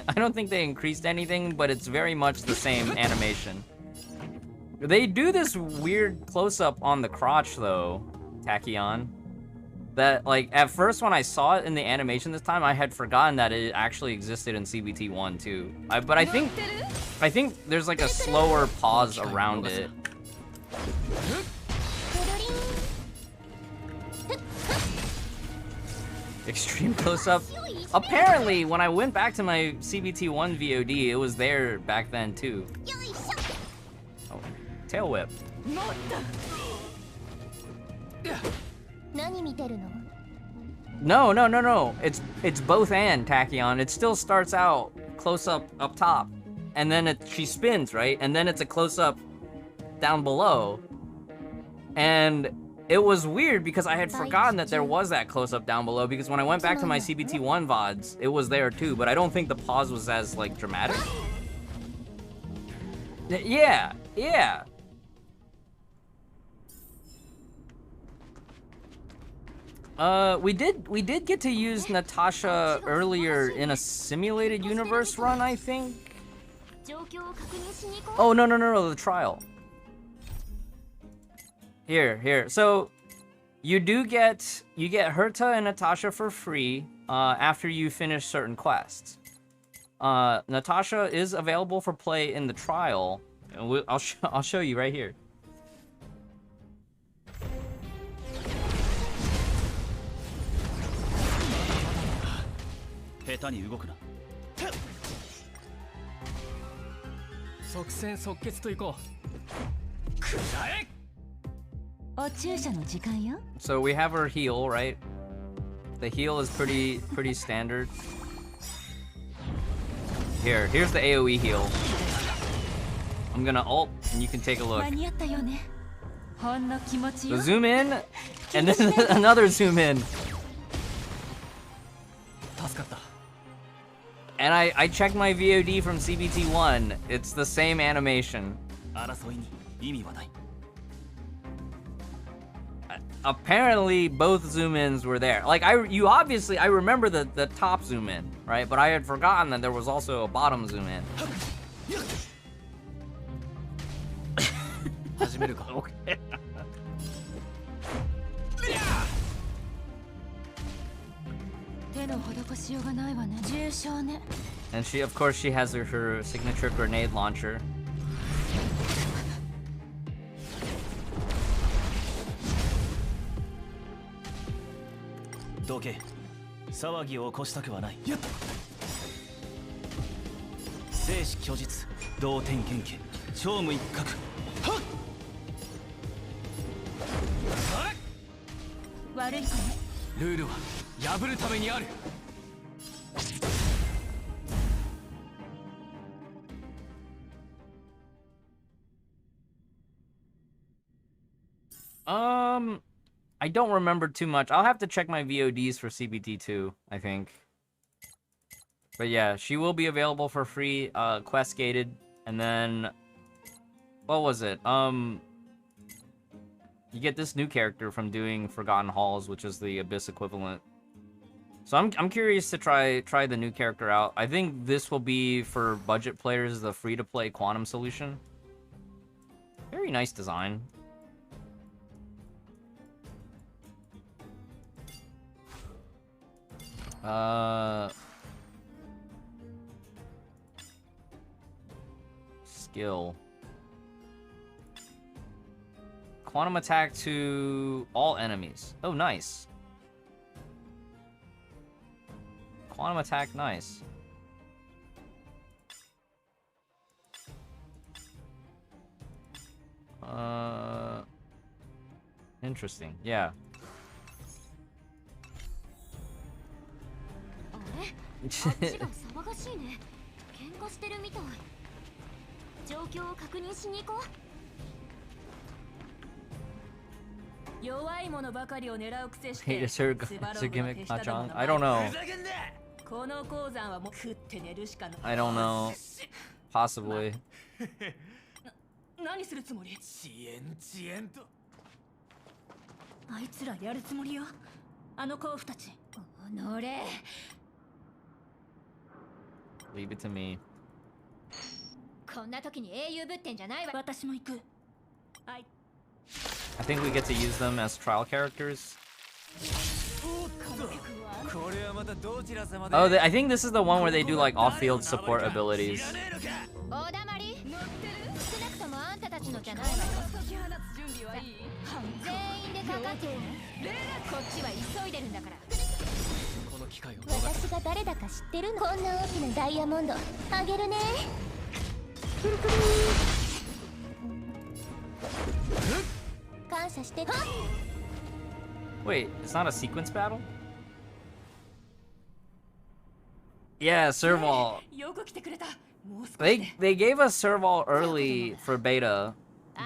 I don't think they increased anything, but it's very much the same animation. They do this weird close-up on the crotch though, Tachyon. That, like, at first when I saw it in the animation this time, I had forgotten that it actually existed in CBT1 too. But I think there's like a slower pause around it. Extreme close-up. Apparently, when I went back to my CBT1 VOD, it was there back then too. Oh, tail whip. No. It's both and, Tachyon. It still starts out close up top, and then she spins, right? And then it's a close up down below. And it was weird because I had forgotten that there was that close up down below, because when I went back to my CBT1 VODs, it was there too, but I don't think the pause was as like dramatic. Yeah. We did get to use Natasha earlier in a simulated universe run, I think. Oh no, the trial. Here. So you get Herta and Natasha for free after you finish certain quests. Natasha is available for play in the trial. I'll show you right here. 下手に動くな。即戦即決といこう。くらえ。お注射の時間よ。 So we have her heal, right? The heal is pretty standard. Here's the AoE heal. I'm gonna ult, and you can take a look. 間に合ったよね。ほんの気持ちよ。 So zoom in, and then another zoom in. 助かった。 And I checked my VOD from CBT1. It's the same animation. 争いに意味はない。 Apparently, both zoom-ins were there. Like, I remember the top zoom-in, right? But I had forgotten that there was also a bottom zoom-in. 始めるか。Okay. 手の施しようがないわね。重傷ね。 And of course, she has her signature grenade launcher. どけ。騒ぎを起こしたくはない。生死虚実、同点剣気、超無一角。はっ。悪いかね。ルールは破るためにある。I don't remember too much. I'll have to check my VODs for CBT2, I think. But yeah, she will be available for free, quest gated, and then what was it? You get this new character from doing Forgotten Halls, which is the Abyss equivalent. So I'm curious to try the new character out. I think this will be for budget players, the free-to-play Quantum solution. Very nice design. Skill. Quantum attack to all enemies. Oh, nice. Quantum attack, nice. Interesting. Yeah. あっちが騒がしいね。喧嘩してるみたい。状況を確認しに行こう。弱いものばかりを狙う癖して。Hey, is her gimmick Mahjong? I don't know. この鉱山はもう食って寝るしかない。I don't know. Possibly. 何するつもり？遅延と。あいつらやるつもりよ。あの甲府たち。乗れ。Leave it to me. こんな時に英雄ぶってんじゃないわ。私も行く。はい。I think we get to use them as trial characters. Oh, I think this is the one where they do like off-field support abilities. Wait, it's not a sequence battle? Yeah, Serval. They gave us Serval early for beta,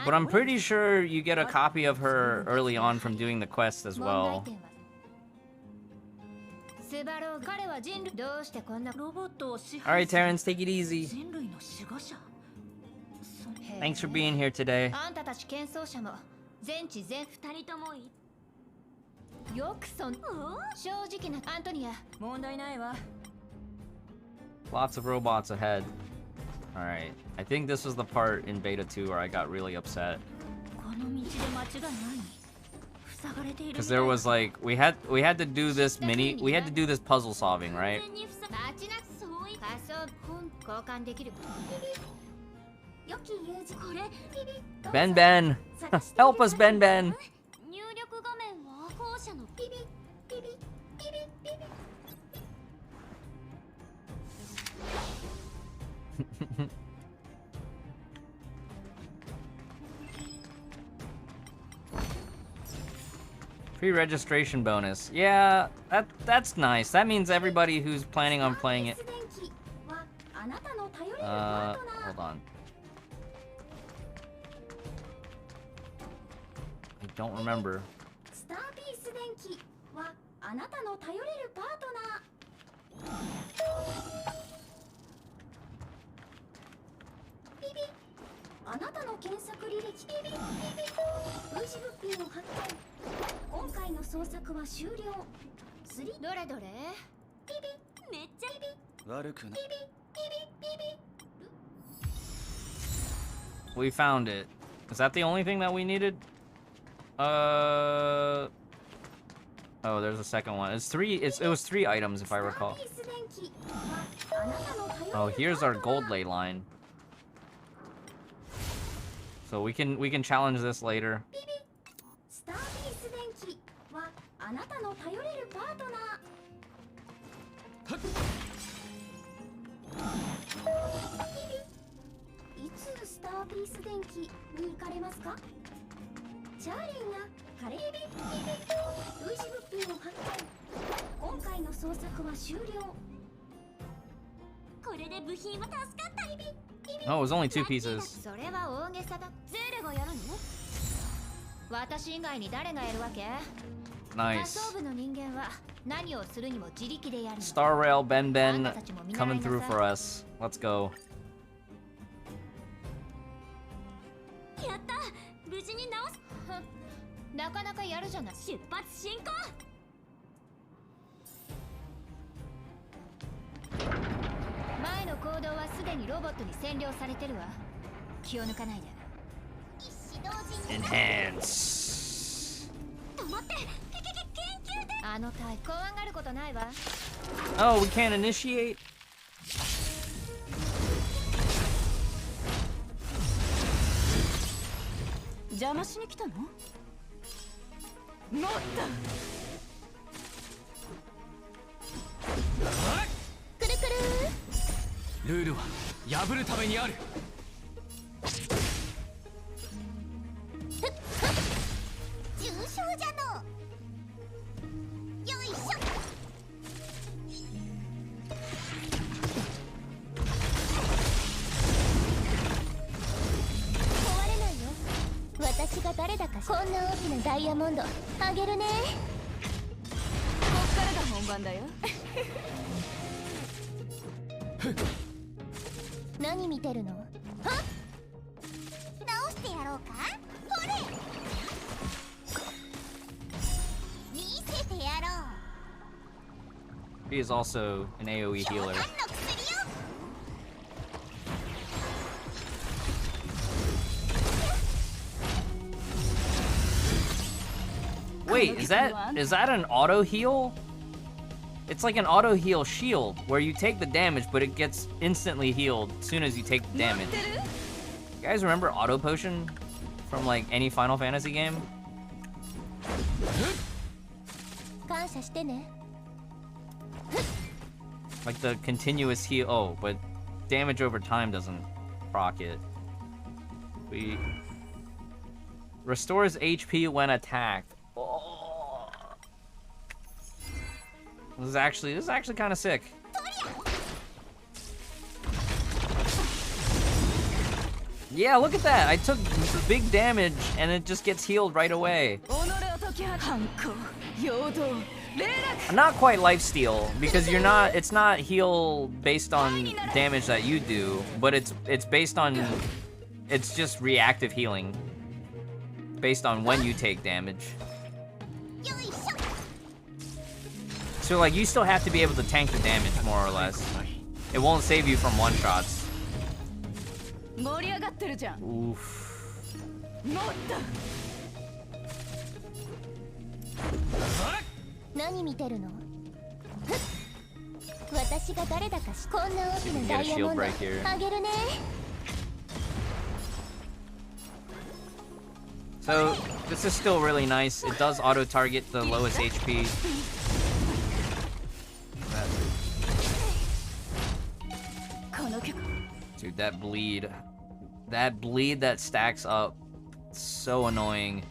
but I'm pretty sure you get a copy of her early on from doing the quest as well. Alright, Terrence, take it easy. Thanks for being here today. Lots of robots ahead. Alright, I think this was the part in beta 2 where I got really upset. Because there was like, we had to do this puzzle solving, right? Ben! Help us, Ben! Pre-registration bonus. Yeah, that's nice. That means everybody who's planning on playing it. Hold on. I don't remember. We found it. Is that the only thing that we needed? Oh, there's a second one. It was 3 items if I recall. Oh, here's our gold ley line. So we can challenge this later. カレービ類似物品を発見。今回の捜索は終了。これで部品は助かった。 Oh, it was only 2 pieces. それは大げさだ。ゼーレがやるの？私以外に誰がやるわけ？ Nice. 仮想部の人間は何をするにも自力でやるの。 Star Rail Ben Ben coming through for us. Let's go. やった。無事に直す。なかなかやるじゃない。出発進行。前の行動はすでにロボットに占領されてるわ。気を抜かないで。一指同時に Enhance. 止まって。研究で。あの体怖がることないわ。 Oh, we can't initiate? 邪魔しに来たの？もっと。くるくる。ルールは破るためにある。重傷じゃの。よいしょ。壊れないよ。私が誰だか。こんな大きなダイヤモンドあげるね。こっからが本番だよ。何見てるの？は？直してやろうか？ほれ！見せてやろう。 He is also an AoE healer. Wait, is that an auto heal? It's like an auto heal shield where you take the damage, but it gets instantly healed as soon as you take the damage. You guys remember auto potion from like any Final Fantasy game? Like the continuous heal. Oh, but damage over time doesn't proc it. Restores HP when attacked. Oh. This is actually kind of sick. Yeah, look at that. I took big damage and it just gets healed right away. Not quite lifesteal because it's not heal based on damage that you do, but it's based on, it's just reactive healing based on when you take damage. So like you still have to be able to tank the damage more or less. It won't save you from one shots. Oof. Get a shield break here. So this is still really nice. It does auto target the lowest HP. Dude, that bleed that stacks up, so annoying.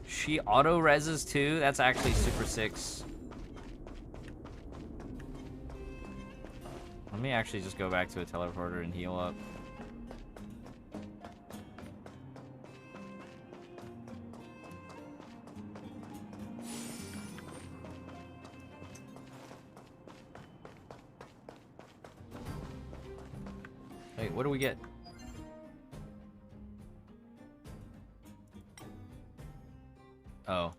She auto reses too. That's actually super sick. Let me actually just go back to a teleporter and heal up. Wait, what do we get? Oh.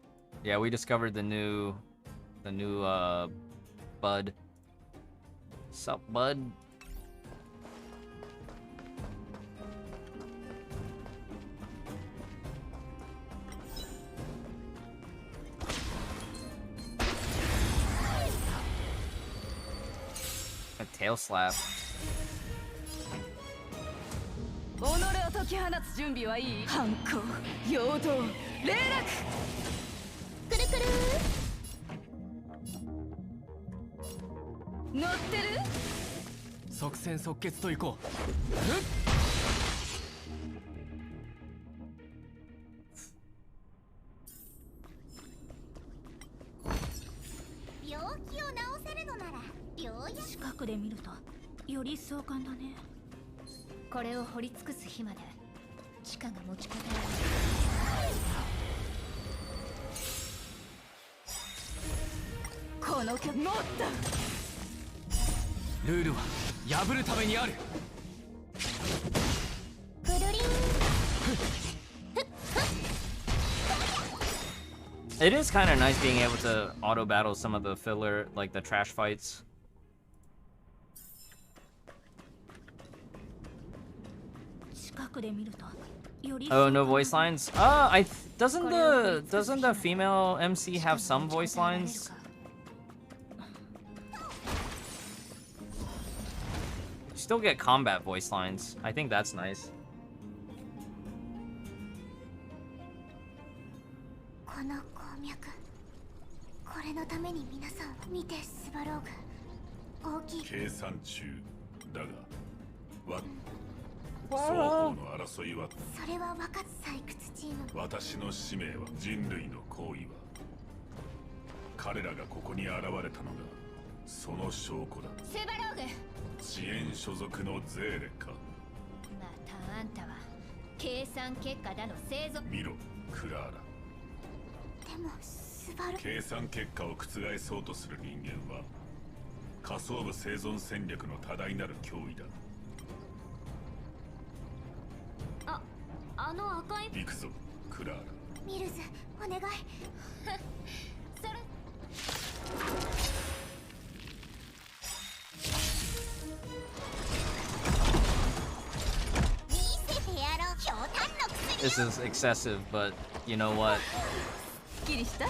Yeah, we discovered the new bud. Sup, bud? A tail slap. 乗ってる？即戦即決といこう。病気を治せるのなら病院。近くで見るとより壮観だね。これを掘り尽くす日まで地下が持ちこたえられる。この曲乗った。ルールは破るためにある。くるりん。It is kind of nice being able to auto battle some of the filler, like the trash fights. Oh, no voice lines? Doesn't the female MC have some voice lines? Still get combat voice lines. I think that's nice. この鉱脈、これのために皆さんを見てスバローグ。大きい。計算中だが、双方の争いは。それは分かつ採掘チーム。私の使命は人類の行為は。彼らがここに現れたのがその証拠だ。スバローグ。遅延所属のゼーレか。またあんたは計算結果だの製造。見ろ、クラーラ。でもスバル。計算結果を覆そうとする人間は仮想部生存戦略の多大なる脅威だ。あの赤い。行くぞ、クラーラ。ミルズ、お願い。それ。見せてやろう、ひょうたんの薬。This is excessive, but you know what? すっきりした？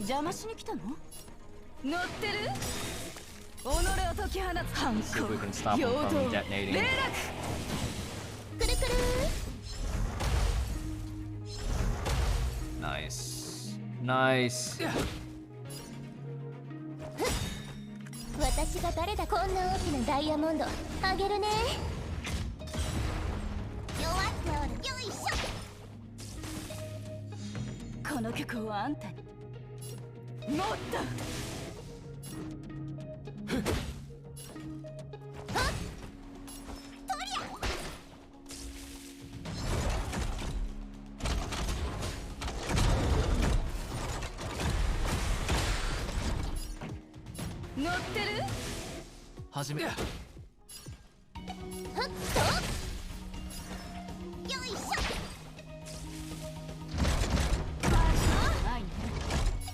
邪魔しに来たの？乗ってる？己を解き放つ反 See if we 抗 can stop him 陽 from 動 detonating. 霊落。くるくる。Nice. Nice. 私が誰だ。こんな大きなダイヤモンドあげるね。弱っておる。よいしょ。この曲をあんたに乗った。乗ってる？始め。ふっと。よいしょ。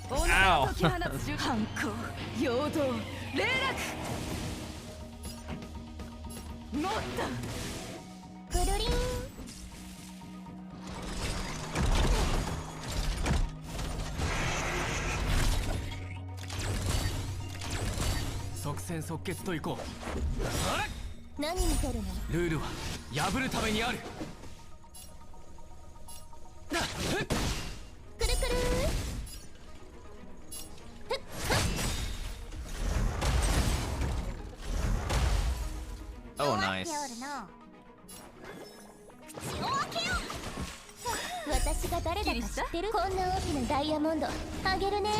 己を解き放つ反抗陽動霊落。乗った。くるりん。即戦即決といこう。何見てるの？ルールは破るためにある。くるくる。Oh, nice. 口を開けよう。私が誰だか知ってる？こんな大きなダイヤモンドあげるね。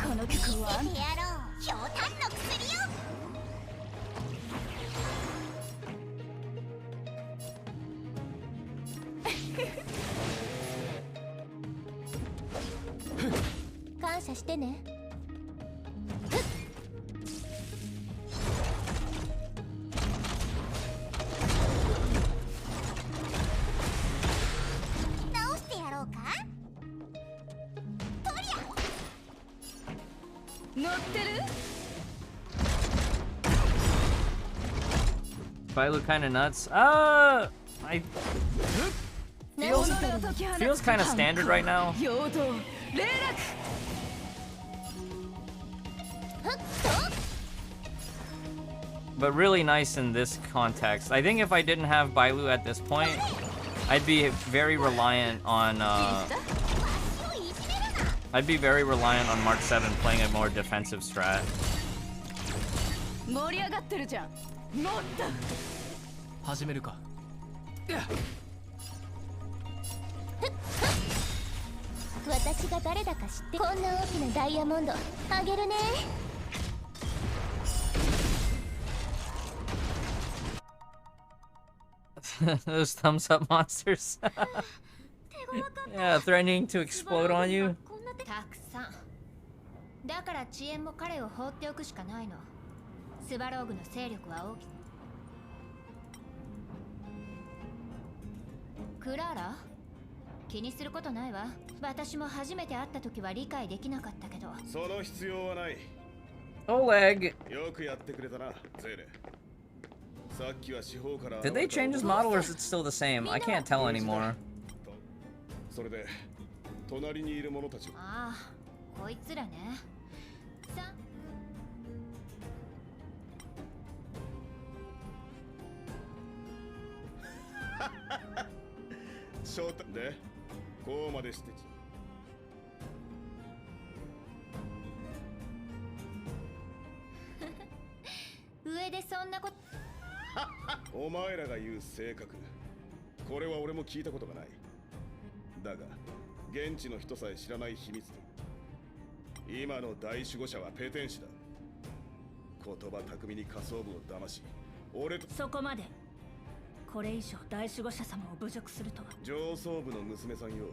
この曲はあんた。やろう。ひょうたんの薬よ。感謝してね。直してやろうか。とりゃ。乗ってる？ Bailu kind of nuts. Feels kind of standard right now. But really nice in this context. I think if I didn't have Bailu at this point, I'd be very reliant on I'd be very reliant on March 7 playing a more defensive strat. 盛り上がってるじゃん。もっと始めるか。私が誰だか知ってこんな大きなダイヤモンドあげるね。Those thumbs up monsters. Yeah, threatening to explode on you. たくさん。だから遅延も彼を放っておくしかないの。スバローグの勢力は大きい。クラーラ？気にすることないわ。私も初めて会った時は理解できなかったけど。その必要はない。Oleg. よくやってくれたな、ゼーレ。さっきは四方から。Did they change his model or is it still the same? I can't tell anymore. それで隣にいる者たちを。ああ、こいつらね。さ。正体でこうまでして上でそんなことお前らが言う性格、これは俺も聞いたことがない。だが現地の人さえ知らない秘密で、今の大守護者はペテン師だ。言葉巧みに仮想部を騙し、俺とそこまで。これ以上大守護者様を侮辱するとは。上層部の娘さんよ、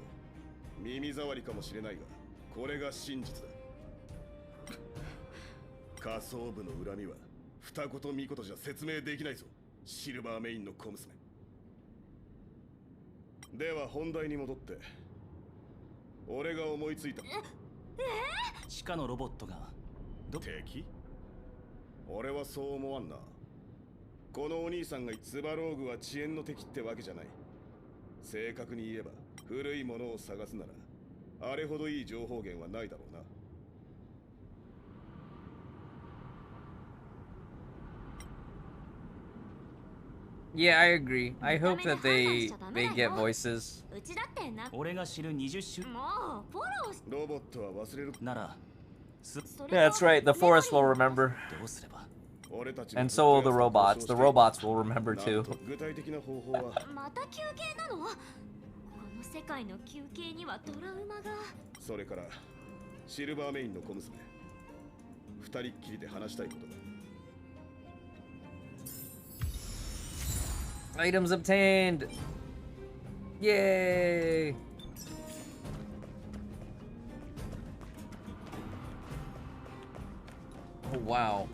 耳障りかもしれないがこれが真実だ。仮想部の恨みは二言三言じゃ説明できないぞ、シルバーメインの小娘。では本題に戻って、俺が思いついた。地下のロボットが敵？俺はそう思わんな。このお兄さんがスバローグは遅延の敵ってわけじゃない。正確に言えば古いものを探すならあれほどいい情報源はないだろうな。Yeah, I agree. I hope that they get voices. うちだってな。俺が知る20種。もうフォローし。ロボットは忘れるなら。Yeah, that's right. The forest will remember. どうすれば。And so will the robots. The robots will remember too. 具体的な方法は。また休憩なの？この世界の休憩にはトラウマが。それからシルバーメインの小娘。二人っきりで話したいことだ。Items obtained. Yay! Oh, wow.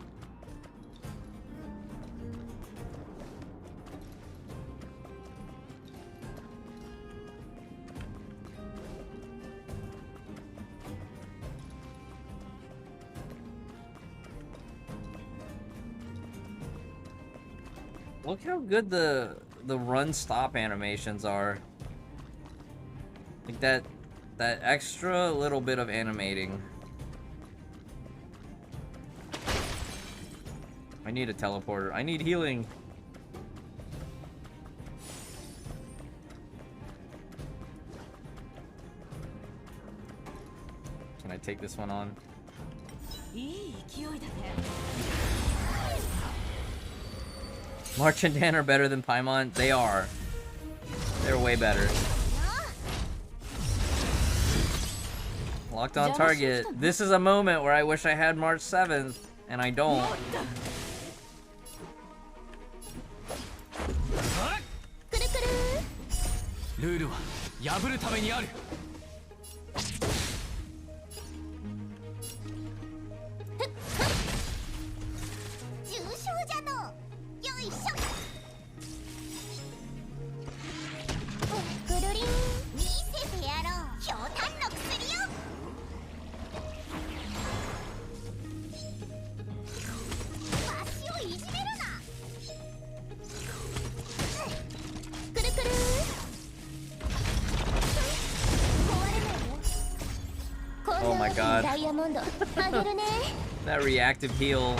Look how good the run stop animations are. Like that extra little bit of animating. I need a teleporter. I need healing. Can I take this one on? March and Dan are better than Paimon. They are. They're way better. Locked on target. This is a moment where I wish I had March 7th, and I don't. Oh my god. That reactive heal.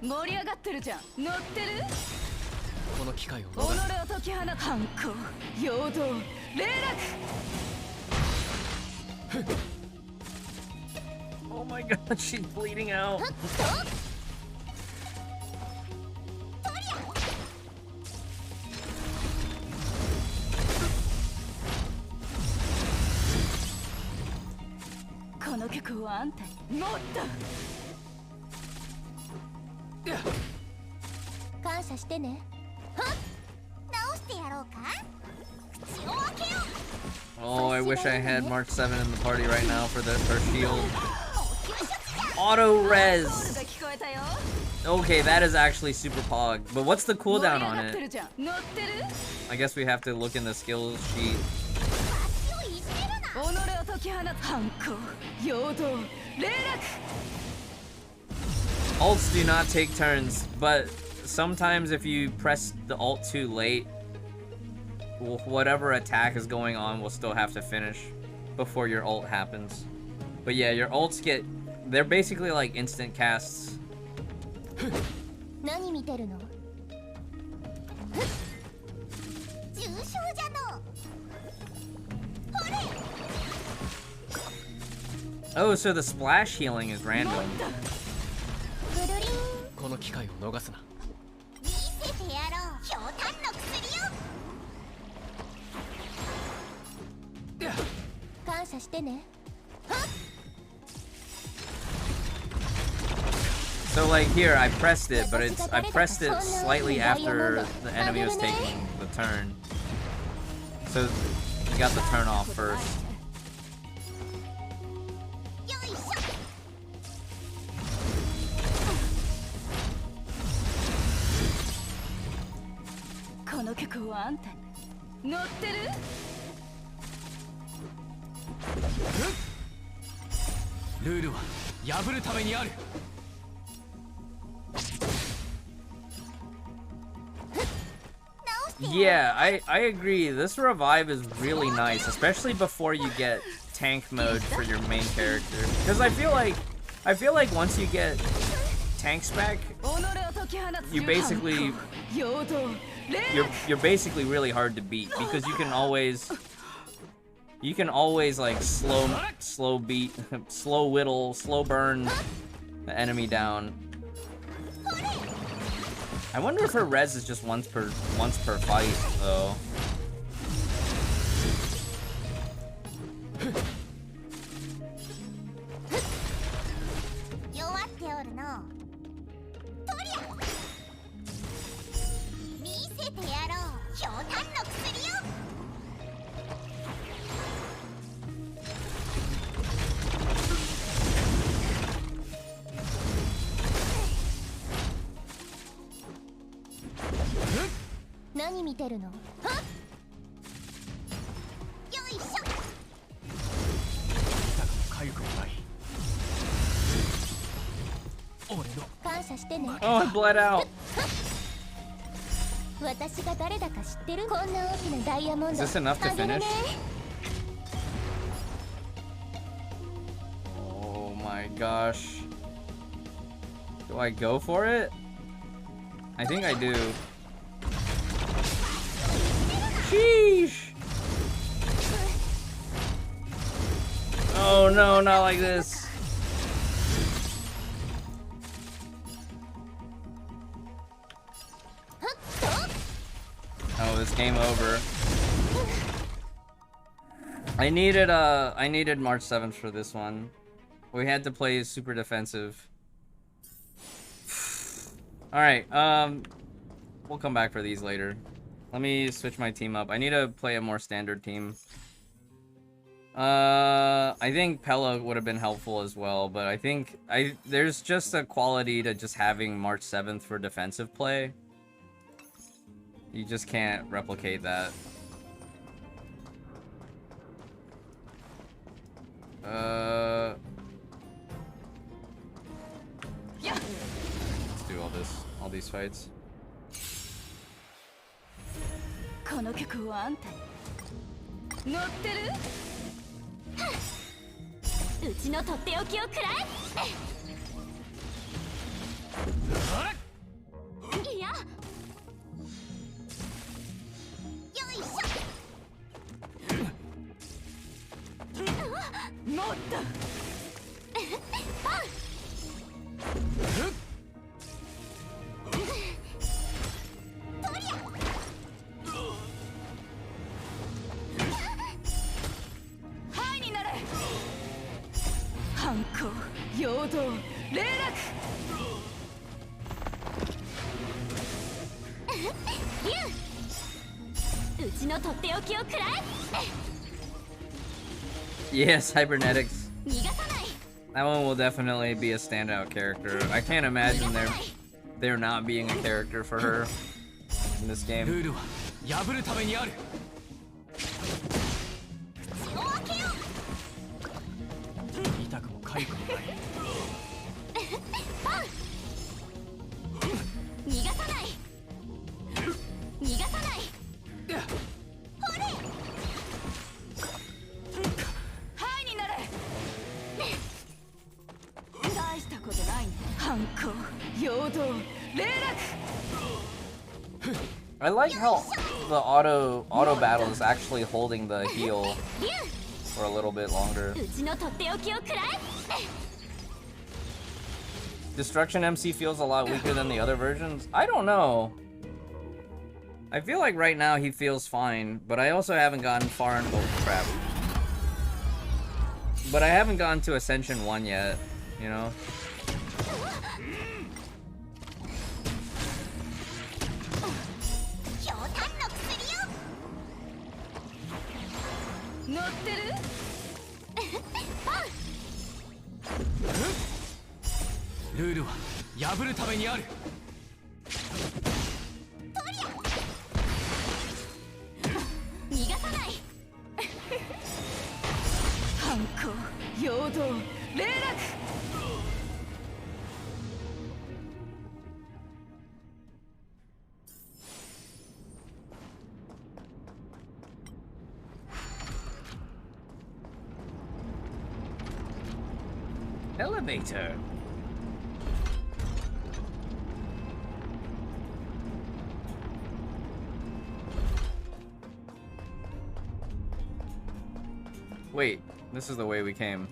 盛り上がってるじゃん。乗ってる？この機会を己を解き放つ反抗、陽動、Oh my god, she's bleeding out. この曲をあんたにもっと感謝してね。はっ、直してやろうか。口を開けよう。 Oh, I wish I had March 7 in the party right now for her shield. Auto res. Okay, that is actually super pog. But what's the cooldown on it? I guess we have to look in the skills sheet. Ults do not take turns, but sometimes if you press the ult too late, whatever attack is going on will still have to finish before your ult happens. But yeah, your ults they're basically like instant casts. 何見てるの？重傷じゃの。ほれ。 Oh, so the splash healing is random. ぐるりん。この機会を逃すな。見せてやろう。ひょうたんの薬よ。感謝してね。はっ。 So like here, I pressed it, but I pressed it slightly after the enemy was taking the turn. So you got the turn off first. Yeah, I agree. This revive is really nice, especially before you get tank mode for your main character. Because I feel like once you get tank spec, you basically you're basically really hard to beat because you can always like slow whittle, slow burn the enemy down. I wonder if her res is just once per fight, though. Oh, I bled out. Is this enough to finish? Oh my gosh. Do I go for it? I think I do. Sheesh! Oh no, not like this. Oh, this game over. I needed March 7th for this one. We had to play super defensive. Alright, we'll come back for these later. Let me switch my team up. I need to play a more standard team. I think Pella would have been helpful as well, but I think there's just a quality to just having March 7th for defensive play. You just can't replicate that. Let's do all these fights. この曲はあんたに乗ってる？うちのとっておきをくらえ。いや。よいしょ。はいになれ。反抗、陽動、霊落。竜、うちのとっておきをくらえ。 Yes, cybernetics. 逃がさない。 That one will definitely be a standout character. I can't imagine there not being a character for her in this game. ルールは破るためにある。口を開けよう。痛くも痒くもない。パン。逃がさない。逃がさない。ほれ。はいになれ。大したことないね。反抗、陽動、霊落。 I like how the auto battle is actually holding the heal for a little bit longer. うちのとっておきをくらえ。 Destruction MC feels a lot weaker than the other versions. I don't know. I feel like right now he feels fine, but I also haven't gotten far into crap. But I haven't gotten to Ascension 1 yet, you know? ひょうたんの薬よ。乗ってる。パン。ルールは破るためにある。逃がさない。反抗、陽動、霊落。 Elevator. Wait, this is the way we came.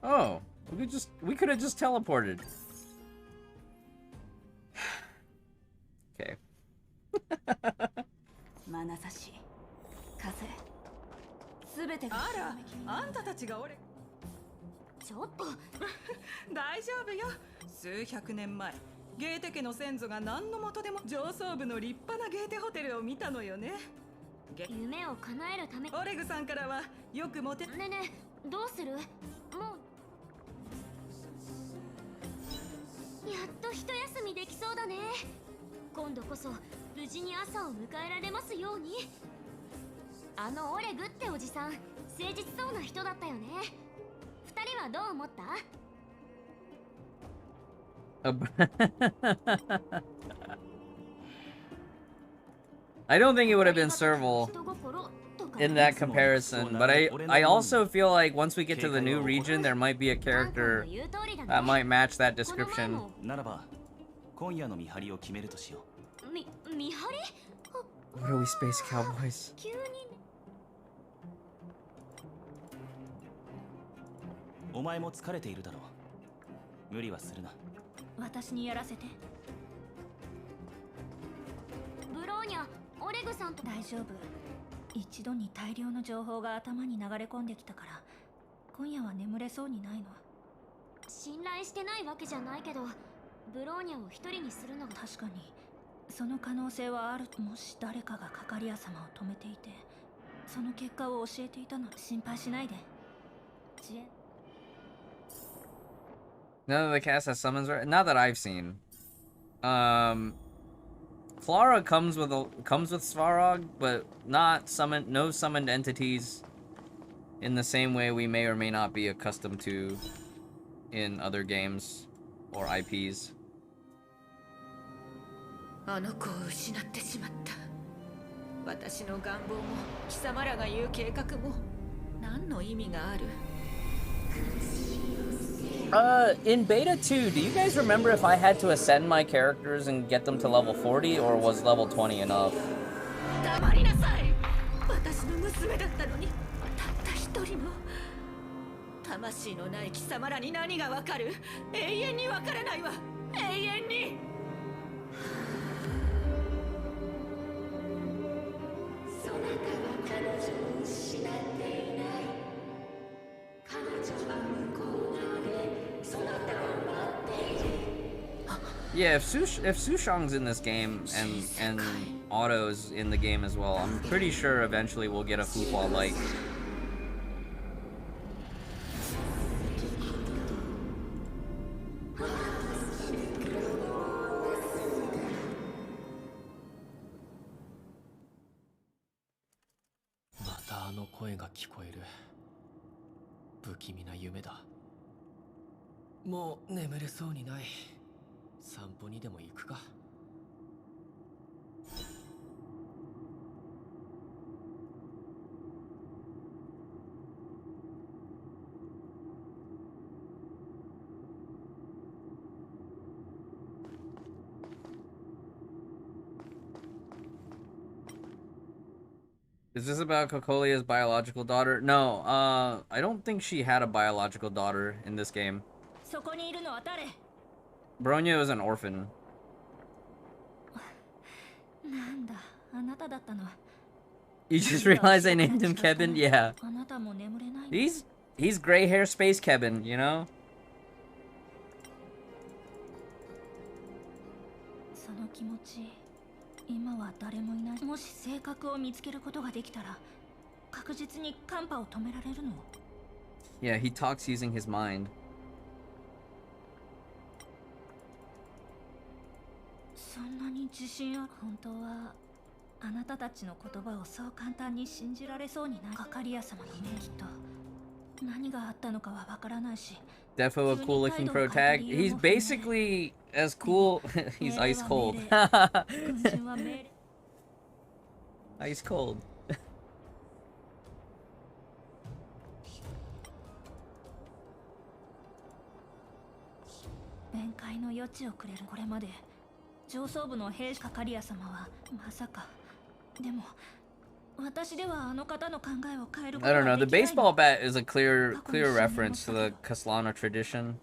Oh, we could have just teleported. Okay. 眼差し、風、すべてが。あら、あんたたちが俺。ちょっと。大丈夫よ。数百年前、ゲーテ家の先祖が何の元でも上層部の立派なゲーテホテルを見たのよね。夢を叶えるため。オレグさんからはよくモテ。ねえねえ、どうする？もう。やっと一休みできそうだね。今度こそ無事に朝を迎えられますように。あのオレグっておじさん、誠実そうな人だったよね。二人はどう思った？ I don't think it would have been Serval in that comparison, but I also feel like once we get to the new region, there might be a character that might match that description. ならば今夜の見張りを決めるとしよう。見張り？ What are we, space cowboys? 急にね。お前も疲れているだろう。無理はするな。私にやらせて。ブローニャ、オレグさんと。大丈夫。一度に大量の情報が頭に流れ込んできたから、今夜は眠れそうにないの。信頼してないわけじゃないけど、ブローニャを一人にするのが。確かにその可能性はある。もし誰かがカカリア様を止めていて、その結果を教えていたの。心配しないで。知恵。 None of the cast has summons, right? Not that I've seen. Clara comes with Svarog, but not no summoned entities in the same way we may or may not be accustomed to in other games or IPs. あの子を失ってしまった。私の願望も貴様らが言う計画も何何の意味がある？ In beta 2, do you guys remember if I had to ascend my characters and get them to level 40, or was level 20 enough? 黙りなさい。私の娘だったのに、たった一人の魂のない貴様らに何がわかる？永遠にわからないわ。永遠に。そなたは彼女を失っていない。彼女は向こう側でそなたを待っている。 Yeah, if Sushong's in this game and Otto's in the game as well, I'm pretty sure eventually we'll get a football like. Is this about Kokolia's biological daughter? No, I don't think she had a biological daughter in this game. Bronya is an orphan. You just realized I named him Kevin? Yeah. He's gray hair space Kevin, you know? Yeah, he talks using his mind. Defo a cool looking pro tag. He's basically as cool. He's ice cold. Ice cold. I don't know, the baseball bat is a clear reference to the Kaslana tradition.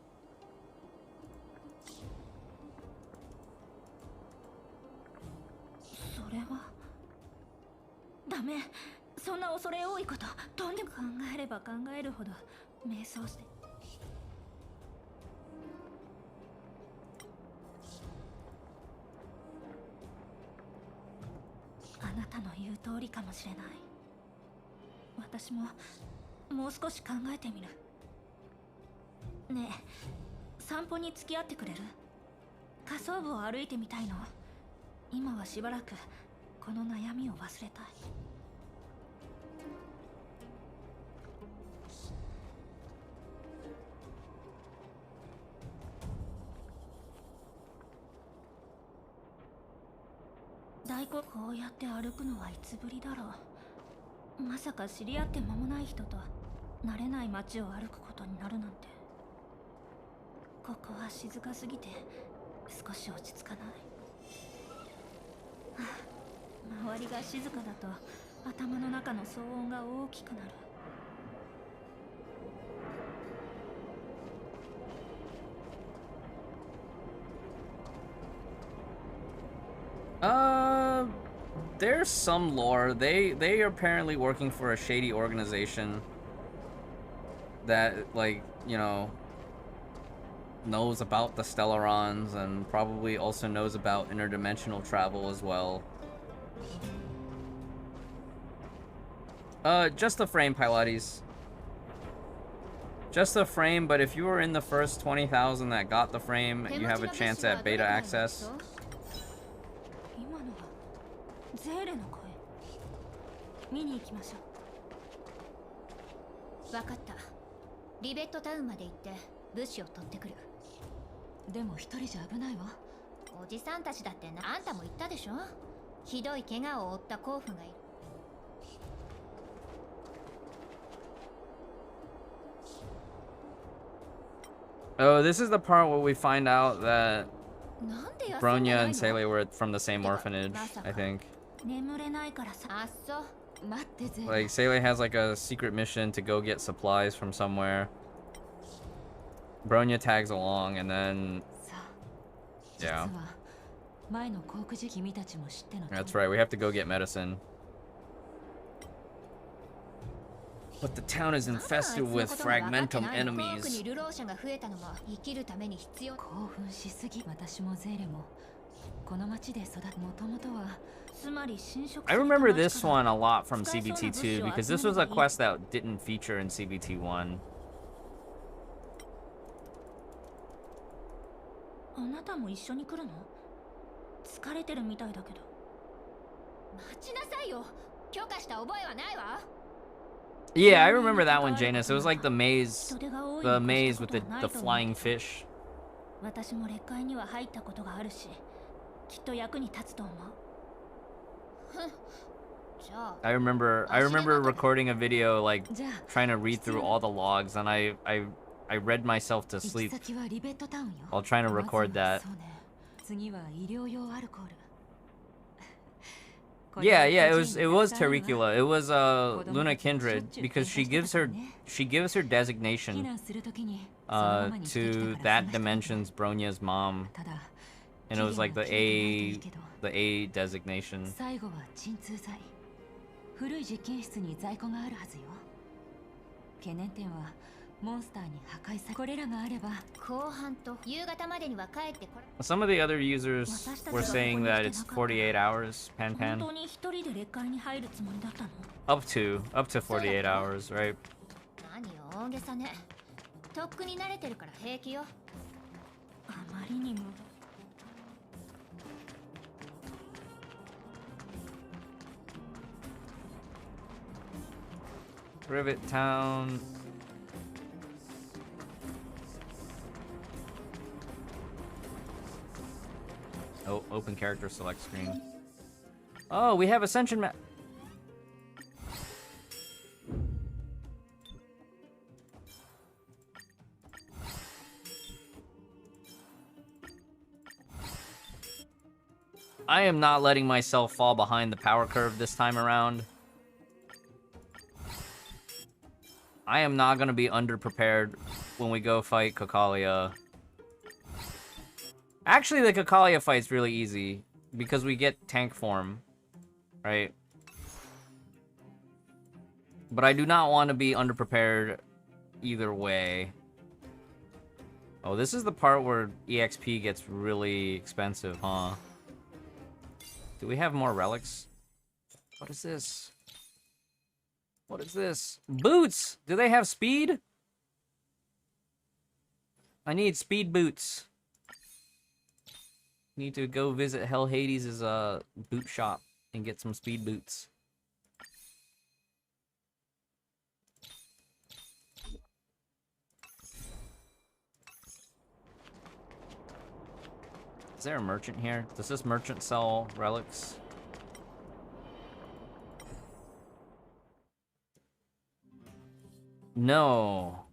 There's some lore. They are apparently working for a shady organization that, like, you know, knows about the Stellarons and probably also knows about interdimensional travel as well. Just the frame, Pilates. Just the frame, but if you were in the first 20,000 that got the frame, you have a chance at beta access. 見に行きましょう。分かった。リベットタウンまで行って物資を取ってくる。でも一人じゃ危ないわ。おじさんたちだってあんたも言ったでしょ。ひどい怪我を負った甲府がいる。Oh, this is the part where we find out that Bronya and Seele were from the same orphanage, I think. Like, Seele has like a secret mission to go get supplies from somewhere. Bronya tags along, and then... Yeah. That's right, we have to go get medicine. But the town is infested with fragmentum enemies. I remember this one a lot from CBT2 because this was a quest that didn't feature in CBT1. あなたも一緒に来るの？疲れてるみたいだけど。待ちなさいよ。許可した覚えはないわ。 Yeah, I remember that one, Janus. It was like the maze with the flying fish. 私も列界には入ったことがあるし、きっと役に立つと思う。 I remember recording a video like trying to read through all the logs, and I read myself to sleep while trying to record that. Yeah, it was Tericula. It was Luna Kindred because she gives her designation to that dimension's Bronya's mom, and it was like the A designation. 古い実験室に在庫があるはずよ。懸念点はモンスターに破壊されこれらがあれば後半と夕方までには帰ってこれ。 Some of the other users were saying that it's 48 hours, Pan. 本当に一人で列界に入るつもりだったの？ Up to 48 hours, right? 何よ大げさね。とっくに慣れてるから平気よ。あまりにも。 Rivet Town. Oh, open character select screen. Oh, we have Ascension map. I am not letting myself fall behind the power curve this time around. I am not gonna be underprepared when we go fight Kokalia. Actually, the Kokalia fight's really easy because we get tank form, right? But I do not want to be underprepared either way. Oh, this is the part where EXP gets really expensive, huh? Do we have more relics? What is this? What is this? Boots! Do they have speed? I need speed boots. Need to go visit Hell Hades' boot shop and get some speed boots. Is there a merchant here? Does this merchant sell relics? No.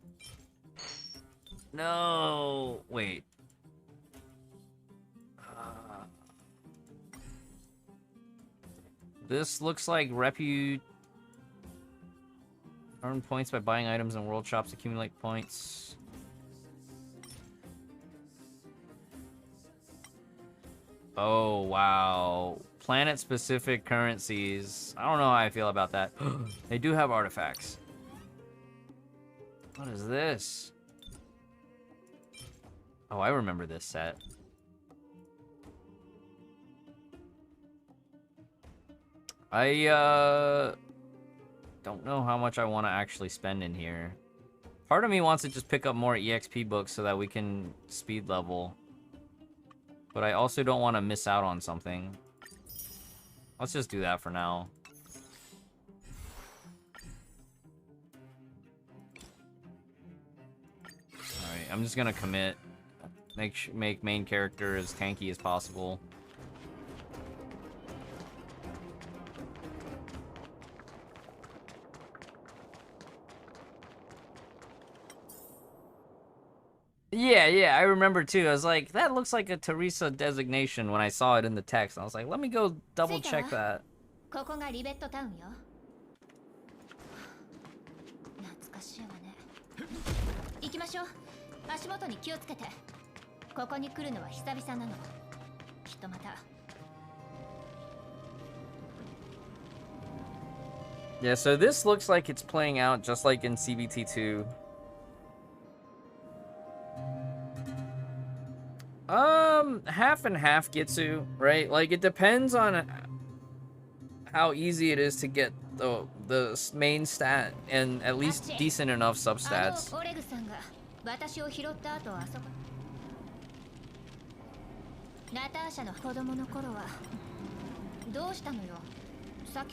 No. Wait. This looks like earn points by buying items in world shops, accumulate points. Oh, wow. Planet-specific currencies. I don't know how I feel about that. They do have artifacts. What is this? Oh, I remember this set. I, don't know how much I want to actually spend in here. Part of me wants to just pick up more EXP books so that we can speed level. But I also don't want to miss out on something. Let's just do that for now. Alright, I'm just gonna commit. Make main character as tanky as possible. Yeah, I remember too. I was like, that looks like a Teresa designation when I saw it in the text. I was like, let me go double check that. ここがリベットタウンよ。懐かしいわね。行きましょう。足元に気をつけて。ここに来るのは久々なの。きっとまた。Yeah, so this looks like it's playing out just like in CBT2. Half and half Gitsu, right? Like, it depends on how easy it is to get the main stat and at least decent enough substats.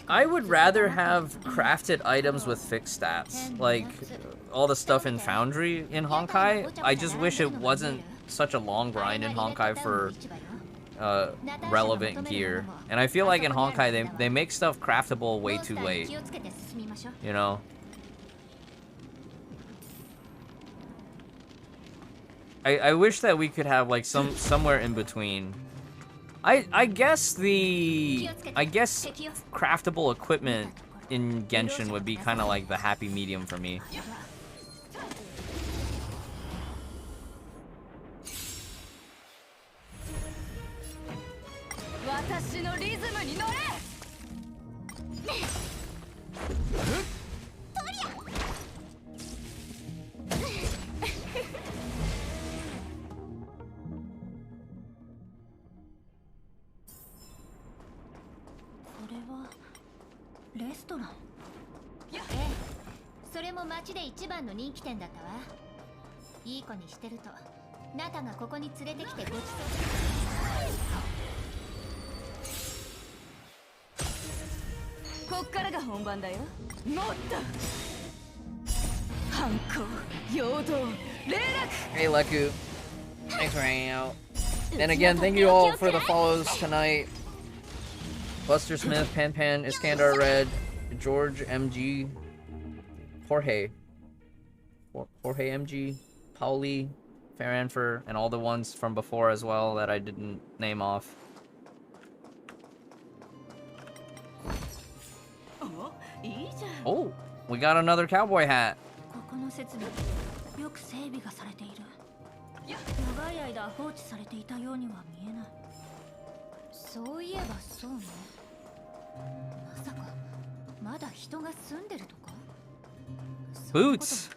I would rather have crafted items with fixed stats, like all the stuff in Foundry in Honkai. I just wish it wasn't such a long grind in Honkai for relevant gear. And I feel like in Honkai they make stuff craftable way too late. You know? I wish that we could have like somewhere in between. I guess craftable equipment in Genshin would be kind of like the happy medium for me. Restaurant? それも町で一番の人気店だったわ。いい子にしてると、ナタがここに連れてきてごちそう。こっからが本番だよ。もっと。反抗、陽動、霊落。 Hey Leku, thanks for hanging out. And again, thank you all for the follows tonight. Buster Smith, Pan Pan, Iskandar Red, George MG, Jorge MG, Pauli, Faranfer, and all the ones from before as well that I didn't name off. Oh, we got another cowboy hat. この設備よく整備がされている。長い間放置されていたようには見えない。そういえばそうね。まさかまだ人が住んでるとか？ Boots.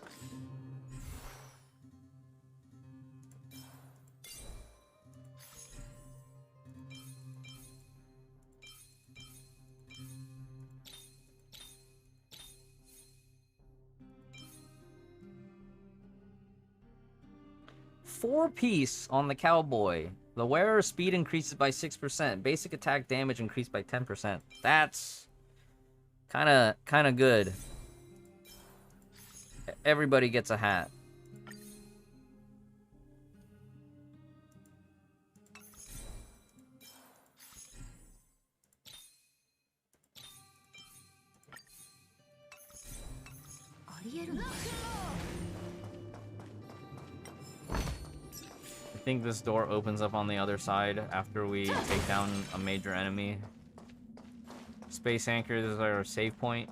Four-piece on the cowboy. The wearer's speed increases by 6%. Basic attack damage increased by 10%. That's kind of good. Everybody gets a hat. I think this door opens up on the other side after we take down a major enemy. Space anchors is our save point.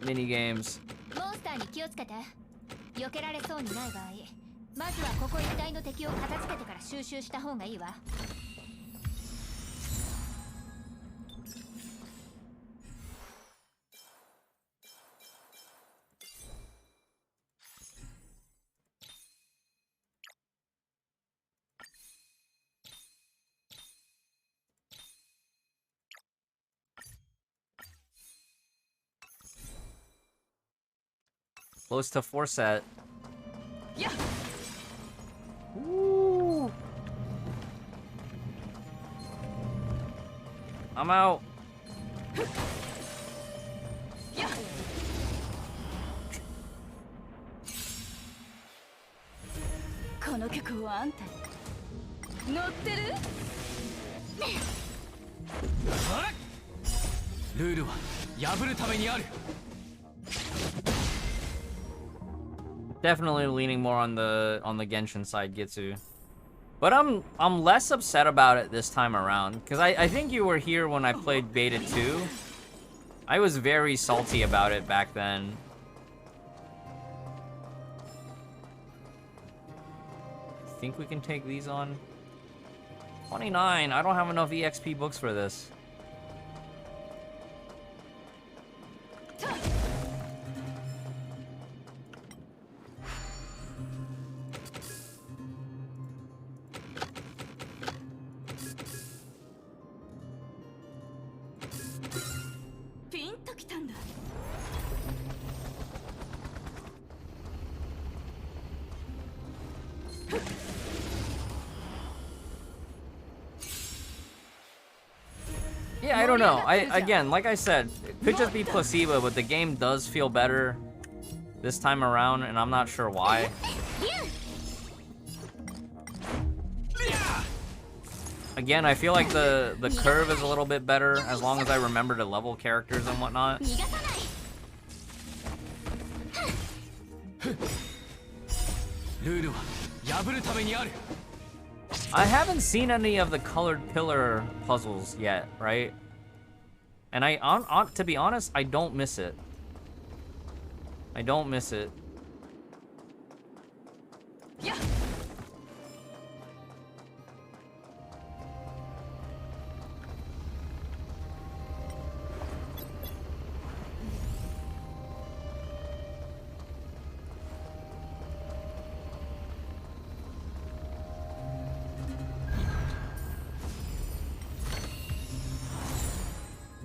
Mini games. モンスターに気をつけて。避けられそうにない場合、まずはここ一帯の敵を片付けてから収集した方がいいわ。Close to 4 set. Yeah. Ooh. I'm out. Yeah. Definitely leaning more on the Genshin side, Gitsu. But I'm less upset about it this time around, because I think you were here when I played Beta 2. I was very salty about it back then. I think we can take these on. 29, I don't have enough EXP books for this. Yeah, I don't know. Again, like I said, it could just be placebo, but the game does feel better this time around, and I'm not sure why. Again, I feel like the curve is a little bit better as long as I remember to level characters and whatnot. I haven't seen any of the colored pillar puzzles yet, right? And to be honest, I don't miss it. I don't miss it. Yeah.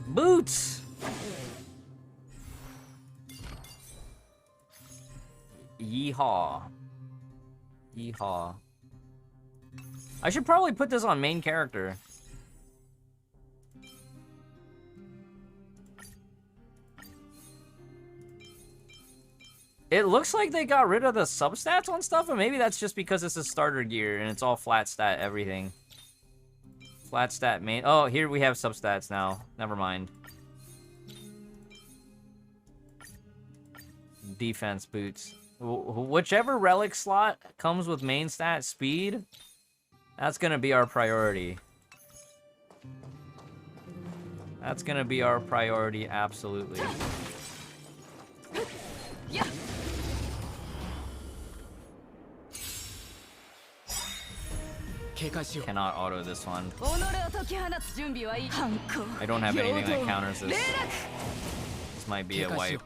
Boots! Yeehaw. Yeehaw. I should probably put this on main character. It looks like they got rid of the substats on stuff, and maybe that's just because it's a starter gear and it's all flat stat everything. Flat stat main. Oh, here we have substats now. Never mind. Defense boots. Whichever relic slot comes with main stat speed, that's gonna be our priority. That's gonna be our priority, absolutely. Cannot auto this one. I don't have anything that counters this. This might be a wipe.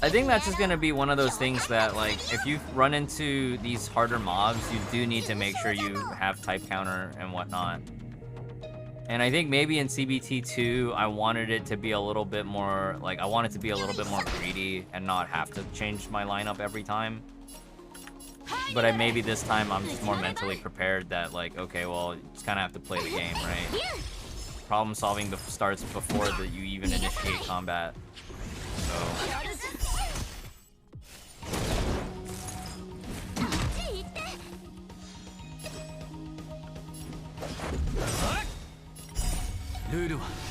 I think that's just gonna be one of those things that, like, if you run into these harder mobs, you do need to make sure you have type counter and whatnot. And I think maybe in CBT2, I wanted it to be a little bit more, like, I want it to be a little bit more greedy and not have to change my lineup every time. But maybe this time I'm just more mentally prepared that, like, okay, well, you just kind of have to play the game, right? Problem solving starts before that you even initiate combat. So...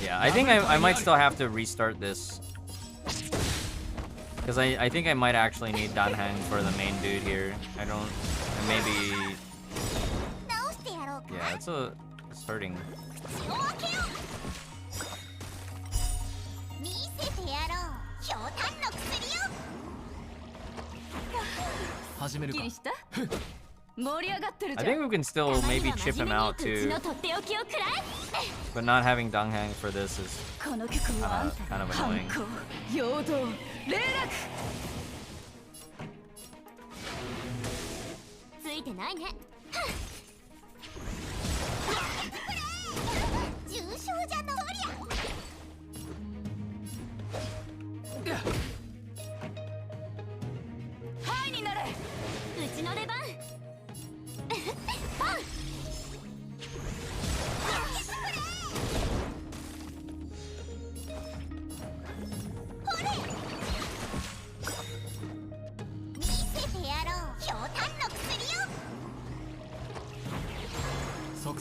yeah, I think I might still have to restart this. Because I think I might actually need Danheng for the main dude here. I don't... maybe... yeah, it's hurting. I think we can still maybe chip him out too. But not having Danghang for this is kind of annoying.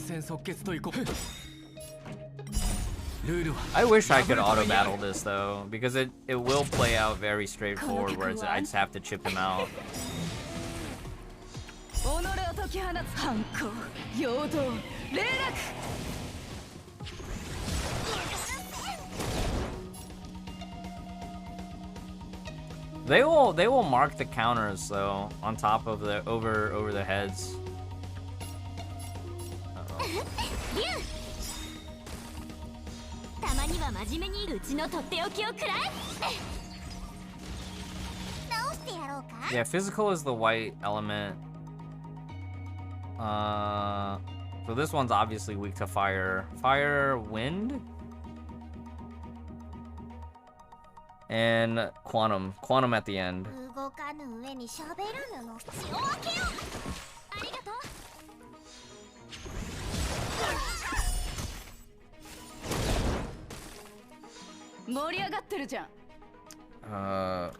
戦即決といこう。 I wish I could auto battle this though, because it will play out very straightforward, where it's, I just have to chip him out. They will mark the counters though on top of the over their heads. Yeah, physical is the white element. So this one's obviously weak to fire. Fire, wind, and quantum. Quantum at the end.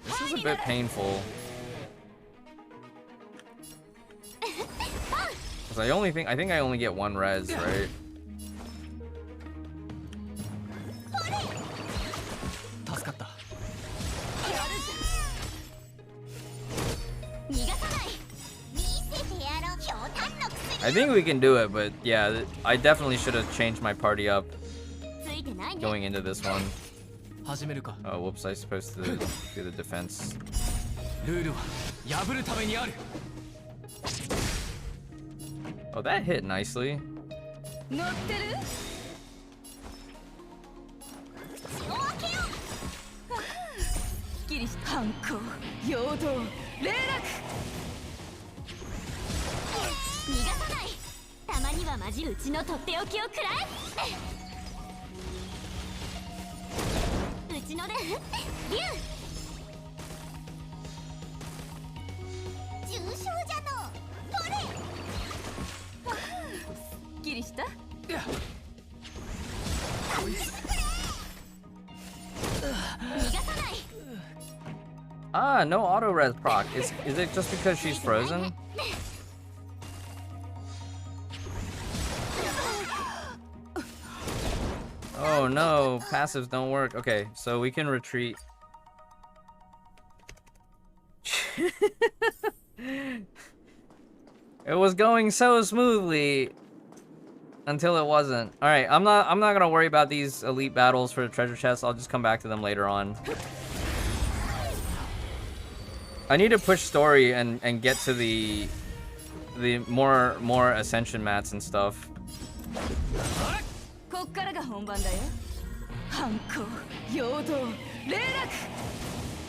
This is a bit painful. 'Cause I think I only get one res, right? I think we can do it, but yeah, I definitely should have changed my party up going into this one. Oh, whoops, I was supposed to do the defense. Oh, that hit nicely. Ah, no auto res proc. Is it just because she's frozen? Oh no, passives don't work. Okay, so we can retreat. It was going so smoothly until it wasn't. All right, I'm not gonna worry about these elite battles for the treasure chest. I'll just come back to them later on. I need to push story and get to the more ascension mats and stuff.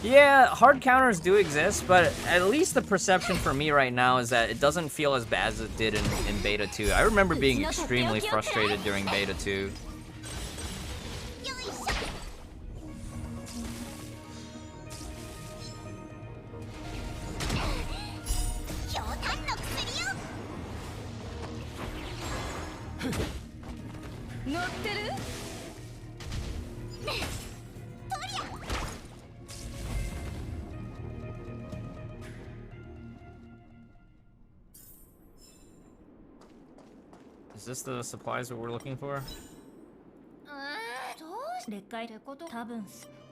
Yeah, hard counters do exist, but at least the perception for me right now is that it doesn't feel as bad as it did in Beta 2. I remember being extremely frustrated during Beta 2. Is this the supplies that we're looking for?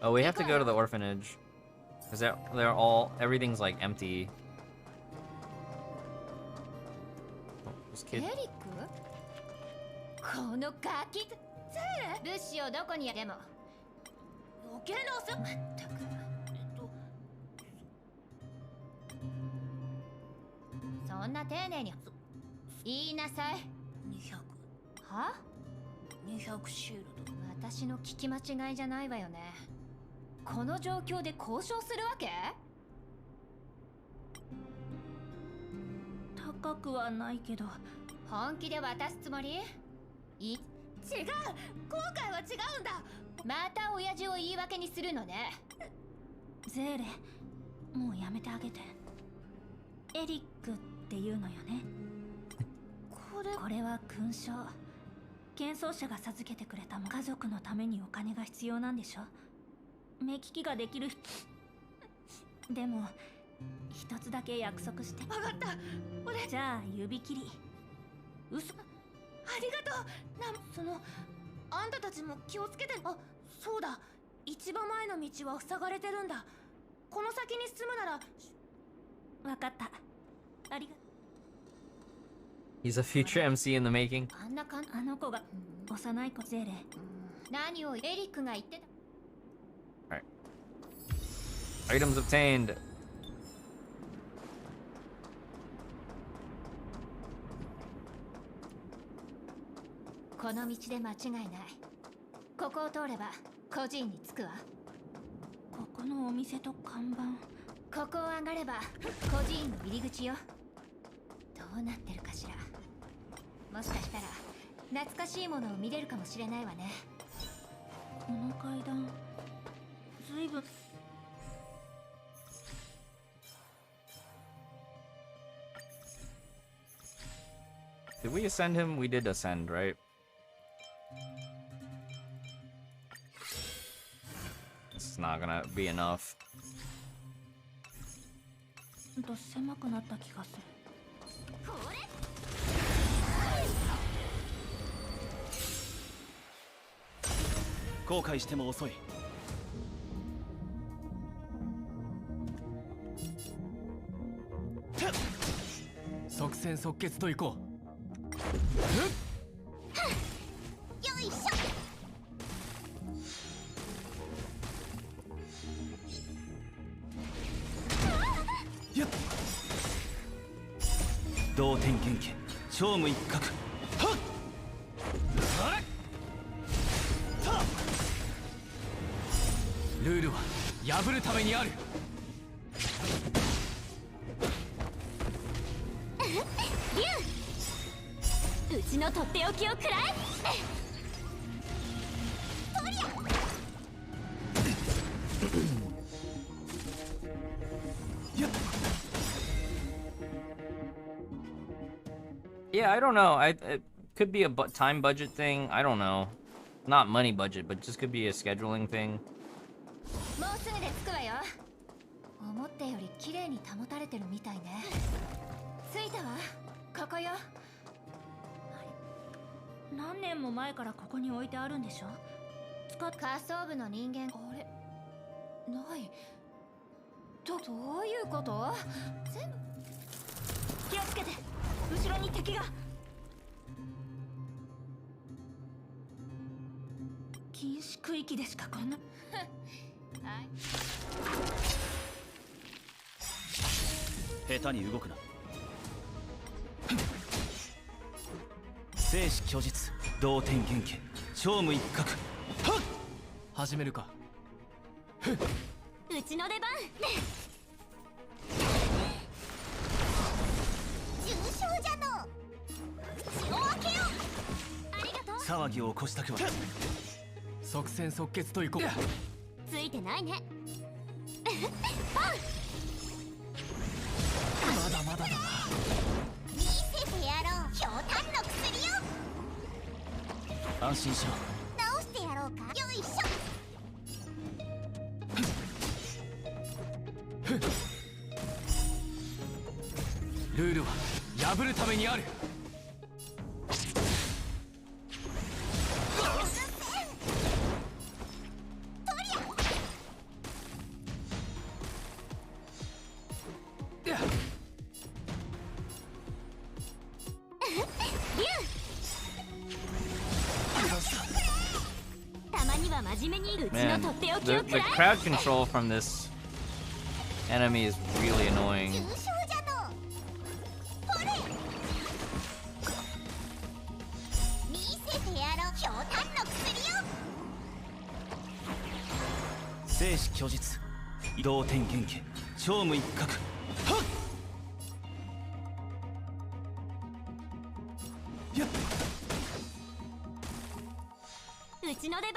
Oh, we have to go to the orphanage. Cause everything's like empty. Oh, this kid. ありがとう。あんたたちも気をつけて。あ、そうだ。一番前の道は塞がれてるんだ。この先に進むなら。わかった。ありが。He's a future MC in the making. あの子が幼い子ゼーレ。何をエリックが言ってた。Alright. Items obtained. この道で間違いない。ここを通れば個人に着くわ。ここのお店と看板。ここを上がれば個人の入り口よ。どうなってるかしら。もしかしたら懐かしいものを見れるかもしれないわね。この階段ずいぶん。Did we ascend him? We did ascend, right? It's not gonna be enough. と狭くなった気がする。後悔しても遅い。即戦即決といこう。よいしょ。同点元気勝務一角。はっルールは破るためにある。竜、うちのとっておきをくらえ。とりゃ。Yeah, I don't know. It could be a time budget thing. I don't know. Not money budget, but just could be a scheduling thing. もうすぐで着くわよ。思ったより綺麗に保たれてるみたいね。着いたわ。ここよ。何年も前からここに置いてあるんでしょ。科捜部の人間。あれない。どういうこと？全部。気をつけて。後ろに敵が。禁止区域でしかこんな。下手に動くな。生死虚実同点元気超務一角。はっ始めるか。うちの出番。重傷じゃの。口を開けよ。ありがとう。騒ぎを起こしたくは。即戦即決といこう。ついてないね。まだまだだな。見せてやろう。ひょうたんの薬よ。安心しろ。直してやろうか。よいしょ。ルールは破るためにある。Man, the crowd control from this enemy is really annoying. 生死虚実同点元気超務一角。はっやっうちの出番。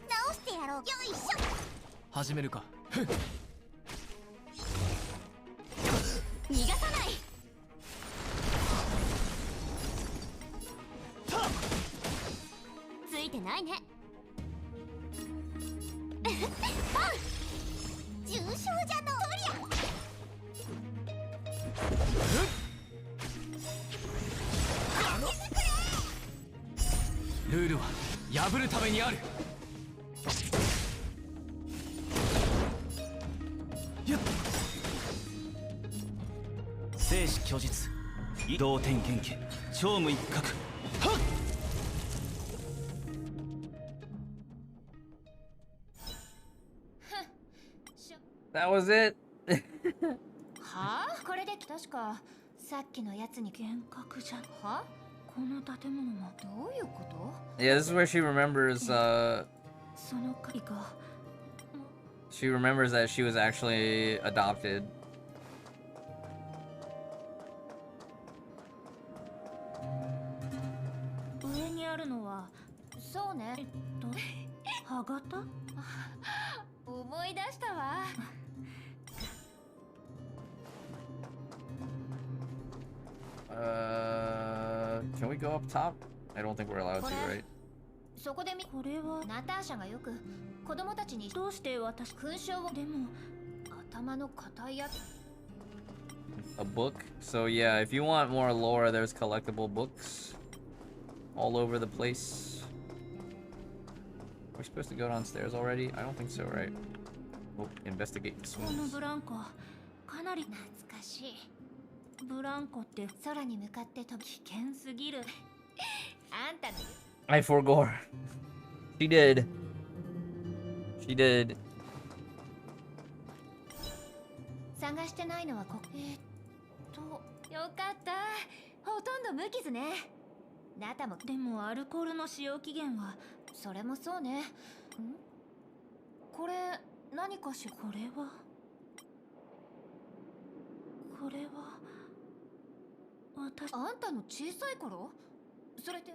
直してやろう。よいしょ。始めるか。逃がさない。ついてないね。パン重傷じゃの。とりゃ。破るためにある。やっ生死虚実移動天元家超無一角はっ。 That was it. はあ、これで確かさっきのやつに幻覚じゃん。はこの建物もどういうこと？ Yeah, this is where she remembers, その鍵が she remembers that she was actually adopted. 上にあるのはそうね。歯型？思い出したわ。Can we go up top? I don't think we're allowed to, right? そこでこれはナターシャがよく子供たちにどうして私勲章をでも頭の固いやつ A book. So yeah, if you want more lore, there's collectible books all over the place. We're supposed to go downstairs already? I don't think so, right? Oh, investigate the この swings. ブランコかなり懐かしい。ブランコって空に向かって飛ぶ危険すぎる。あんたの I forgore. She did. She did. 探してないのはよかった。ほとんど無傷ね。ナタもでもアルコールの使用期限はそれもそうね。んこれ何かしら。これは私あんたの小さい頃？それって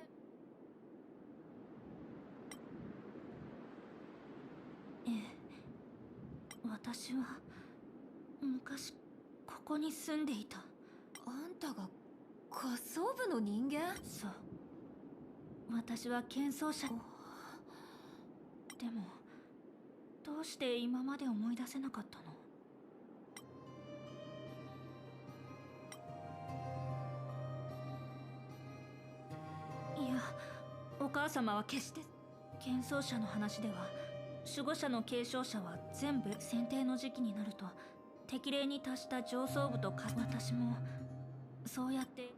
ええ、私は昔ここに住んでいた。あんたが仮想部の人間？そう。私は剣奏者。でもどうして今まで思い出せなかったの？いや、お母様は決して剣奏者の話では守護者の継承者は全部選定の時期になると適齢に達した上層部と私もそうやって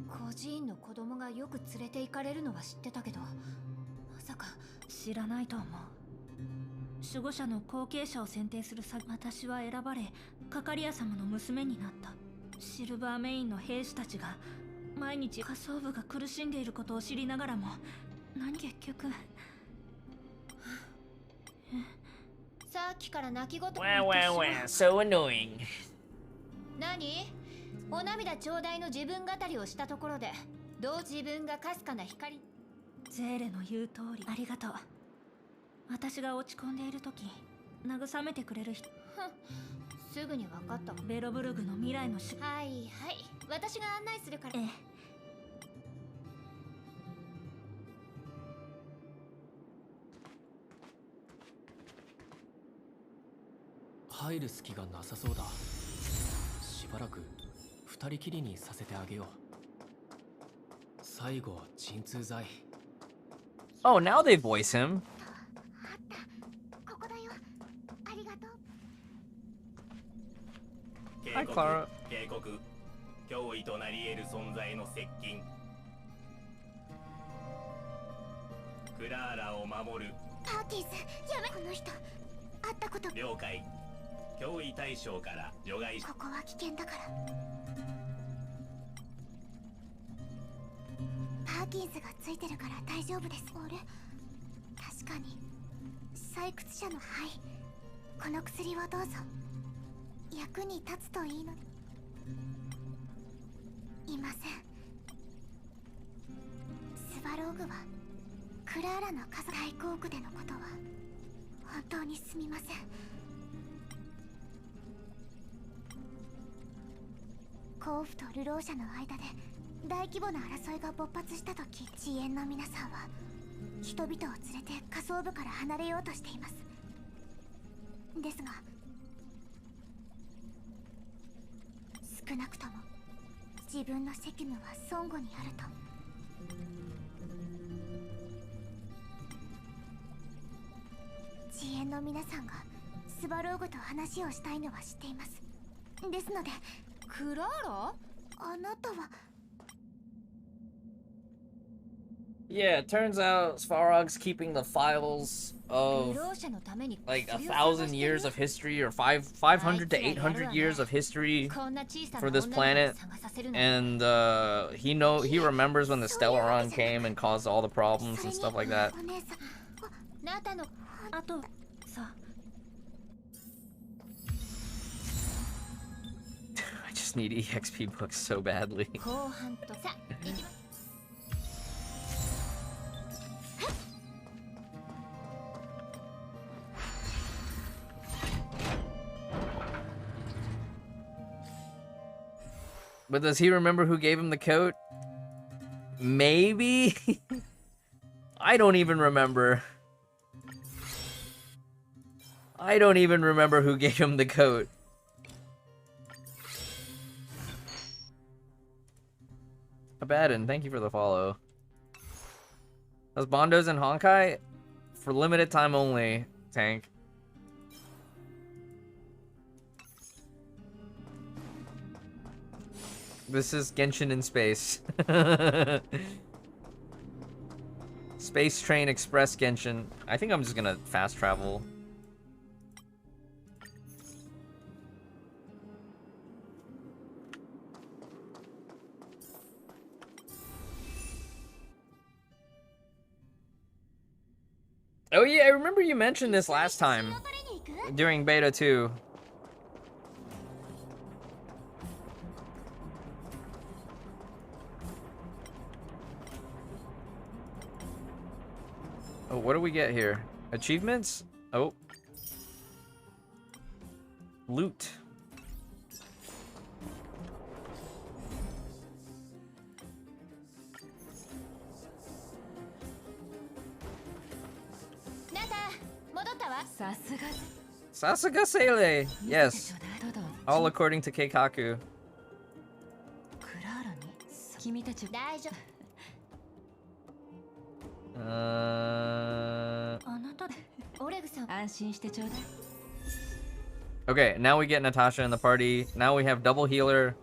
孤児院の子供がよく連れて行かれるのは知ってたけどまさか知らないと思う。守護者の後継者を選定する際私は選ばれカカリア様の娘になった。シルバーメインの兵士たちが毎日仮想部が苦しんでいることを知りながらも結局さっきから泣き言 So annoying. 何？お涙ちょうだいの自分語りをしたところでどう自分がかすかな光。ゼーレの言う通りありがとう。私が落ち込んでいる時慰めてくれる人。すぐに分かった。ベロブルグの未来のはいはい、私が案内するから。ええ。入る隙がなさそうだ。しばらく二人きりにさせてあげよう。最後は鎮痛剤。Oh, now they voice him. ここだよ。ありがとう。Hi, Clara. 警告。脅威となり得る存在の接近。クラーラを守る。パーキンス、やめ。この人、会ったこと。了解。脅威対象から除外し。ここは危険だから。パーキンスがついてるから大丈夫です。あれ？確かに採掘者の肺。この薬をどうぞ。役に立つといいのに。いません。スワローグはクラーラの家族大航空でのことは本当にすみません。甲府と流浪者の間で大規模な争いが勃発したと聞いて遅延の皆さんは人々を連れて仮想部から離れようとしています。ですが少なくとも自分の責務は孫悟にあると。遅延の皆さんがスバローグと話をしたいのは知っています。ですので。クラーラ？あなたは。 Yeah, it turns out Svarog's keeping the files of like 1,000 years of history or 500 to 800 years of history for this planet, and he remembers when the Stellaron came and caused all the problems and stuff like that. I just need EXP books so badly. But does he remember who gave him the coat? Maybe? I don't even remember. I don't even remember who gave him the coat. Abaddon, thank you for the follow. Those Bondos in Honkai? For limited time only, Tank. This is Genshin in space. Space Train Express Genshin. I think I'm just gonna fast travel. Oh yeah, I remember you mentioned this last time during beta 2. Oh, what do we get here? Achievements? Oh. Loot. Sasuga Sele! Yes. All according to Keikaku. Okay, now we get Natasha in the party. Now we have double healer.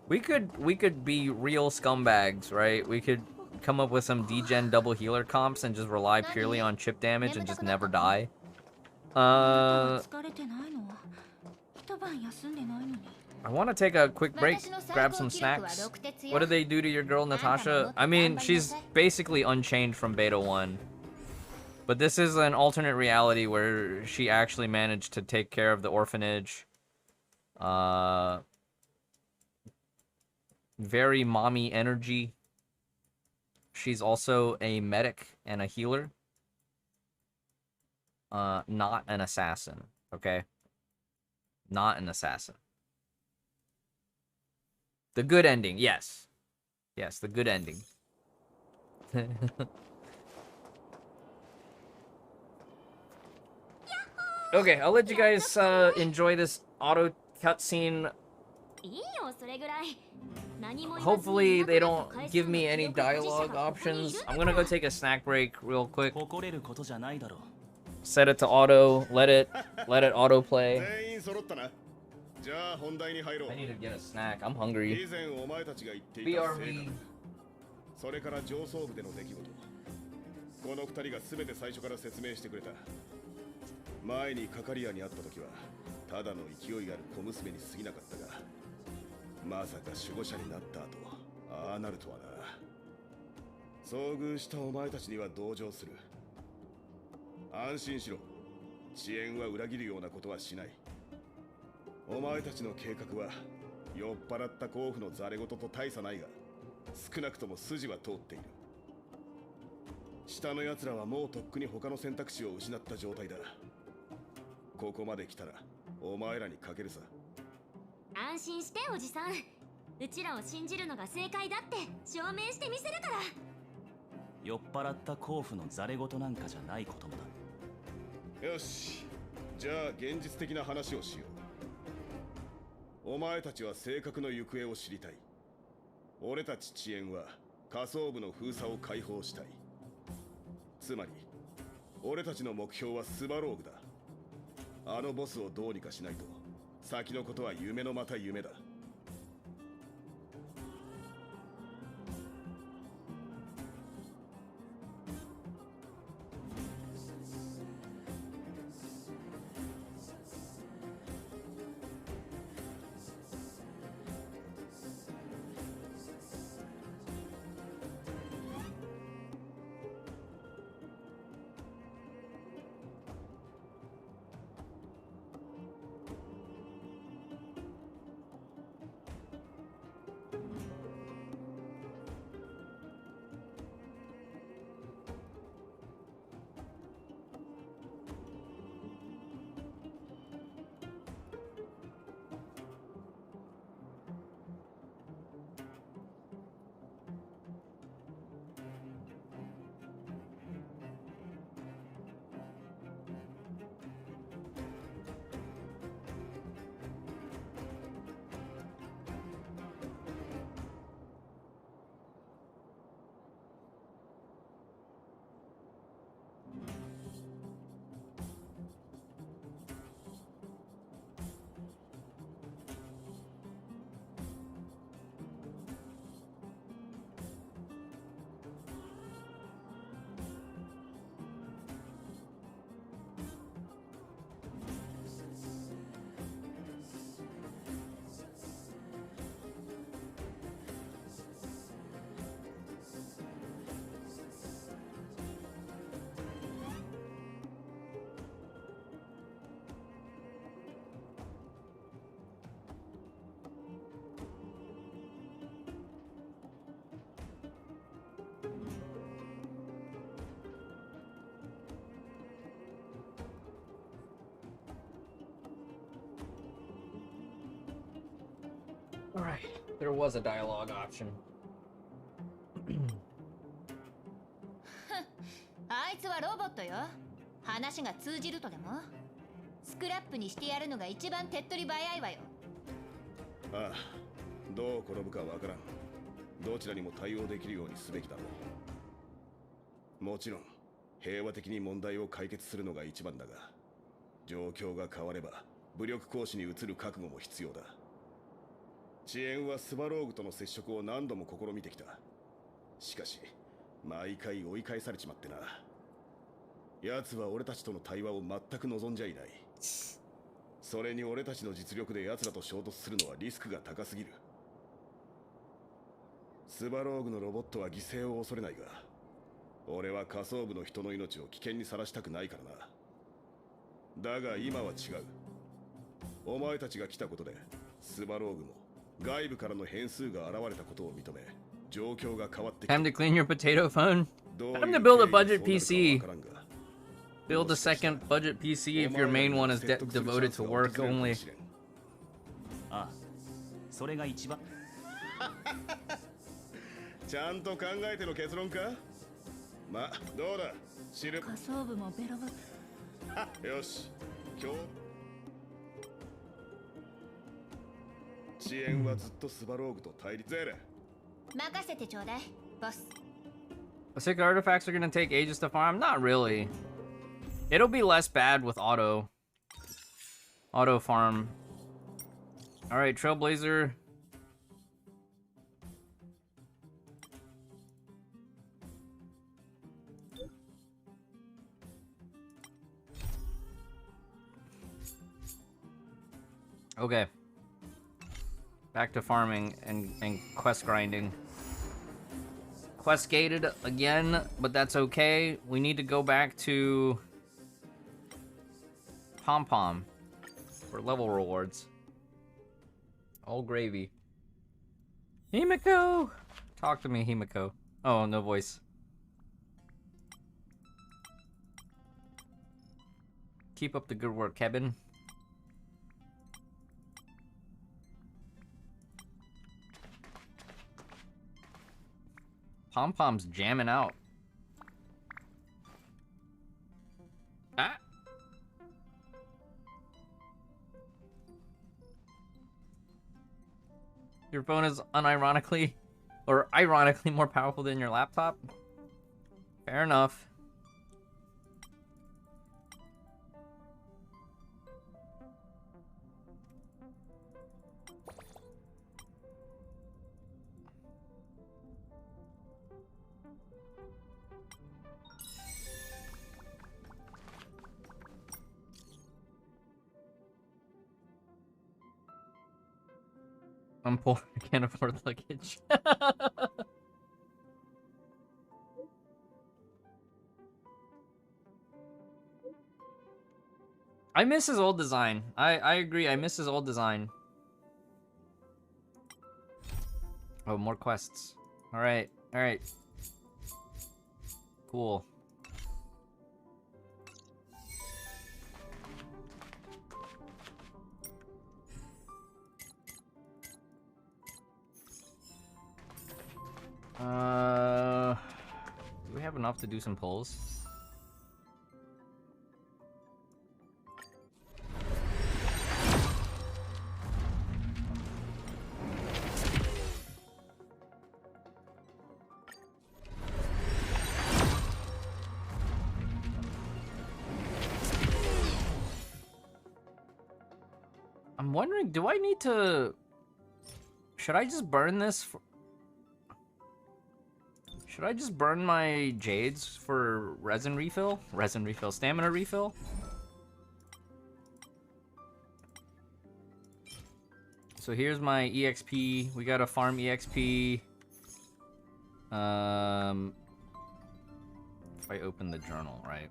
We could be real scumbags, right? We could come up with some degen double healer comps and just rely purely on chip damage and just never die. I want to take a quick break, grab some snacks. What did they do to your girl Natasha? I mean, she's basically unchanged from Beta 1. But this is an alternate reality where she actually managed to take care of the orphanage. Very mommy energy. She's also a medic and a healer. Not an assassin, okay? Not an assassin. The good ending, yes. Yes, the good ending. Okay, I'll let you guys enjoy this auto cutscene. Hopefully they don't give me any dialogue options. I'm gonna go take a snack break real quick. Set it to auto, let it auto play. I need to get a snack. I'm hungry. BRB. それから上層部での出来事。この二人が全て最初から説明してくれた。前にカカリアに会った時はただの勢いある小娘に過ぎなかったが、まさか守護者になった後、ああなるとはな。遭遇したお前たちには同情する。安心しろ。遅延は裏切るようなことはしない。お前たちの計画は酔っ払った甲府のザレ言と大差ないが、少なくとも筋は通っている。下の奴らはもうとっくに他の選択肢を失った状態だ。ここまで来たらお前らにかけるさ。安心しておじさん。うちらを信じるのが正解だって証明してみせるから。酔っ払った甲府のザレ言なんかじゃないこともだ。よし、じゃあ現実的な話をしよう。お前たちは性格の行方を知りたい。俺たち遅延は仮想部の封鎖を解放したい。つまり俺たちの目標はスバローグだ。あのボスをどうにかしないと先のことは夢のまた夢だ。Alright, there was a dialogue option. あいつはロボットよ。話が通じるとでも？スクラップにしてやるのが一番手っ取り早いわよ。ああ、どう転ぶかわからん。どちらにも対応できるようにすべきだろう。もちろん平和的に問題を解決するのが一番だが、状況が変われば武力行使に移る覚悟も必要だ。遅延はスバローグとの接触を何度も試みてきた。しかし毎回追い返されちまってな。奴は俺たちとの対話を全く望んじゃいない。それに俺たちの実力で奴らと衝突するのはリスクが高すぎる。スバローグのロボットは犠牲を恐れないが、俺は仮想部の人の命を危険にさらしたくないからな。だが今は違う。お前たちが来たことでスバローグも外部からの変数が現れたことを認め、状況が変わってきた。 Time to clean your potato phone? Time to build a budget PC. Build a second budget PC if your main one is devoted to work only. ああ、それが一番。ちゃんと考えての結論か。まあどうだ知る。仮想部もベロベよし、今日遅延はずっとスバローグと対立。ゼレ任せてちょうだい、ボス。 Sick artifacts are gonna take ages to farm? Not really. It'll be less bad with auto farm. Alright, Trailblazer. Okay. Back to farming and quest grinding. Quest gated again, but that's okay. We need to go back to Pom Pom for level rewards. All gravy. Himiko! Talk to me, Himiko. Oh, no voice. Keep up the good work, Kevin. Pom Pom's jamming out. Ah! Your phone is unironically Or ironically more powerful than your laptop. Fair enough. I'm poor. I can't afford luggage. I miss his old design. I agree. I miss his old design. Oh, more quests. All right. All right. Cool. Do we have enough to do some pulls? I'm wondering, do I need to... Should I just burn this for... Should I just burn my jades for resin refill? Resin refill, stamina refill? So here's my EXP. We gotta farm EXP. If I open the journal, right?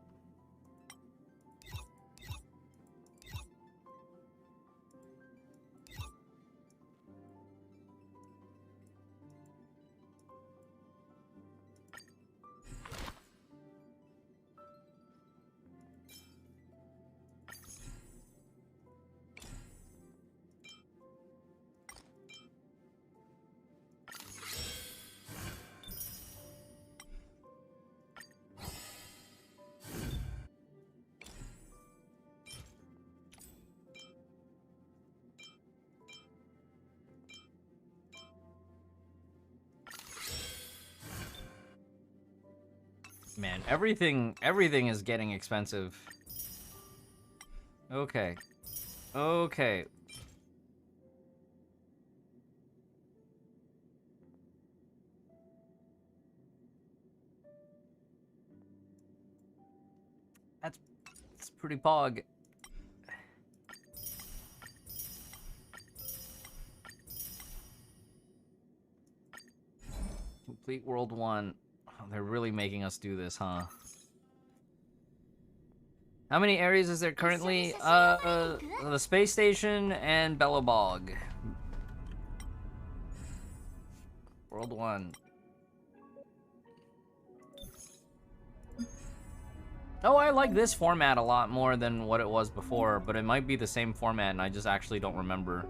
Man, everything is getting expensive. Okay. Okay. That's pretty pog. Complete World 1. Oh, they're really making us do this, huh? How many areas is there currently? The space station and Bellabog. World 1. Oh, I like this format a lot more than what it was before, but it might be the same format and I just actually don't remember.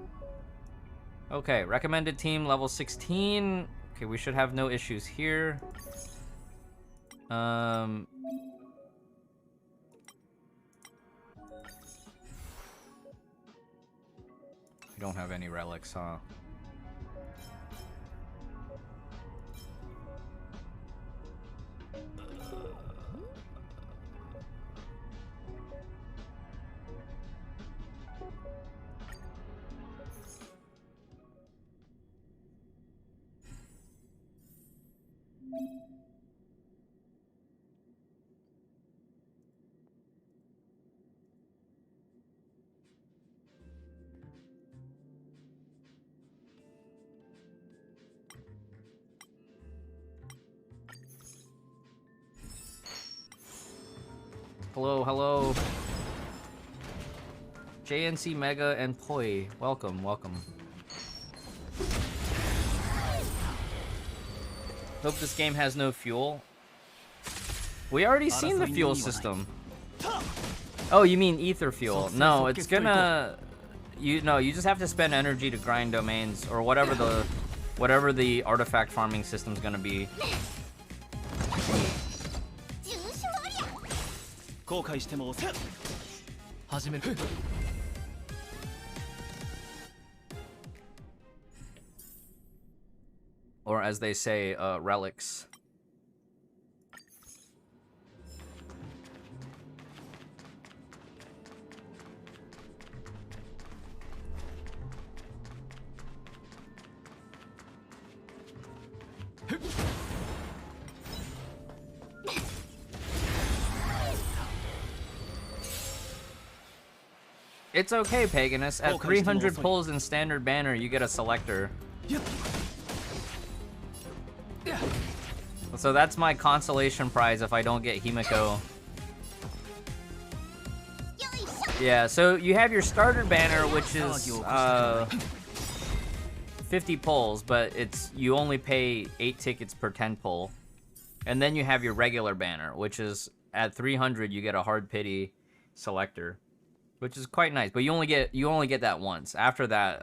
Okay, recommended team level 16. Okay, we should have no issues here. We don't have any relics, huh? Hello, hello. JNC Mega and Poi, welcome, welcome. Hope this game has no fuel. We already seen the fuel system. Oh, you mean ether fuel? No, it's gonna... You just have to spend energy to grind domains or whatever the artifact farming system's gonna be. Or more, as they say, relics. It's okay, Paganus. At 300 pulls in standard banner, you get a selector. So that's my consolation prize if I don't get Himiko. Yeah, so you have your starter banner, which is 50 pulls, but you only pay 8 tickets per 10 pull. And then you have your regular banner, which is at 300 you get a hard pity selector, which is quite nice. But you only get that once. After that,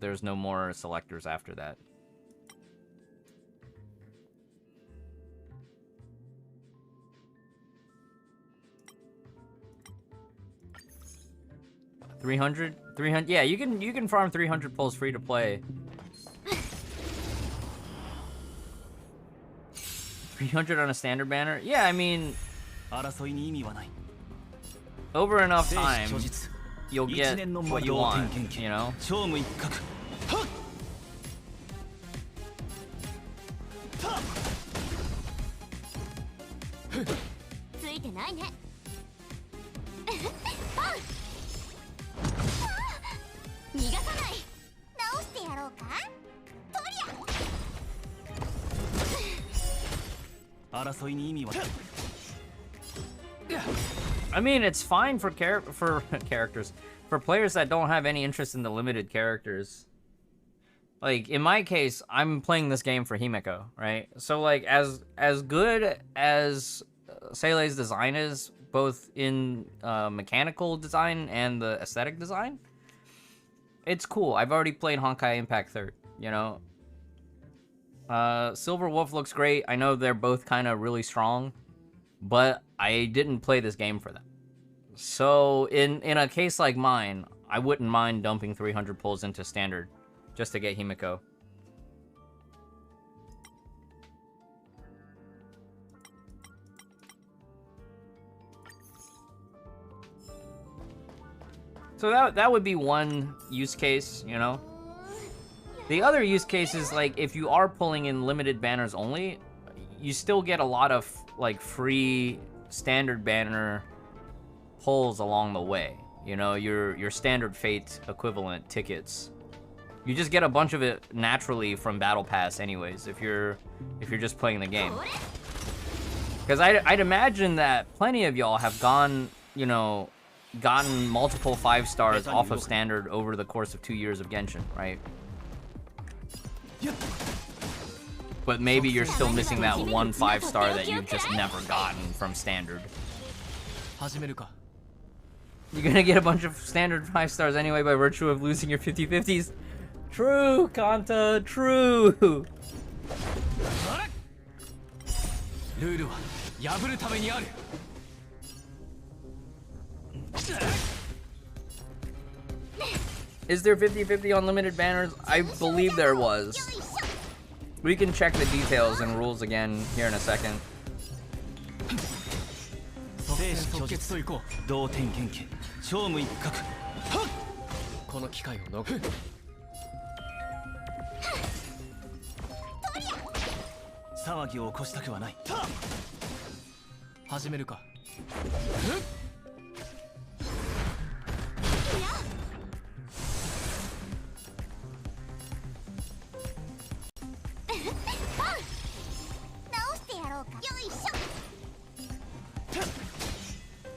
there's no more selectors after that. $300? Yeah, you can farm 300 pulls free to play. 300 on a standard banner? Yeah, I mean, over enough time, you'll get what you want, you know? I mean, it's fine for characters, for players that don't have any interest in the limited characters. Like, in my case, I'm playing this game for Himiko, right? So, like, as good as Seilei's design is, both in mechanical design and the aesthetic design, it's cool. I've already played Honkai Impact 3rd, you know? Silver Wolf looks great. I know they're both kind of really strong, but I didn't play this game for them. So in a case like mine, I wouldn't mind dumping 300 pulls into standard just to get Himiko. So that would be one use case, you know? The other use case is, like, if you are pulling in limited banners only, you still get a lot of, like, free standard banner pulls along the way. You know, your standard fate equivalent tickets. You just get a bunch of it naturally from Battle Pass anyways, if you're just playing the game. Because I'd imagine that plenty of y'all have gotten multiple 5 stars off of standard over the course of 2 years of Genshin, right? But maybe you're still missing that one 5 star that you've just never gotten from standard. You're gonna get a bunch of standard 5 stars anyway by virtue of losing your 50/50s. True, Kanta, true! Is there 50/50 on limited banners? I believe there was. We can check the details and rules again here in a second.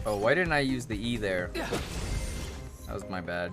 Oh, why didn't I use the E there? That was my bad.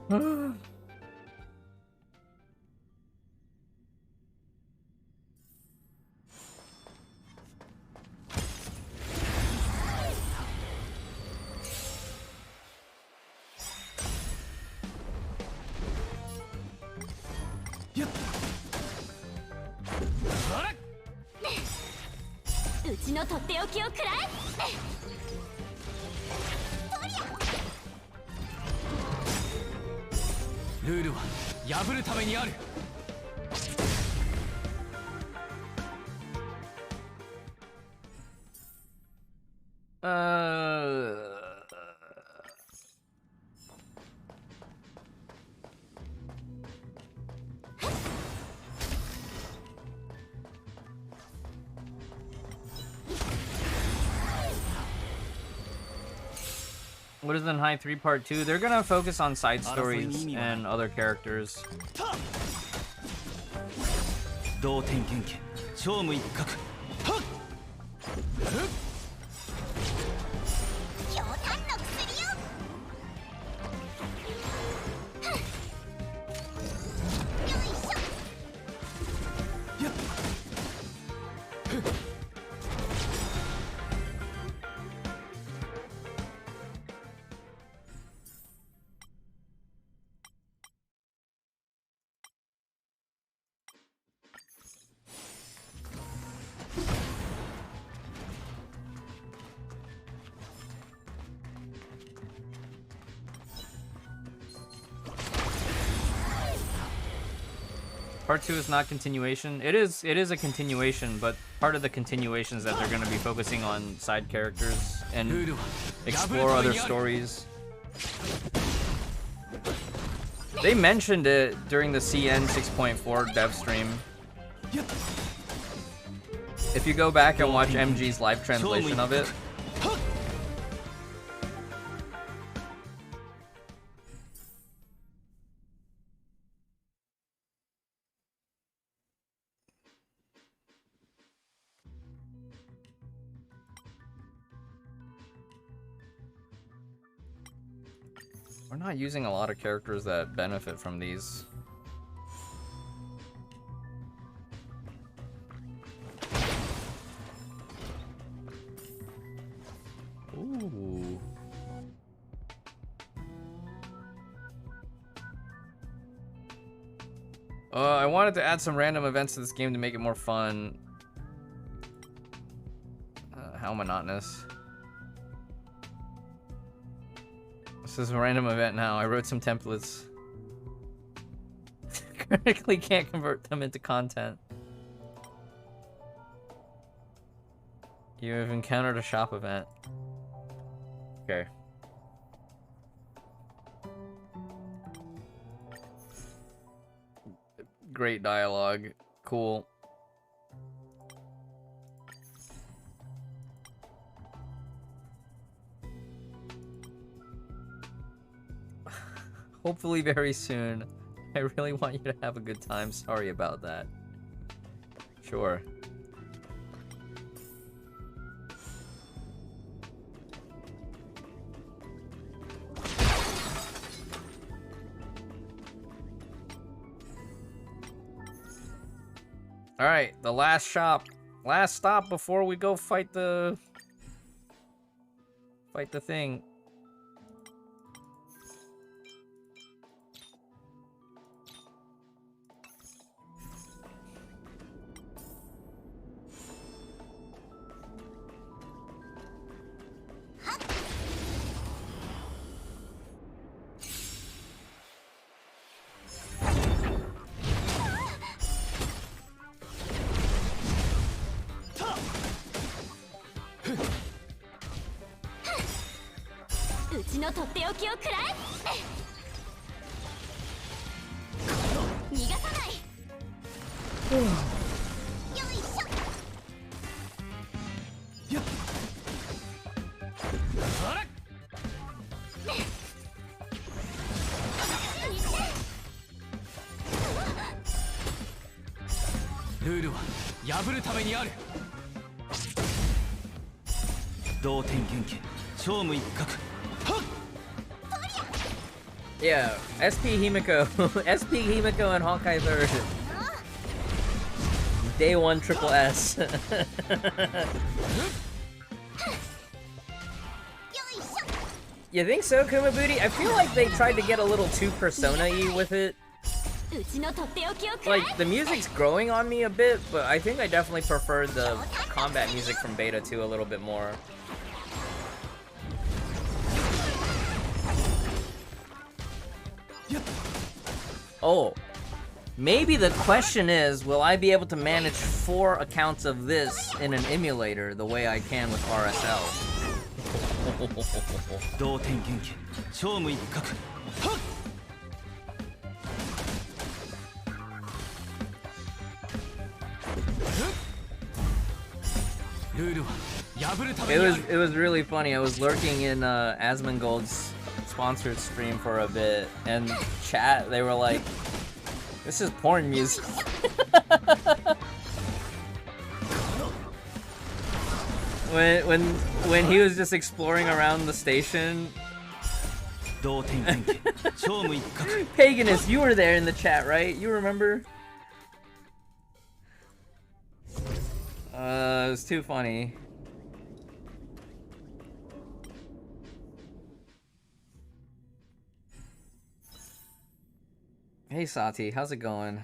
うちのとっておきをくらえ。ルールは破るためにある。What is in High 3 Part 2? They're gonna focus on side stories and other characters. 同点剣剣勝無一角。強炭の薬よ。よいしょ。Part 2 is not continuation. It is a continuation, but part of the continuation is that they're going to be focusing on side characters and explore other stories. They mentioned it during the CN 6.4 dev stream. If you go back and watch MG's live translation of it, we're not using a lot of characters that benefit from these. Ooh. I wanted to add some random events to this game to make it more fun. How monotonous. This is a random event now. I wrote some templates. Critically can't convert them into content. You have encountered a shop event. Okay. Great dialogue. Cool. Hopefully very soon. I really want you to have a good time. Sorry about that. Sure. Alright, the last shop. Last stop before we go fight the thing. Yeah, SP Himiko. SP Himiko and Honkai 3rd. Day 1 triple S. You think so, Kumabuti? I feel like they tried to get a little too Persona-y with it. Like, the music's growing on me a bit, but I think I definitely prefer the combat music from Beta 2 a little bit more. Oh. Maybe the question is, will I be able to manage 4 accounts of this in an emulator the way I can with RSL? It was really funny. I was lurking in Asmongold's sponsored stream for a bit, and chat, they were like, this is porn music. when he was just exploring around the station. Paganist, you were there in the chat, right? You remember? It was too funny. Hey Sati, how's it going?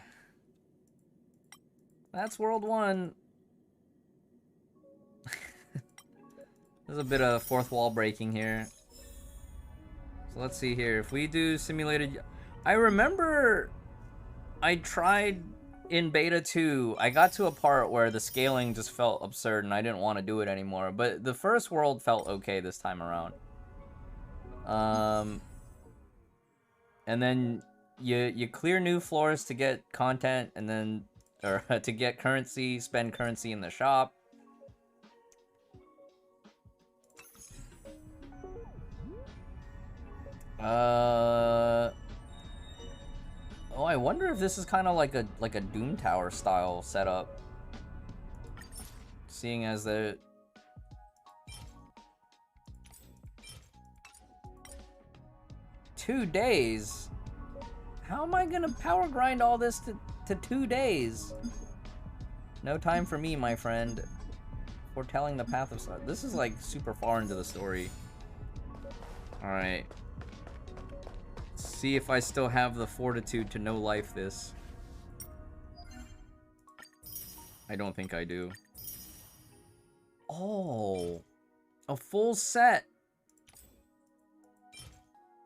That's World 1. There's a bit of fourth wall breaking here. So let's see here. If we do simulated... I remember I tried in Beta 2. I got to a part where the scaling just felt absurd and I didn't want to do it anymore. But the first world felt okay this time around. And then... You clear new floors to get content, and then, or to get currency, spend currency in the shop. Oh, I wonder if this is kind of like a Doom Tower style setup. Seeing as the 2 days. How am I gonna power grind all this to 2 days? No time for me, my friend. Foretelling the path of... This is like super far into the story. Alright. See if I still have the fortitude to no life this. I don't think I do. Oh. A full set.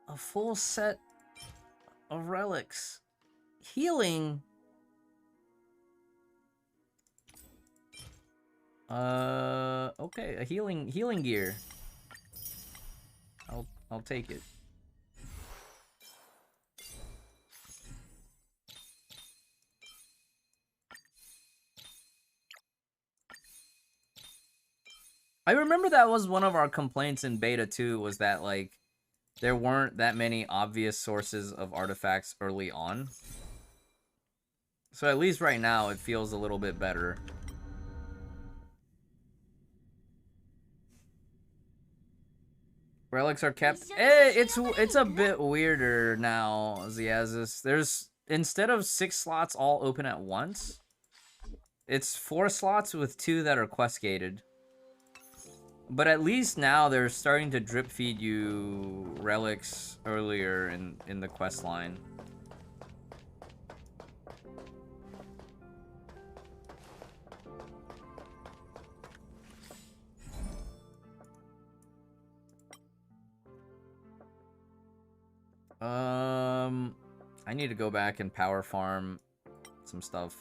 A full set of relics. Healing. Okay, a healing gear. I'll take it. I remember that was one of our complaints in Beta 2, was that, like, there weren't that many obvious sources of artifacts early on. So at least right now, it feels a little bit better. Relics are kept... it's a bit weirder now, Ziazis. There's... Instead of 6 slots all open at once, it's 4 slots with 2 that are quest gated. But at least now they're starting to drip feed you relics earlier in the quest line. I need to go back and power farm some stuff.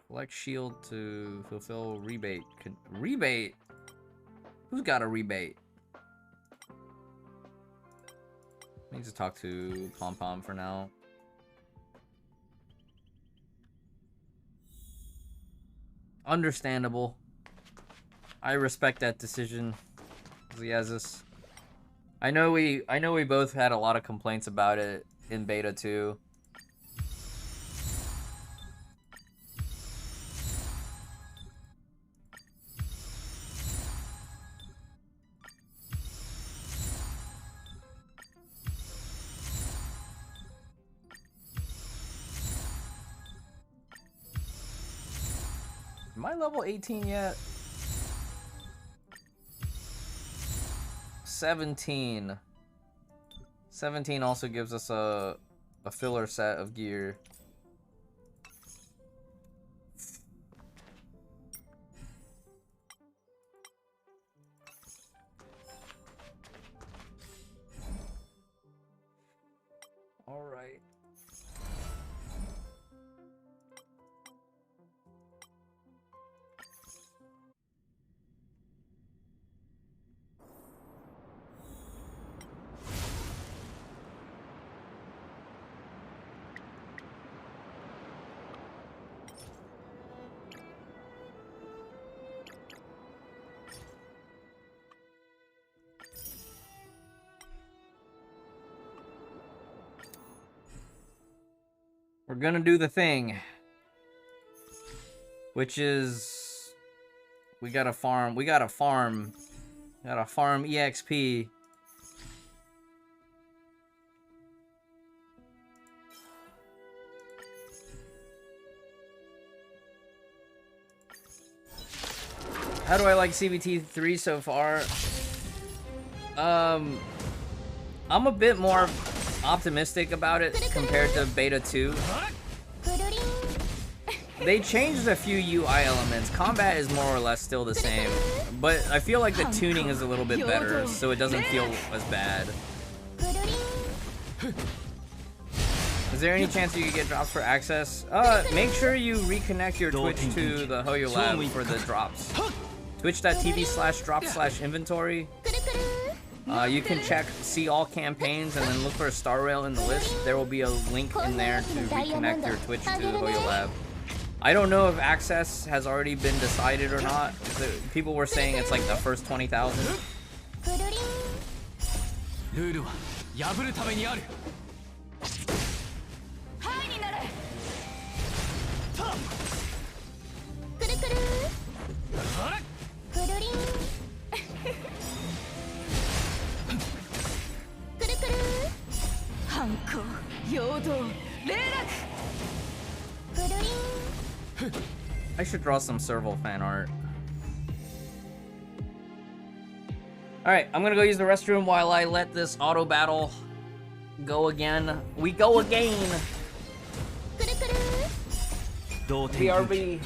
Collect shield to fulfill rebate. Rebate? Who's got a rebate? I need to talk to Pom Pom for now. Understandable. I respect that decision, Ziazis. I know we both had a lot of complaints about it in Beta 2. Am I level 18 yet? 17. 17 also gives us a filler set of gear. All right. We're gonna do the thing, which is we gotta farm EXP. How do I like CBT 3 so far? I'm a bit more optimistic about it compared to beta 2. They changed a few UI elements. Combat is more or less still the same, but I feel like the tuning is a little bit better, so it doesn't feel as bad. Is there any chance you could get drops for access? Make sure you reconnect your Twitch to the Hoyo Lab for the drops. Twitch.tv/drop/inventory. You can see all campaigns and then look for a star rail in the list. There will be a link in there to reconnect your Twitch to Hoyo Lab. I don't know if access has already been decided or not. People were saying it's like the first 20,000. I should draw some Serval fan art. Alright, I'm gonna go use the restroom while I let this auto battle go again. We go again! BRB.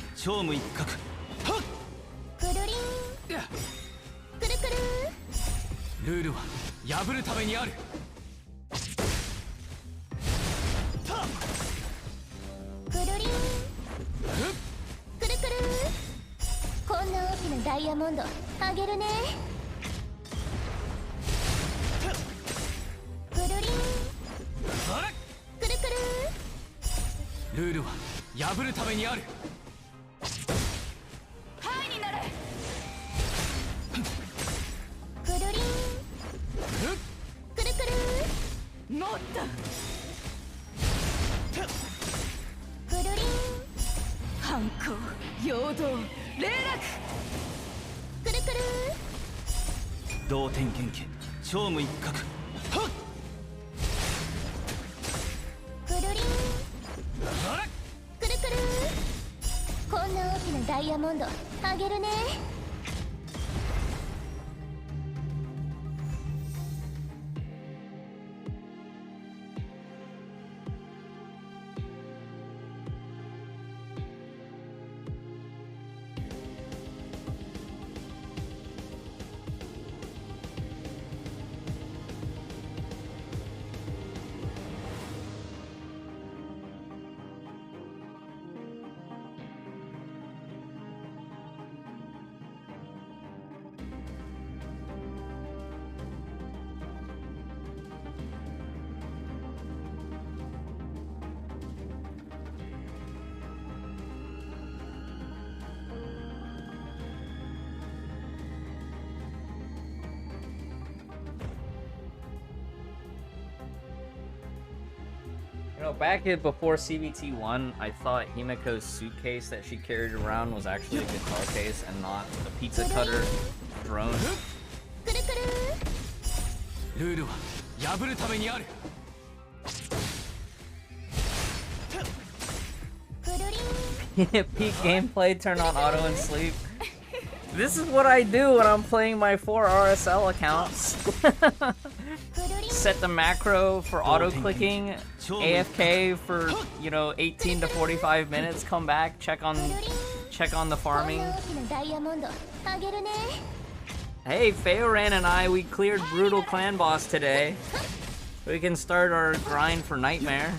You know, back before CBT 1, I thought Himiko's suitcase that she carried around was actually a guitar case and not a pizza cutter drone. Peak gameplay, turn on auto and sleep. This is what I do when I'm playing my 4 RSL accounts. Set the macro for auto clicking, AFK for, you know, 18 to 45 minutes, come back, check on the farming. Hey, Feoran and I, we cleared Brutal Clan Boss today. We can start our grind for Nightmare.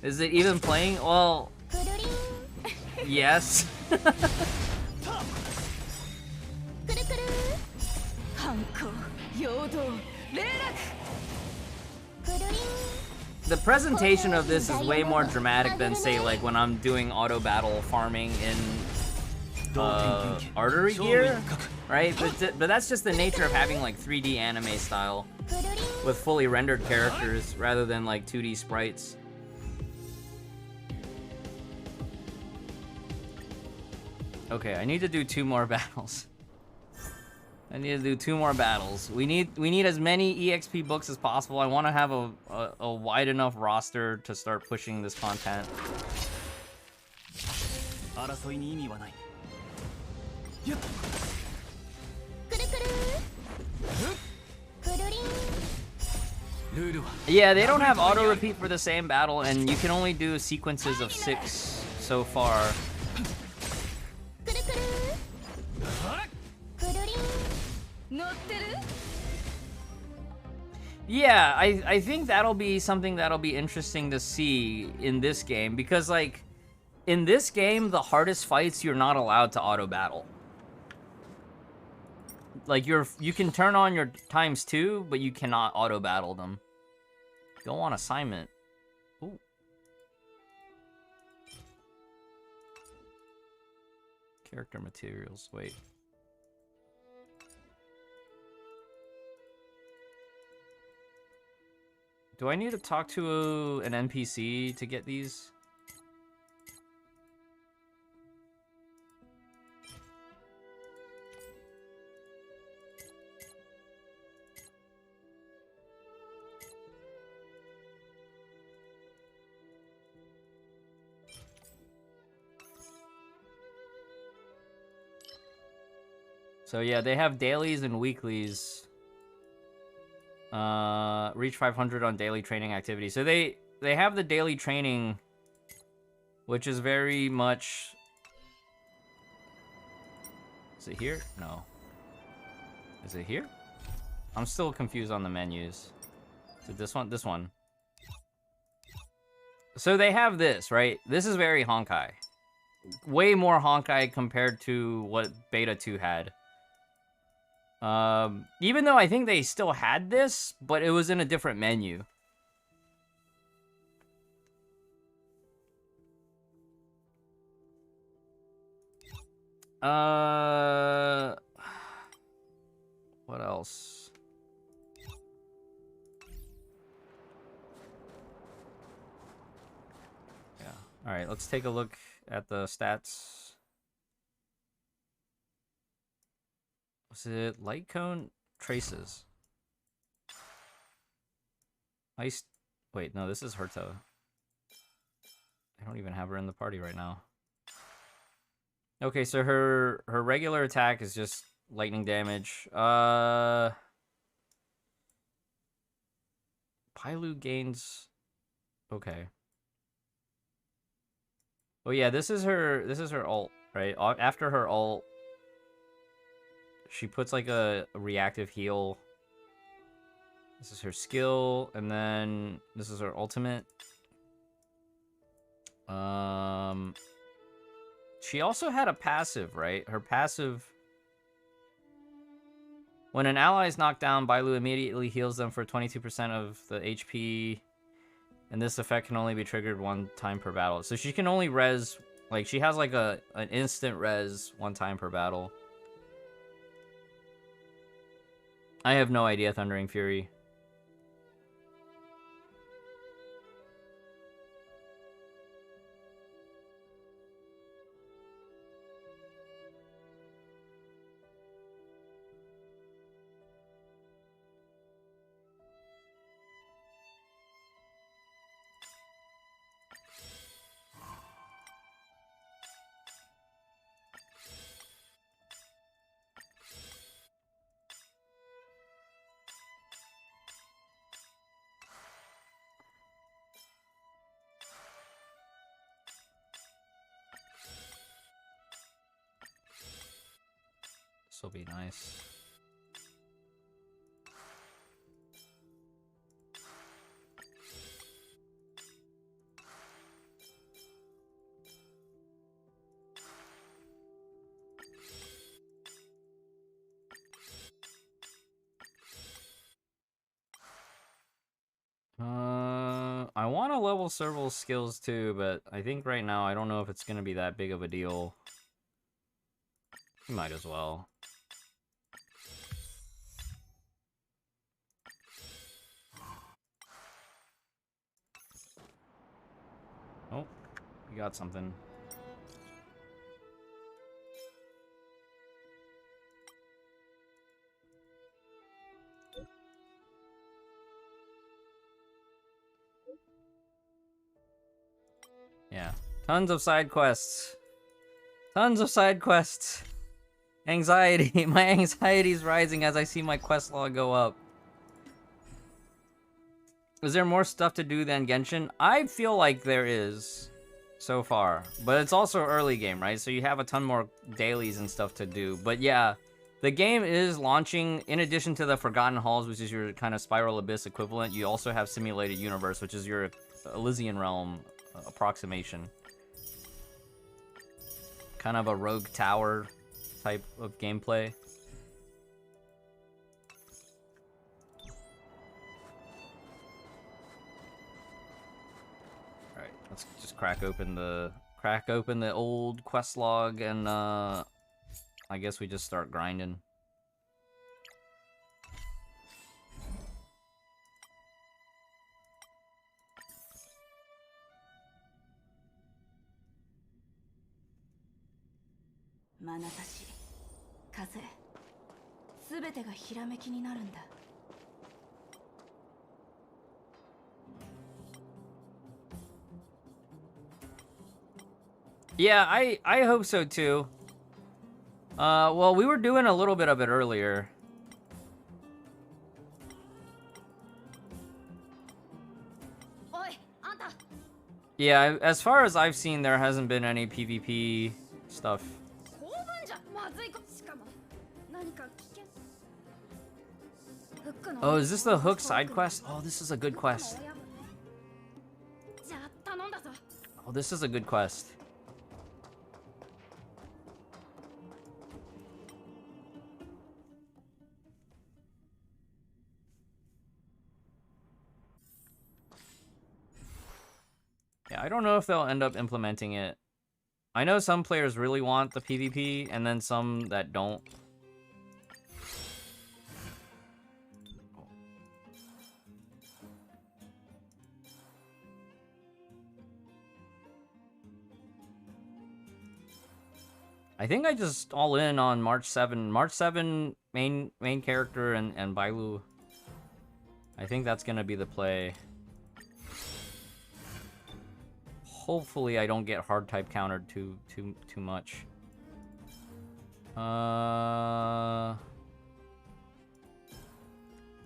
Is it even playing? Well, yes. The presentation of this is way more dramatic than, say, like when I'm doing auto battle farming in Artery Gear, right? But that's just the nature of having like 3D anime style with fully rendered characters rather than like 2D sprites. Okay, I need to do 2 more battles. I need to do 2 more battles. We need as many EXP books as possible. I want to have a wide enough roster to start pushing this content. Yeah, they don't have auto repeat for the same battle, and you can only do sequences of 6 so far. Yeah, I think that'll be something that'll be interesting to see in this game, because like in this game the hardest fights you're not allowed to auto battle. Like you can turn on your ×2, but you cannot auto battle them. Go on assignment. Ooh. Character materials, wait. Do I need to talk to an NPC to get these? So yeah, they have dailies and weeklies. Reach 500 on daily training activity. So they have the daily training, which is very much... Is it here? No. Is it here? I'm still confused on the menus. Is it this one? This one. So they have this, right? This is very Honkai. Way more Honkai compared to what Beta 2 had. Even though I think they still had this, but it was in a different menu. What else? Yeah. All right, let's take a look at the stats. Was it light cone traces? Ice. Wait, no, this is Herta. I don't even have her in the party right now. Okay, so her regular attack is just lightning damage. Pailu gains. Okay. Oh yeah, this is her ult, right? After her ult, she puts like a reactive heal. This is her skill, and then this is her ultimate. She also had a passive, right? Her passive... When an ally is knocked down, Bailu immediately heals them for 22% of the HP, and this effect can only be triggered 1 time per battle. So she can only res... Like, she has like an instant res 1 time per battle. I have no idea, Thundering Fury. This will be nice. I want to level several skills too, but I think right now I don't know if it's gonna be that big of a deal. You might as well. Oh, you got something. Yeah, tons of side quests. Tons of side quests. Anxiety. My anxiety's rising as I see my quest log go up. Is there more stuff to do than Genshin? I feel like there is so far, but it's also early game, right? So you have a ton more dailies and stuff to do. But yeah, the game is launching. In addition to the Forgotten Halls, which is your kind of Spiral Abyss equivalent, you also have Simulated Universe, which is your Elysian Realm approximation. Kind of a Rogue Tower type of gameplay. Alright, let's just crack open the old quest log, and I guess we just start grinding. Yeah, I hope so too. Well, we were doing a little bit of it earlier. Yeah, as far as I've seen, there hasn't been any PvP stuff. Oh, is this the Hook side quest? Oh, this is a good quest. Oh, this is a good quest. Yeah, I don't know if they'll end up implementing it. I know some players really want the PvP, and then some that don't. I think I just all in on March 7. March 7 main character and Bailu. I think that's gonna be the play. Hopefully I don't get hard type countered too much.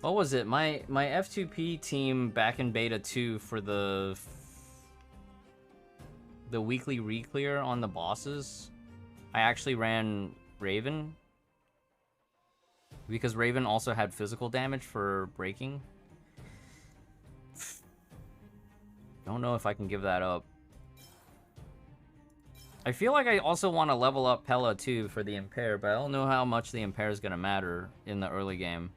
What was it? My F2P team back in beta 2 for the weekly re-clear on the bosses, I actually ran Raven because Raven also had physical damage for breaking. Don't know if I can give that up. I feel like I also want to level up Pella too for the Impair, but I don't know how much the Impair is going to matter in the early game.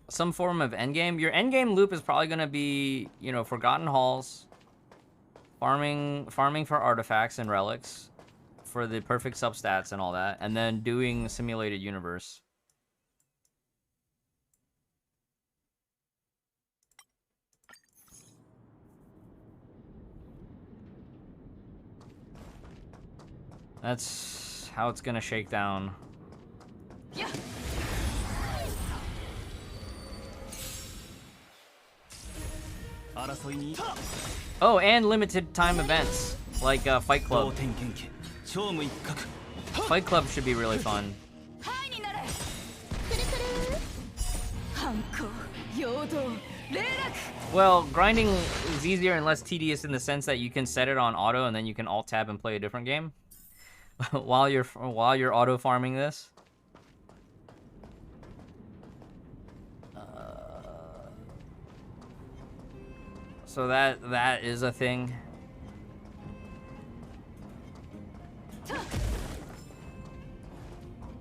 Some form of endgame. Your endgame loop is probably going to be, you know, Forgotten Halls, farming for artifacts and relics for the perfect substats and all that, and then doing Simulated Universe. That's how it's going to shake down. Yeah. Oh, and limited time events, like Fight Club. Fight Club should be really fun. Well, grinding is easier and less tedious in the sense that you can set it on auto and then you can alt tab and play a different game while you're auto farming this. So that is a thing.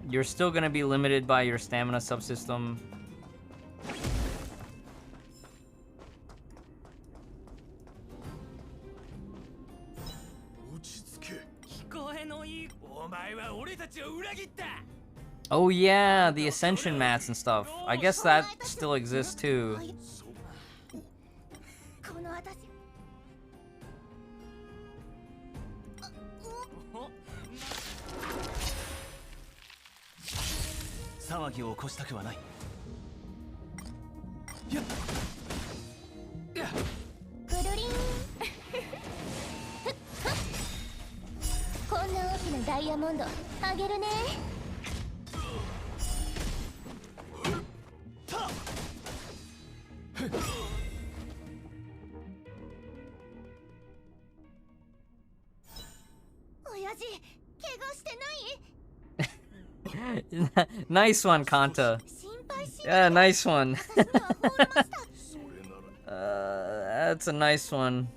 You're still gonna be limited by your stamina subsystem. Oh yeah, the ascension mats and stuff. I guess that still exists too. Nice one, Kanta. Yeah, nice one. That's a nice one.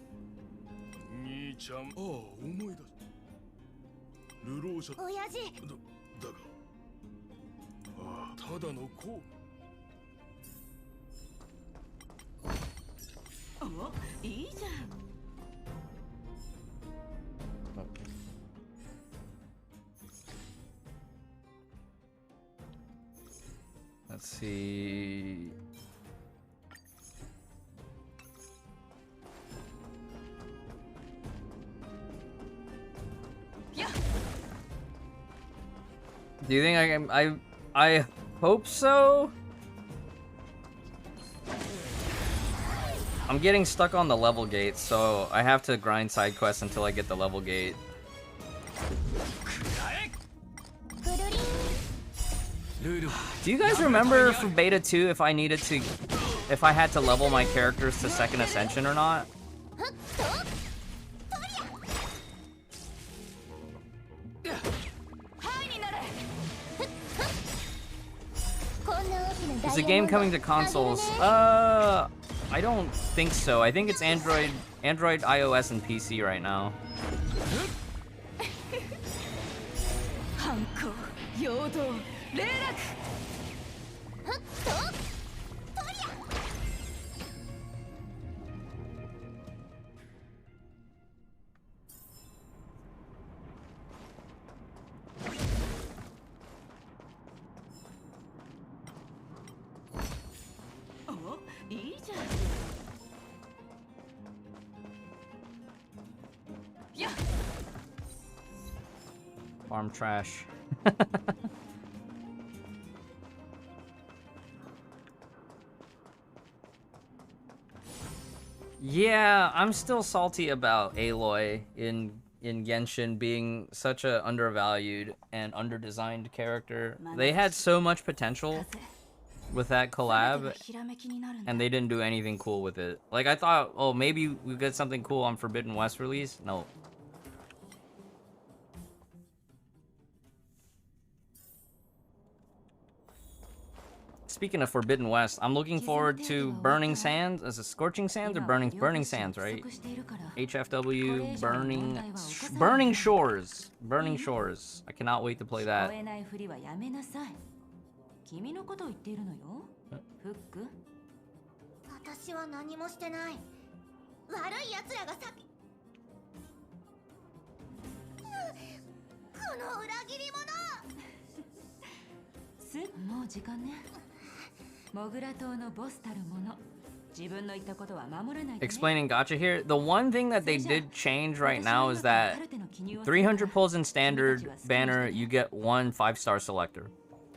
Let's see. Do you think I can? I hope so. I'm getting stuck on the level gate, so I have to grind side quests until I get the level gate. Do you guys remember from Beta 2 if I had to level my characters to second ascension or not? Is the game coming to consoles? I don't think so. I think it's Android, iOS, and PC right now. Farm trash. Yeah, I'm still salty about Aloy in Genshin being such a undervalued and underdesigned character. They had so much potential with that collab, and they didn't do anything cool with it. Like, I thought, oh, maybe we get something cool on Forbidden West release. No. Speaking of Forbidden West, I'm looking forward to Burning Sands. Is it Scorching Sands or Burning Sands, right? HFW Burning Shores. Burning Shores. I cannot wait to play that. 君のことを言っているのよ。フック。私は何もしてない。悪い奴らが先。この裏切り者。もう時間ね。モグラ島のボスたる者。Explaining gacha here, the one thing that they did change right now is that 300 pulls in standard banner, you get one 5-star selector.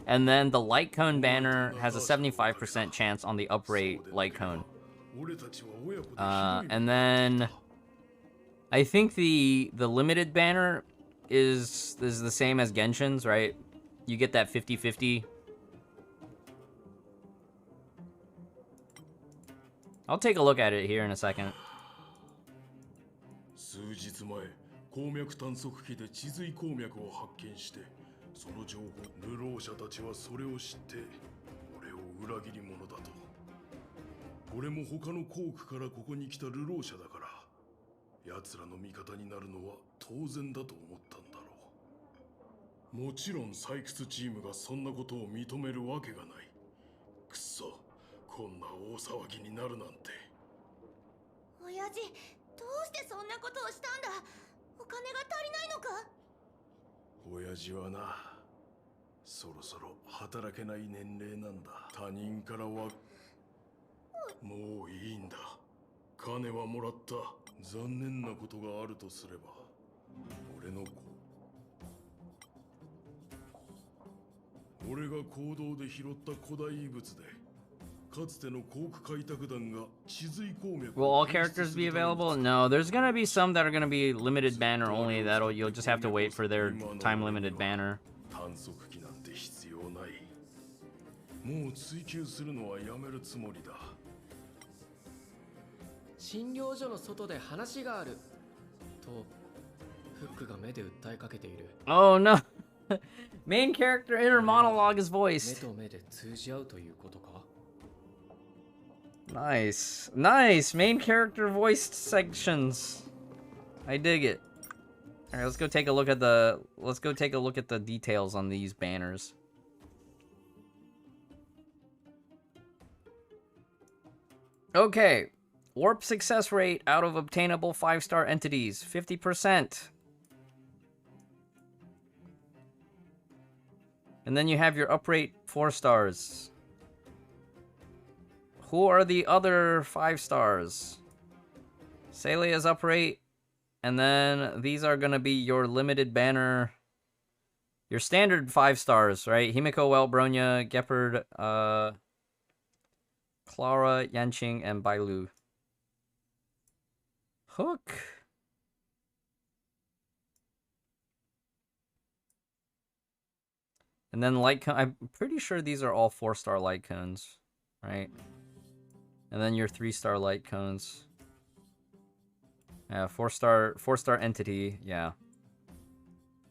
And then the light cone banner has a 75% chance on the uprate light cone. And then I think the limited banner is the same as Genshin's, right? You get that 50-50. I'll take a look at it here in a second. 数日前、鉱脈探測機で地髄鉱脈を発見して、その情報、流浪者たちはそれを知って、俺を裏切り者だと。俺も他の鉱区からここに来た流浪者だから、奴らの味方になるのは当然だと思ったんだろう。もちろん採掘チームがそんなことを認めるわけがない。くっそ、こんな大騒ぎになるなんて。親父、どうしてそんなことをしたんだ。お金が足りないのか。親父はな、そろそろ働けない年齢なんだ。他人からはもういいんだ。金はもらった。残念なことがあるとすれば、俺が坑道で拾った古代遺物で、かつての鉱区開拓団が地髄鉱脈。 Will all characters be available? No, there's gonna be some that are gonna be limited banner only. You'll just have to wait for their time limited banner. 探測機なんて必要ない。もう追求するのはやめるつもりだ。診療所の外で話があるとフックが目で訴えかけている。 Oh no. Main character inner monologue is 目 voiced. と目で通じ合うということか。 Nice. Nice. Main character voiced sections. I dig it. All right, let's go take a look at the details on these banners. Okay. Warp success rate out of obtainable 5-star entities, 50%. And then you have your uprate 4 stars. Who are the other 5 stars? Celia's uprate. And then these are going to be your limited banner. Your standard 5 stars, right? Himiko, Well, Bronya, Gepard, Clara, Yanqing, and Bailu. Hook. And then light cone. I'm pretty sure these are all 4-star light cones, right? And then your 3-star light cones. Yeah, 4-star entity. Yeah,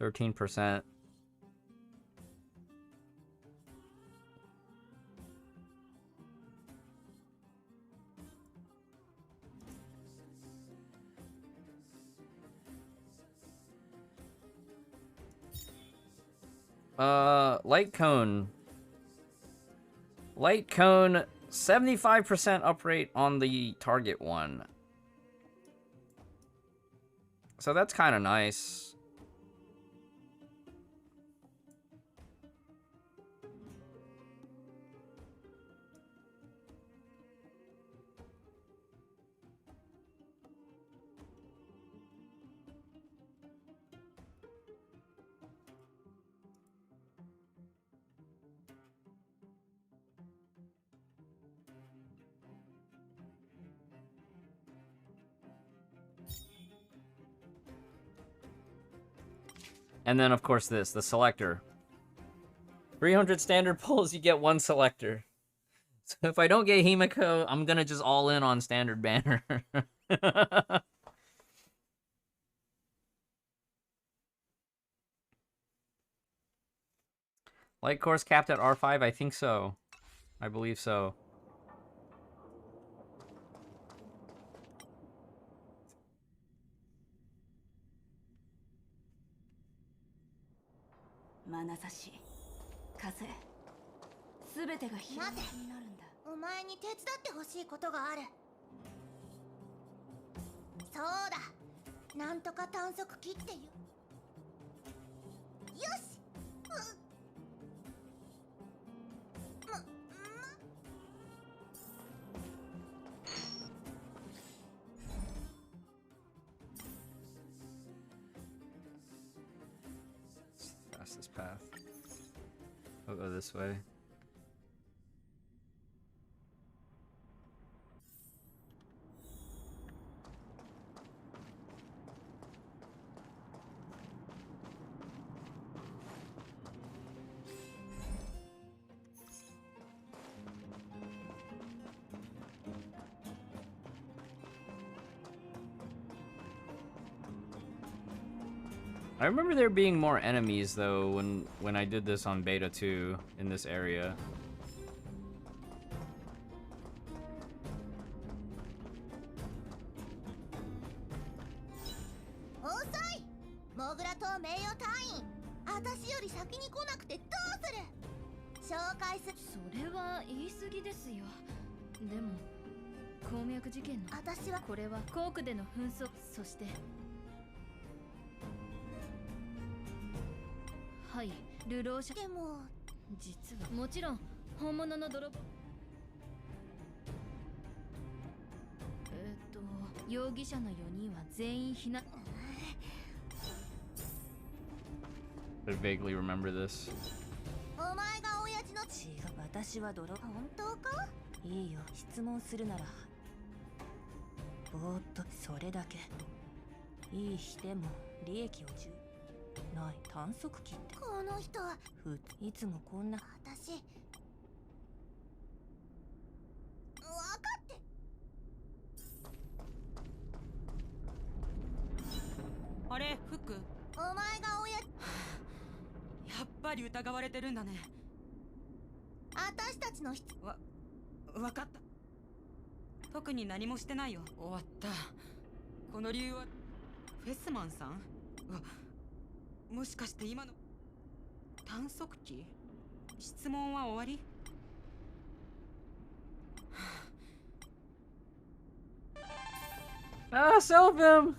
13%. Light cone. Light cone, 75% uprate on the target one. So that's kind of nice. And then, of course, the selector. 300 standard pulls, you get 1 selector. So if I don't get Himiko, I'm gonna just all in on standard banner. Light course capped at R5? I think so. I believe so. Manasashi, Kaze, すべてが広がりになるんだ。お前に手伝ってほしいことがある。そうだ、なんとか探索機ってよ。よし。Fastest path. I'll go this way. I remember there being more enemies though when I did this on beta 2 in this area. I vaguely remember this. お前が親父の違う私は泥本当かいいよ質問するならぼーっとそれだけいい日でも利益を中ない短足機ってこの人はいつもこんな私分かってあれフックお前が親やっぱり疑われてるんだね私たちのわかった特に何もしてないよ終わったこの理由はフェスマンさんもしかして今の短足機質問は終わりAh, Seraphim!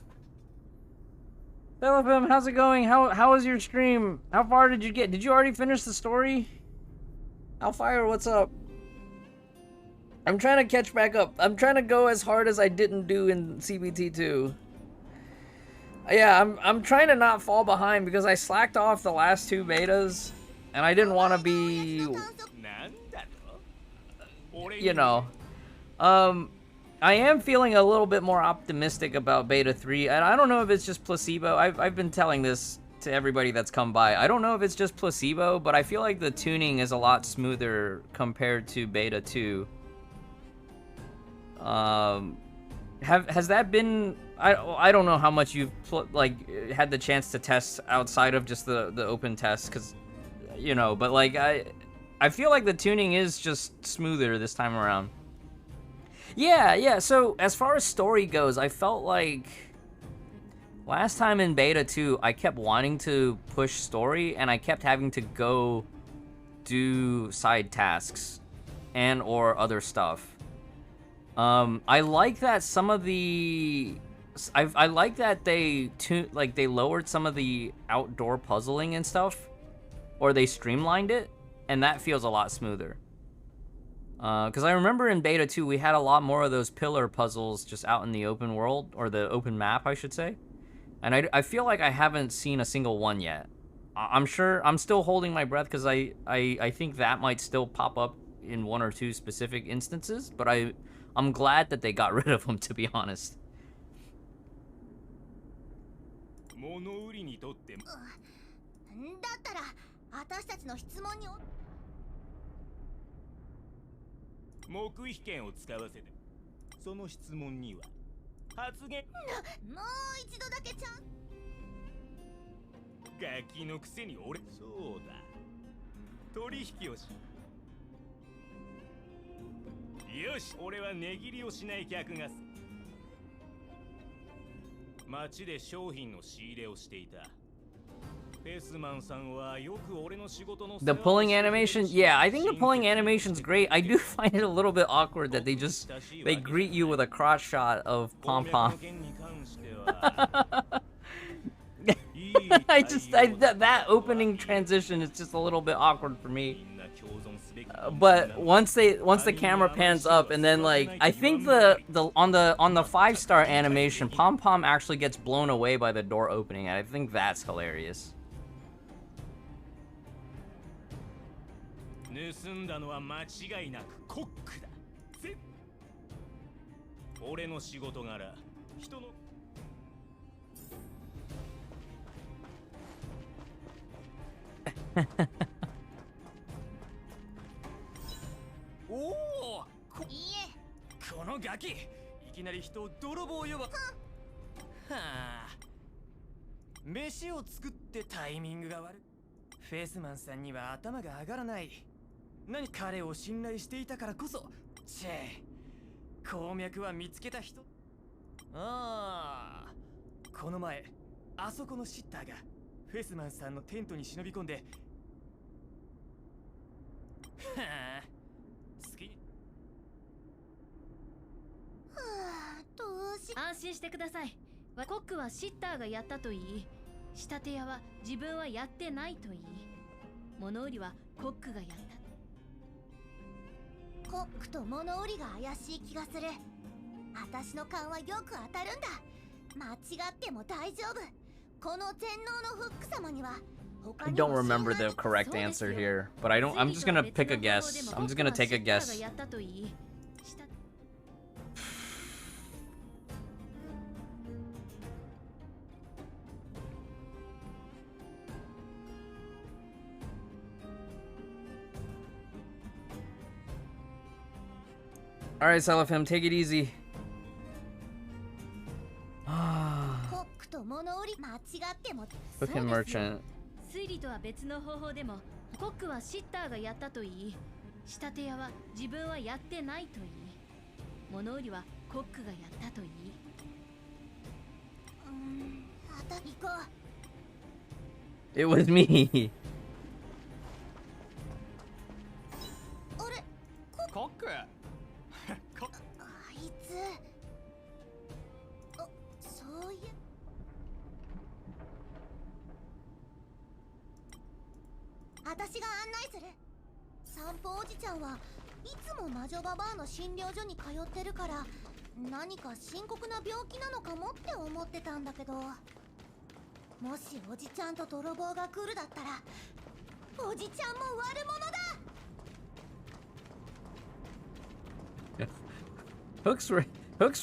Seraphim, how's it going? How was your stream? How far did you get? Did you already finish the story? Alfire, what's up? I'm trying to catch back up. I'm trying to go as hard as I didn't do in CBT2. Yeah, I'm trying to not fall behind because I slacked off the last 2 betas, and I didn't want to be, you know, I am feeling a little bit more optimistic about beta 3, and I don't know if it's just placebo. I've been telling this to everybody that's come by. I don't know if it's just placebo, but I feel like the tuning is a lot smoother compared to beta 2. Has that been? I don't know how much you've had the chance to test outside of just the open test, because you know. But like I feel like the tuning is just smoother this time around. Yeah. So as far as story goes, I felt like last time in beta 2, I kept wanting to push story, and I kept having to go do side tasks and or other stuff. I like that some of the I like that they lowered some of the outdoor puzzling and stuff, or they streamlined it, and that feels a lot smoother. Because I remember in beta 2 we had a lot more of those pillar puzzles just out in the open world, or the open map, I should say. And I feel like I haven't seen a single one yet. I'm sure I'm still holding my breath because I think that might still pop up in 1 or 2 specific instances, but I'm glad that they got rid of them, to be honest. 物売りにとってだったら私たちの質問に黙秘権を使わせてその質問には発言もう一度だけガキのくせに俺そうだ取引をしよし俺は値切りをしない客が街で商品の仕入れをしていた。フェスマンさんはよく俺の仕事の The pulling animation? Yeah, I think the pulling animation's great. I do find it a little bit awkward that they greet you with a crotch shot of Pom Pom. That opening transition is just a little bit awkward for me. But once the camera pans up, and then like I think on the 5-star animation, Pom Pom actually gets blown away by the door opening, and I think that's hilarious. 盗んだのは間違いなくコックだ。俺の仕事柄、人のおお、このガキ、いきなり人を泥棒呼ば。はあ。飯を作ってタイミングが悪い。フェイスマンさんには頭が上がらない。何彼を信頼していたからこそ。チェ鉱脈は見つけた人。ああ、この前あそこのシッターがフェスマンさんのテントに忍び込んで、はあ、好き。はあ、どうし。安心してください。コックはシッターがやったと言い、仕立て屋は自分はやってないと言い、物売りはコックがやった。コックと物売りが怪しい気がする。私の勘はよく当たるんだ。間違っても大丈夫。この全能のフック様には I don't remember the correct answer here, but I'm just gonna pick a guess. I'm just gonna take a guess. Alright, Salafim, take it easy. Cooking merchant. 推理とは別の方法でも、コックはシッターがやったと言い、仕立て屋は自分はやってないと言い、物売りはコックがやったと言い。行こう。It was me. あれ、コック。あいつ。そういう。私が案内する。散歩おじちゃんはいつも魔女ババアの診療所に通ってるから、何か深刻な病気なのかもって思ってたんだけど、もしおじちゃんと泥棒が来るだったら、おじちゃんも悪者だ。Hook's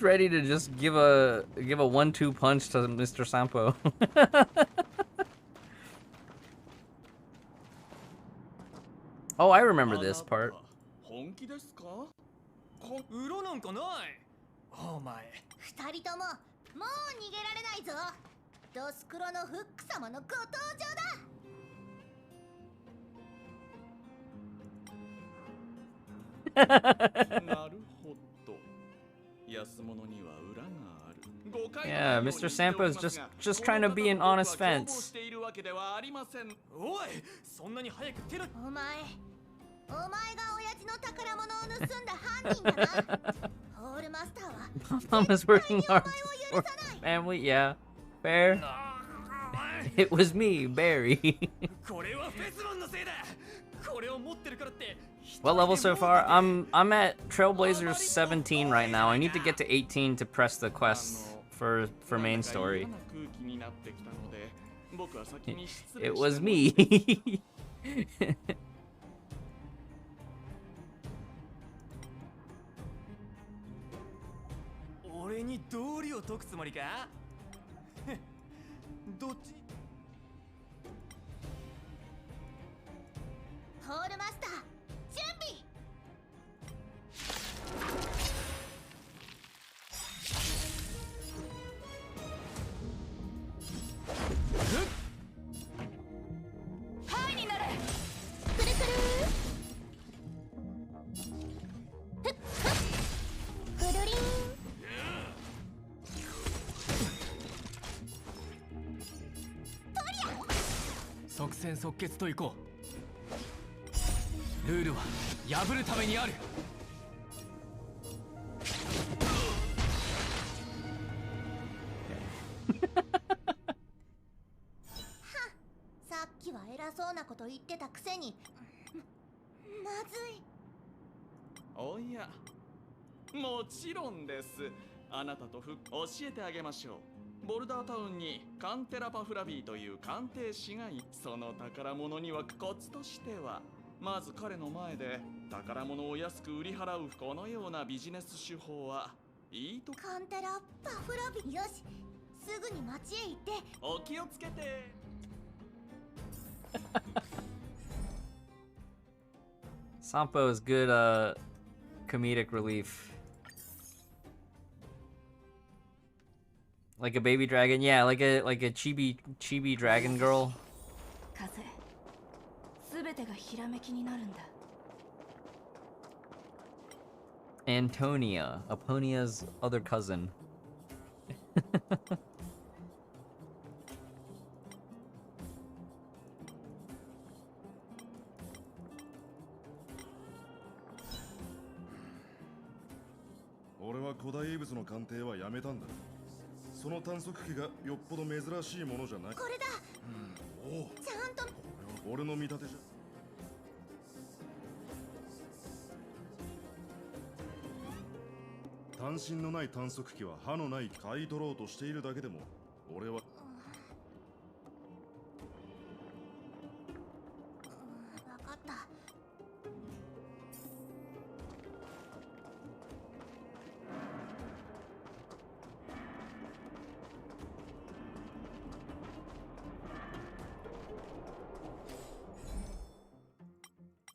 ready to just give a 1-2 punch to Mr. Sampo. Oh, I remember this part. 本気ですか？裏なんかない。お前。二人とももう逃げられないぞ。ドスクロのフック様のご登場だ。なるほど。安物には裏がある。Yeah, Mr. Sampo is just trying to be an honest fence. おい、そんなに早く手の。お前が親父の宝物を盗んだ犯人だな。ホールマスターは Mom is working hard for family. Yeah, fair. It was me, Barry. これはフェスマンのせいだ。これを持ってるからって。What level so far? I'm at Trailblazers 17 right now. I need to get to 18 to press the quest for main story. It was me. 俺に道理を解くつもりか？どっち？ホールマスター、準備。はいになれ。くるくる。ふっふっ。くるりん。即戦即決といこう。ルールは破るためにある。さっきは偉そうなこと言ってたくせに。まずい。おや、もちろんです。あなたと教えてあげましょう。ボルダータウンにカンテラパフラビーという鑑定士がい、その宝物にはコツとしては、まず彼の前で宝物を安く売り払うこのようなビジネス手法はいいと。カンテラパフラビー、よし、すぐに町へ行って。お気をつけて。Sampo is good comedic relief. Like a baby dragon, yeah, like a chibi dragon girl. 風すべてがひらめきになるんだ Antonia, Aponia's other cousin.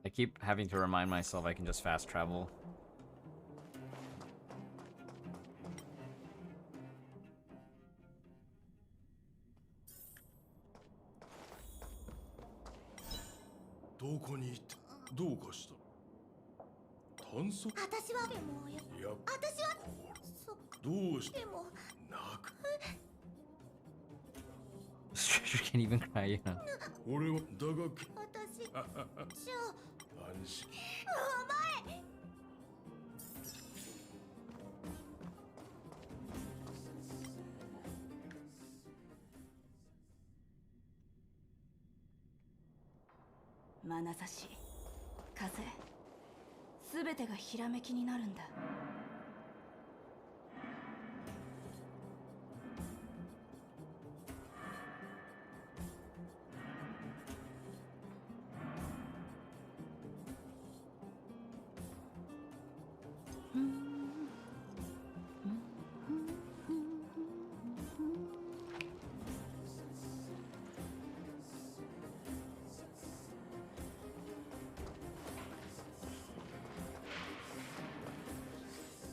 I keep having to remind myself I can just fast travel. Stranger can't even cry, yeah. 眼差し風すべてがひらめきになるんだ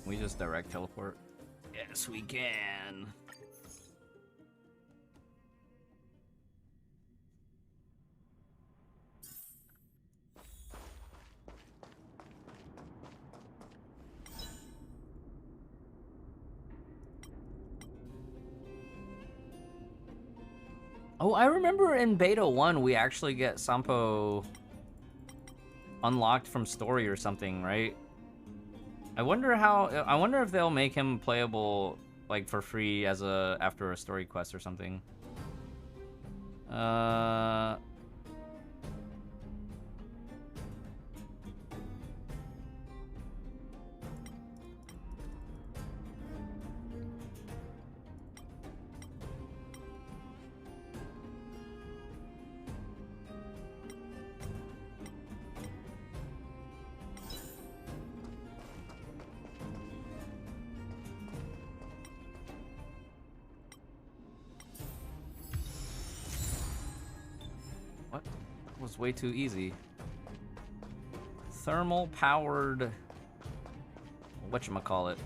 We just direct teleport? Yes, we can. Oh, I remember in Beta 1 we actually get Sampo unlocked from story or something, right? I wonder if they'll make him playable like for free as after a story quest or something. What? That was way too easy. Thermal powered... whatchamacallit.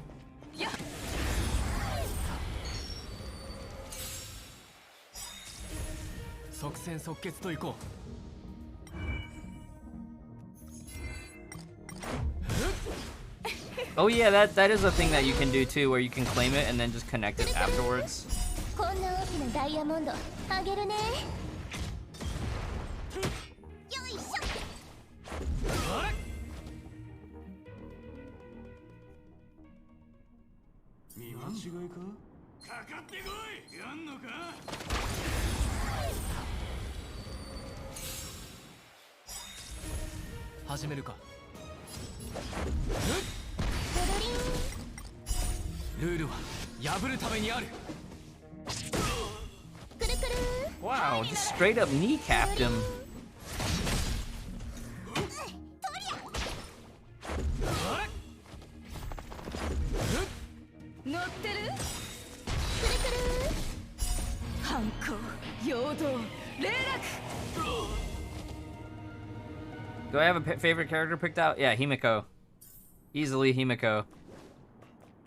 Yeah. Oh yeah, that is a thing that you can do too, where you can claim it and then just connect it afterwards. こんな大きなダイヤモンドあげるねよいしょ見間違いかかかってこいやんのか始めるかルールは破るためにある Wow, just straight up kneecapped him. Do I have a favorite character picked out? Yeah, Himiko. Easily Himiko.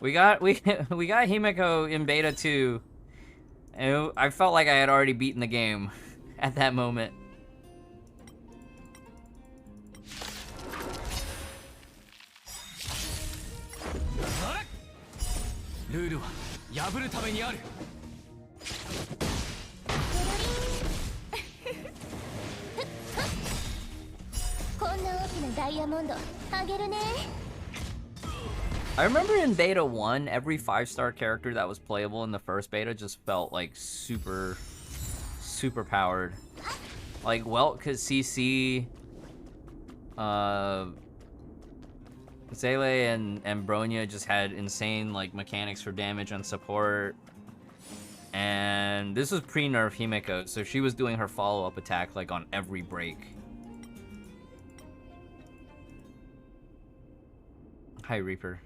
We got Himiko in beta 2, I felt like I had already beaten the game at that moment. I remember in Beta 1, every 5-star character that was playable in the first beta just felt like super powered. Like Welt, cause CC, Zele and Bronya just had insane like mechanics for damage and support. And this was pre-nerf Himeko, so she was doing her follow-up attack like on every break. Hi, Reaper.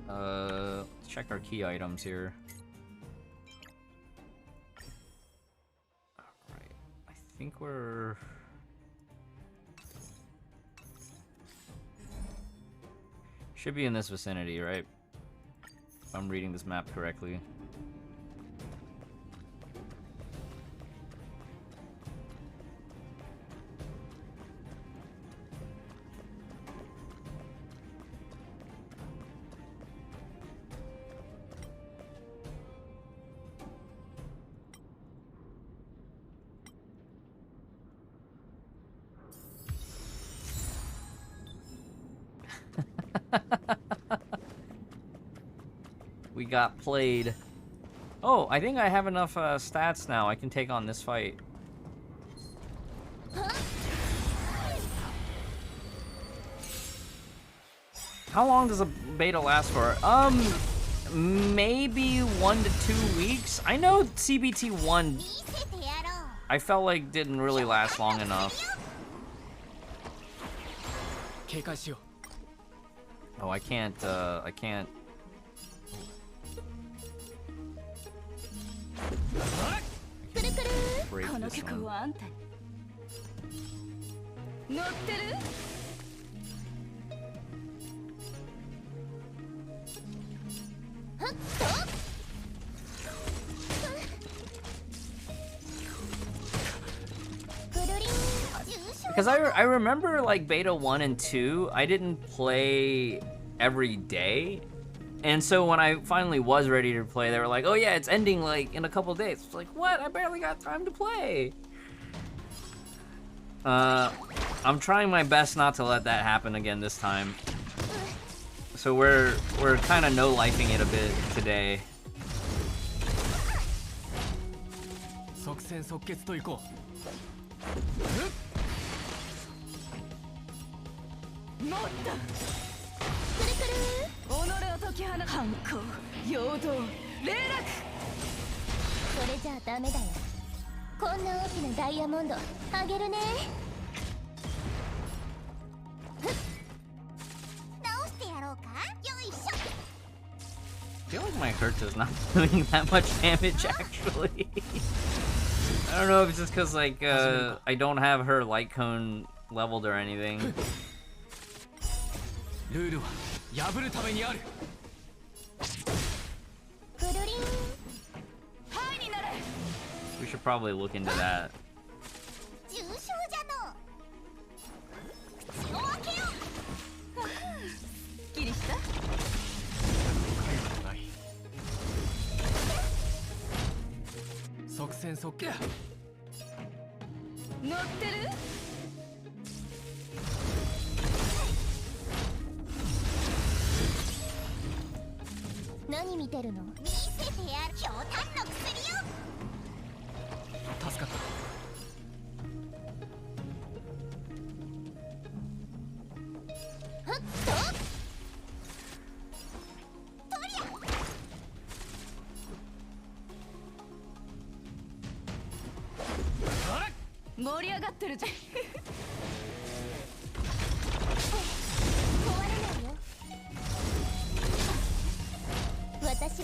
Let's check our key items here. Alright, I think we're... should be in this vicinity, right? If I'm reading this map correctly. We got played. Oh, I think I have enough stats now. I can take on this fight. How long does a beta last for? Maybe 1 to 2 weeks. I know CBT 1, I felt like didn't really last long enough. Oh, I can't break this one. Because I remember like beta 1 and 2, I didn't play every day. And so when I finally was ready to play, they were like, oh yeah, it's ending like in a couple days. It's like, what? I barely got time to play. I'm trying my best not to let that happen again this time. So we're kind of no-lifing it a bit today. I feel like my hurt is not doing that much damage, actually. I don't know if it's just because, like, I don't have her light cone leveled or anything. We should probably look into that.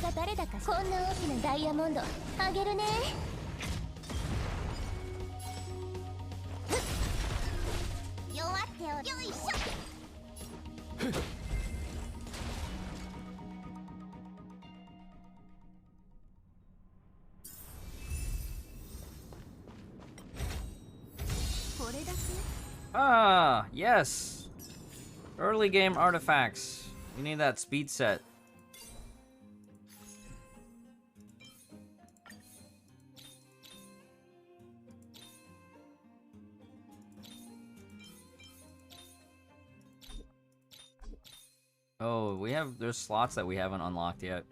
が誰だかこんな大きなダイヤモンドあげるね。弱っておよいしょ。これだけ Ah, yes. Early game artifacts. We need that speed set. Oh, there's slots that we haven't unlocked yet.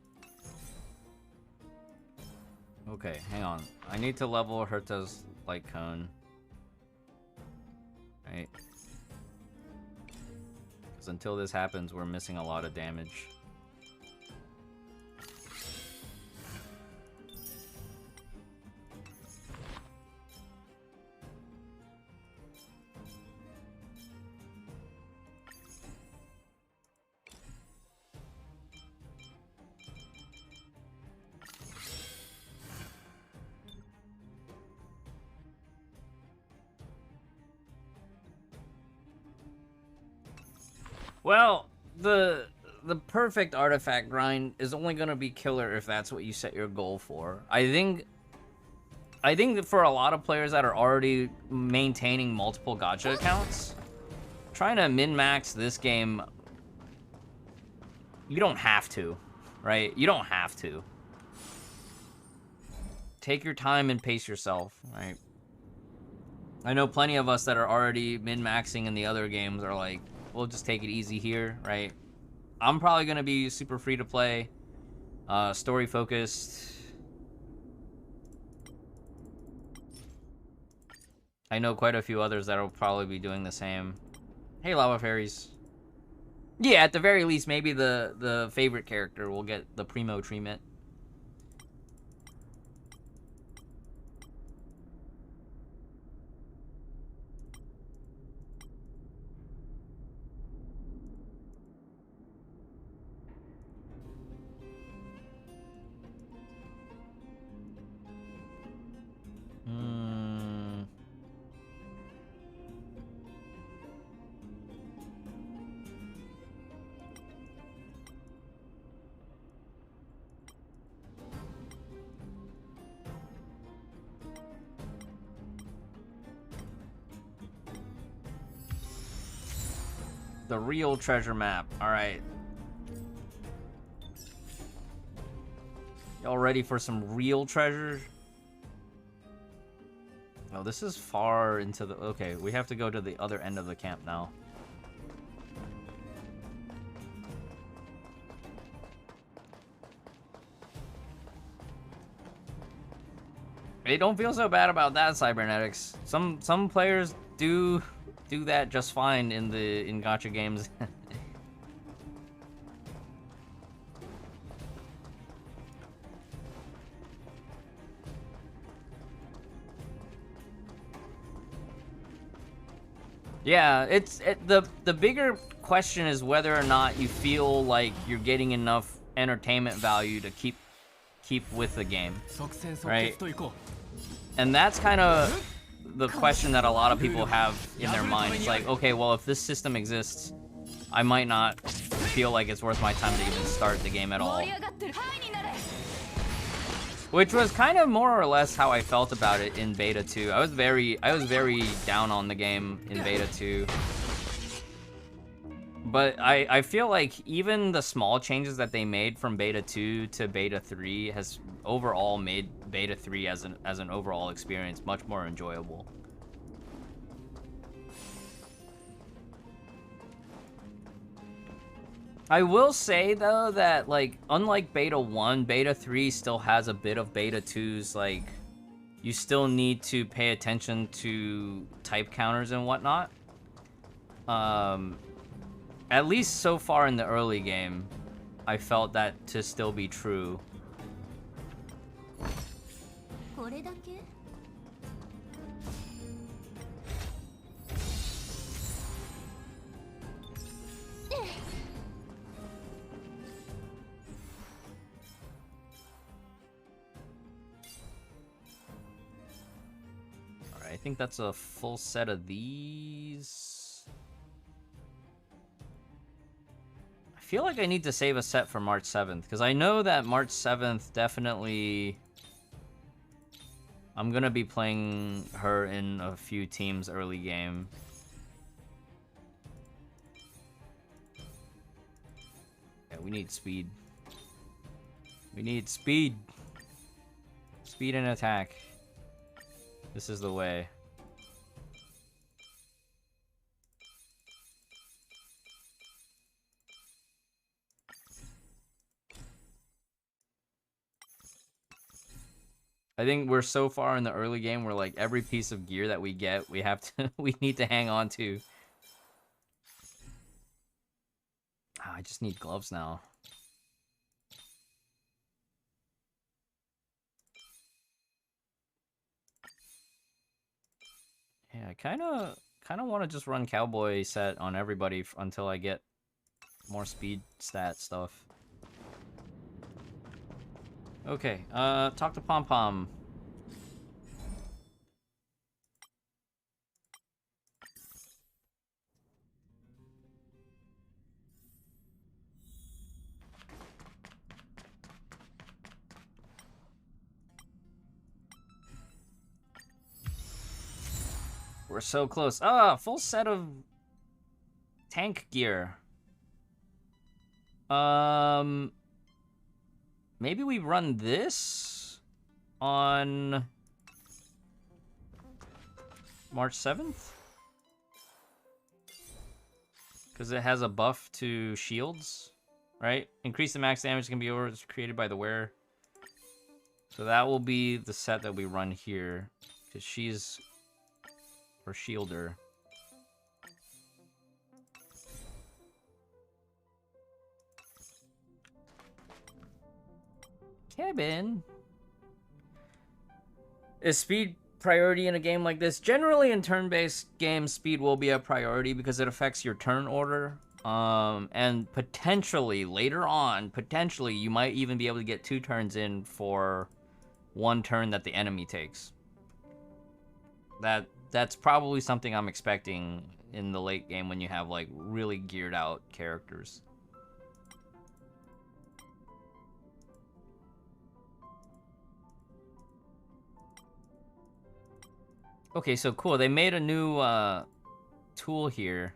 Okay, hang on. I need to level Herta's light cone. Right. Because until this happens, we're missing a lot of damage. Well, the perfect artifact grind is only gonna be killer if that's what you set your goal for. I think that for a lot of players that are already maintaining multiple gacha accounts, trying to min-max this game, you don't have to, right? You don't have to. Take your time and pace yourself, right? I know plenty of us that are already min-maxing in the other games are like, we'll just take it easy here, right? I'm probably gonna be super free to play, story focused. I know quite a few others that'll probably be doing the same. Hey, Lava Fairies. Yeah, at the very least, maybe the favorite character will get the primo treatment. The real treasure map. Alright. Y'all ready for some real treasure? Oh, this is far into the... Okay, we have to go to the other end of the camp now. Hey, don't feel so bad about that, Cybernetics. Some players do that just fine in gacha games. Yeah, the bigger question is whether or not you feel like you're getting enough entertainment value to keep with the game, right? And that's kind of the question that a lot of people have in their mind. It's like, okay, well, if this system exists, I might not feel like it's worth my time to even start the game at all. Which was kind of more or less how I felt about it in Beta 2. I was very down on the game in Beta 2. But I feel like even the small changes that they made from Beta 2 to Beta 3 has overall made Beta 3 as an overall experience much more enjoyable. I will say though that, like, unlike Beta 1, Beta 3 still has a bit of Beta 2's, like, you still need to pay attention to type counters and whatnot. At least so far in the early game, I felt that to still be true. think that's a full set of these. I feel like I need to save a set for March 7th, because I know that March 7th definitely... I'm gonna be playing her in a few teams early game. Yeah, we need speed. We need speed. Speed and attack. This is the way. I think we're so far in the early game where like every piece of gear that we get, we have to we need to hang on to. Oh, I just need gloves now. Yeah, I kind of want to just run cowboy set on everybody until I get more speed stat stuff. Okay, talk to Pom Pom. We're so close. Ah, full set of tank gear. Maybe we run this on March 7th? Because it has a buff to shields, right? Increase the max damage can be created by the wearer. So that will be the set that we run here. Because she's for shielder. Kevin. Is speed priority in a game like this? Generally in turn-based games, speed will be a priority because it affects your turn order. And potentially, later on, you might even be able to get 2 turns in for 1 turn that the enemy takes. That's probably something I'm expecting in the late game when you have, like, really geared out characters. Okay, so cool. They made a new tool here.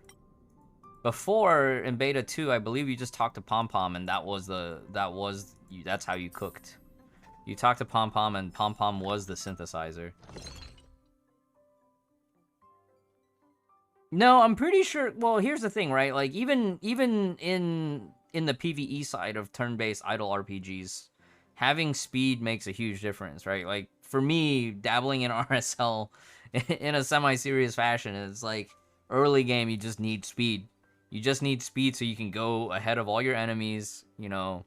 Before in beta 2, I believe you just talked to Pom Pom, and that's how you cooked. You talked to Pom Pom, and Pom Pom was the synthesizer. No, I'm pretty sure. Well, here's the thing, right? Like even in the PvE side of turn-based idle RPGs, having speed makes a huge difference, right? Like for me, dabbling in RSL in a semi-serious fashion, it's like early game you just need speed. You just need speed so you can go ahead of all your enemies, you know,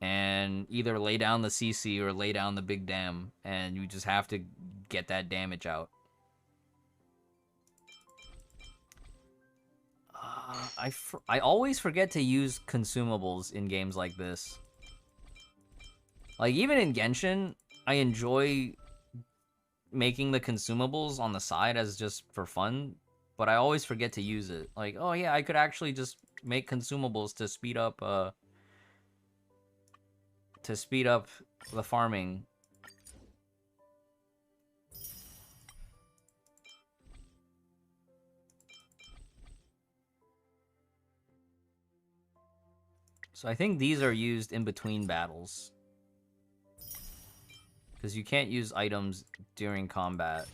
and either lay down the CC or lay down the big dam, and you just have to get that damage out. I always forget to use consumables in games like this. Like, even in Genshin, I enjoy making the consumables on the side as just for fun, but I always forget to use it. Like, oh yeah, I could actually just make consumables to speed up the farming. So I think these are used in between battles. Because you can't use items during combat.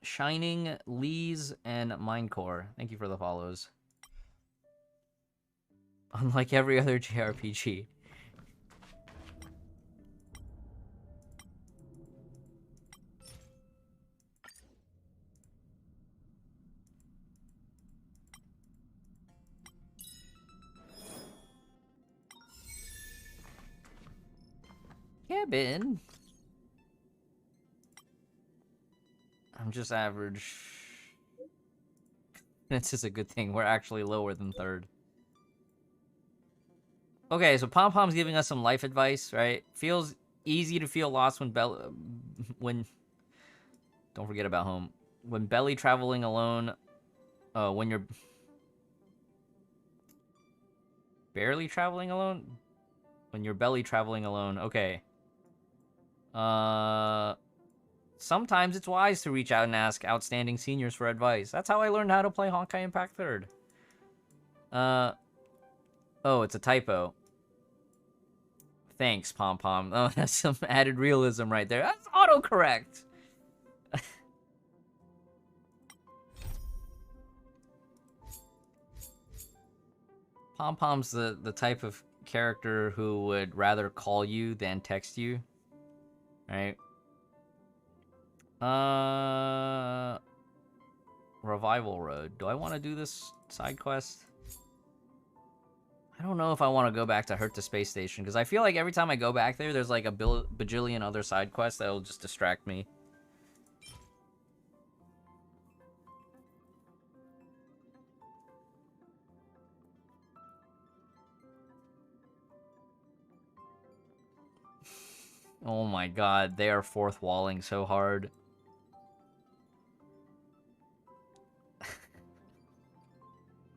Shining, Lee's, and Minecore. Thank you for the follows. Unlike every other JRPG. Kevin. I'm just average. This is a good thing. We're actually lower than 3rd. Okay, so Pom Pom's giving us some life advice, right? Feels easy to feel lost when don't forget about home. When belly traveling alone, when you're barely traveling alone? When you're belly traveling alone, okay. Sometimes it's wise to reach out and ask outstanding seniors for advice. That's how I learned how to play Honkai Impact 3rd. Oh, it's a typo. Thanks, Pom Pom. Oh, that's some added realism right there. That's autocorrect. Pom Pom's the type of character who would rather call you than text you. Right? Revival Road. Do I want to do this side quest? I don't know if I want to go back to Hurt the Space Station, because I feel like every time I go back there, there's like a bajillion other side quests that'll just distract me. Oh my god, they are fourth walling so hard.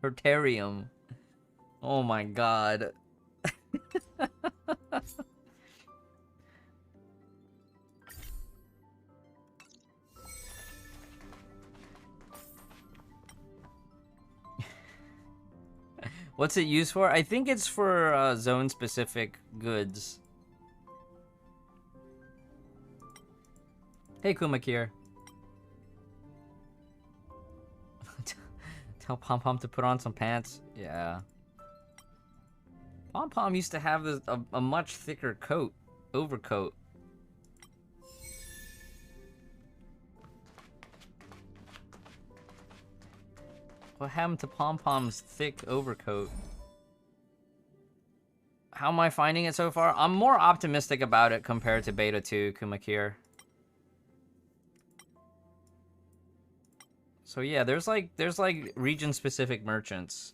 Hertarium. Oh my god. What's it used for? I think it's for zone-specific goods. Hey, Kumakir. Tell Pom Pom to put on some pants. Yeah. Pom Pom used to have a much thicker overcoat. What happened to Pom Pom's thick overcoat? How am I finding it so far? I'm more optimistic about it compared to Beta 2, Kumakir. So yeah, there's like region-specific merchants.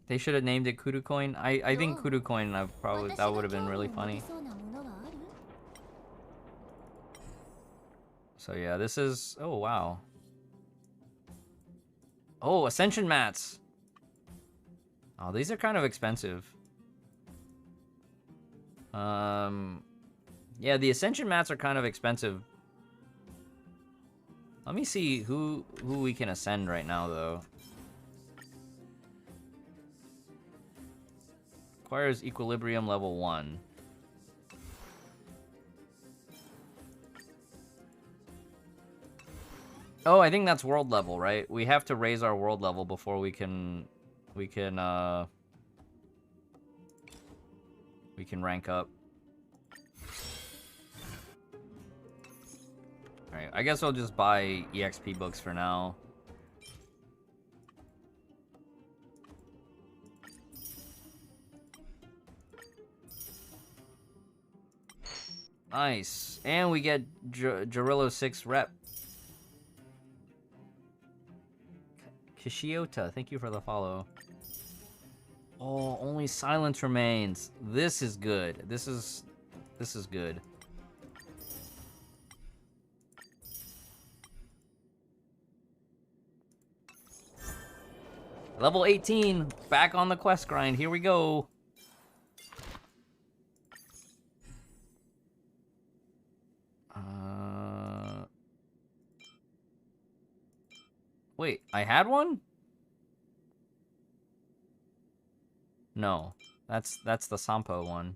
They should have named it Kudu Coin. I think Kudu Coin that would have been really funny. So yeah, this is oh wow. Oh, Ascension mats. Oh, these are kind of expensive. Yeah, the Ascension mats are kind of expensive. Let me see who we can ascend right now, though. Requires equilibrium level 1. Oh, I think that's world level, right? We have to raise our world level before we can rank up. Alright, I guess I'll just buy EXP books for now. Nice. And we get Jarillo 6 rep. Kishiota, thank you for the follow. Oh, only silence remains. This is good. This is good. Level 18, back on the quest grind. Here we go. Wait, I had one? No, that's the Sampo one.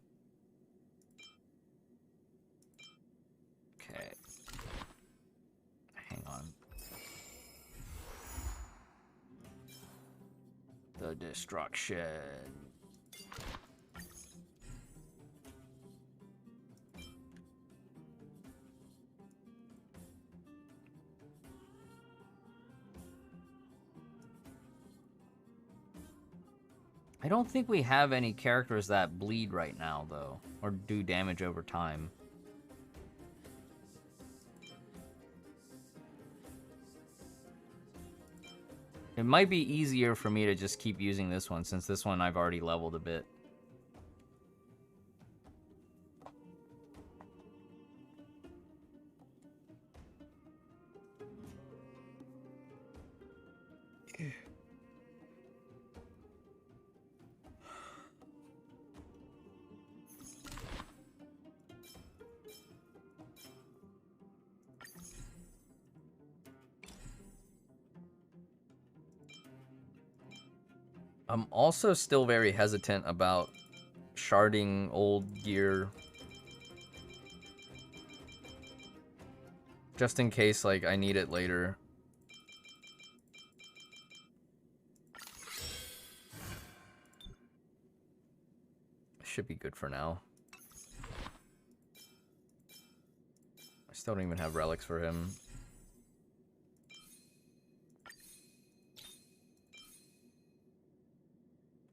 Okay. Hang on. The destruction. I don't think we have any characters that bleed right now, though, or do damage over time. It might be easier for me to just keep using this one, since this one I've already leveled a bit. I'm also still very hesitant about sharding old gear. Just in case, like, I need it later. Should be good for now. I still don't even have relics for him.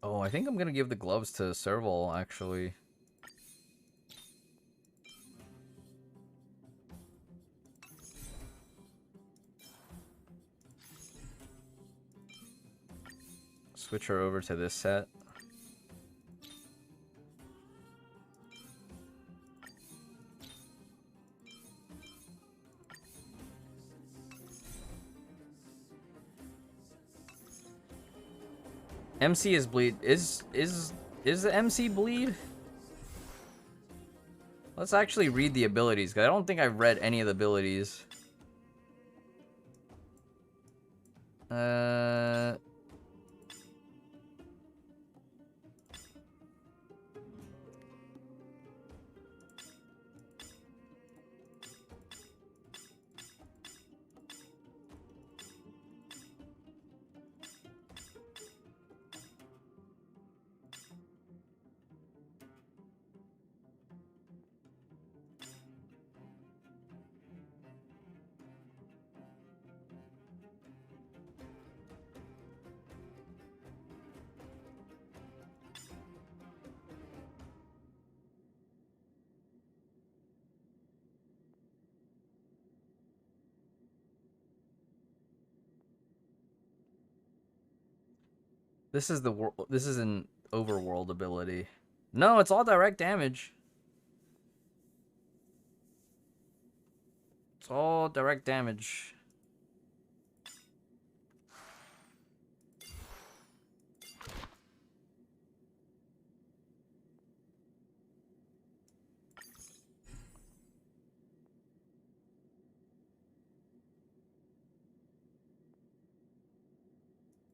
Oh, I think I'm gonna give the gloves to Serval, actually. Switch her over to this set. MC is bleed. Is the MC bleed? Let's actually read the abilities, because I don't think I've read any of the abilities. This is this is an overworld ability. No, it's all direct damage. It's all direct damage.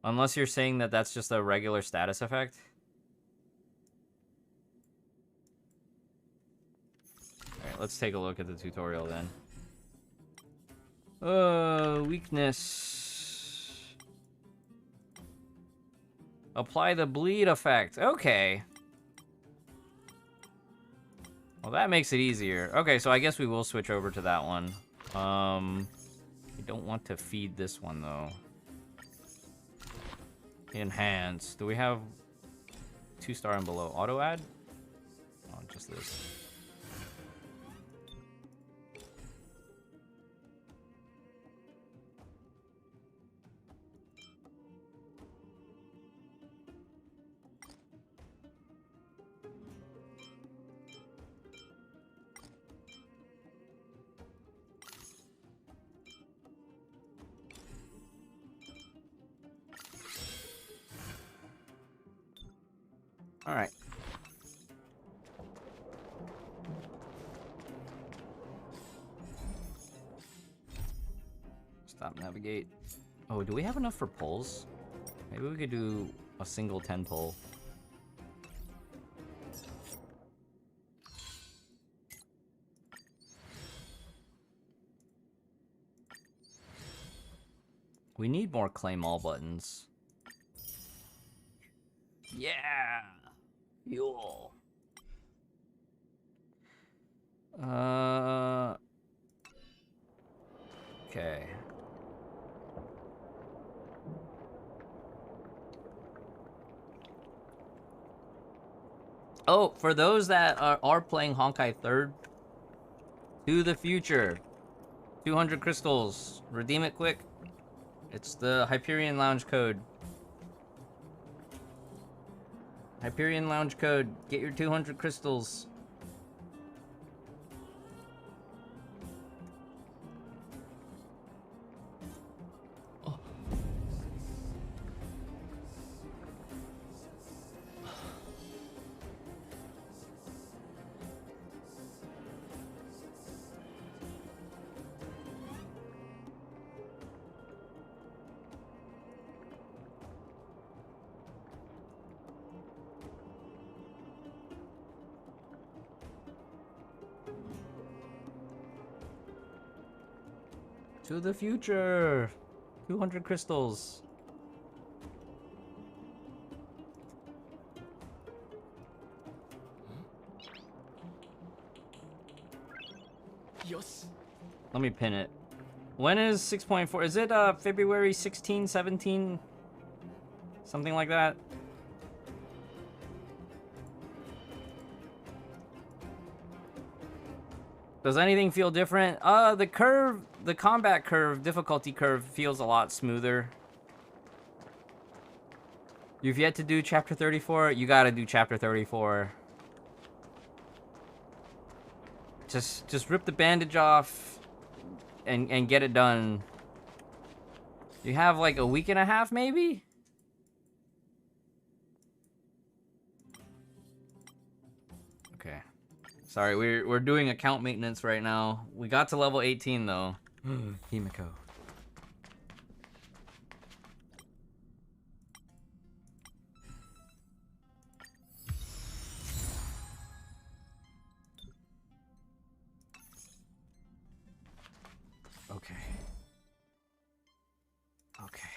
Unless you're saying that that's just a regular status effect. Alright, let's take a look at the tutorial then. Weakness. Apply the bleed effect. Okay. Well, that makes it easier. Okay, so I guess we will switch over to that one. We don't want to feed this one, though. Enhance. Do we have 2-star and below? Auto add? Oh, just this. All right. Stop navigate. Oh, do we have enough for pulls? Maybe we could do a single 10 pull. We need more claim all buttons. Yeah. Yo. Okay. Oh, for those that are playing Honkai 3rd, to the future. 200 crystals. Redeem it quick. It's the Hyperion Lounge code. Hyperion Lounge code. Get your 200 crystals. To the future. 200 crystals. Yosh. Let me pin it. When is 6.4? Is it February 16, 17? Something like that? Does anything feel different? The curve, the combat curve, difficulty curve feels a lot smoother. You've yet to do chapter 34? You gotta do chapter 34. Just rip the bandage off and get it done. You have like a week and a half, maybe? Okay. Sorry, we're doing account maintenance right now. We got to level 18 though. Himiko. Okay. Okay.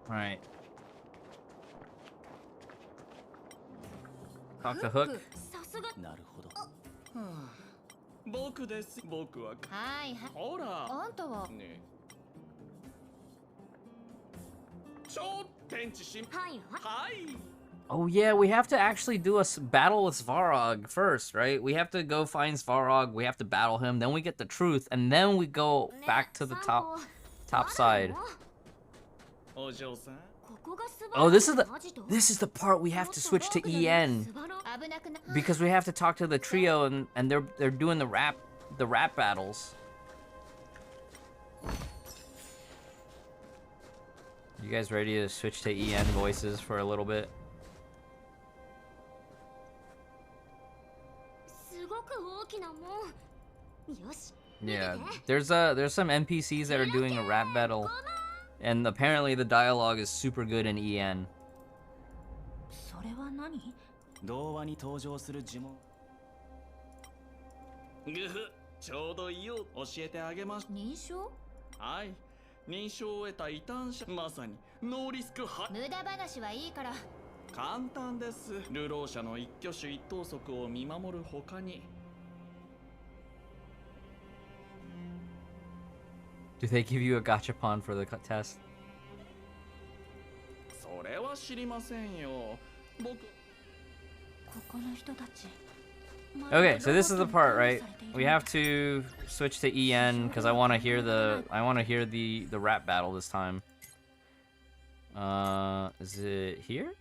Alright. Talk to Hook. なるほど。僕です。僕は。はいはい。ほら。あんたは。ね。ちょ天地神。はいはい。 Oh yeah, we have to actually do a battle with Svarog first, right? We have to go find Svarog, we have to battle him, then we get the truth, and then we go back to the top side. Oh, this is the part we have to switch to EN. Because we have to talk to the trio and they're doing the rap battles. You guys ready to switch to EN voices for a little bit? Yeah, there's some NPCs that are doing a rap battle, and apparently the dialogue is super good in EN. それは何？童話に登場する呪文。ぐふ、ちょうどいいよ教えてあげます。認証？はい、認証を得た異端者、まさにノーリスクは。無駄話はいいから。簡単です。流浪者の一挙手一投足を見守るほかに。 Do they give you a gachapon for the test? それは知りませんよ。僕。ここの人たち。 Okay, so this is the part, right? We have to switch to EN because I want to hear the rap battle this time. Is it here?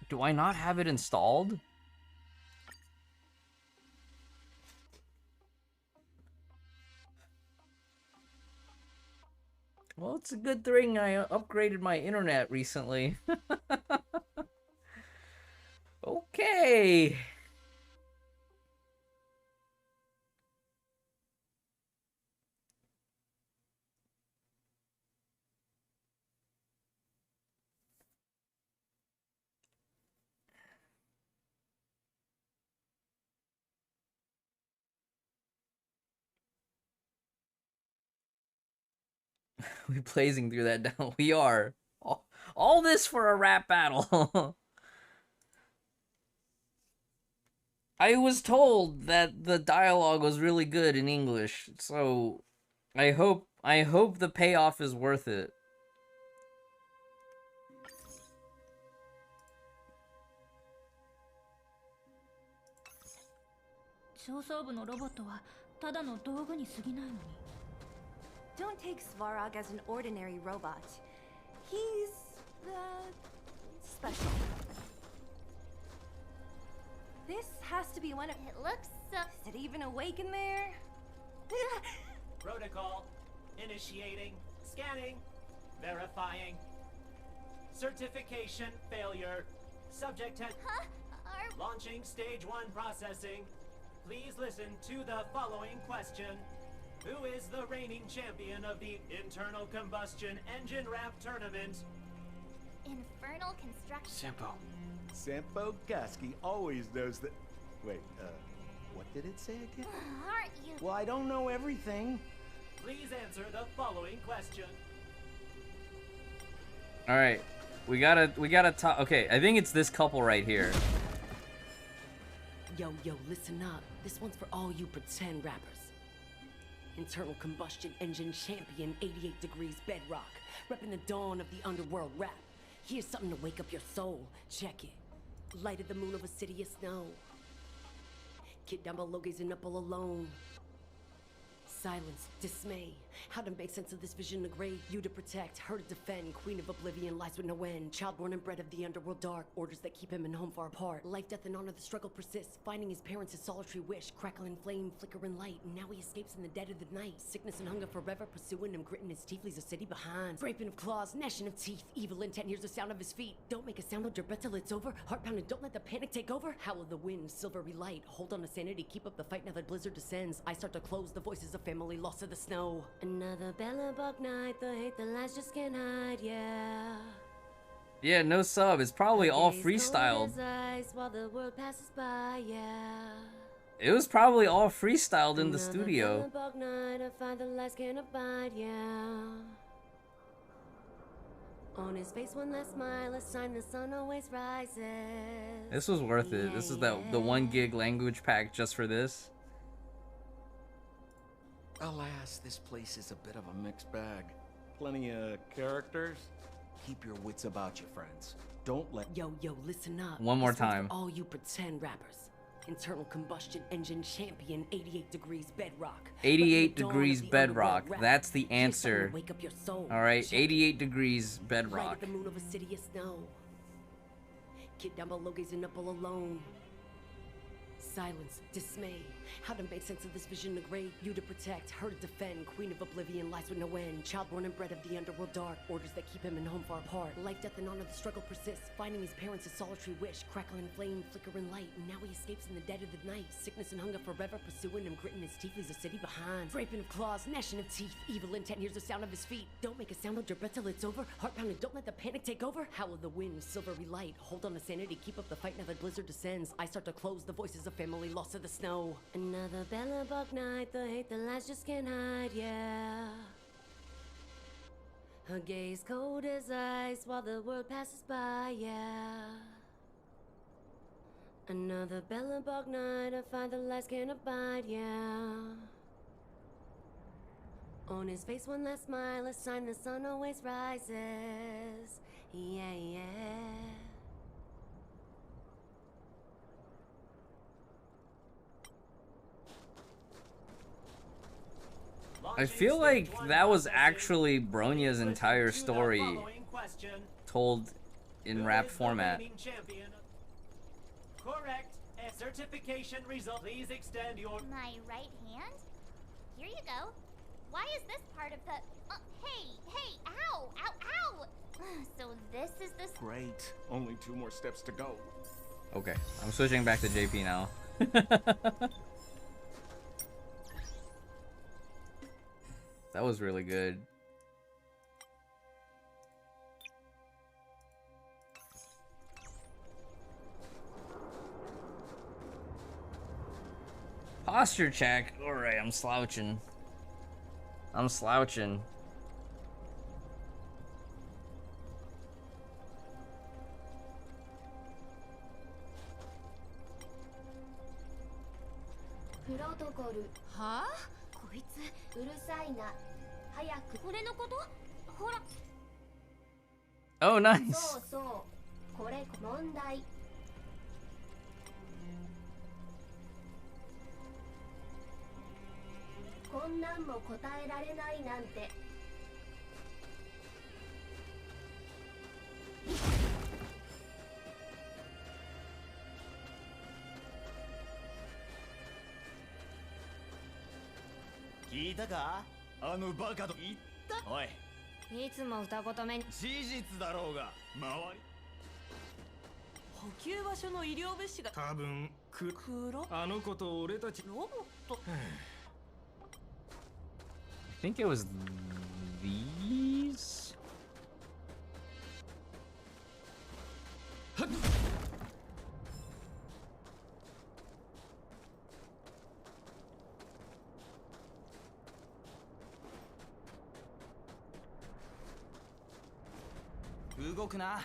Do I not have it installed? Well, it's a good thing I upgraded my internet recently. Okay. We're blazing through that down. We are. All this for a rap battle. I was told that the dialogue was really good in English, so I hope the payoff is worth it. 上層部のロボットはただの道具に過ぎないのに。 Don't take Svarog as an ordinary robot. He's special. This has to be one of. It looks so. Is it even awake in there? Protocol. Initiating. Scanning. Verifying. Certification failure. Subject has. Huh? Launching stage 1 processing. Please listen to the following question. Who is the reigning champion of the Internal Combustion Engine Rap Tournament? Infernal construction. Sampo Gusky always knows that. Wait, what did it say again? Aren't you? Well, I don't know everything. Please answer the following question. All right, we gotta talk. Okay, I think it's this couple right here. Yo, listen up. This one's for all you pretend rappers. Internal combustion engine champion, 88 degrees bedrock, repping the dawn of the underworld rap. Here's something to wake up your soul. Check it. Light of the moon of a city of snow. Kid down below gazing up all alone. Silence, dismay. How to make sense of this vision of gray? You to protect, her to defend. Queen of oblivion lies with no end. Child born and bred of the underworld dark. Orders that keep him and home far apart. Life, death, and honor, the struggle persists. Finding his parents, his solitary wish. Crackling flame, flickering light. And now he escapes in the dead of the night. Sickness and hunger forever pursuing him. Gritting his teeth, leaves a city behind. Scraping of claws, gnashing of teeth. Evil intent, hears the sound of his feet. Don't make a sound, no dirt till it's over. Heart pounding, don't let the panic take over. Howl of the wind, silvery light. Hold on to sanity, keep up the fight now that blizzard descends. I start to close the voices of family lost to the snow. Another Bellabug night, the hate, the lies just can't hide, yeah. Yeah, no sub. It's probably all freestyled. While the world passes by, yeah. It was probably all freestyled in the Another studio. Bellabug night, I find the lies can't abide, yeah. On his face one last smile, a sign the sun always rises. This was worth it. This is the 1 gig language pack just for this. Alas, this place is a bit of a mixed bag. Plenty of characters. Keep your wits about you, friends. Don't let. Yo, listen up. One more This one's for time. all you pretend rappers. Internal combustion engine champion, 88 degrees bedrock. 88 Repping the dawn degrees of the underworld bedrock. rap. That's the Here's something to answer. wake up your soul. All right, Check it. 88 degrees Light bedrock. at the moon of a city of snow. Kid down below gazing up all alone. Silence, dismay. How to make sense of this vision of gray? You to protect, her to defend. Queen of oblivion lies with no end. Child born and bred of the underworld dark. Orders that keep him and home far apart. Life, death, and honor, the struggle persists. Finding his parents, his solitary wish. Crackling flame, flickering light. And now he escapes in the dead of the night. Sickness and hunger forever pursuing him. Gritting his teeth, leaves a city behind. Scraping of claws, gnashing of teeth. Evil intent, hears the sound of his feet. Don't make a sound, no dirt till it's over. Heart pounding, don't let the panic take over. Howl of the wind, silvery light. Hold on to sanity, keep up the fight now that blizzard descends. I start to close the voices of family lost to the snow. Another Bellabug night, the hate, the lies just can't hide, yeah. Her gaze cold as ice while the world passes by, yeah. Another Bellabug night, I find the lies can't abide, yeah. On his face one last smile, a sign the sun always rises, yeah. I feel like that was actually Bronya's entire story told in rap format. Correct. A certification result. Please extend your. My right hand? Here you go. Why is this part of the... hey, ow, ow, ow! So this is the... Great. Only 2 more steps to go. Okay, I'm switching back to JP now. That was really good. Posture check. Alright, I'm slouching. I'm slouching. プロトコル。はあ？こいつうるさいな。早く。俺のこと？ほら。 Oh, nice. そうそう。これ問題。こんなんも答えられないなんて。聞いたか？あのバカと言った。おい。いつも二言目に。事実だろうが。周り。補給場所の医療物資が多分黒あの子と俺たちロボット。I think it was these. Huh? 動くな。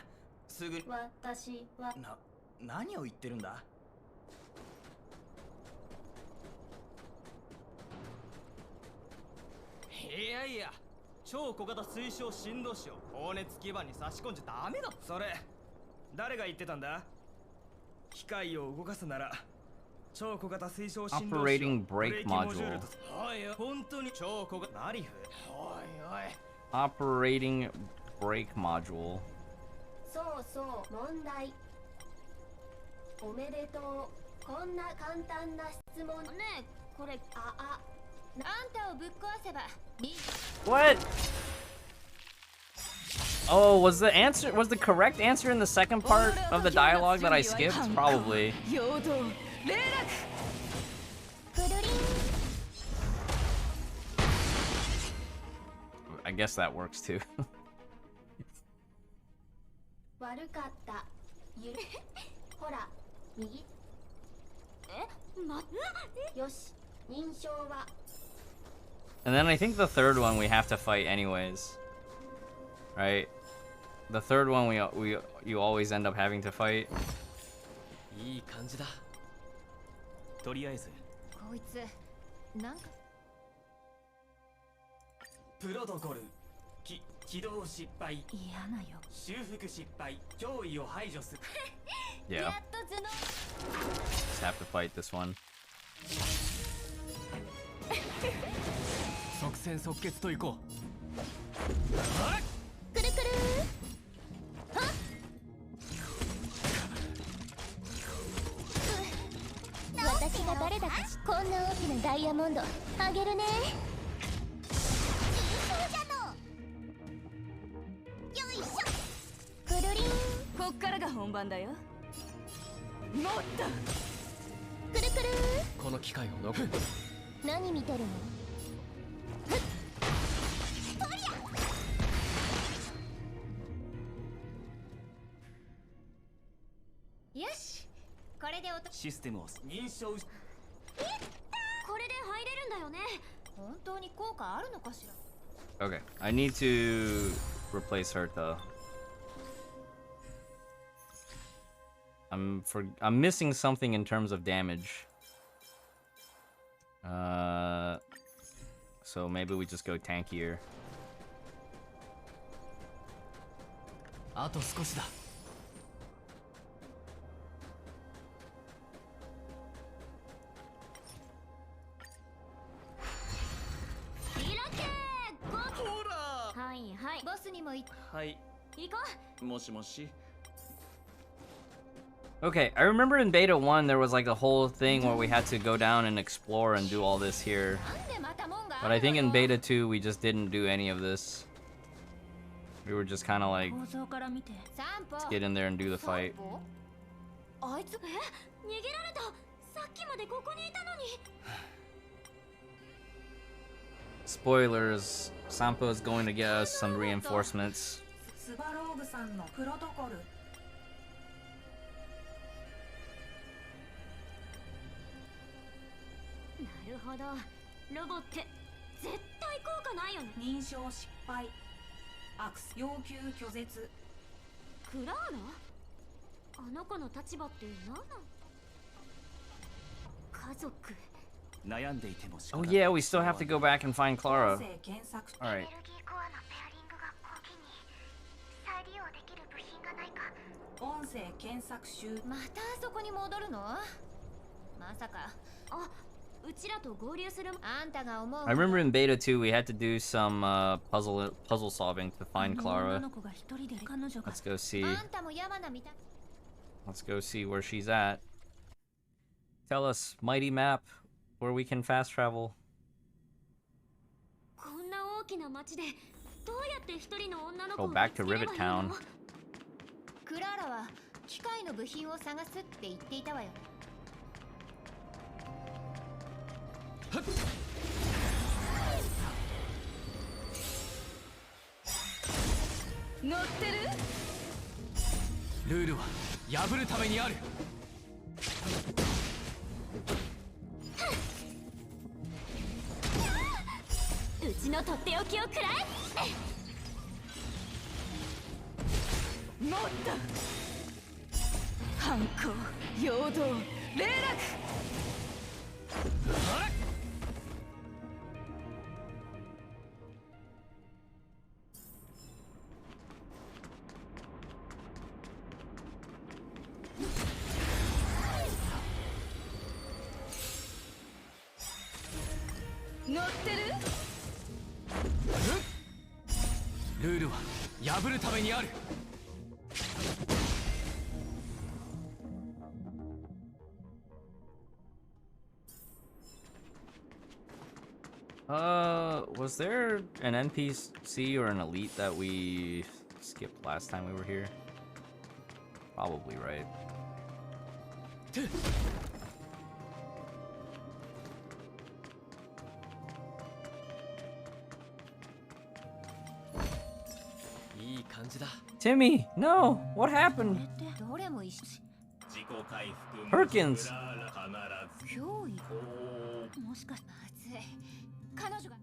すぐ。私は。何を言ってるんだ？いやいや、超小型推奨振動子を放熱基板に差し込んじゃダメだ。それ誰が言ってたんだ？機械を動かすなら超小型推奨振動子を Operating brake module. おいよ、本当に超小型ナリフ。おいおい。 Operating brake module. そうそう、問題。おめでとう。こんな簡単な質問。ねえ、これあんたをぶっ壊せば。What? Oh, was the correct answer in the second part of the dialogue that I skipped? Probably. I guess that works too. 悪かった。ほら、右。よし、認証は。 And then I think the third one we have to fight anyways. Right? The third one you always end up having to fight. いい感じだ。とりあえずこいつなんかプロトコル起動失敗。嫌なよ。修復失敗。脅威を排除する。Yeah. やっと頭脳。 Just have to fight this one. 即戦即決といこくるくる私が誰だかこんな大きなダイヤモンドあげるね。そうじゃの。よいしょ。くるりん。こっからが本番だよ。もっと。くるくる。この機械を残る。何見てるの？よし、これでシステムを認証し。これで入れるんだよね。本当に効果あるのかしら。 Okay, I need to replace her though. I'm missing something in terms of damage. So maybe we just go tankier. あと少しだ。はいはい、ボスにも行はい。こう。もしもし。 Okay, I remember in Beta 1 there was like a whole thing where we had to go down and explore and do all this here. But I think in Beta 2 we just didn't do any of this. We were just kind of like, let's get in there and do the fight. あいつ、逃げられた。さっきまでここにいたのに。 Spoilers, Sampo is going to get us some reinforcements. スバローグさんのプロトコル。なるほど。ロボって絶対効果ないよね。認証失敗。アクス要求拒絶。クラーラ？あの子の立場って何なの？家族、Oh yeah, we still have to go back and find Clara. Alright. 音声検索集。またあそこに戻るの？まさか。あ、うちらと合流する。あんたが思う。 I remember in beta 2 we had to do some puzzle solving to find Clara. Let's go see. あんたも山名見た。 Let's go see where she's at. Tell us, mighty map, where we can fast travel. こんな大きな町でどうやって一人の女の子 Go を見 back つ to ければい Rivet い Town. の？クラーラは機械の部品を探すって言っていたわよ。乗ってる？ルールは破るためにある。うちのとっておきをくらえ。もっと反抗、陽動、霊落。乗ってる？ルールは破るためにある。Was there an NPC or an elite that we skipped last time we were here? Probably, right? Timmy, no! What happened? Perkins! 脅威？もしかしてまずい。彼女が。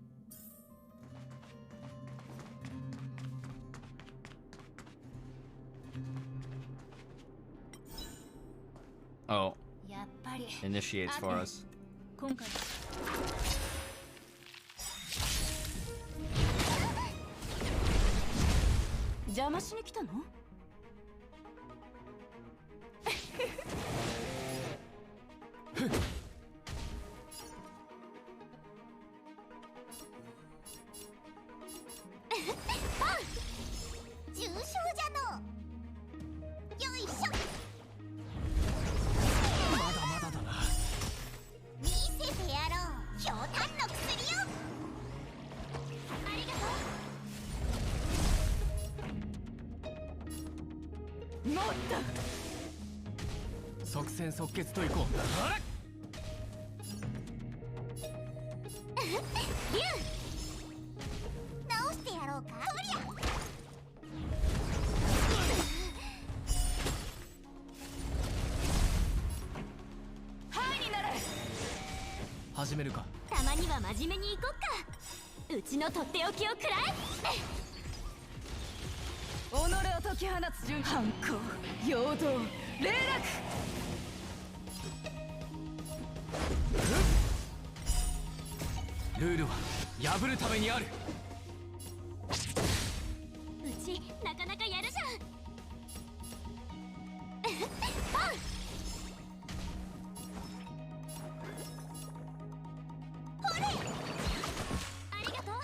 Oh. やっぱり。 Initiates for us. 今回。邪魔しに来たの？重症じゃの。よいしょ。まだまだだな。見せてやろう。ひょうたんの薬よ。ありがとう。もっと即戦即決といこう。リュウ。直してやろうか。そりゃ。はいになれ。始めるか。たまには真面目に行こっか。うちのとっておきをくらえ。己を解き放つ順反抗、陽動、霊落。ルールは破るためにある。うちなかなかやるじゃん。パン。ほれ。ありがとう。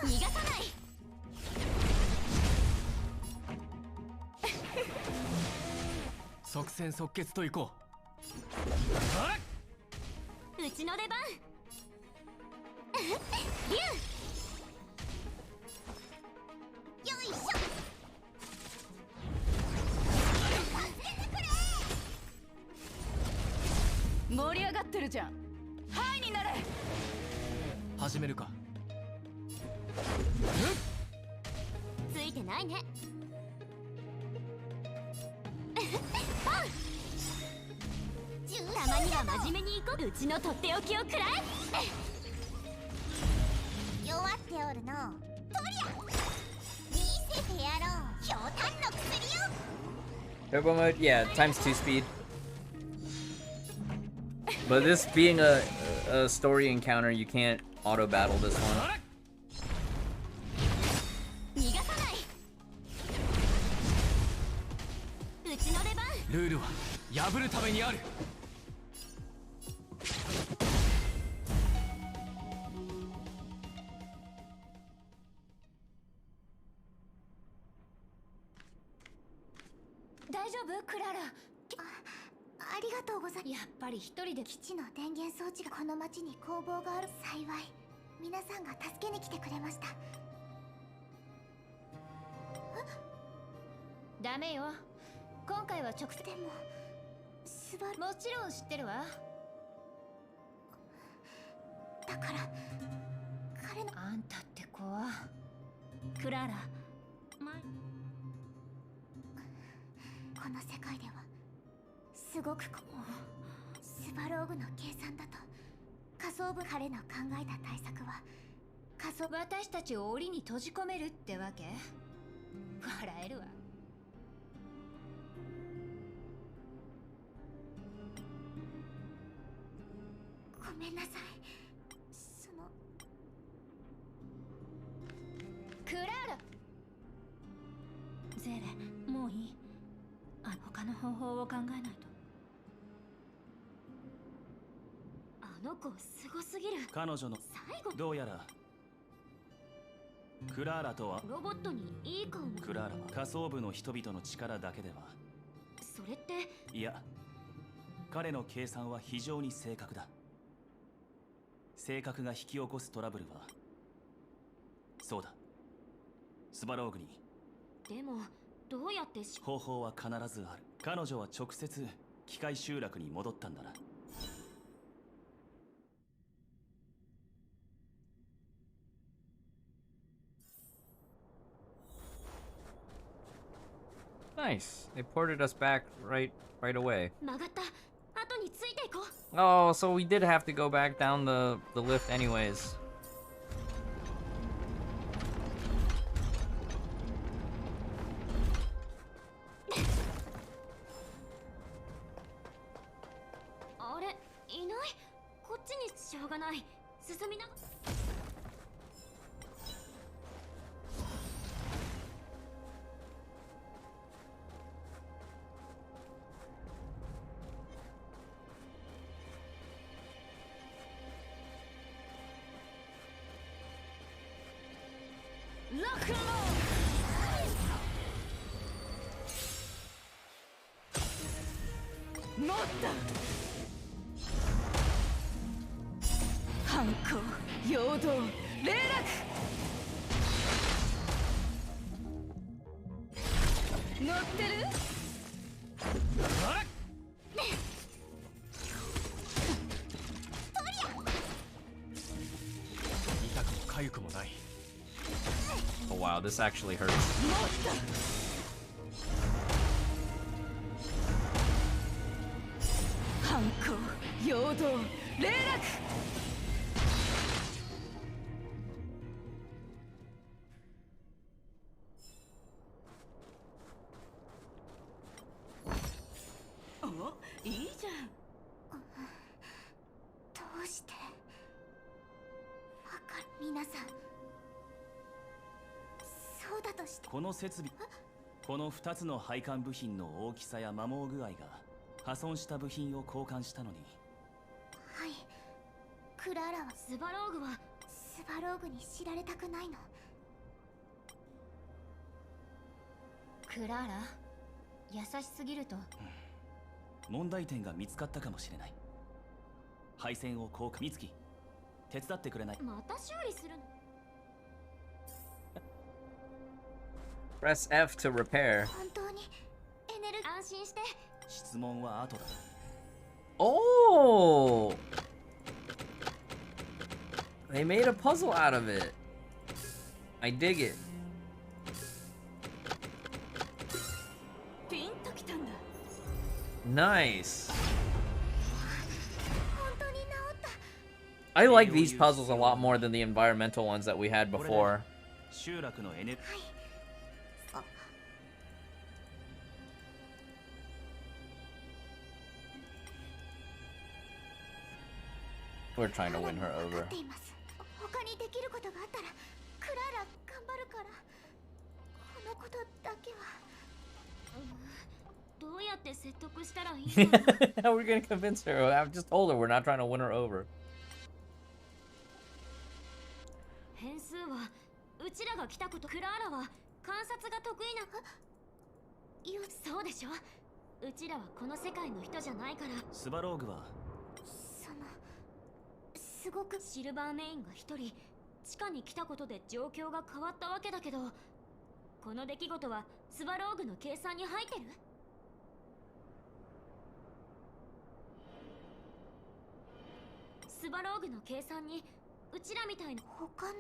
逃がさない。即戦即決といこう。うちの出番。リュウ。よいしょ。盛り上がってるじゃん。はいになれ。始めるか。ついてないね。パン。たまには真面目に行こう。うちのとっておきをくらえ。弱っておるの。とりゃ。見せてやろう。ひょうたんの薬よ。 Turbo mode? Yeah, times 2 speed. But this being a story encounter, you can't auto battle this one. ルールは破るためにある。大丈夫クララ。ありがとうございます。やっぱり一人で基地の電源装置がこの町に工房がある。幸い皆さんが助けに来てくれました。ダメよ、今回は直接。でももちろん知ってるわ。だから彼のあんたって子はクララ、この世界ではすごくスバローグの計算だと仮想部。彼の考えた対策は私たちを檻に閉じ込めるってわけ。笑えるわ。ごめんなさい。そのクラーラ。ゼーレ、もういい。他の方法を考えないと。あの子すごすぎる。彼女の最後どうやらクラーラとはロボットにいい顔も。クラーラは仮想部の人々の力だけでは。それっていや、彼の計算は非常に正確だ。性格が引き起こすトラブルはそうだ、スバローグに。でもどうやって方法は必ずある。彼女は直接機械集落に戻ったんだな。Nice. They ported us back right away. 曲がった。後についていこう。 Oh, so we did have to go back down the lift anyways. あれ、いない。こっちにしょうがない。進みな。ロックンロール。もっと反抗、陽動、霊落。乗ってる？痛くも痒くもない。 Oh wow, this actually hurts. 反抗、陽動、霊落。お、いいじゃん。どうして？皆さん。そうだとして。この設備、この2つの配管部品の大きさや摩耗具合が破損した部品を交換したのに。はい。クラーラはスバローグはスバローグに知られたくないの。クラーラ、優しすぎると。問題点が見つかったかもしれない。配線を交換。美月、手伝ってくれない？また修理するの？ Press F to repair. 本当にエネルギー。安心して。質問は後だ。Oh! They made a puzzle out of it. I dig it. ピンときたんだ。 Nice. 本当に治った。 I like these puzzles a lot more than the environmental ones that we had before. 集落のエネルギー。We're trying to win her over. 他にできることがあったらクララ頑張るから。このことだけは。どうやって説得したらいいの？ How are we gonna convince her? I've just told her we're not trying to win her over. 変数はうちらが来たこと。クラーラは観察が得意な。そうでしょ。うちらはこの世界の人じゃないから。スバローグはすごくシルバーメインが一人地下に来たことで状況が変わったわけだけど、この出来事はスバローグの計算に入ってる？スバローグの計算にうちらみたいな他の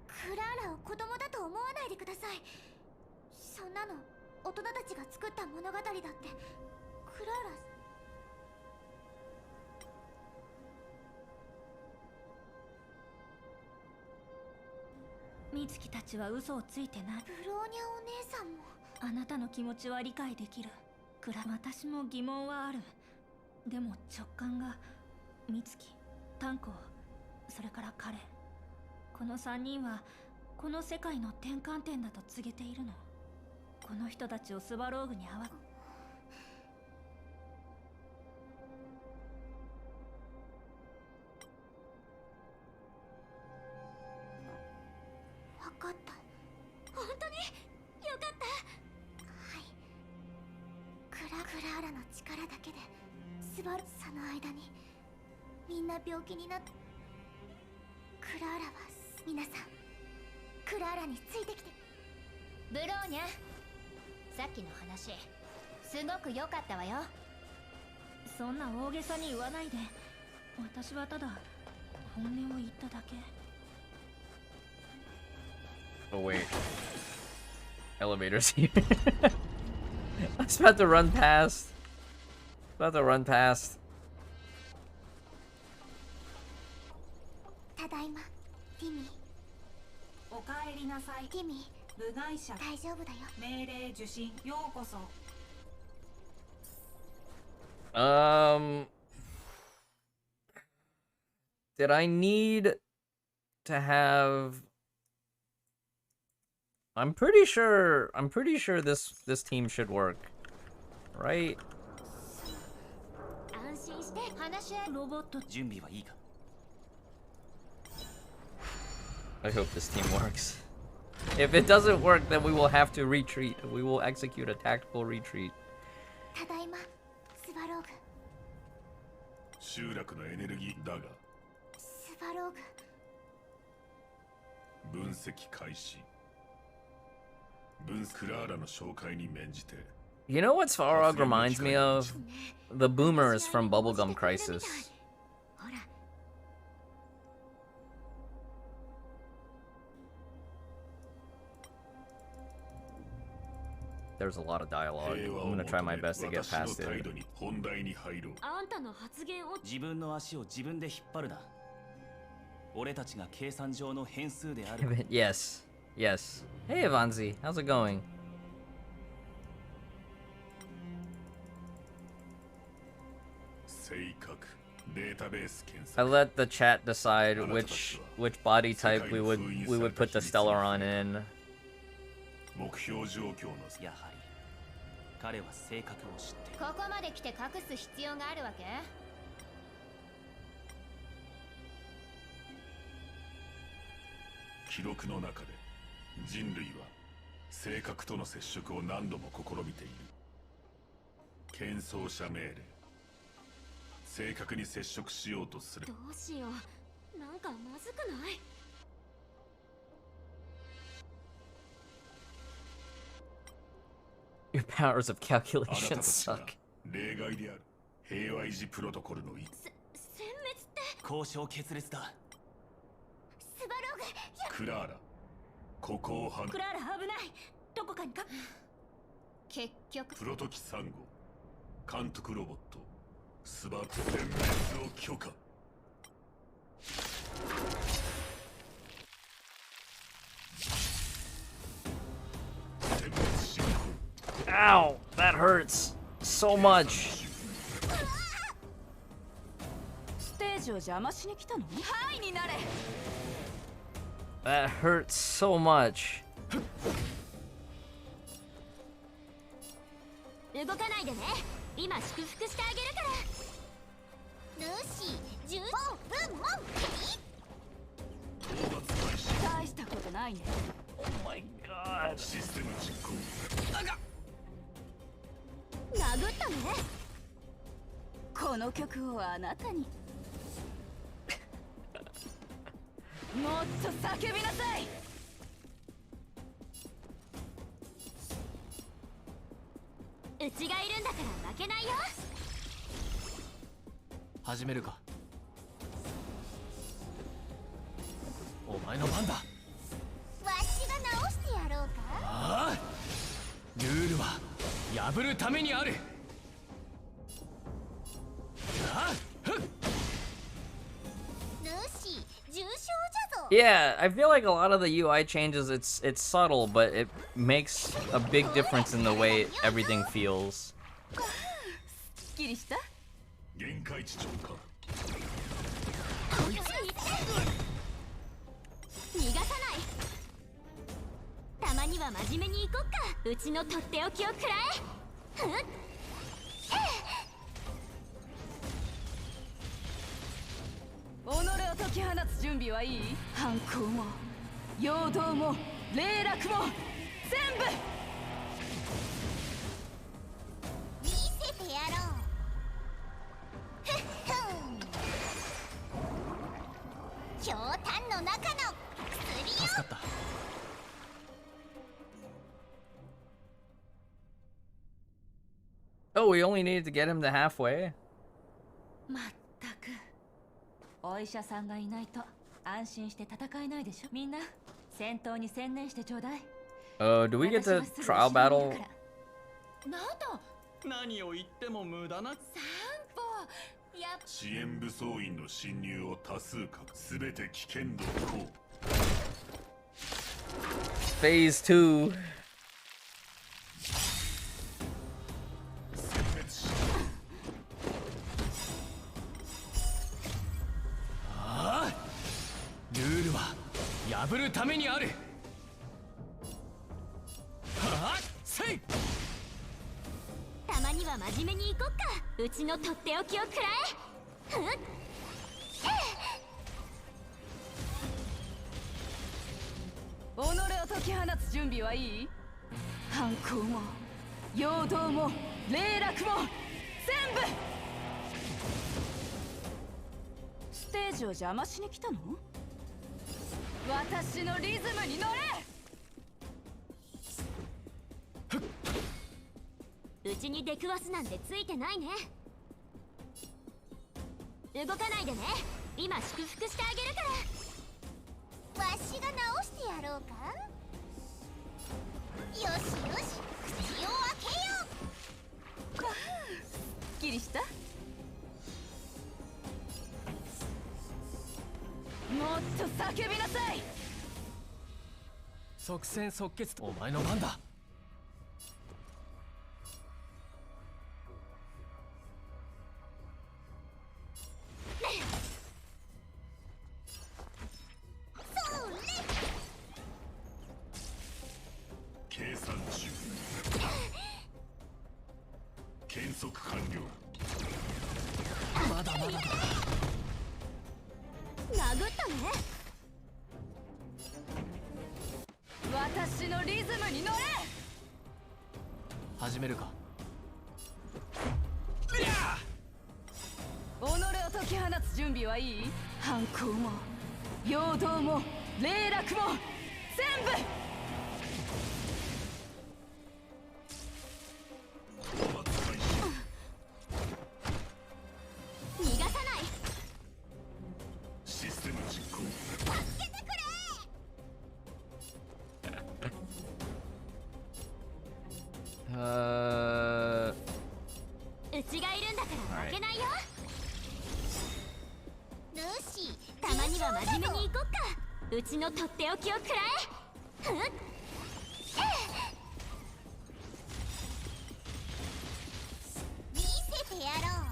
クラーラを子供だと思わないでください。そんなの大人たちが作った物語だって。クラーラ美月たちは嘘をついてない。ブローニャお姉さんも。あなたの気持ちは理解できる。私も疑問はある。でも直感が美月、炭鉱、それから彼、この3人はこの世界の転換点だと告げているの。この人たちをスバローグに合わ分かった。本当によかった。はい。クラーラの力だけでその間にみんな病気になって。クラーラは皆さんクラーラについてきて。ブローニャ、さっきの話すごく良かったわよ。そんな大げさに言わないで。私はただ本音を言っただけ。Oh wait. Elevator's here. I was about to run past. About to run past. ただいま、ティミー。おかえりなさい。ティミー、部外者。大丈夫だよ。命令受信、ようこそ。Did I need to have? I'm pretty sure this team should work, right? 安心して話し合い。ロボット準備はいいか？ I hope this team works. If it doesn't work, then we will have to retreat. We will execute a tactical retreat. ただいま、スバローグ。集落のエネルギーだが。スバローグ。分析開始。クラーラの紹介に免じて。You know what Svarog reminds me of? The boomers from Bubblegum Crisis. There's a lot of dialogue. I'm gonna try my best to get past it. あんたの発言を。自分の足を自分で引っ張るな。俺たちが計算上の変数である。Yes. Yes. Hey, Avanzi. How's it going? I let the chat decide which body type we would put the Stellaron in. やはり彼は性格を知っている。ここまで来て隠す必要があるわけ？記録の中で人類は性格との接触を何度も試みている。喧騒者命令。正確に接触しようとする。どうしよう。なんかまずくない？ Your powers of calculation suck. 例外である。平和維持プロトコルの一。殲滅って。交渉決裂だ。スバローグ。クラーラ。ここを離。クラーラ危ない。どこかにか。結局。プロト機3号。監督ロボット。スバ全滅を許可。Ow! That hurts so much. ステージを邪魔しに来たの？はいになれ。 That hurts so much. 動かないでね。今祝福してあげるから。ルーシー、ジューボン、ブンモン。大したことないね。 Oh my god. システム実行。殴ったね。この曲をあなたに。もっと叫びなさい。うちがいるんだから負けないよ。始めるか。お前の番だ。わしが直してやろうか。ああ、ルールは破るためにある。ああ、ふっ。 ルーシー、重傷じゃぞ。 Yeah, I feel like a lot of the UI changes, it's subtle, but it makes a big difference in the way everything feels. すっきりした？限界値超か。逃がさない。たまには真面目に行こっか。うちのとっておきを食らえ。ふっ。己を解き放つ準備はいい？反抗も陽動も霊落も全部見せてやろう。ふっふん。ひょうたんの中の薬よ。助かった。 Oh, we only needed to get him to halfway? まったくお医者さんがいないと安心して戦えないでしょ。みんな戦闘に専念してちょうだい。 Do we get to trial battle? なんだ。何を言っても無駄な。散歩。やっ。遅延武装員の侵入を多数かすべて危険度高。 Phase 2. ああ、ルールは破るためにある。はあ、せい。たまには真面目に行こっか。うちのとっておきを食らえ。ふっ。己を解き放つ準備はいい？反抗も陽動も霊落も全部。ステージを邪魔しに来たの？私のリズムに乗れ。うちに出くわすなんてついてないね。動かないでね。今祝福してあげるから。わしが直してやろうか。よしよし、口を開けよう。すっきりした？もっと叫びなさい。即戦即決。お前の番だ。計算中。計測完了。まだまだだ。殴ったね。私のリズムに乗れ。始めるか。己を解き放つ準備はいい？反抗も陽動も霊落も全部。逃がさない。システム実行。助けてくれ。うちがいるんだから負けないよ。ルーシー、たまには真面目に行こっか。うちのとっておきを食らえ。ふっ。見せてやろう。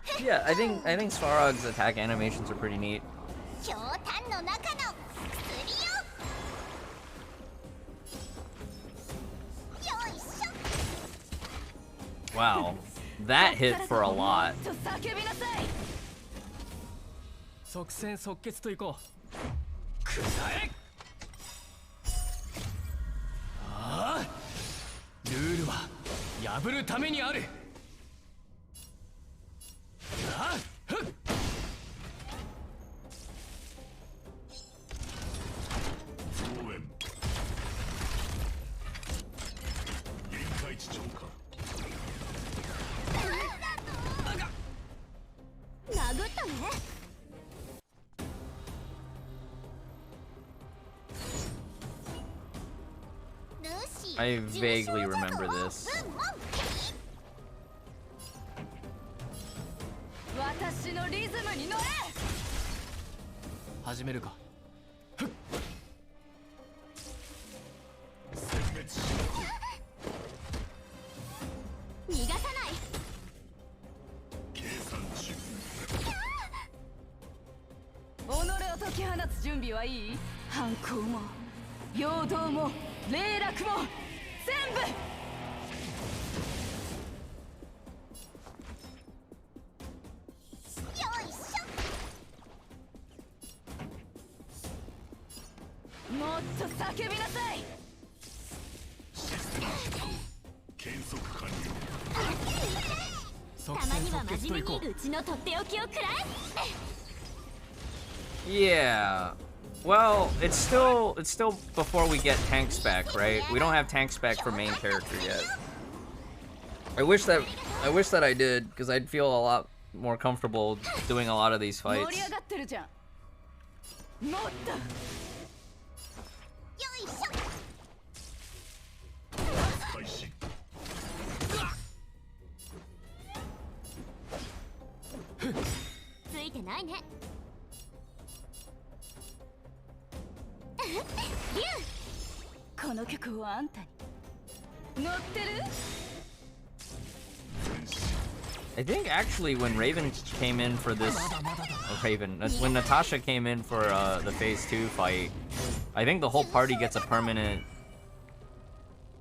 ふっ Yeah, I think Svarog's attack animations are pretty neat. Wow, that hit for a lot. 即戦即決といこう。くらえ。ああ、ルールは破るためにある。ああ、ふっ。増援。限界値超過。殴ったね。I vaguely remember this. 私のリズムに乗れ。始めるか。逃がさない。計算中。己を解き放つ準備はいい？反抗も平等も霊落も全部。もっと叫びなさい。計測完了。たまには真面目にうちのとっておきを食らえ。 Yeah. Well, it's still before we get tank spec, right? We don't have tank spec for main character yet. I wish that I did, because I'd feel a lot more comfortable doing a lot of these fights. ついてないね。この曲をあんたに乗ってる？ I think actually when Raven came in for this, when Natasha came in for the phase 2 fight, I think the whole party gets a permanent,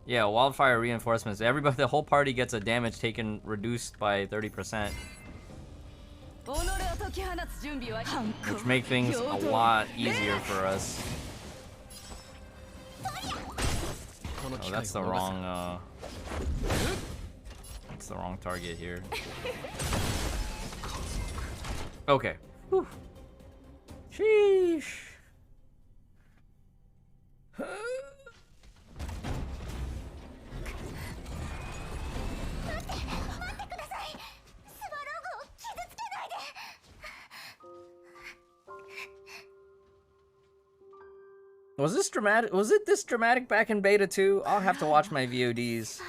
yeah, wildfire reinforcements. Everybody, the whole party gets a damage taken reduced by 30%, which make things a lot easier for us. Oh, that's the wrong, that's the wrong target here. Okay. Whew. Sheesh. Was this dramatic? Was it this dramatic back in beta 2? I'll have to watch my VODs.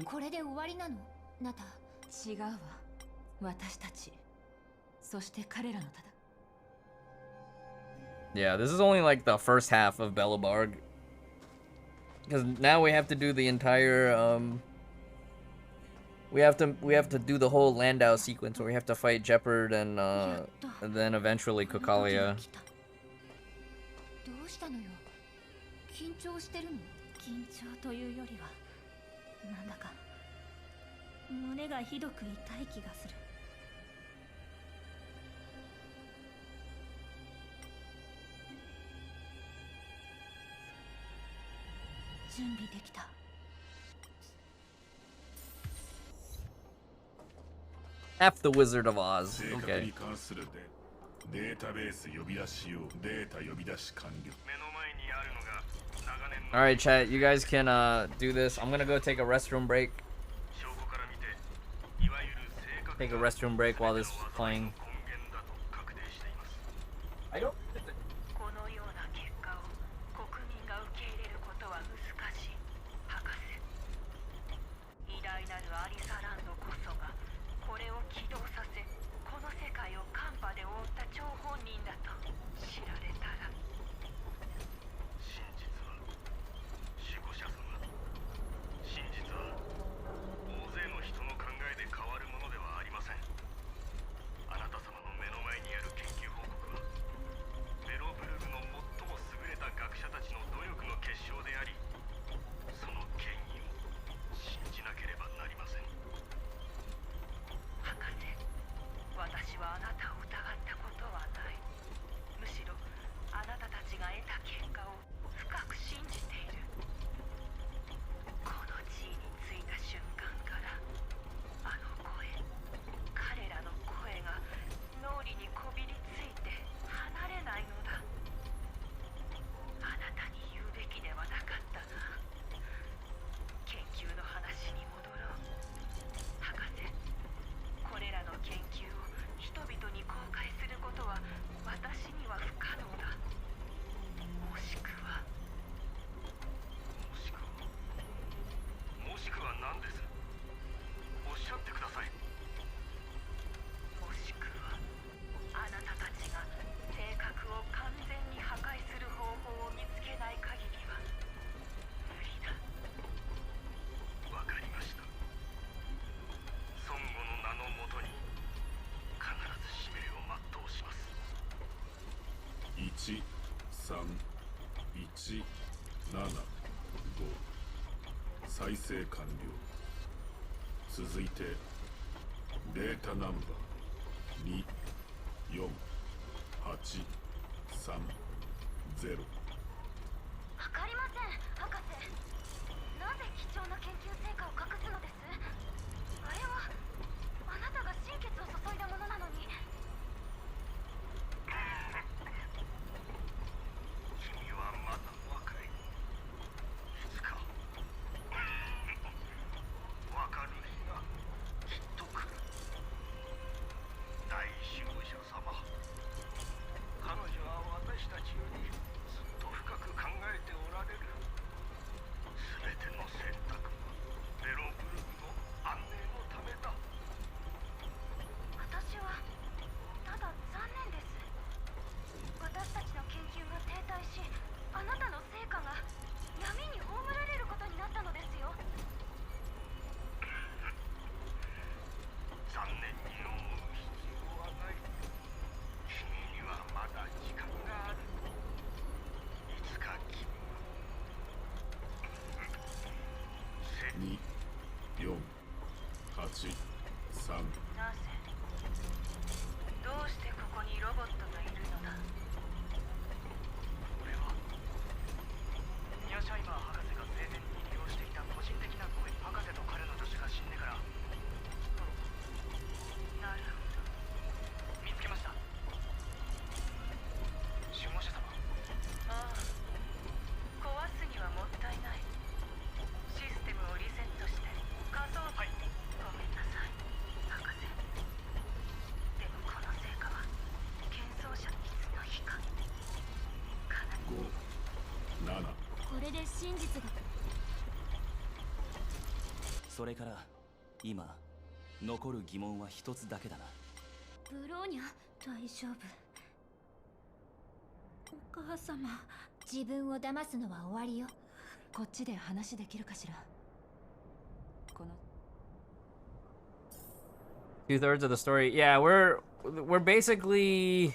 これで終わりなの？ナタ。違うわ。私たち。そして彼らの戦い。 Yeah, this is only like the first half of Bellabarg. Because now we have to do the entire we have to do the whole Landau sequence where we have to fight Jeopard and then eventually Kokalia. どうしたのよ？緊張してるの？緊張というよりはなんだか胸がひどく痛い気がする。準備できた。F the Wizard of Oz. Okay. Alright, chat, you guys can do this. I'm gonna go take a restroom break. Take a restroom break while this is playing. I don't. このような結果を国民が受け入れることは難しい博士。偉大なるアリサランドこそがこれを起動させこの世界を寒波で覆った張本人だと知られたら。真実は守護者様、真実は大勢の人の考えで変わるものではありません。あなた様の目の前にある研究報告はベロブルグの最も優れた学者たちの努力の結晶であり、その権威を信じなければなりません。博士、私はあなたを疑ったことはない。むしろあなたたちが得た結果を深く信じている。この地位についた瞬間からあの声、彼らの声が脳裏にこびりついて離れないのだ。あなたに言うべきではなかったな。研究の話に戻ろう。博士、これらの研究を人々に公開することは私には不可能だ。もしくは何です？おっしゃってください。もしくはあなたたちが性格を完全に破壊する方法を見つけない限りは無理だ。わかりました。孫悟の名のもとに必ず使命を全うします。1、3、1、7、5。再生完了。続いてデータナンバー2、4、8、3、0。わかりません、博士。なぜ貴重な研究成果を隠すのです？あれはあなたが心血を注いだものなのに。君はまだ若い。いつかわかる日がきっと来る。大守護者様、彼女は私たちよりずっと深く考えておられる。全ての選択はベロブルグの安寧のためだ。私はただ残念です。私たちの研究が停滞し、あなたの成果が闇に葬られることになったのですよ。残念に思う必要はない。君にはまだ時間がある。いつか君は2、4、8、3。なぜ？どうしてここにロボットがいるのだ？これはニアシャイマー博士が生前に利用していた個人的な声。博士と彼の助手が死んでから。なるほど。見つけました。守護者様。ああ、壊すにはもったいない。システムをリセットして仮想。はい。ごめんなさい、博士。でもこの成果は検証者の質の比較。かなり。5、7。これで真実が。それから今残る疑問は一つだけだな。ブローニャ、大丈夫。お母様。自分を騙すのは終わりよ。こっちで話できるかしら。この 2/3 of the story. Yeah, we're basically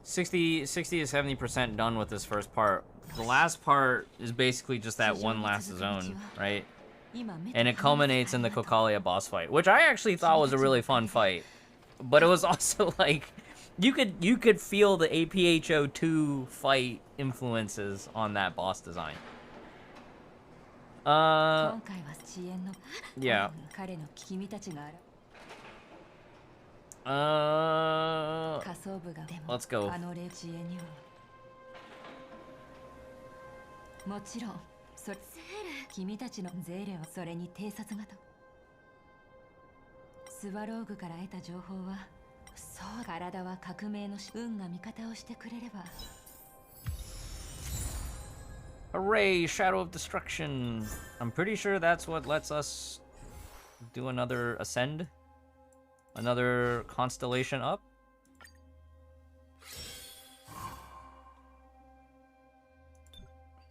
60 to 70% done with this first part. The last part is basically just that one last zone, right? And it culminates in the Kokalia boss fight, which I actually thought was a really fun fight. But it was also like you could feel the APHO2 fight influences on that boss design. Yeah. Let's go. もちろんそれ君たちのゼーレはそれに偵察型。スワローグから得た情報は、そう体は革命の運が味方をしてくれれば。 Hooray, Shadow of Destruction. I'm pretty sure that's what lets us do another ascend. Another constellation up.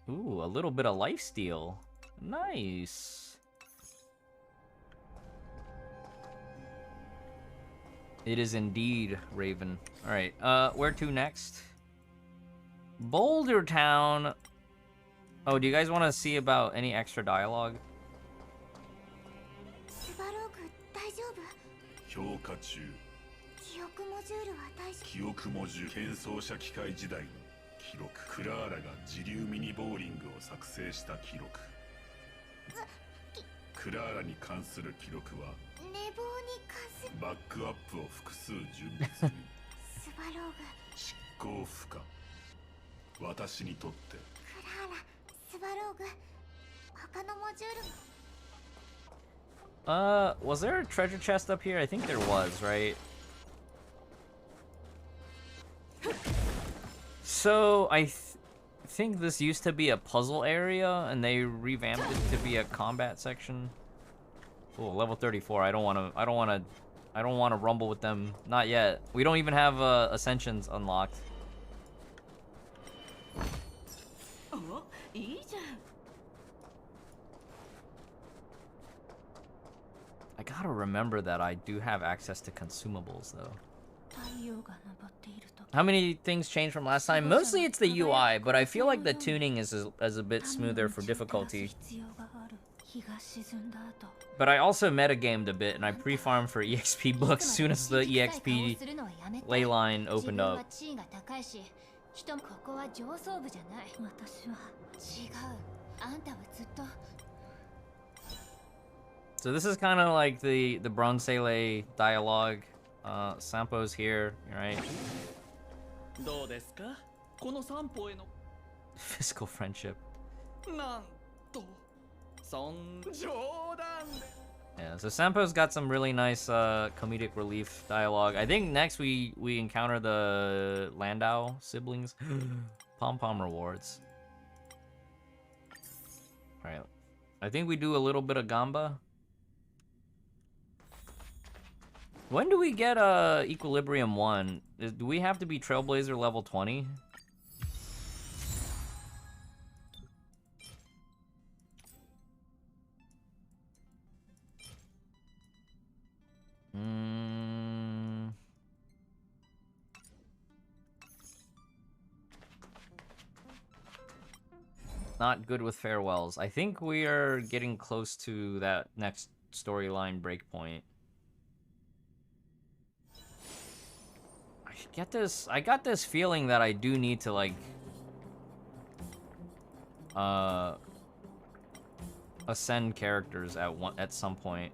Ooh, a little bit of lifesteal. Nice. It is indeed Raven. Alright, where to next? Boulder Town. Oh, do you guys want to see about any extra dialogue? スバローグ大丈夫？評価中。記憶モジュールは大丈夫？記憶モジュール剣装者機械時代の記録。クラーラが自流ミニボーリングを作成した記録。クラーラに関する記録は寝坊に関するバックアップを複数準備済み。スバローグ執行不可。私にとって。クラーラスバローグ他のモジュールも。Was there a treasure chest up here? I think there was, right? So, I think this used to be a puzzle area, and they revamped it to be a combat section. Oh, level 34. I don't want to rumble with them. Not yet. We don't even have ascensions unlocked. Oh, いいじゃん。 I gotta remember that I do have access to consumables, though. 太陽が昇っていると。 How many things changed from last time? Mostly it's the UI, but I feel like the tuning is a bit smoother for difficulty. But I also metagamed a bit, and I pre-farmed for EXP books as soon as the EXP ley line opened up. ここは上層部じゃない。私は違う。あんたはずっと。 So this is kind of like the Bronzele dialogue. Sampo's here, right? どうですか？この散歩への Physical friendship. なんとそん冗談で。 Yeah, so Sampo's got some really nice comedic relief dialogue. I think next we encounter the Landau siblings. Pom-pom rewards. Alright. I think we do a little bit of Gamba. When do we get Equilibrium 1? Do we have to be Trailblazer level 20? Not good with farewells. I think we are getting close to that next storyline breakpoint. I got this feeling that I do need to like ascend characters at some point.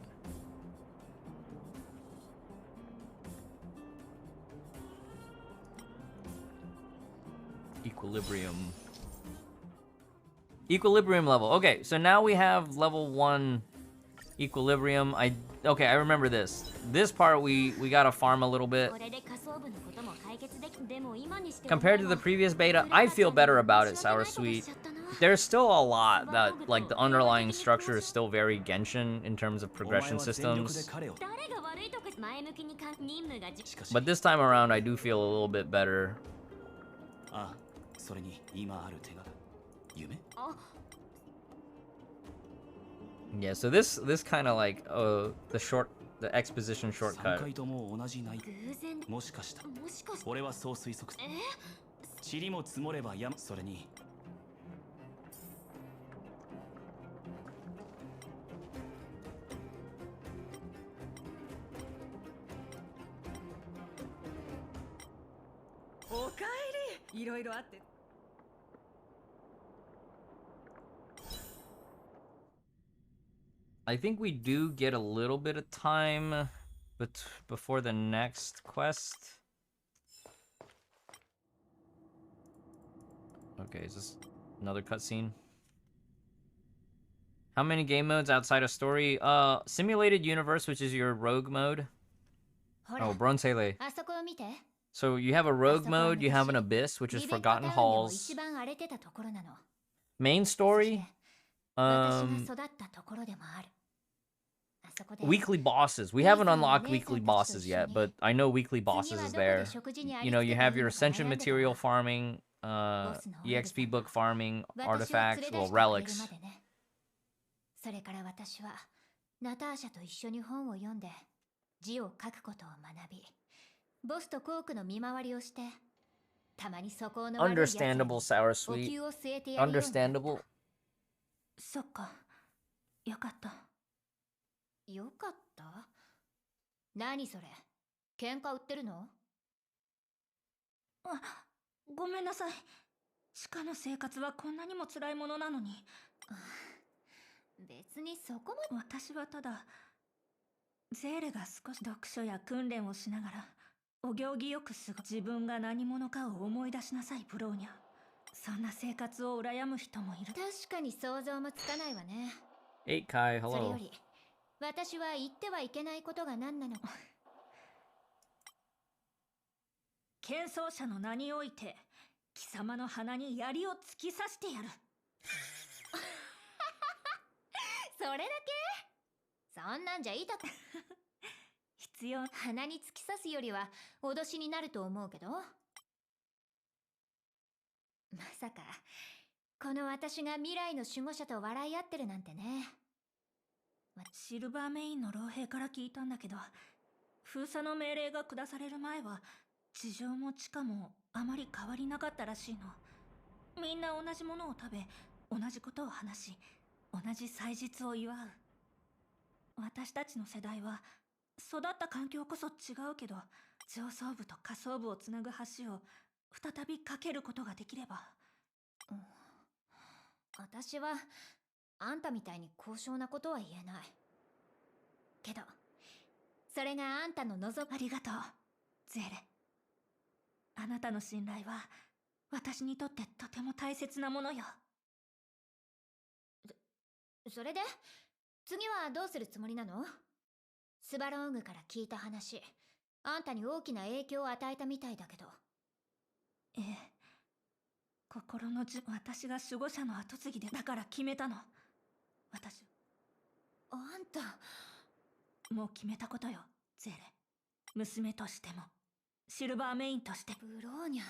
Equilibrium level. Okay, so now we have level 1 Equilibrium. Okay, I remember this. This part we gotta farm a little bit. Compared to the previous beta, I feel better about it, Sour Sweet. There's still a lot that, like, the underlying structure is still very Genshin in terms of progression systems. But this time around, I do feel a little bit better. Yeah, so this kind of like the exposition shortcut. もしかした俺はそう推測。塵も積もれば山。それに おかえり。いろいろあって。 I think we do get a little bit of time before the next quest. Okay, is this another cutscene? How many game modes outside of story? Simulated universe, which is your rogue mode. Oh, Bronzele. So you have a rogue mode, you have an abyss, which is Forgotten Halls. Main story, weekly bosses. We haven't unlocked weekly bosses yet, but I know weekly bosses is there. You know, you have your ascension material farming, EXP book farming, artifacts, well, relics. それから私はナターシャと一緒に本を読んで字を書くことを学び、ボスとコークの見回りをして、たまにそこの悪いやつに Understandable, sour お sweet. 灸を据えてやるようになった。 Understandable. そっか、よかった。よかった？何それ？喧嘩売ってるの？あ、ごめんなさい。鹿の生活はこんなにも辛いものなのに。別にそこまで。私はただゼーレが少し読書や訓練をしながらお行儀よく過ご自分が何者かを思い出しなさい、ブローニャ。そんな生活を羨む人もいる。確かに想像もつかないわね。8Kai, それよ hello. り私は言ってはいけないことが何なのか。剣争者の名において貴様の鼻に槍を突き刺してやる。それだけ？そんなんじゃ痛く必要。鼻に突き刺すよりは脅しになると思うけど。まさかこの私が未来の守護者と笑い合ってるなんてね。シルバーメインの老兵から聞いたんだけど、封鎖の命令が下される前は地上も地下もあまり変わりなかったらしいの。みんな同じものを食べ、同じことを話し、同じ祭日を祝う。私たちの世代は育った環境こそ違うけど、上層部と下層部をつなぐ橋を再び架けることができれば。私はあんたみたいに高尚なことは言えないけど、それがあんたの望む。ありがとう、ゼーレ。あなたの信頼は私にとってとても大切なものよ。それで次はどうするつもりなの？スバローグから聞いた話、あんたに大きな影響を与えたみたいだけど。ええ、私が守護者の跡継ぎで、だから決めたの。あんたもう決めたことよ、ゼーレ。娘としてもシルバーメインとしてブローニャ。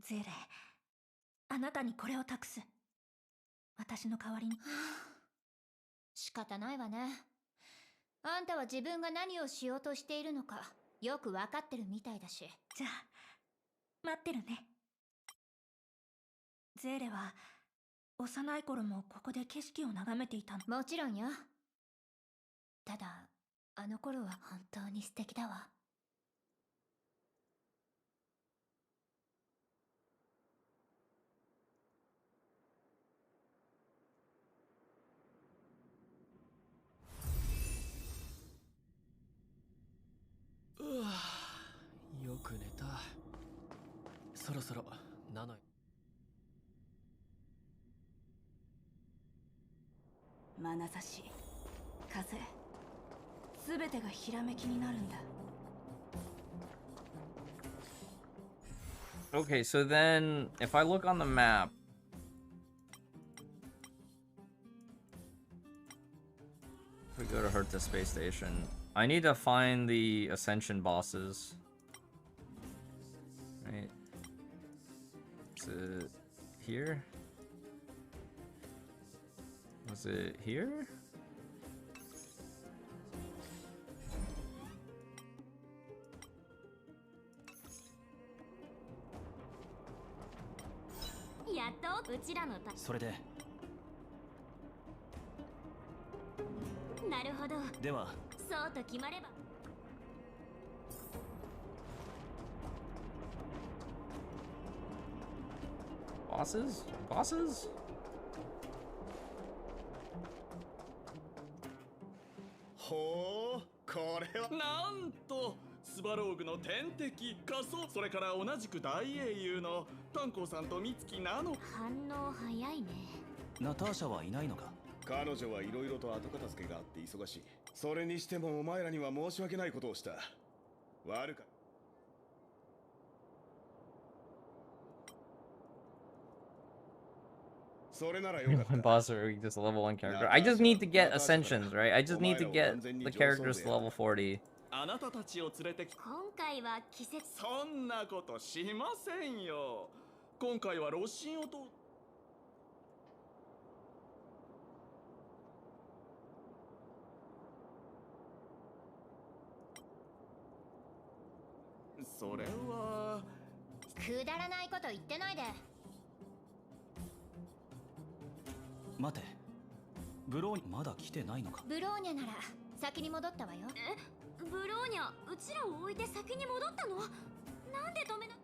ゼーレ、あなたにこれを託す。私の代わりに。仕方ないわね。あんたは自分が何をしようとしているのかよくわかってるみたいだし。じゃあ待ってるね。ゼーレは幼い頃もここで景色を眺めていたの？もちろんよ。ただあの頃は本当に素敵だわ。よく寝た。そろそろなのよ。眼差し、風、すべてがひらめきになるんだ。 Okay, so then if I look on the map, if we go to Herta Space Station, I need to find the Ascension bosses. Right. Is it here? Was it here?それでなるほど。ではそうと決まれば。Bosses? Bosses? ほう、これはなんとスバローグの天敵仮想、それから同じく大英雄の炭鉱さんと美月なの。反応早いね。ナターシャはいないのか？彼女はいろいろと後片付けがあって忙しい。それにしてもお前らには申し訳ないことをした。悪かった。One boss or just a level 1 character. I just need to get ascensions, right? I just need to get the characters to level 40. あなたたちを連れてき。今回は季節。そんなことしませんよ。今回はロシンをと。それは。くだらないこと言ってないで。待て、ブローニまだ来てないのか？ブローニャなら先に戻ったわよ。ブローニャ、うちらを置いて先に戻ったの？なんで止めな。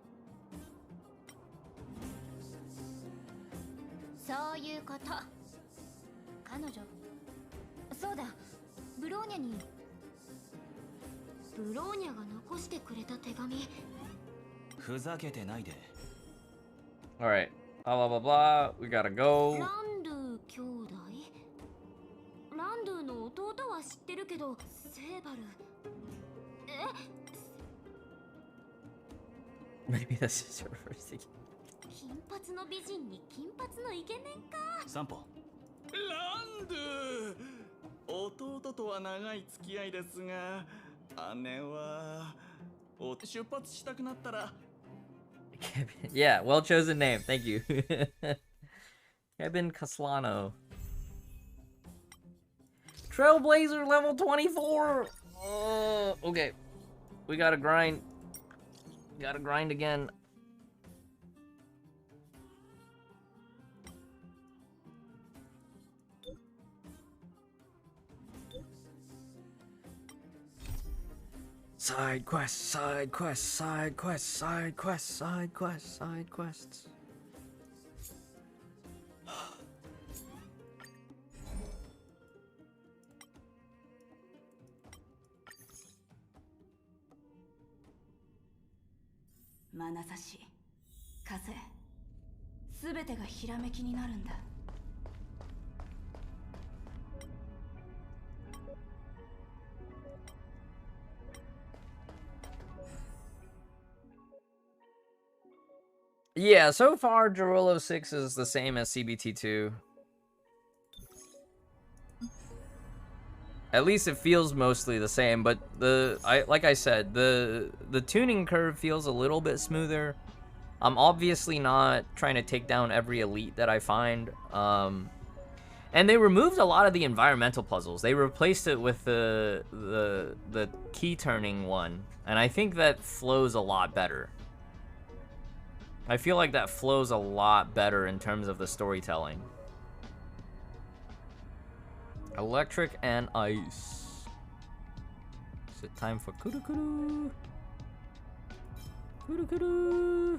そういうこと。彼女、そうだ、ブローニャに。ブローニャが残してくれた手紙。ふざけてないで。Alright, blah blah blah blah, we gotta go. ランドゥ兄弟？ランドゥの弟は知ってるけど、セーバル。Maybe this is your first thing. 金髪の美人に金髪のイケメンか。散歩。ランドゥ。弟とは長い付き合いですが、姉は出発したくなったら。Yeah, well chosen name. Thank you. Kevin Caslano. Trailblazer level 24. Okay. We gotta grind. Gotta grind again. Side quests, side quests, side quests, side quests, side quests, side quests. Manasashi, Kaze, すべてがひらめきになるんだ。Yeah, so far Jorolo 6 is the same as CBT2. At least it feels mostly the same, but like I said, the tuning curve feels a little bit smoother. I'm obviously not trying to take down every elite that I find. And they removed a lot of the environmental puzzles. They replaced it with the key turning one, and I think that flows a lot better. I feel like that flows a lot better in terms of the storytelling. Electric and ice. Is it time for Kurukuru? Kurukuru!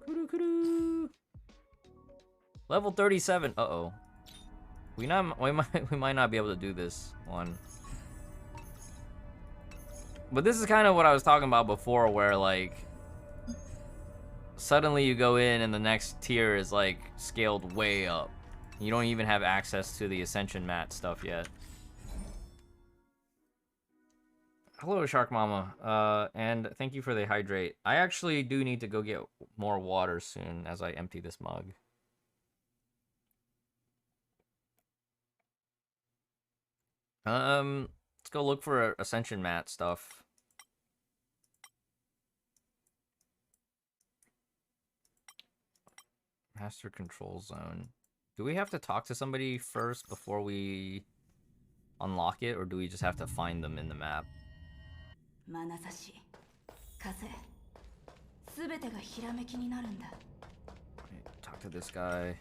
Kurukuru! Level 37. Uh-oh. We might not be able to do this one. But this is kind of what I was talking about before, where like suddenly you go in and the next tier is like scaled way up. You don't even have access to the Ascension mat stuff yet. Hello, Shark Mama, and thank you for the hydrate. I actually do need to go get more water soon as I empty this mug. Let's go look for Ascension mat stuff. Master control zone. Do we have to talk to somebody first before we unlock it, or do we just have to find them in the map? Manasashi, Kaze, すべてがひらめきになるんだ。 Talk to this guy.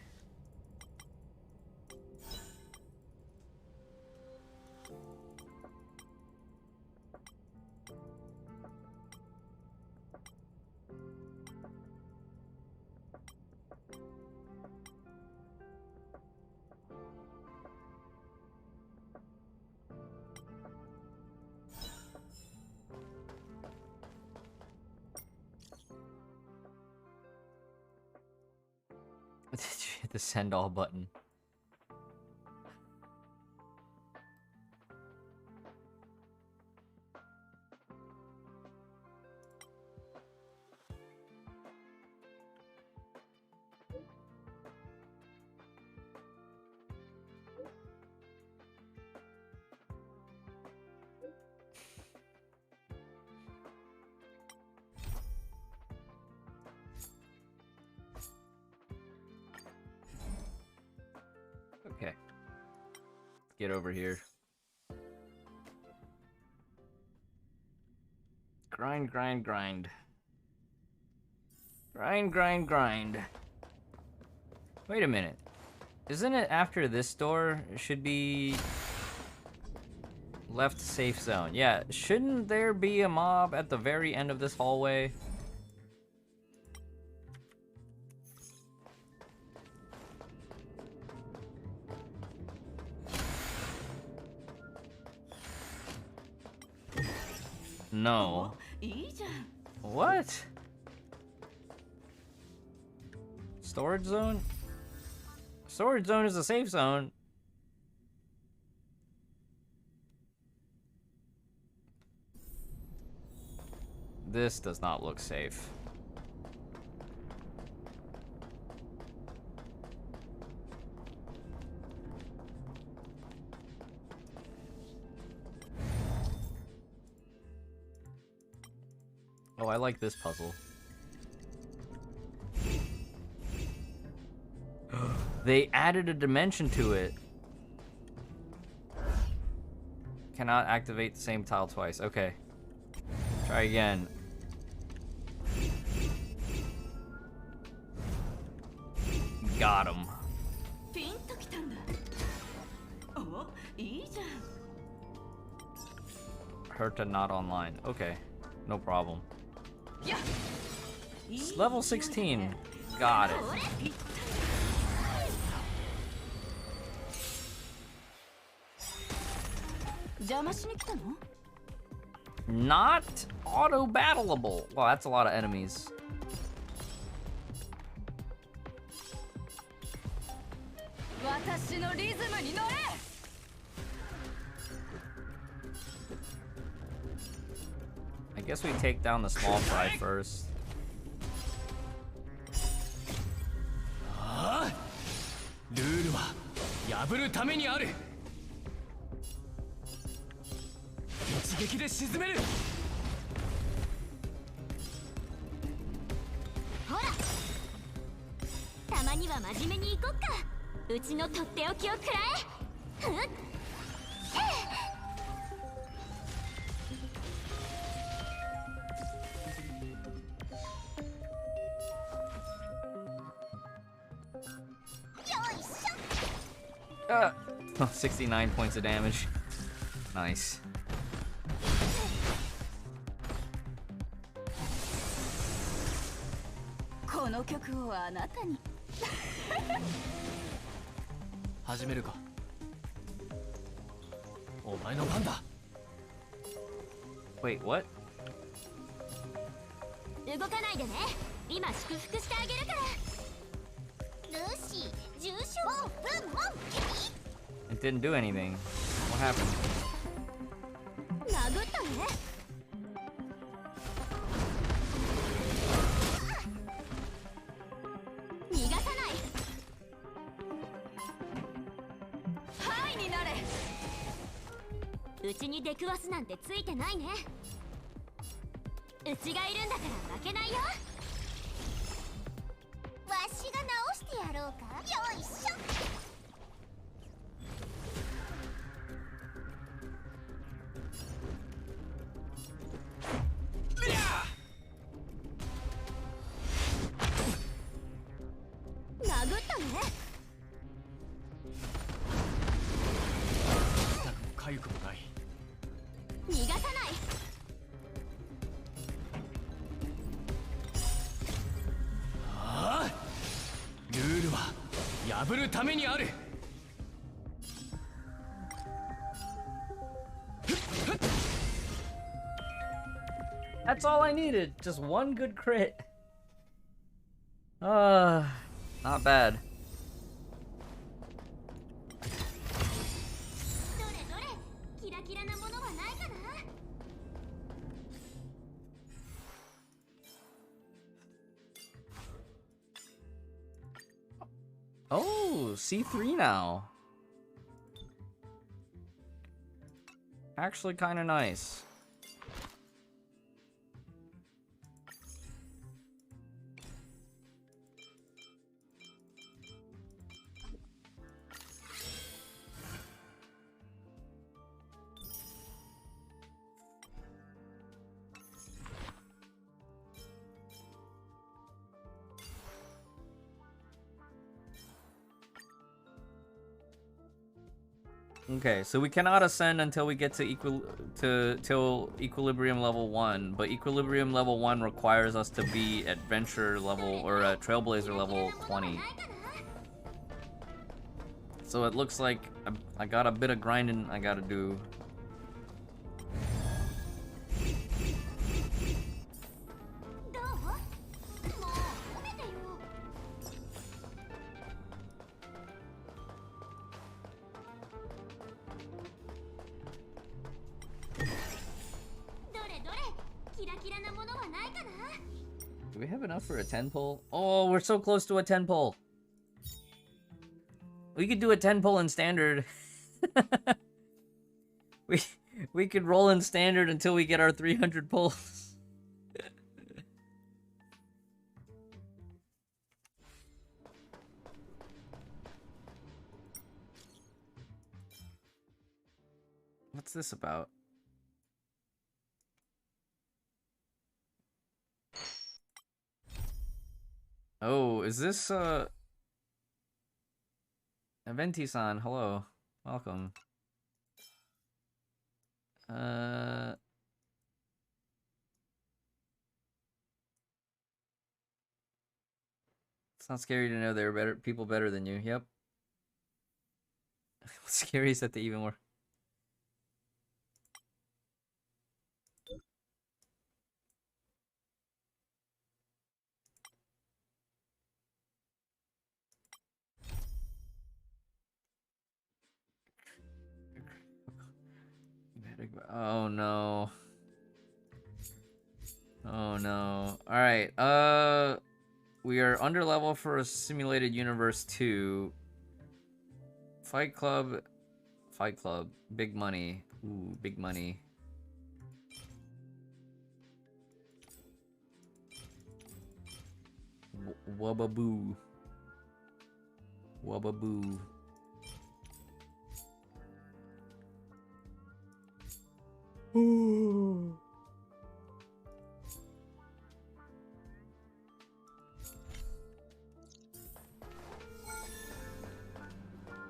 Did you hit the send all button? Okay. Get over here. Grind, grind, grind. Grind, grind, grind. Wait a minute. Isn't it after this door? It should be left safe zone. Yeah, shouldn't there be a mob at the very end of this hallway? No. What? Storage zone? Storage zone is a safe zone. This does not look safe. Oh, I like this puzzle. They added a dimension to it. Cannot activate the same tile twice. Okay. Try again. Got him. Herta not online. Okay. No problem. It's level 16. Got it. Not auto-battleable. Well, that's a lot of enemies. I guess we take down the small fry first. Oh, 69 points of damage. Nice. Wait, what? It didn't do anything. What happened? That's all I needed. Just one good crit. Not bad. Oh, C3 now. Actually kind of nice. Okay, so we cannot ascend until we get to till equilibrium level 1, but equilibrium level 1 requires us to be adventure level or trailblazer level 20. So it looks like I got a bit of grinding I gotta do. Do we have enough for a 10 pull? Oh, we're so close to a 10 pull. We could do a 10 pull in standard. we could roll in standard until we get our 300 pulls. What's this about? Oh, is this Aventi-san, hello. Welcome. It's not scary to know there are people better than you. Yep. What's scary is that they even were. Oh no. Oh no. Alright, we are under level for a simulated universe 2. Fight Club. Big money. Ooh, big money. Wubba-boo. Wubba-boo. Ooh.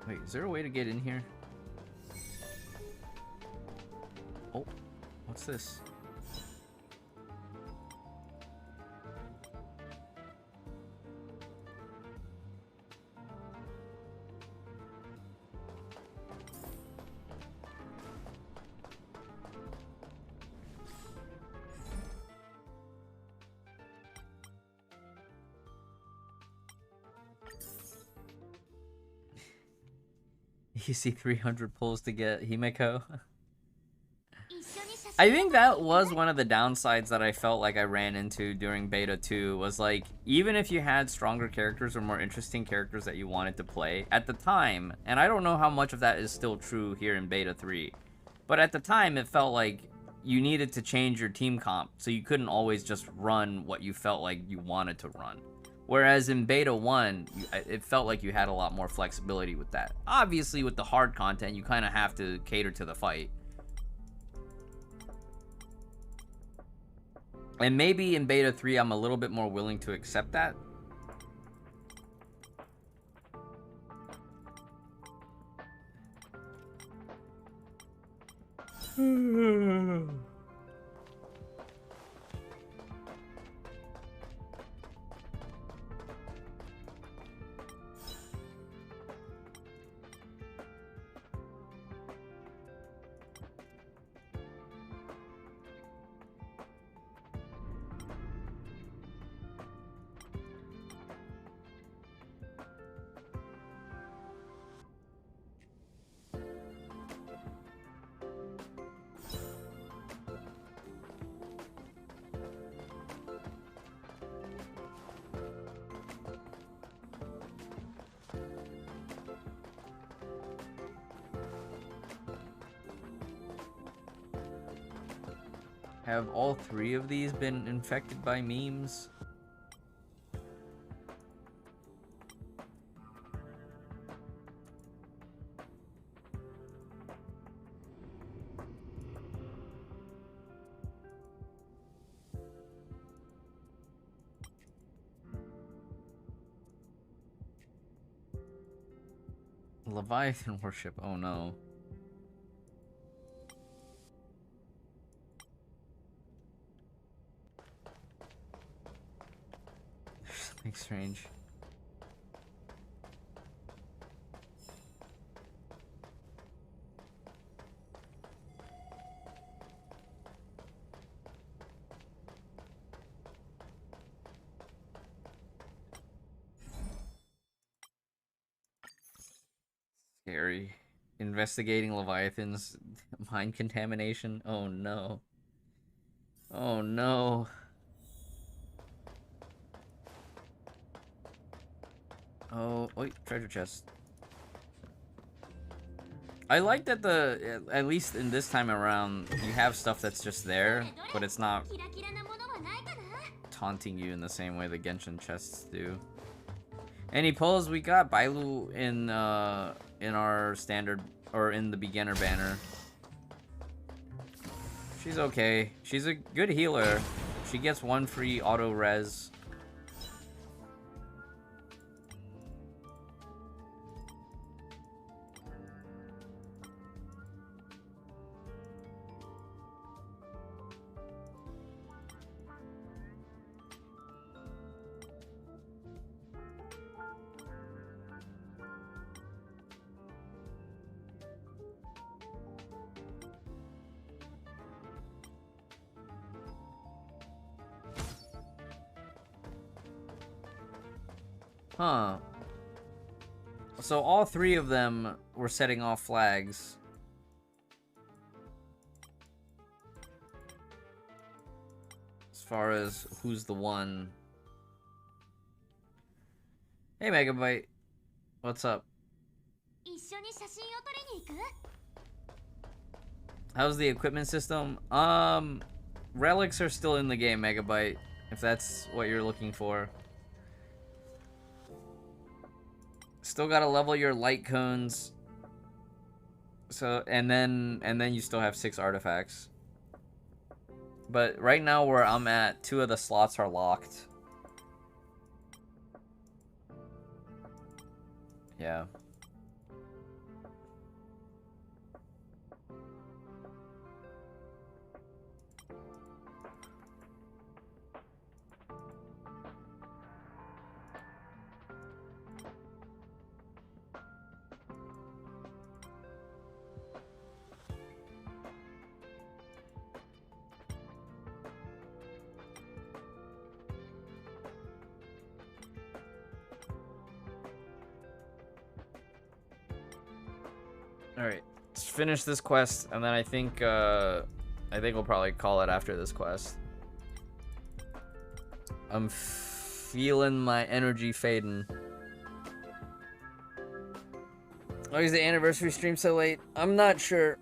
Wait, is there a way to get in here? Oh, what's this? You see 300 pulls to get Himeko. I think that was one of the downsides that I felt like I ran into during Beta 2, was like, even if you had stronger characters or more interesting characters that you wanted to play, at the time, and I don't know how much of that is still true here in Beta 3, but at the time it felt like you needed to change your team comp, so you couldn't always just run what you felt like you wanted to run. Whereas in Beta 1, it felt like you had a lot more flexibility with that. Obviously, with the hard content, you kind of have to cater to the fight. And maybe in Beta 3, I'm a little bit more willing to accept that. Have all three of these been infected by memes? Leviathan worship, oh no. There's something strange. Scary. Investigating Leviathan's mind contamination. Oh no. Oh no. Oh, wait, treasure chest. I like that at least in this time around, you have stuff that's just there, but it's not taunting you in the same way the Genshin chests do. Any polls? We got Bailu in our standard, or in the beginner banner. She's okay. She's a good healer. She gets 1 free auto res. Huh. So all three of them were setting off flags. As far as who's the one. Hey Megabyte. What's up? How's the equipment system? Relics are still in the game, Megabyte, if that's what you're looking for. Still gotta level your light cones. So and then you still have 6 artifacts. But right now where I'm at, 2 of the slots are locked. Yeah. Alright, let's finish this quest, and then I think we'll probably call it after this quest. I'm feeling my energy fading. Why is the anniversary stream so late? I'm not sure.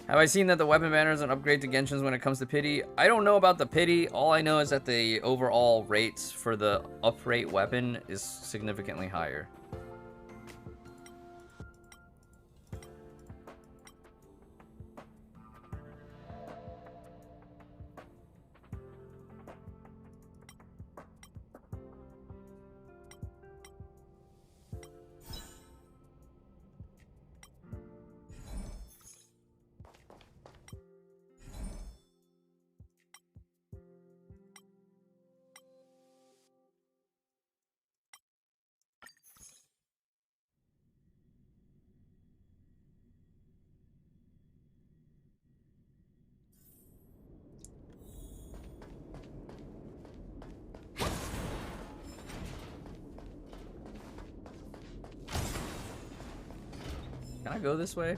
Have I seen that the weapon banner is an upgrade to Genshin's when it comes to pity? I don't know about the pity. All I know is that the overall rates for the uprate weapon is significantly higher. Can I go this way?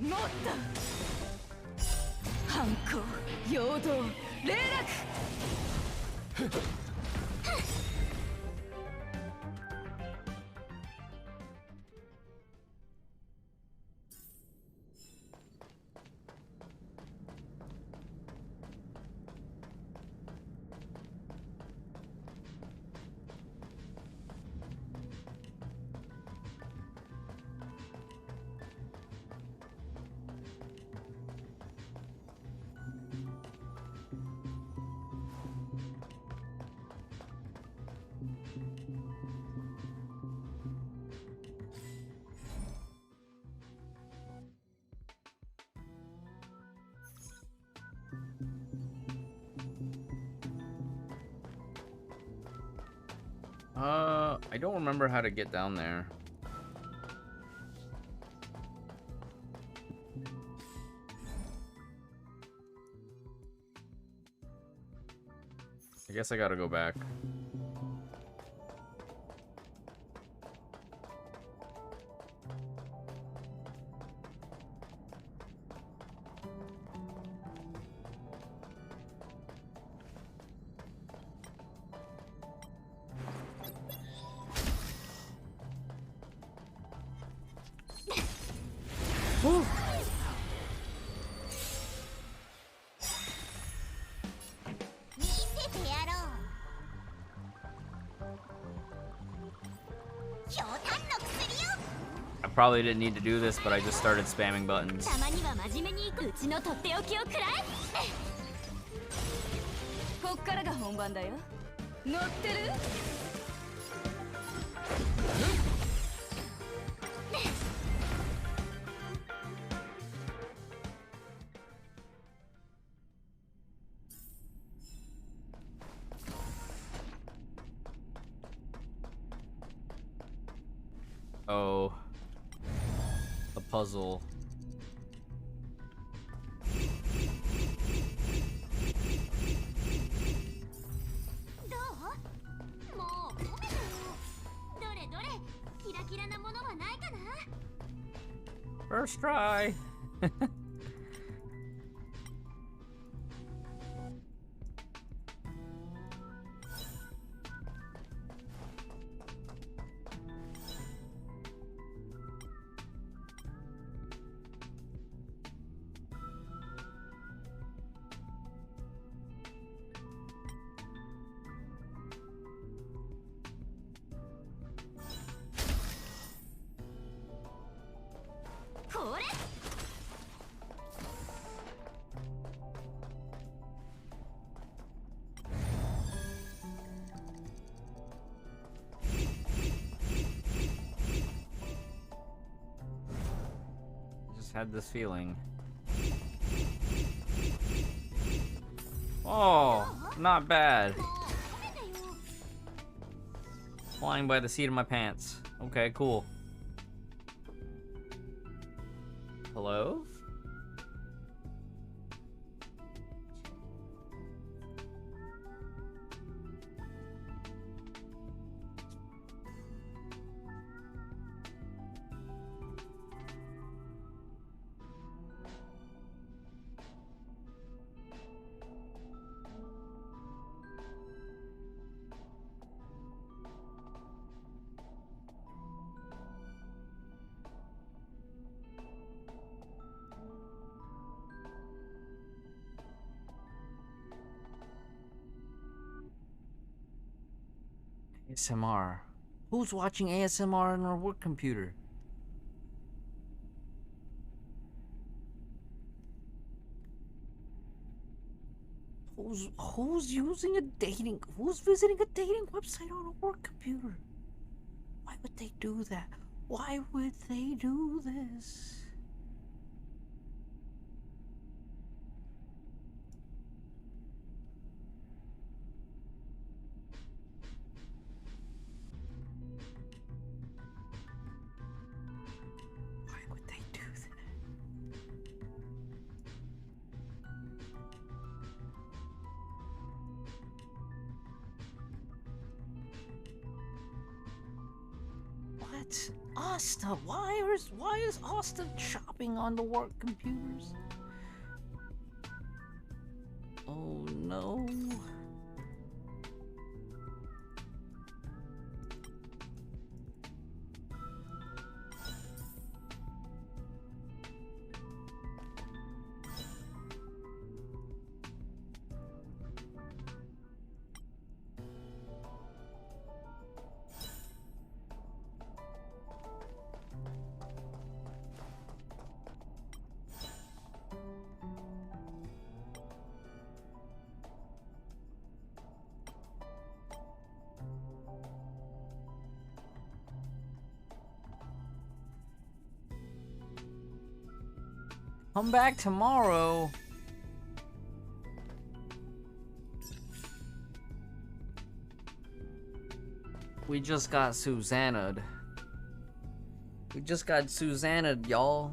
もっと反抗陽動霊落I don't remember how to get down there. I guess I gotta go back. I probably didn't need to do this, but I just started spamming buttons. たまには真面目にうちのとっておきをくらえこっからが本番だよ乗ってる Oh, a puzzle. First try. Had this feeling. Oh, not bad. Flying by the seat of my pants. Okay, cool. Hello? ASMR. Who's watching ASMR on our work computer? Who's using a dating? Who's visiting a dating website on a work computer? Why would they do that? Why would they do this? What? Asta? Why is Asta shopping on the work computers? Oh no. Come back tomorrow. We just got Susanna'd. We just got Susanna'd, y'all.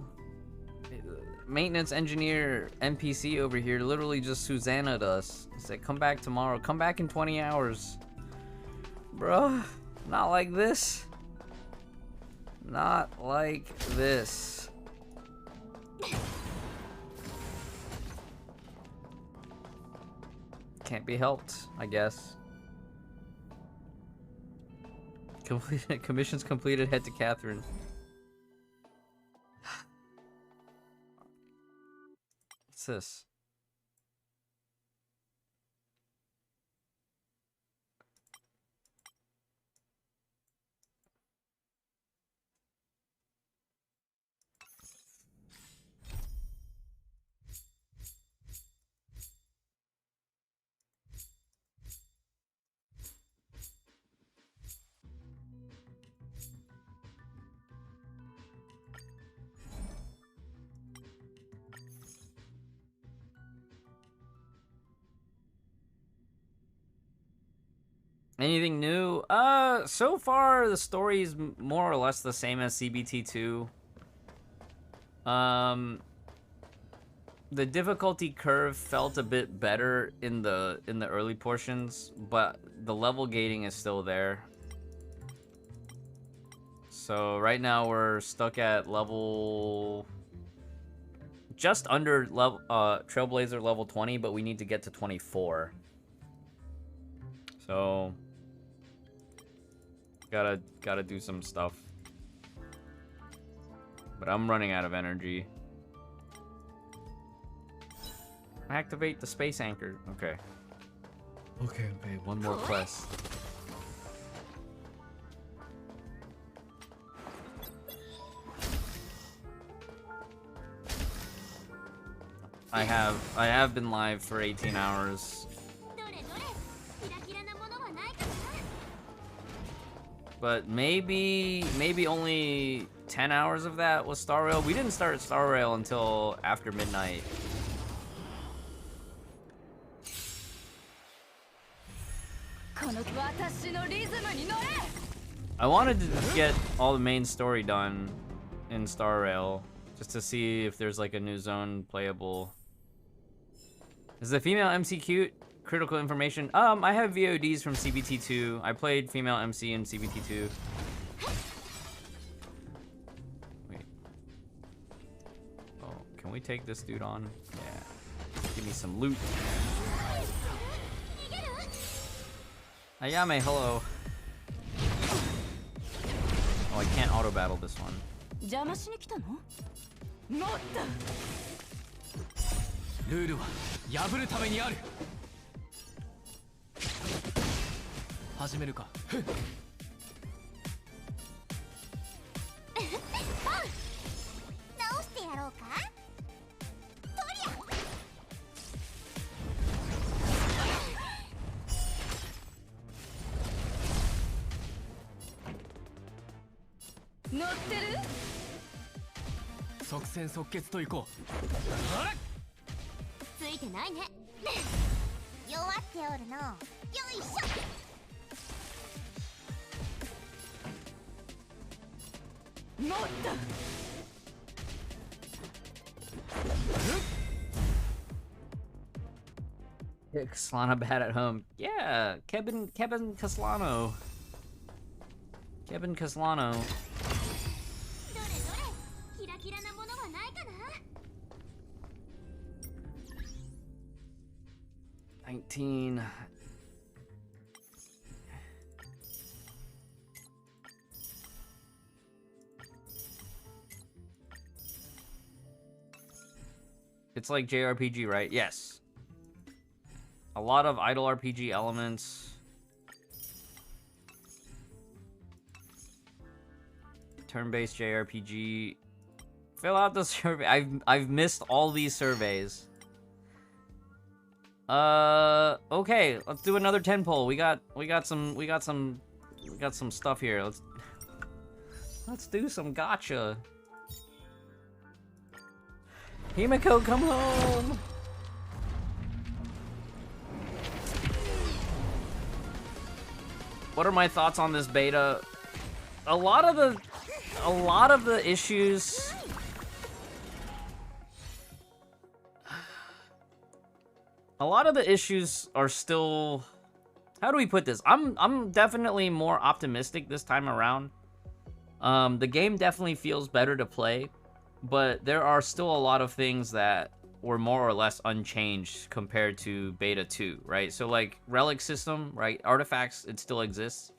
Maintenance engineer NPC over here literally just Susanna'd us. He said, come back tomorrow. Come back in 20 hours. Bruh, not like this. Not like this. Can't be helped, I guess. Commissions completed, head to Catherine. What's this? Anything new? So far the story is more or less the same as CBT2. The difficulty curve felt a bit better in the early portions, but the level gating is still there. So right now we're stuck at level just under level Trailblazer level 20, but we need to get to 24. So gotta do some stuff. But I'm running out of energy. Activate the space anchor. Okay. Okay, one more quest. I have been live for 18 hours. But maybe only 10 hours of that was Star Rail. We didn't start Star Rail until after midnight. I wanted to get all the main story done in Star Rail, just to see if there's like a new zone playable. Is the female MC cute? Critical information. I have VODs from CBT2. I played female MC in CBT2. Wait. Oh, can we take this dude on? Yeah. Give me some loot. Ayame, hello. Oh, I can't auto battle this one. ルールは破るためにある。始めるか。直してやろうか。とりゃ。乗ってる？即戦即決といこう。ついてないね。弱っておるの。よいしょ。乗った。Yeah, Caslano bad at home. Yeah, Kevin Caslano. Kevin Caslano. キラなものはないかな。 19. It's like JRPG, right? Yes. A lot of idle RPG elements. Turn-based JRPG. Fill out the survey. I've missed all these surveys. Okay, let's do another 10 poll. We got some stuff here. Let's do some gacha. Himiko, come home. What are my thoughts on this beta? A lot of the issues. A lot of the issues are still. How do we put this? I'm definitely more optimistic this time around. The game definitely feels better to play, but there are still a lot of things that were more or less unchanged compared to beta 2, right? So like relic system, right? Artifacts, it still exists.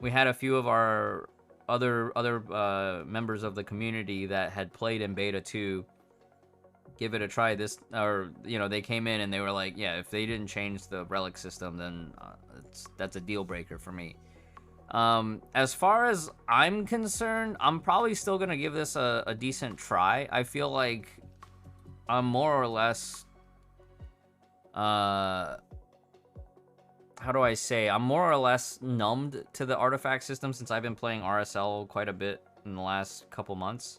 We had a few of our other members of the community that had played in beta 2 give it a try. This, or you know, they came in and they were like, yeah, if they didn't change the relic system, then that's a deal breaker for me. As far as I'm concerned, I'm probably still gonna give this a decent try. I feel like I'm more or less how do I say, I'm more or less numbed to the artifact system since I've been playing RSL quite a bit in the last couple months.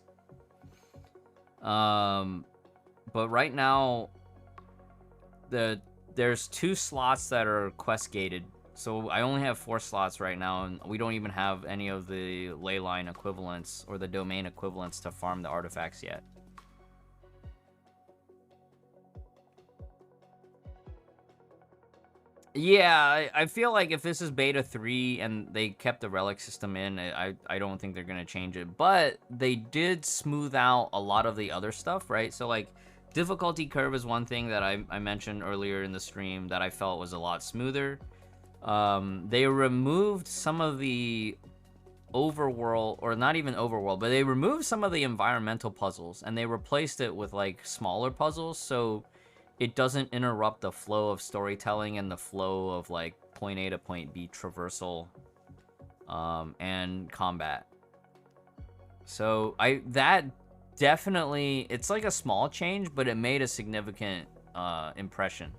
But right now, there's 2 slots that are quest gated. So I only have 4 slots right now, and we don't even have any of the ley line equivalents or the domain equivalents to farm the artifacts yet. Yeah, I feel like if this is beta 3 and they kept the relic system in, I don't think they're gonna change it. But they did smooth out a lot of the other stuff, right? So like, difficulty curve is one thing that I mentioned earlier in the stream that I felt was a lot smoother. They removed some of the overworld, or not even overworld, but they removed some of the environmental puzzles and they replaced it with like smaller puzzles, so it doesn't interrupt the flow of storytelling and the flow of like point A to point B traversal and combat. So that definitely, it's like a small change, but it made a significant impression.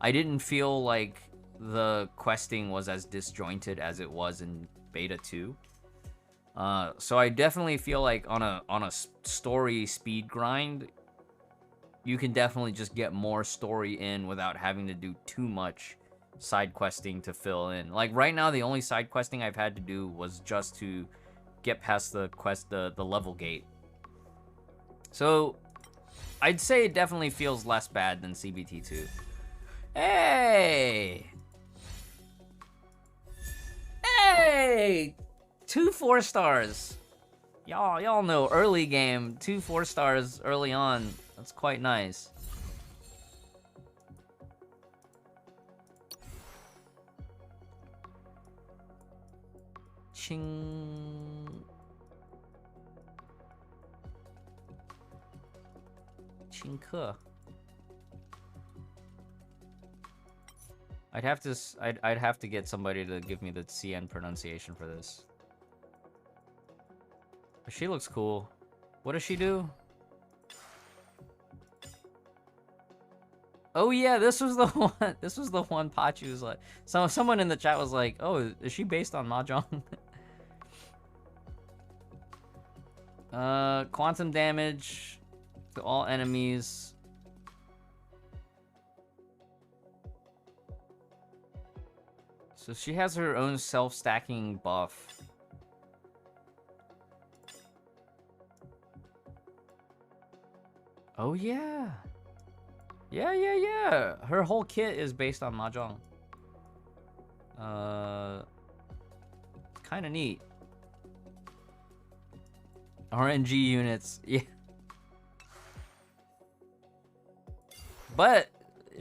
I didn't feel like the questing was as disjointed as it was in beta 2. So I definitely feel like on a story speed grind, you can definitely just get more story in without having to do too much side questing to fill in. Like right now, the only side questing I've had to do was just to get past the level gate. So I'd say it definitely feels less bad than CBT2. Hey! Hey! 2 4 stars. Y'all know early game, 2 4 stars early on. That's quite nice. Ching. Chingke. I'd have to get somebody to give me the CN pronunciation for this. But she looks cool. What does she do? Oh yeah, this was the one. This was the one Pachu was like. Someone in the chat was like, "Oh, is she based on Mahjong?" Quantum damage to all enemies. So she has her own self-stacking buff. Oh yeah. Yeah. Her whole kit is based on Mahjong. Kind of neat. RNG units, yeah. But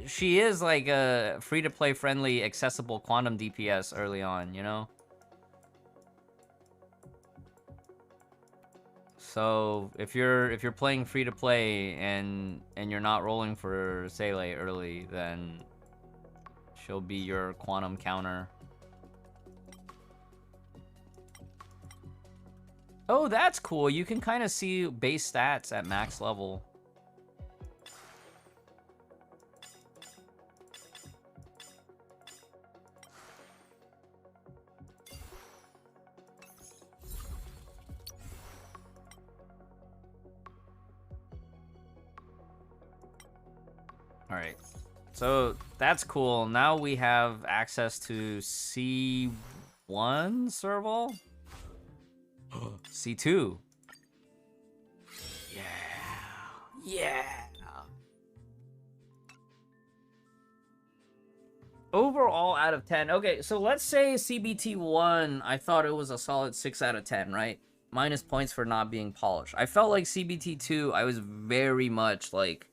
she is like a free-to-play friendly, accessible quantum DPS early on, you know? So if you're playing free-to-play and you're not rolling for Seele early, then she'll be your quantum counter. Oh, that's cool. You can kind of see base stats at max level. Alright, so that's cool. Now we have access to C1 serval? C2. Yeah. Overall out of 10. Okay, so let's say CBT1, I thought it was a solid 6 out of 10, right? Minus points for not being polished. I felt like CBT2, I was very much like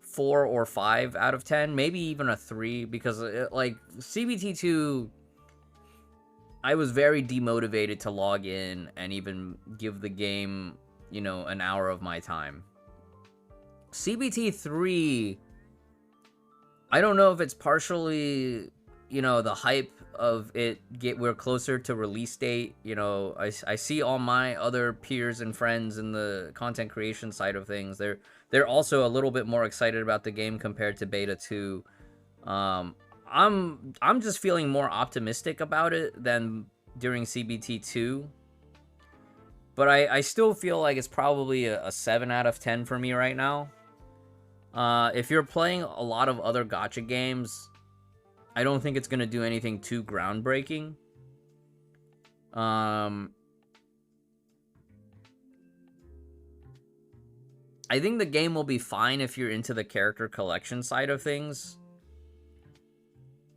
4 or 5 out of 10, maybe even a 3, because like CBT2, I was very demotivated to log in and even give the game, you know, an hour of my time. CBT3, I don't know if it's partially, you know, the hype of it, we're closer to release date. You know, I see all my other peers and friends in the content creation side of things. They're also a little bit more excited about the game compared to beta 2. I'm just feeling more optimistic about it than during CBT 2. But I still feel like it's probably a 7 out of 10 for me right now. If you're playing a lot of other gacha games, I don't think it's going to do anything too groundbreaking. I think the game will be fine if you're into the character collection side of things.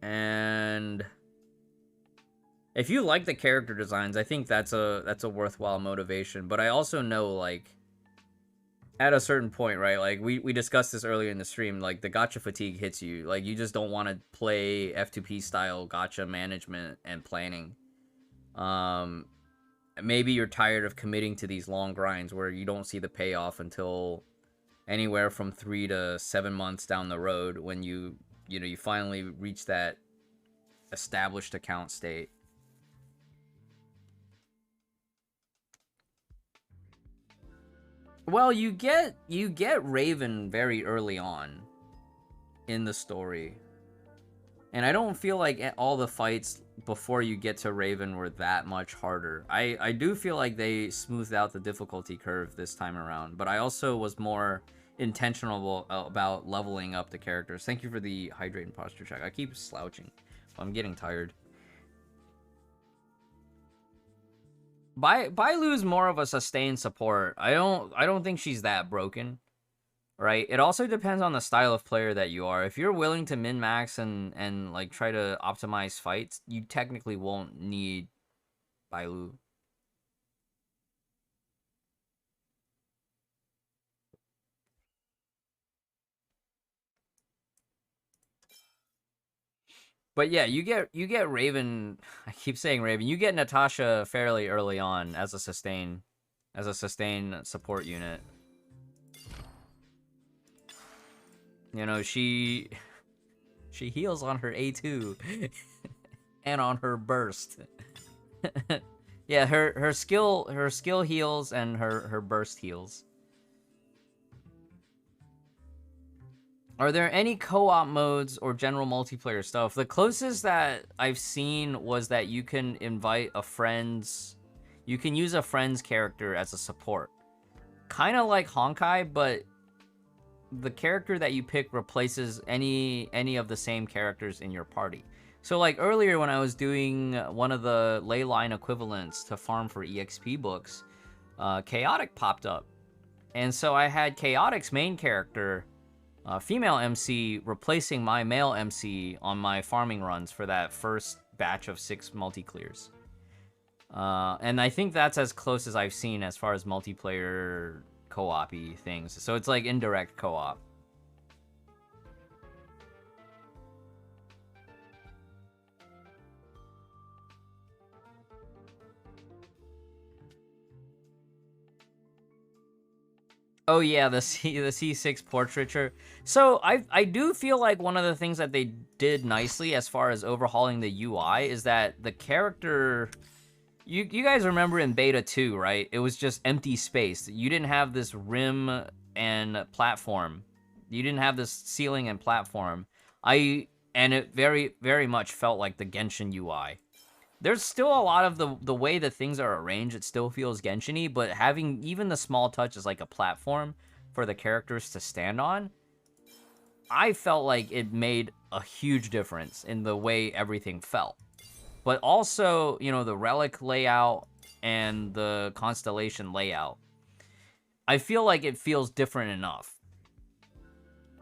And if you like the character designs, I think that's a worthwhile motivation. But I also know, like, at a certain point, right, like we discussed this earlier in the stream, like the gacha fatigue hits you. Like you just don't want to play F2P style gacha management and planning. Maybe you're tired of committing to these long grinds where you don't see the payoff until anywhere from 3 to 7 months down the road, when you finally reach that established account state. Well, you get Raven very early on in the story. And I don't feel like all the fights before you get to Raven were that much harder. I do feel like they smoothed out the difficulty curve this time around, but I also was more intentional about leveling up the characters. Thank you for the hydrate and posture check. I keep slouching. I'm getting tired. Bailu's more of a sustained support. I don't think she's that broken, right? It also depends on the style of player that you are. If you're willing to min-max and like try to optimize fights, you technically won't need Bailu. But yeah, you get Raven. I keep saying Raven. You get Natasha fairly early on as a sustain support unit. You know, she heals on her A2 and on her burst. Yeah, her skill heals and her burst heals. Are there any co-op modes or general multiplayer stuff? The closest that I've seen was that you can invite a friend's... You can use a friend's character as a support. Kind of like Honkai, but the character that you pick replaces any of the same characters in your party. So like earlier when I was doing one of the ley line equivalents to farm for EXP books, Chaotic popped up. And so I had Chaotic's main character... female MC replacing my male MC on my farming runs for that first batch of 6 multi-clears. And I think that's as close as I've seen as far as multiplayer co-op-y things. So it's like indirect co-op. Oh yeah, the C6 portraiture. So I do feel like one of the things that they did nicely as far as overhauling the UI is that the character, you guys remember in beta 2, right? It was just empty space. You didn't have this rim and platform. You didn't have this ceiling and platform. And it very much felt like the Genshin UI. There's still a lot of the way that things are arranged, it still feels Genshin-y, but having even the small touches like a platform for the characters to stand on, I felt like it made a huge difference in the way everything felt. But also, you know, the relic layout and the constellation layout, I feel like it feels different enough.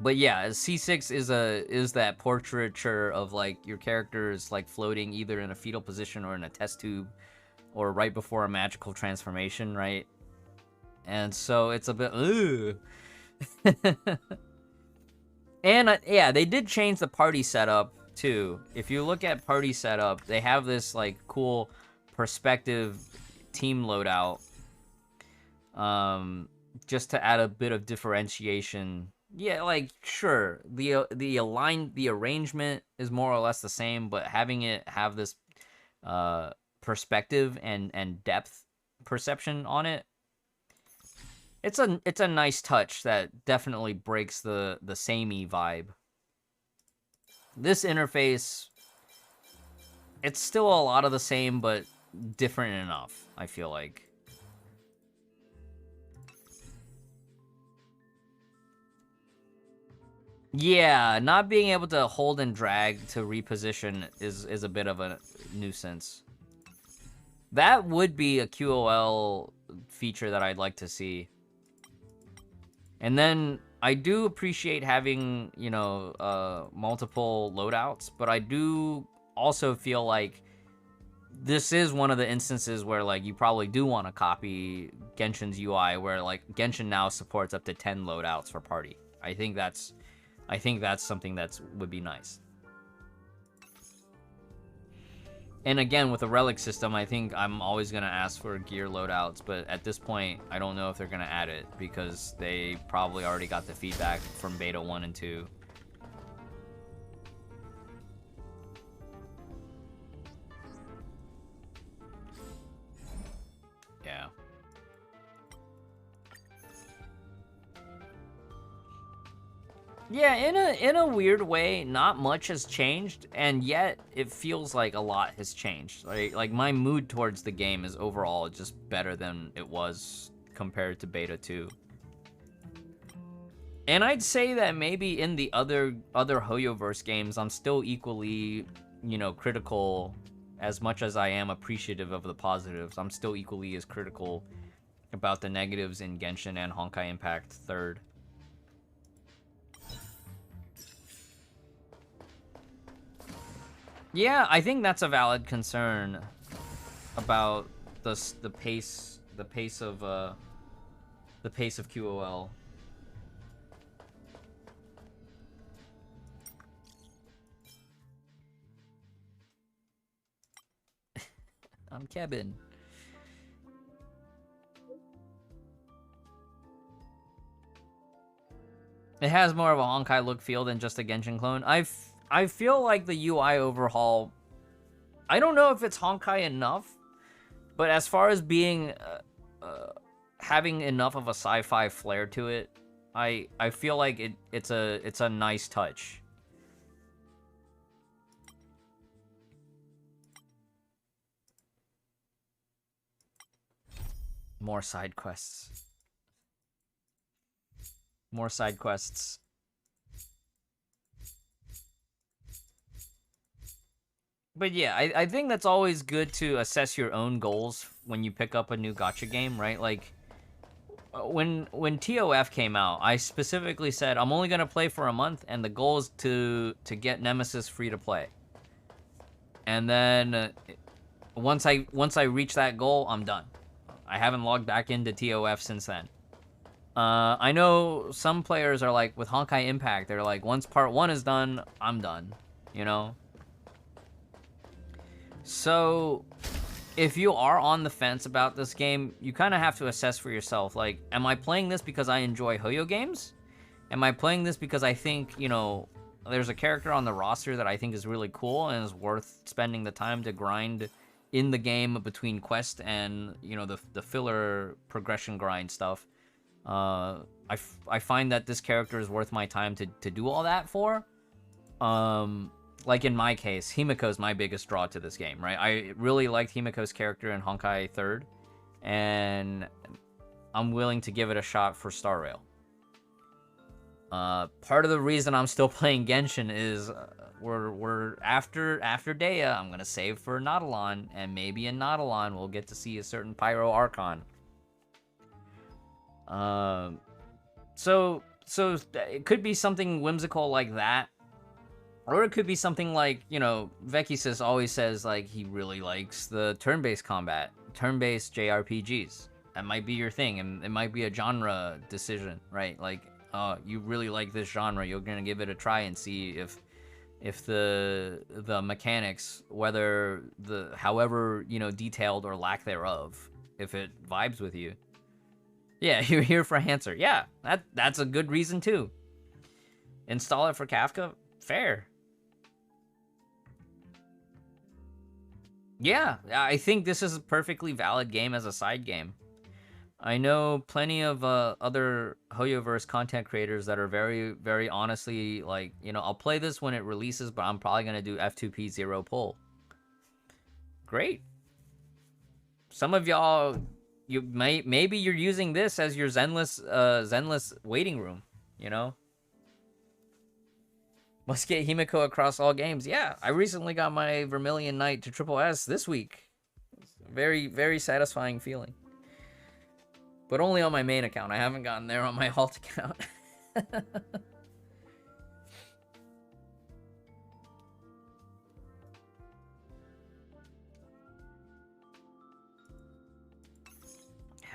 But yeah, C6 is that portraiture of like your character is like floating either in a fetal position or in a test tube or right before a magical transformation, right? And so it's a bit And yeah, they did change the party setup too. If you look at party setup, they have this like cool perspective team loadout just to add a bit of differentiation. Yeah, like sure, the arrangement is more or less the same, but having it have this perspective and depth perception on it, it's a nice touch that definitely breaks the samey vibe. This interface, it's still a lot of the same, but different enough, I feel like. Yeah, not being able to hold and drag to reposition is a bit of a nuisance. That would be a QOL feature that I'd like to see. And then I do appreciate having, you know, multiple loadouts, but I do also feel like this is one of the instances where like you probably do want to copy Genshin's UI, where like Genshin now supports up to 10 loadouts for party. I think that's something that would be nice. And again, with the relic system, I think I'm always going to ask for gear loadouts, but at this point, I don't know if they're going to add it because they probably already got the feedback from beta 1 and 2. Yeah. Yeah, in a weird way, not much has changed, and yet it feels like a lot has changed. Like my mood towards the game is overall just better than it was compared to beta 2. And I'd say that maybe in the other Hoyoverse games, I'm still equally, you know, critical as much as I am appreciative of the positives. I'm still equally as critical about the negatives in Genshin and Honkai Impact 3rd. Yeah, I think that's a valid concern about the pace of QOL. I'm Kevin. It has more of a Honkai look feel than just a Genshin clone. I feel like the UI overhaul, I don't know if it's Honkai enough, but as far as being having enough of a sci-fi flair to it, I feel like it's a nice touch. More side quests. More side quests. But yeah, I think that's always good to assess your own goals when you pick up a new gacha game, right? Like, when TOF came out, I specifically said, I'm only going to play for a month, and the goal is to get Nemesis free to play. And then once I reach that goal, I'm done. I haven't logged back into TOF since then. I know some players are like, with Honkai Impact, they're like, once part 1 is done, I'm done, you know? So, if you are on the fence about this game, you kind of have to assess for yourself, like, am I playing this because I enjoy Hoyo games? Am I playing this because I think, you know, there's a character on the roster that I think is really cool and is worth spending the time to grind in the game between quest and, you know, the filler progression grind stuff? I find that this character is worth my time to do all that for. Like in my case, Himiko's my biggest draw to this game, right? I really liked Himiko's character in Honkai 3rd, and I'm willing to give it a shot for Star Rail. Part of the reason I'm still playing Genshin is we're after Dea, I'm gonna save for Nautilon, and maybe in Nautilon we'll get to see a certain Pyro Archon. So it could be something whimsical like that, or it could be something like, you know, Vekis always says like he really likes the turn-based combat, turn-based JRPGs. That might be your thing, and it might be a genre decision, right? Like, you really like this genre, you're gonna give it a try and see if the mechanics, whether however, you know, detailed or lack thereof, if it vibes with you. Yeah, you're here for Hanser. Yeah, that's a good reason too. Install it for Kafka? Fair. Yeah, I think this is a perfectly valid game as a side game. I know plenty of other Hoyoverse content creators that are very, very honestly like, you know, I'll play this when it releases, but I'm probably going to do F2P 0 pull. Great. Some of y'all, maybe you're using this as your Zenless waiting room, you know? Must get Himiko across all games. Yeah, I recently got my Vermilion Knight to Triple S this week. Very, very satisfying feeling. But only on my main account. I haven't gotten there on my alt account.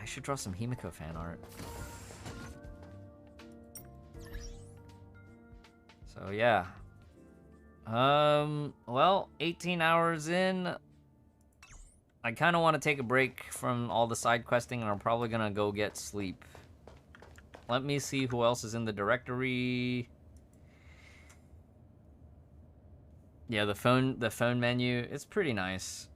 I should draw some Himiko fan art. So yeah. Well, 18 hours in. I kind of want to take a break from all the side questing, and I'm probably gonna go get sleep. Let me see who else is in the directory. Yeah, the phone menu, it's pretty nice.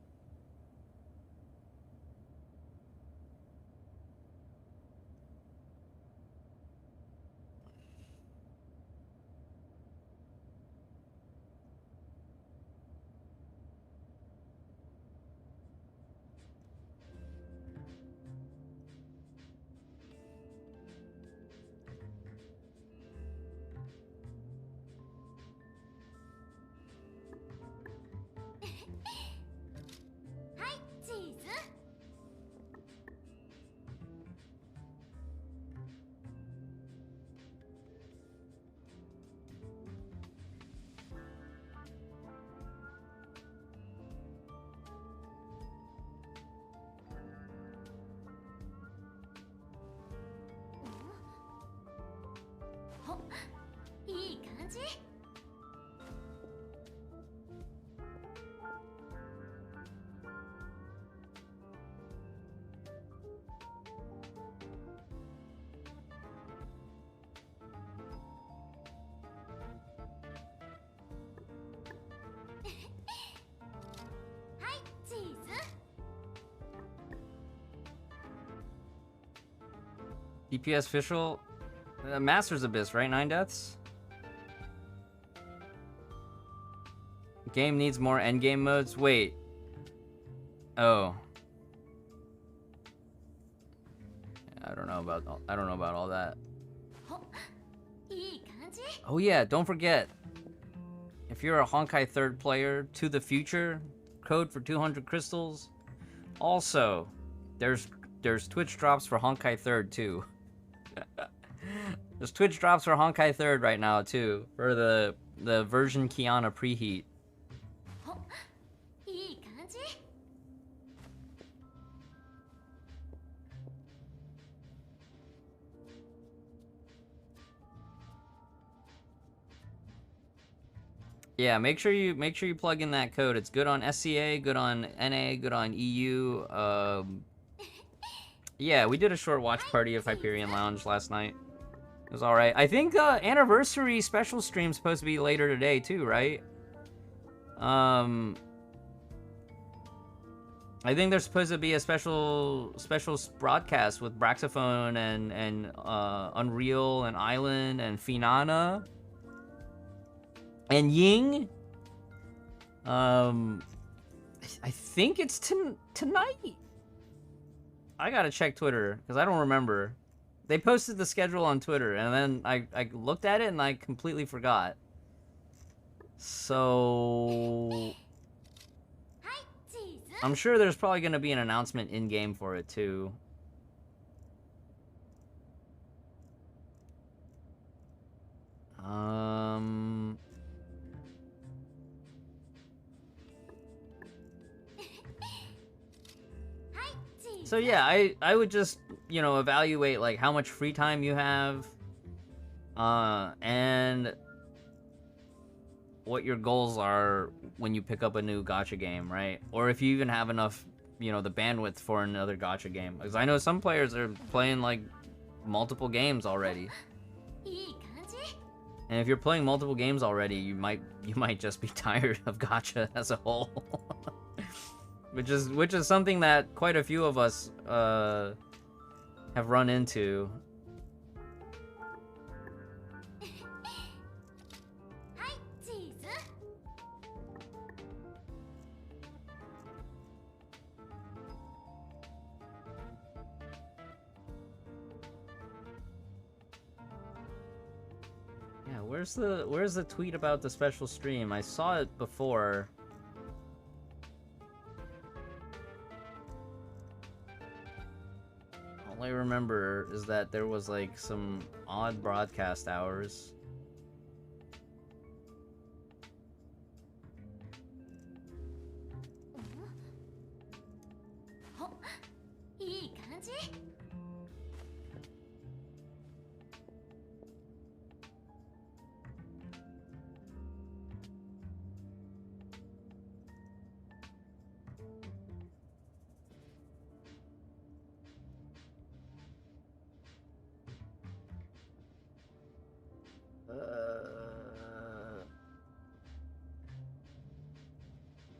DPS official, Master's Abyss, right? 9 deaths. Game needs more endgame modes. Wait. Oh. I don't know about all that. Oh yeah, don't forget. If you're a Honkai 3rd player, To the Future, code for 200 crystals. Also, there's Twitch drops for Honkai 3rd too. There's Twitch drops for Honkai 3rd right now too, for the version Kiana preheat. Yeah, make sure you plug in that code. It's good on SCA, good on NA, good on EU. Yeah, we did a short watch party of Hyperion Lounge last night. It was all right. I think anniversary special stream's supposed to be later today too, right? I think there's supposed to be a special broadcast with Braxophone and Unreal and Island and Finana and Ying. I think it's tonight. I gotta check Twitter because I don't remember. They posted the schedule on Twitter and then I looked at it and I completely forgot. So I'm sure there's probably gonna be an announcement in game for it too. So yeah, I would just, you know, evaluate like how much free time you have, and what your goals are when you pick up a new gacha game, right? Or if you even have enough, you know, the bandwidth for another gacha game. Because I know some players are playing like multiple games already. And if you're playing multiple games already, you might just be tired of gacha as a whole. which is something that quite a few of us have run into. Yeah, where's the tweet about the special stream? I saw it before. All I remember is that there was like some odd broadcast hours.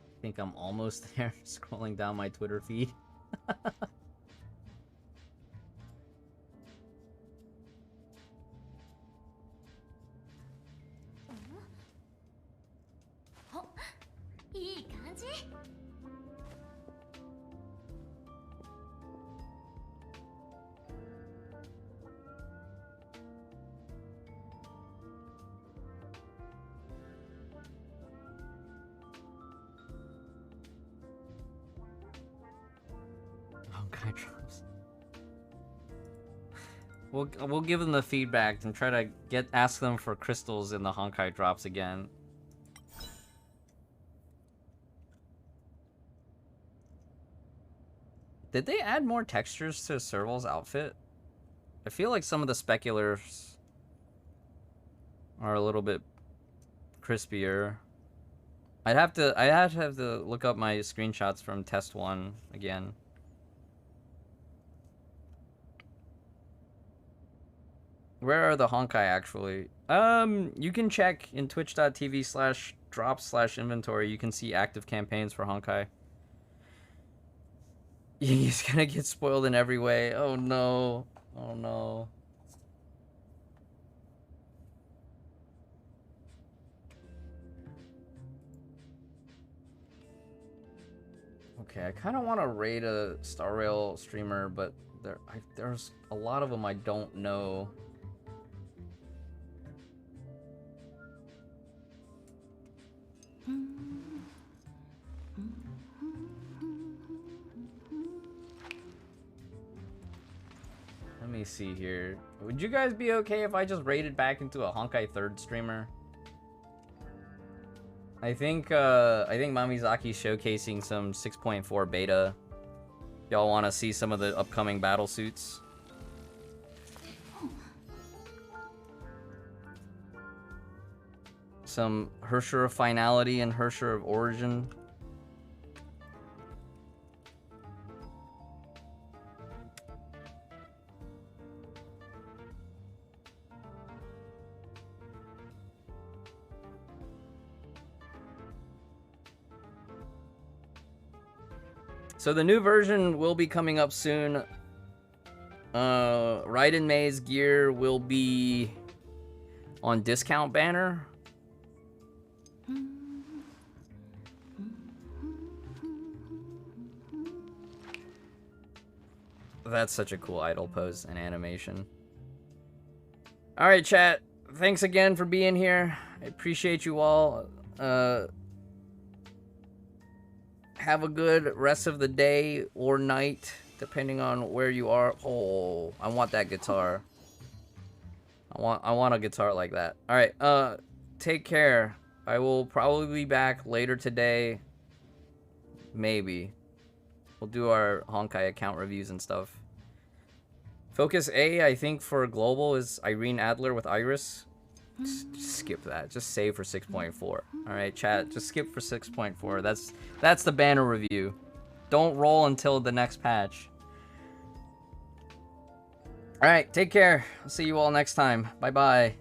I think I'm almost there, scrolling down my Twitter feed. Honkai drops. We'll give them the feedback and try to ask them for crystals in the Honkai drops again. Did they add more textures to Serval's outfit? I feel like some of the speculars are a little bit crispier. I'd have to look up my screenshots from test 1 again. Where are the Honkai actually? You can check in twitch.tv/drops/inventory. You can see active campaigns for Honkai. He's gonna get spoiled in every way. Oh no. Oh no. Okay, I kind of want to raid a Star Rail streamer, but there's a lot of them I don't know. Let me see here. Would you guys be okay if I just raided back into a Honkai 3rd streamer? I think Mamizaki's showcasing some 6.4 beta. Y'all want to see some of the upcoming battle suits? some Hersher of Finality and Hersher of Origin. So the new version will be coming up soon. Raiden May's gear will be on discount banner. That's such a cool idle pose and animation. All right, chat. Thanks again for being here. I appreciate you all. Have a good rest of the day or night, depending on where you are. Oh, I want that guitar. I want a guitar like that. All right. Take care. I will probably be back later today. Maybe. We'll do our Honkai account reviews and stuff. Focus A, I think, for global is Irene Adler with Iris. Just skip that. Just save for 6.4. All right, chat. Just skip for 6.4. That's the banner review. Don't roll until the next patch. All right, take care. I'll see you all next time. Bye-bye.